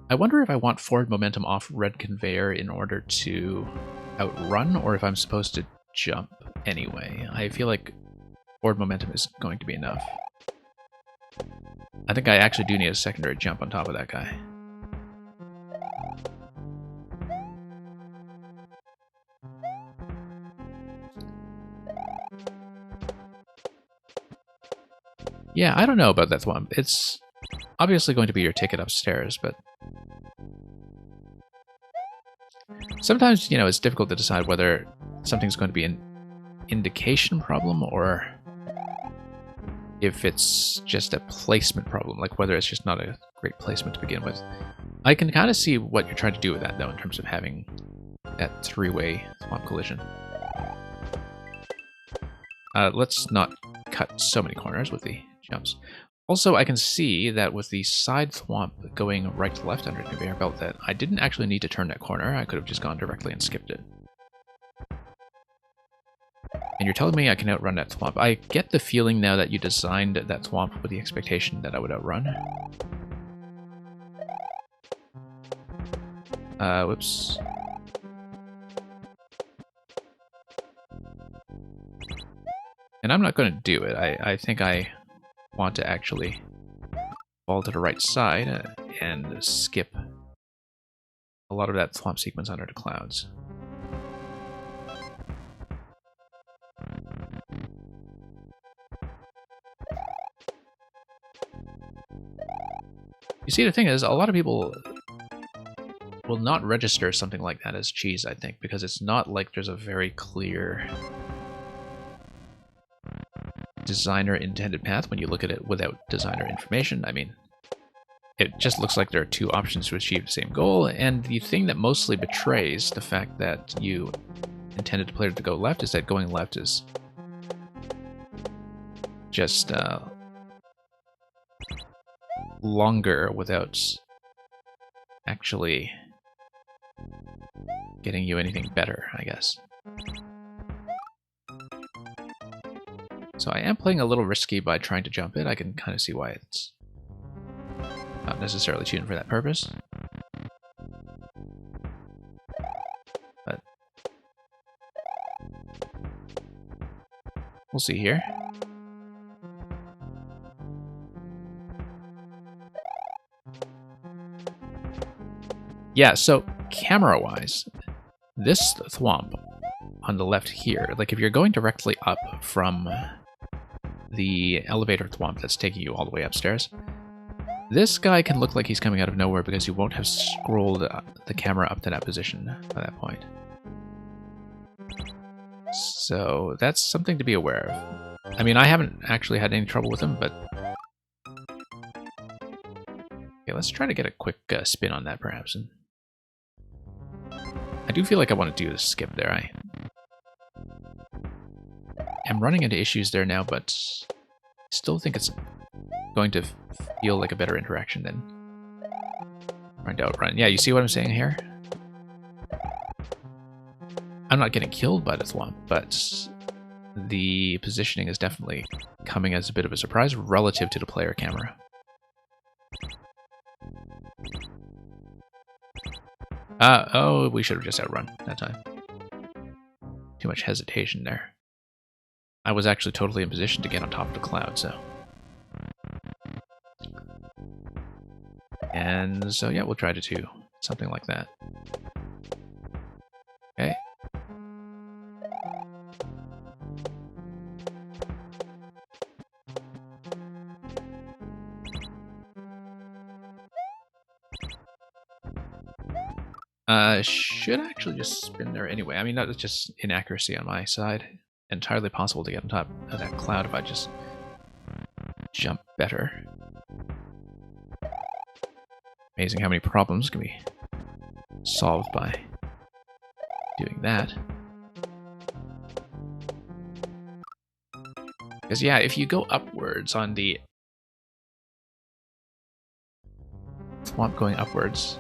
I wonder if I want forward momentum off red conveyor in order to outrun, or if I'm supposed to jump anyway. I feel like forward momentum is going to be enough. I think I actually do need a secondary jump on top of that guy. Yeah, I don't know about that thwomp. It's obviously going to be your ticket upstairs, but sometimes, you know, it's difficult to decide whether something's going to be an indication problem or if it's just a placement problem, like whether it's just not a great placement to begin with. I can kind of see what you're trying to do with that, though, in terms of having that three-way thwomp collision. Let's not cut so many corners with the jumps. Also, I can see that with the side thwomp going right to left under the conveyor belt that I didn't actually need to turn that corner. I could have just gone directly and skipped it. And you're telling me I can outrun that thwomp. I get the feeling now that you designed that thwomp with the expectation that I would outrun. Whoops. And I'm not going to do it. I think I want to actually fall to the right side and skip a lot of that swamp sequence under the clouds. You see, the thing is, a lot of people will not register something like that as cheese, I think, because it's not like there's a very clear designer intended path when you look at it without designer information. I mean, it just looks like there are two options to achieve the same goal, and the thing that mostly betrays the fact that you intended the player to go left is that going left is just longer without actually getting you anything better, I guess. So I am playing a little risky by trying to jump it. I can kind of see why it's not necessarily tuned for that purpose. But we'll see here. Yeah, so camera-wise, this thwomp on the left here, like if you're going directly up from the elevator thwomp that's taking you all the way upstairs, this guy can look like he's coming out of nowhere because you won't have scrolled the camera up to that position by that point. So that's something to be aware of. I mean, I haven't actually had any trouble with him, but... Okay, let's try to get a quick spin on that, perhaps. And I do feel like I want to do the skip there. I am running into issues there now, but still think it's going to feel like a better interaction than trying to outrun. Yeah, you see what I'm saying here? I'm not getting killed by the thwomp, but the positioning is definitely coming as a bit of a surprise relative to the player camera. Oh, we should have just outrun that time. Too much hesitation there. I was actually totally in position to get on top of the cloud, so... And so, yeah, we'll try to do something like that. Okay. Should actually just spin there anyway. I mean, that was just inaccuracy on my side. Entirely possible to get on top of that cloud if I just jump better. Amazing how many problems can be solved by doing that. Because yeah, if you go upwards on the thwomp going upwards,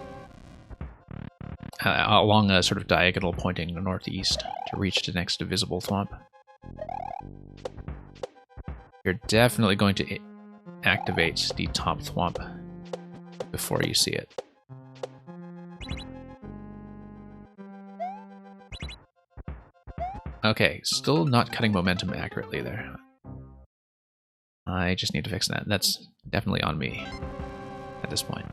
along a sort of diagonal pointing northeast to reach the next visible thwomp, you're definitely going to activate the top thwomp before you see it. Okay, still not cutting momentum accurately there. I just need to fix that. That's definitely on me at this point.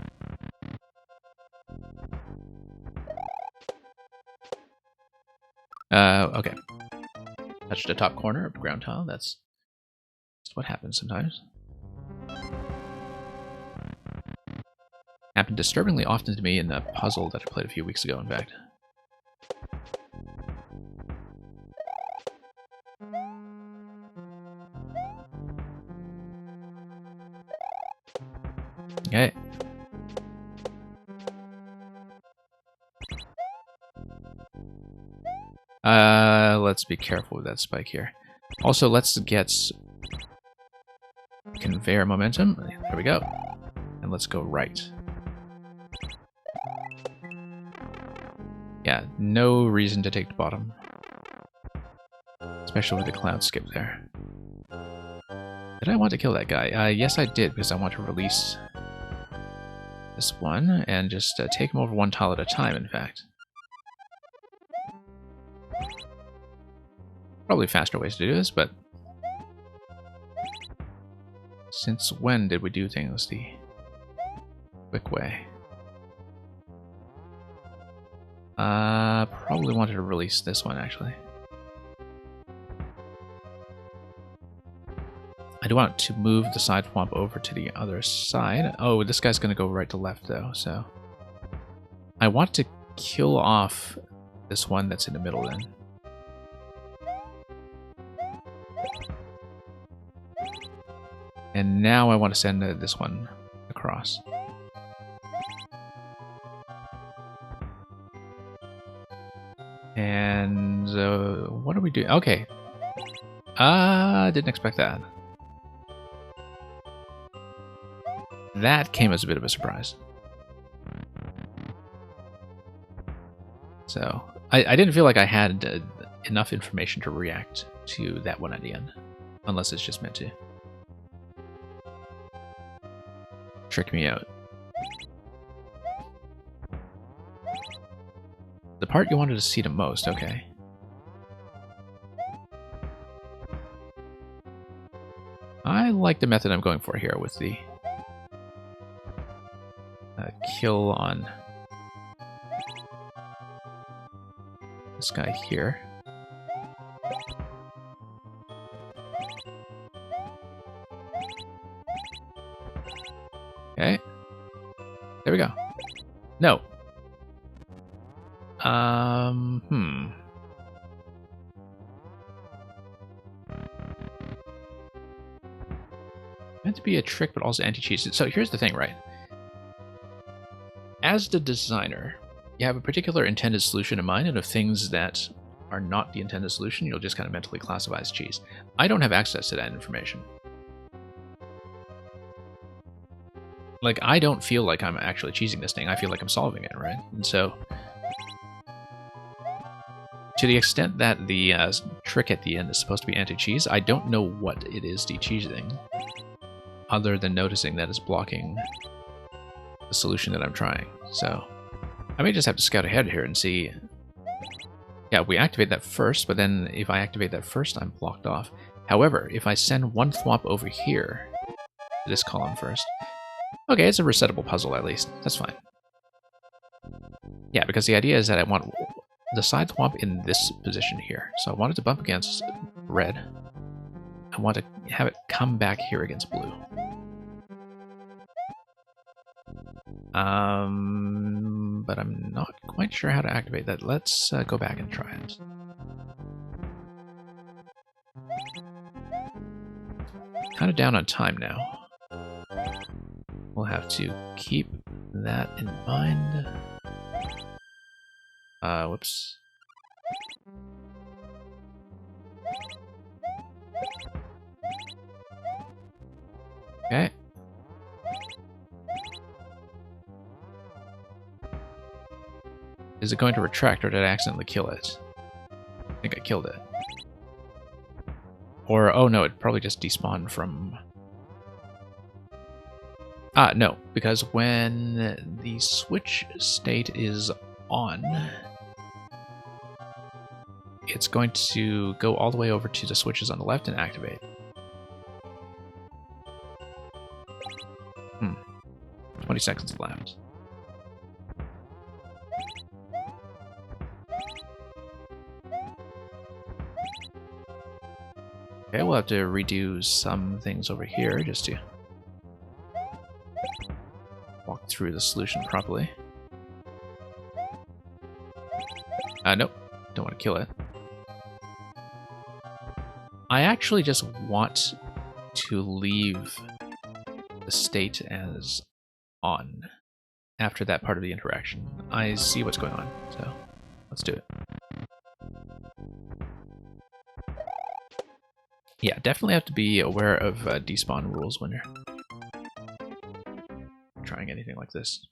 Okay. Touch the top corner of the ground tile. That's what happens sometimes. Happened disturbingly often to me in the puzzle that I played a few weeks ago, in fact. Okay. Let's be careful with that spike here. Also, let's get conveyor momentum. There we go. And let's go right. Yeah, no reason to take the bottom. Especially with the cloud skip there. Did I want to kill that guy? Yes, I did, because I want to release this one and just take them over one tile at a time, in fact. Probably faster ways to do this, but since when did we do things the quick way? Probably wanted to release this one, actually. I do want to move the side swamp over to the other side. Oh, this guy's going to go right to left, though, so... I want to kill off this one that's in the middle, then. And now I want to send this one across. And what are we doing? Okay. Didn't expect that. That came as a bit of a surprise. So, I didn't feel like I had enough information to react to that one at the end. Unless it's just meant to. Trick me out. The part you wanted to see the most, okay. I like the method I'm going for here with the kill on this guy here. Okay. There we go. No. Meant to be a trick, but also anti-cheat. So here's the thing, right? As the designer, you have a particular intended solution in mind, and of things that are not the intended solution, you'll just kind of mentally classify as cheese. I don't have access to that information. Like, I don't feel like I'm actually cheesing this thing. I feel like I'm solving it, right? And so, to the extent that the trick at the end is supposed to be anti-cheese, I don't know what it is de-cheesing, other than noticing that it's blocking the solution that I'm trying. So, I may just have to scout ahead here and see. Yeah, we activate that first, but then if I activate that first, I'm blocked off. However, if I send one thwomp over here, to this column first. Okay, it's a resettable puzzle at least. That's fine. Yeah, because the idea is that I want the side thwomp in this position here. So I want it to bump against red. I want to have it come back here against blue. But I'm not quite sure how to activate that. Let's go back and try it. Kind of down on time now. We'll have to keep that in mind. Whoops. Okay. Is it going to retract, or did I accidentally kill it? I think I killed it. Or, oh no, it probably just despawned from... Ah, no, because when the switch state is on, it's going to go all the way over to the switches on the left and activate. 20 seconds left. Okay, we'll have to redo some things over here just to walk through the solution properly. Nope. Don't want to kill it. I actually just want to leave the state as on after that part of the interaction. I see what's going on, so let's do it. Yeah, definitely have to be aware of despawn rules when you're trying anything like this.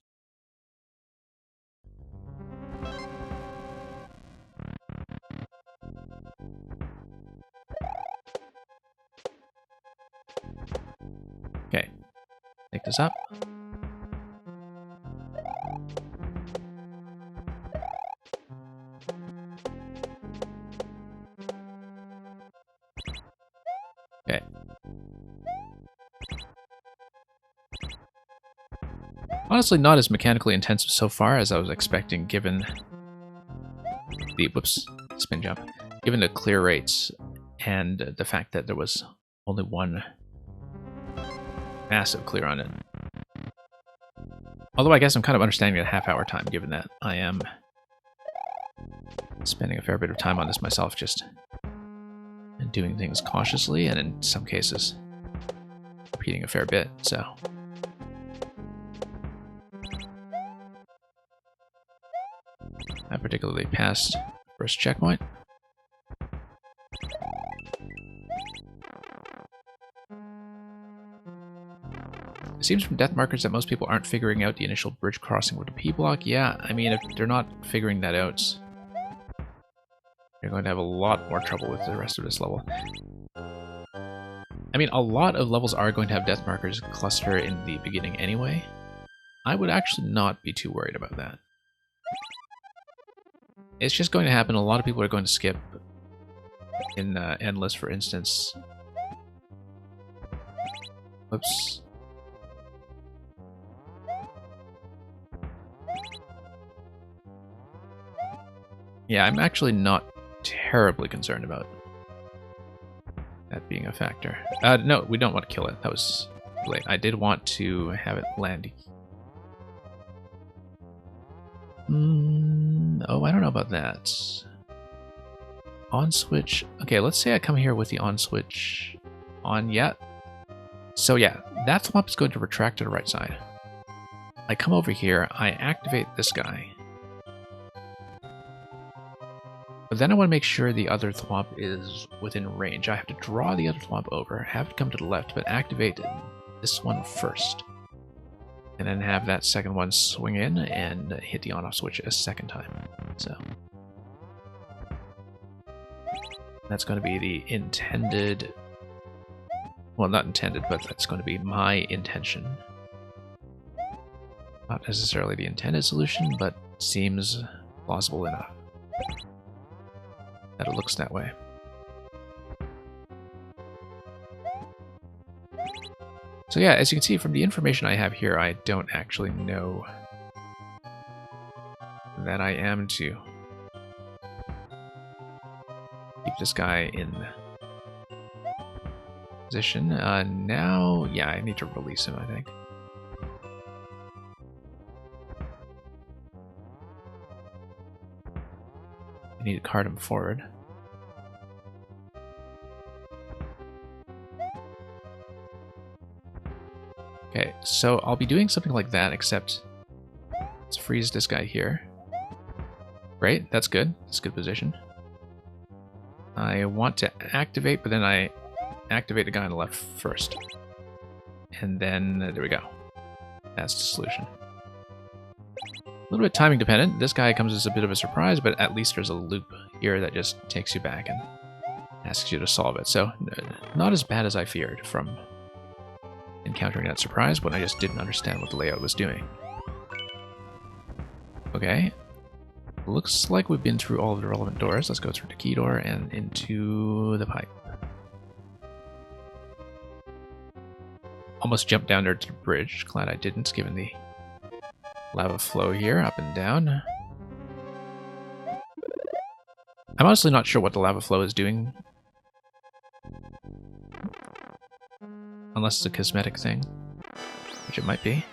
Okay, pick this up. Honestly, not as mechanically intensive so far as I was expecting, given the spin jump, given the clear rates and the fact that there was only one massive clear on it. Although I guess I'm kind of understanding the half-hour time, given that I am spending a fair bit of time on this myself, just doing things cautiously, and in some cases, repeating a fair bit, so... I particularly passed first checkpoint. It seems from death markers that most people aren't figuring out the initial bridge crossing with the P-block. Yeah, I mean, if they're not figuring that out, you're going to have a lot more trouble with the rest of this level. I mean, a lot of levels are going to have death markers cluster in the beginning anyway. I would actually not be too worried about that. It's just going to happen. A lot of people are going to skip in Endless, for instance. Whoops. Yeah, I'm actually not terribly concerned about that being a factor. No, we don't want to kill it. That was late. I did want to have it land. Oh, I don't know about that. On switch. Okay, let's say I come here with the on switch on. Yeah. So yeah, that thwomp is going to retract to the right side. I come over here, I activate this guy. But then I want to make sure the other thwomp is within range. I have to draw the other thwomp over, have it come to the left, but activate this one first. And then have that second one swing in and hit the on-off switch a second time. So that's going to be the intended... Well, not intended, but that's going to be my intention. Not necessarily the intended solution, but seems plausible enough that it looks that way. So yeah, as you can see from the information I have here, I don't actually know that I am to keep this guy in position. Now, yeah, I need to release him, I think. I need to cart him forward. Okay, so I'll be doing something like that, except let's freeze this guy here. Great, that's good. That's a good position. I want to activate, but then I activate the guy on the left first. And then, there we go. That's the solution. A little bit timing dependent. This guy comes as a bit of a surprise, but at least there's a loop here that just takes you back and asks you to solve it. So, not as bad as I feared from encountering that surprise when I just didn't understand what the layout was doing. Okay. Looks like we've been through all of the relevant doors. Let's go through the key door and into the pipe. Almost jumped down there to the bridge. Glad I didn't, given the lava flow here, up and down. I'm honestly not sure what the lava flow is doing. Unless it's a cosmetic thing, which it might be.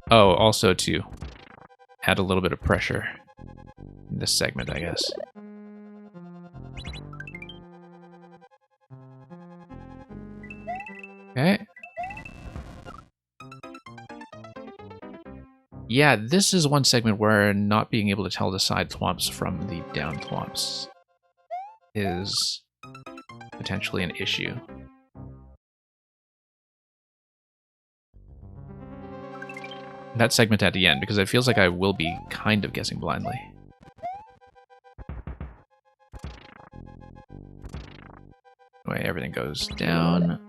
Oh, also to add a little bit of pressure in this segment, I guess. Okay. Yeah, this is one segment where not being able to tell the side thwomps from the down thwomps is potentially an issue. That segment at the end, because it feels like I will be kind of guessing blindly. Anyway, everything goes down.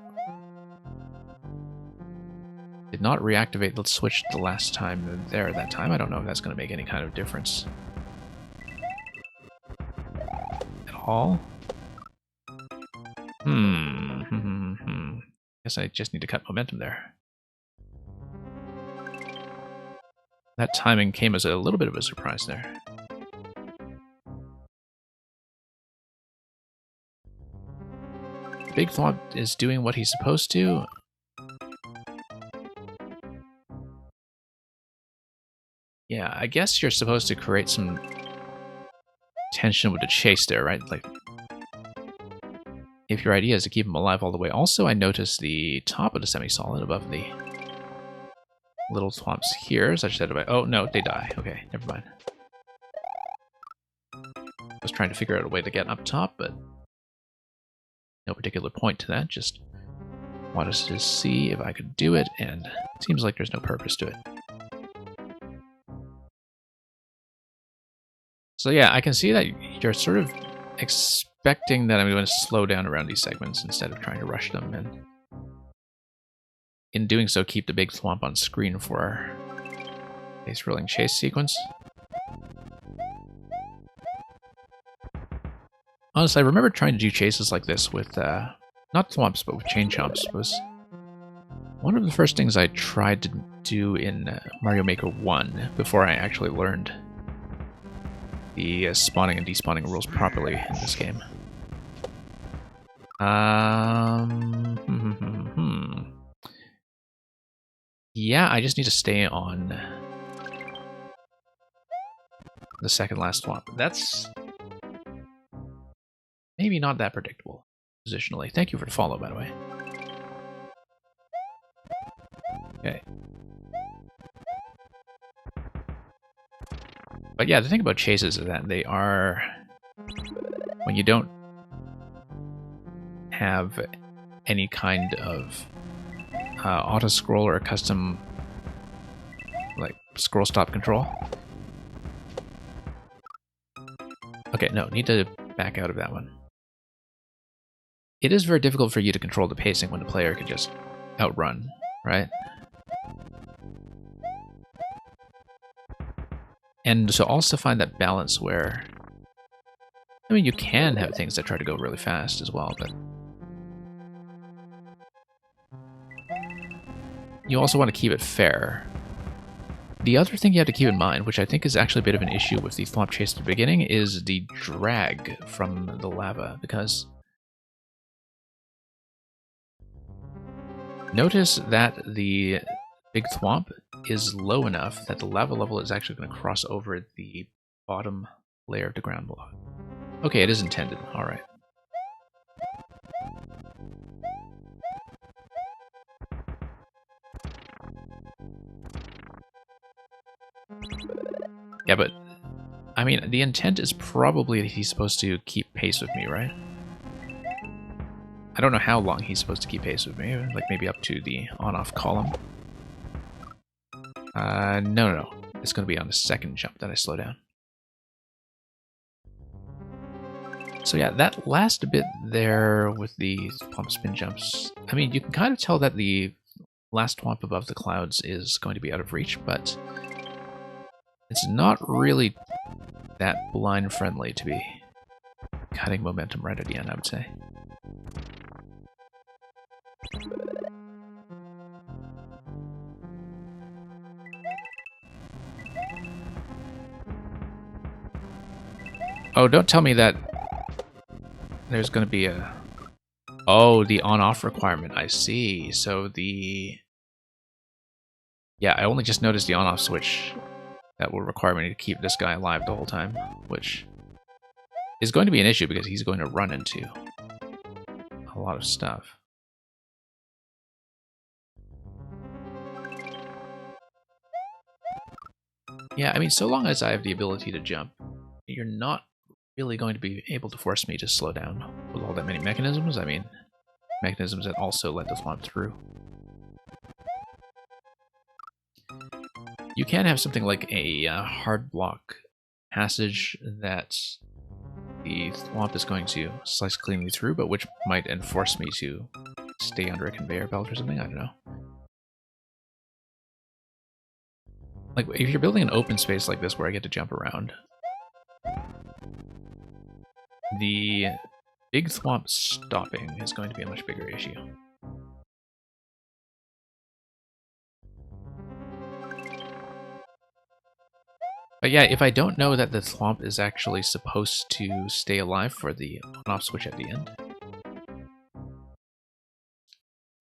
Did not reactivate the switch the last time there that time. I don't know if that's going to make any kind of difference at all. Guess I just need to cut momentum there. That timing came as a little bit of a surprise there. Big Thwomp is doing what he's supposed to. Yeah, I guess you're supposed to create some tension with the chase there, right? Like, if your idea is to keep him alive all the way. Also, I noticed the top of the semi-solid above the little Thwomps here, such that oh no, they die. Okay, never mind. I was trying to figure out a way to get up top, but no particular point to that. Just wanted to see if I could do it, and it seems like there's no purpose to it. So yeah, I can see that you're sort of expecting that I'm going to slow down around these segments instead of trying to rush them, and in doing so, keep the big Thwomp on screen for our face-rolling chase sequence. Honestly, I remember trying to do chases like this with, not Thwomps, but with Chain Chomps. Was one of the first things I tried to do in Mario Maker 1 before I actually learned the spawning and despawning rules properly in this game. Yeah, I just need to stay on the second last Thwomp. That's maybe not that predictable positionally. Thank you for the follow, by the way. Okay. But yeah, the thing about chases is that they are, when you don't have any kind of auto-scroll or custom like scroll stop control. Okay, no, need to back out of that one. It is very difficult for you to control the pacing when the player can just outrun, right? And to also find that balance where, I mean, you can have things that try to go really fast as well, but you also want to keep it fair. The other thing you have to keep in mind, which I think is actually a bit of an issue with the Thwomp chase at the beginning, is the drag from the lava, because notice that the big Thwomp is low enough that the lava level is actually going to cross over the bottom layer of the ground below. Okay, it is intended. All right. Yeah, but I mean, the intent is probably that he's supposed to keep pace with me, right? I don't know how long he's supposed to keep pace with me, like maybe up to the on-off column. No. It's going to be on the second jump that I slow down. So yeah, that last bit there with the Thwomp spin jumps, I mean, you can kind of tell that the last Thwomp above the clouds is going to be out of reach, but it's not really that blind friendly to be cutting momentum right at the end, I would say. Oh, don't tell me that there's going to be a... Oh, the on-off requirement, I see. So the... Yeah, I only just noticed the on-off switch that will require me to keep this guy alive the whole time, which is going to be an issue because he's going to run into a lot of stuff. Yeah, I mean, so long as I have the ability to jump, you're not really going to be able to force me to slow down with all that many mechanisms. I mean, mechanisms that also let the Thwomp through. You can have something like a hard block passage that the Thwomp is going to slice cleanly through, but which might enforce me to stay under a conveyor belt or something, I don't know. Like, if you're building an open space like this where I get to jump around, the big Thwomp stopping is going to be a much bigger issue. But yeah, if I don't know that the Thwomp is actually supposed to stay alive for the on-off switch at the end,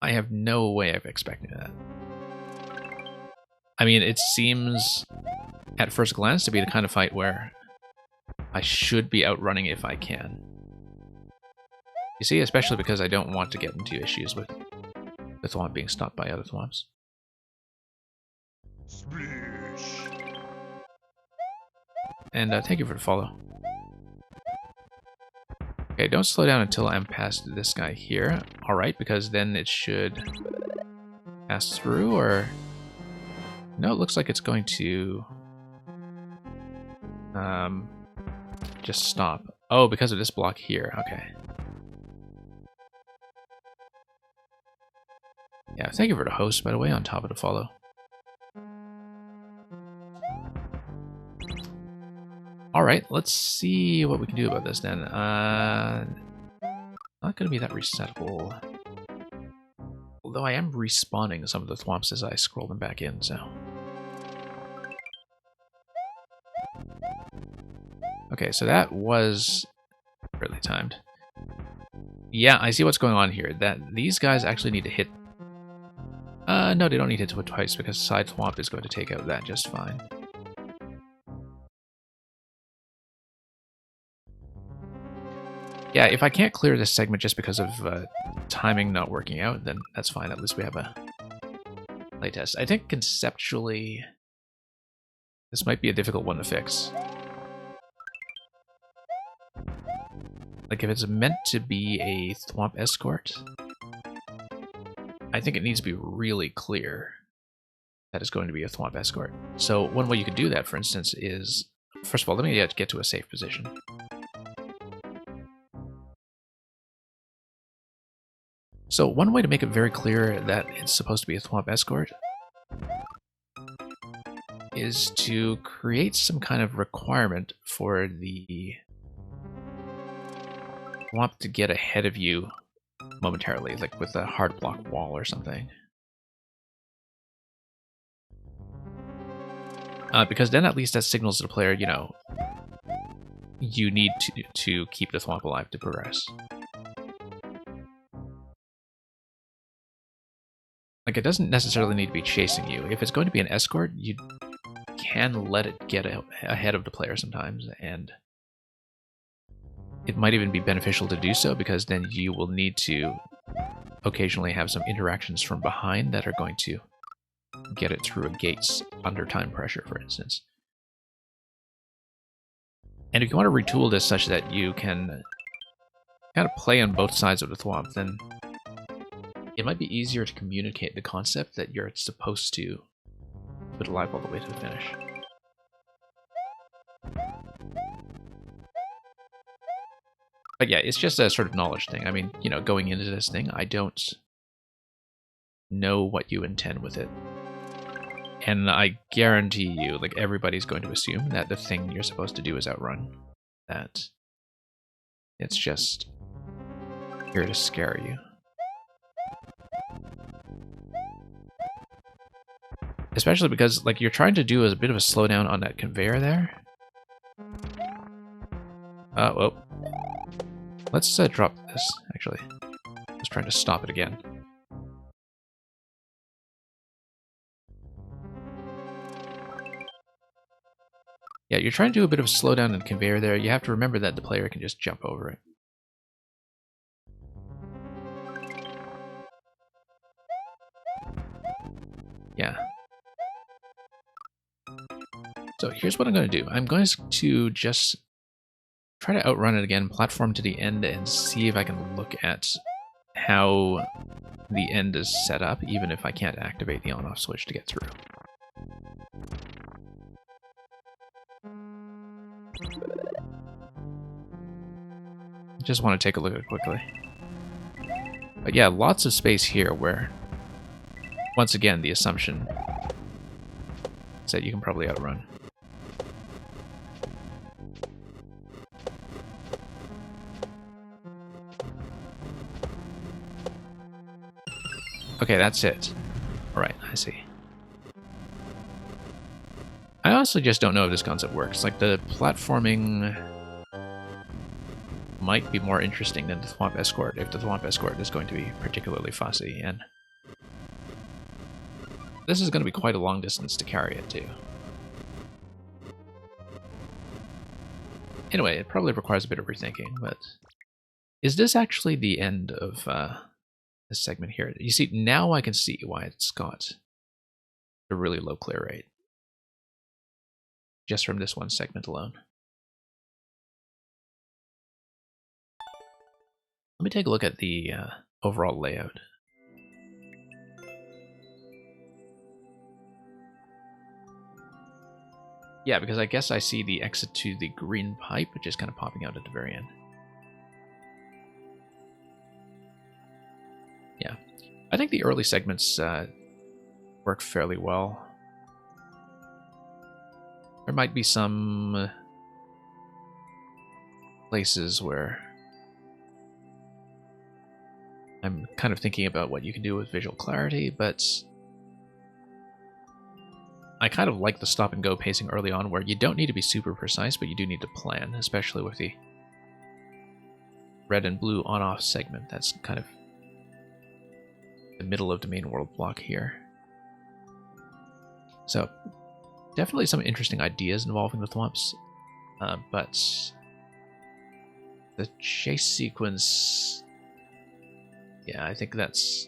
I have no way of expecting that. I mean, it seems at first glance to be the kind of fight where I should be outrunning if I can. You see, especially because I don't want to get into issues with the Thwomp being stopped by other Thwomps. Splish. And thank you for the follow. Okay, don't slow down until I'm past this guy here. Alright, because then it should pass through, or... No, it looks like it's going to... just stop. Oh, because of this block here. Okay. Yeah, thank you for the host, by the way, on top of the follow. Alright, let's see what we can do about this then. Not going to be that resettable. Although I am respawning some of the Thwomps as I scroll them back in, so... Okay, so that was fairly timed. Yeah, I see what's going on here. That these guys actually need to hit... no, they don't need to hit it twice because Side Thwomp is going to take out that just fine. Yeah, if I can't clear this segment just because of timing not working out, then that's fine. At least we have a playtest. I think conceptually, this might be a difficult one to fix. Like, if it's meant to be a Thwomp escort, I think it needs to be really clear that it's going to be a Thwomp escort. So one way you could do that, for instance, is... First of all, let me get to a safe position. So one way to make it very clear that it's supposed to be a Thwomp escort is to create some kind of requirement for the Thwomp to get ahead of you momentarily, like with a hard block wall or something. Because then at least that signals to the player, you know, you need to keep the Thwomp alive to progress. Like, it doesn't necessarily need to be chasing you. If it's going to be an escort, you can let it get ahead of the player sometimes, and it might even be beneficial to do so, because then you will need to occasionally have some interactions from behind that are going to get it through gates under time pressure, for instance. And if you want to retool this such that you can kind of play on both sides of the Thwomp, then it might be easier to communicate the concept that you're supposed to put it alive all the way to the finish. But yeah, it's just a sort of knowledge thing. I mean, you know, going into this thing, I don't know what you intend with it. And I guarantee you, like, everybody's going to assume that the thing you're supposed to do is outrun. That it's just here to scare you. Especially because, like, you're trying to do a bit of a slowdown on that conveyor there. Well. Let's drop this, actually. I was trying to stop it again. Yeah, you're trying to do a bit of a slowdown on the conveyor there. You have to remember that the player can just jump over it. Yeah. So here's what I'm going to do. I'm going to just try to outrun it again, platform to the end, and see if I can look at how the end is set up, even if I can't activate the on-off switch to get through. Just want to take a look at it quickly. But yeah, lots of space here where, once again, the assumption is that you can probably outrun. Okay, that's it. Alright, I see. I honestly just don't know if this concept works. Like, the platforming might be more interesting than the Thwomp Escort if the Thwomp Escort is going to be particularly fussy, and this is going to be quite a long distance to carry it too. Anyway, it probably requires a bit of rethinking, but is this actually the end of this segment here? You see, now I can see why it's got a really low clear rate, just from this one segment alone. Let me take a look at the overall layout. Yeah, because I guess I see the exit to the green pipe, which is kind of popping out at the very end. Yeah, I think the early segments work fairly well. There might be some places where I'm kind of thinking about what you can do with visual clarity, but I kind of like the stop and go pacing early on, where you don't need to be super precise, but you do need to plan, especially with the red and blue on-off segment. That's kind of the middle of the main world block here. So definitely some interesting ideas involving the Thwomps, but the chase sequence, yeah, I think that's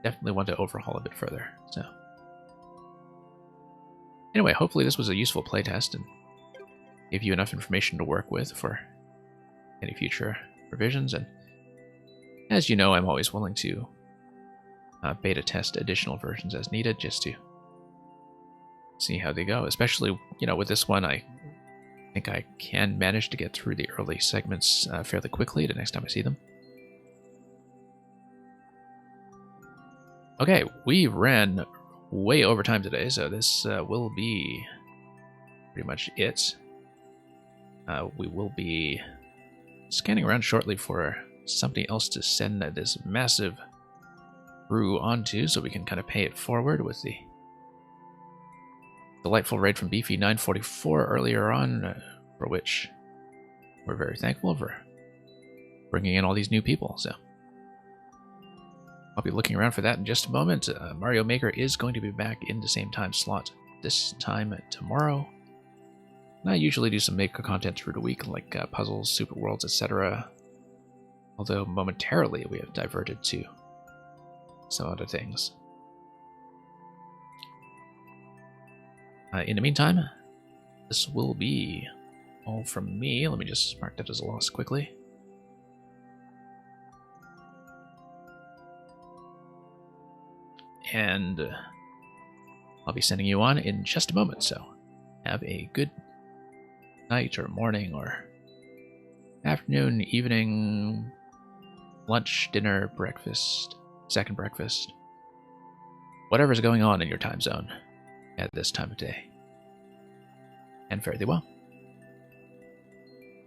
definitely one to overhaul a bit further. So anyway, hopefully this was a useful playtest and gave you enough information to work with for any future revisions. And as you know, I'm always willing to beta test additional versions as needed, just to see how they go. Especially, with this one, I think I can manage to get through the early segments fairly quickly the next time I see them. Okay, we ran way over time today, so this will be pretty much it. We will be scanning around shortly for somebody else to send this massive brew onto, so we can kind of pay it forward with the delightful raid from Beefy 944 earlier on, for which we're very thankful for bringing in all these new people. So I'll be looking around for that in just a moment. Mario Maker is going to be back in the same time slot this time tomorrow. And I usually do some Maker content through the week, like puzzles, super worlds, etc. Although momentarily we have diverted to some other things. In the meantime, this will be all from me. Let me just mark that as a loss quickly. And I'll be sending you on in just a moment, so have a good night or morning or afternoon, evening, lunch, dinner, breakfast, second breakfast, whatever's going on in your time zone at this time of day. And fare thee well.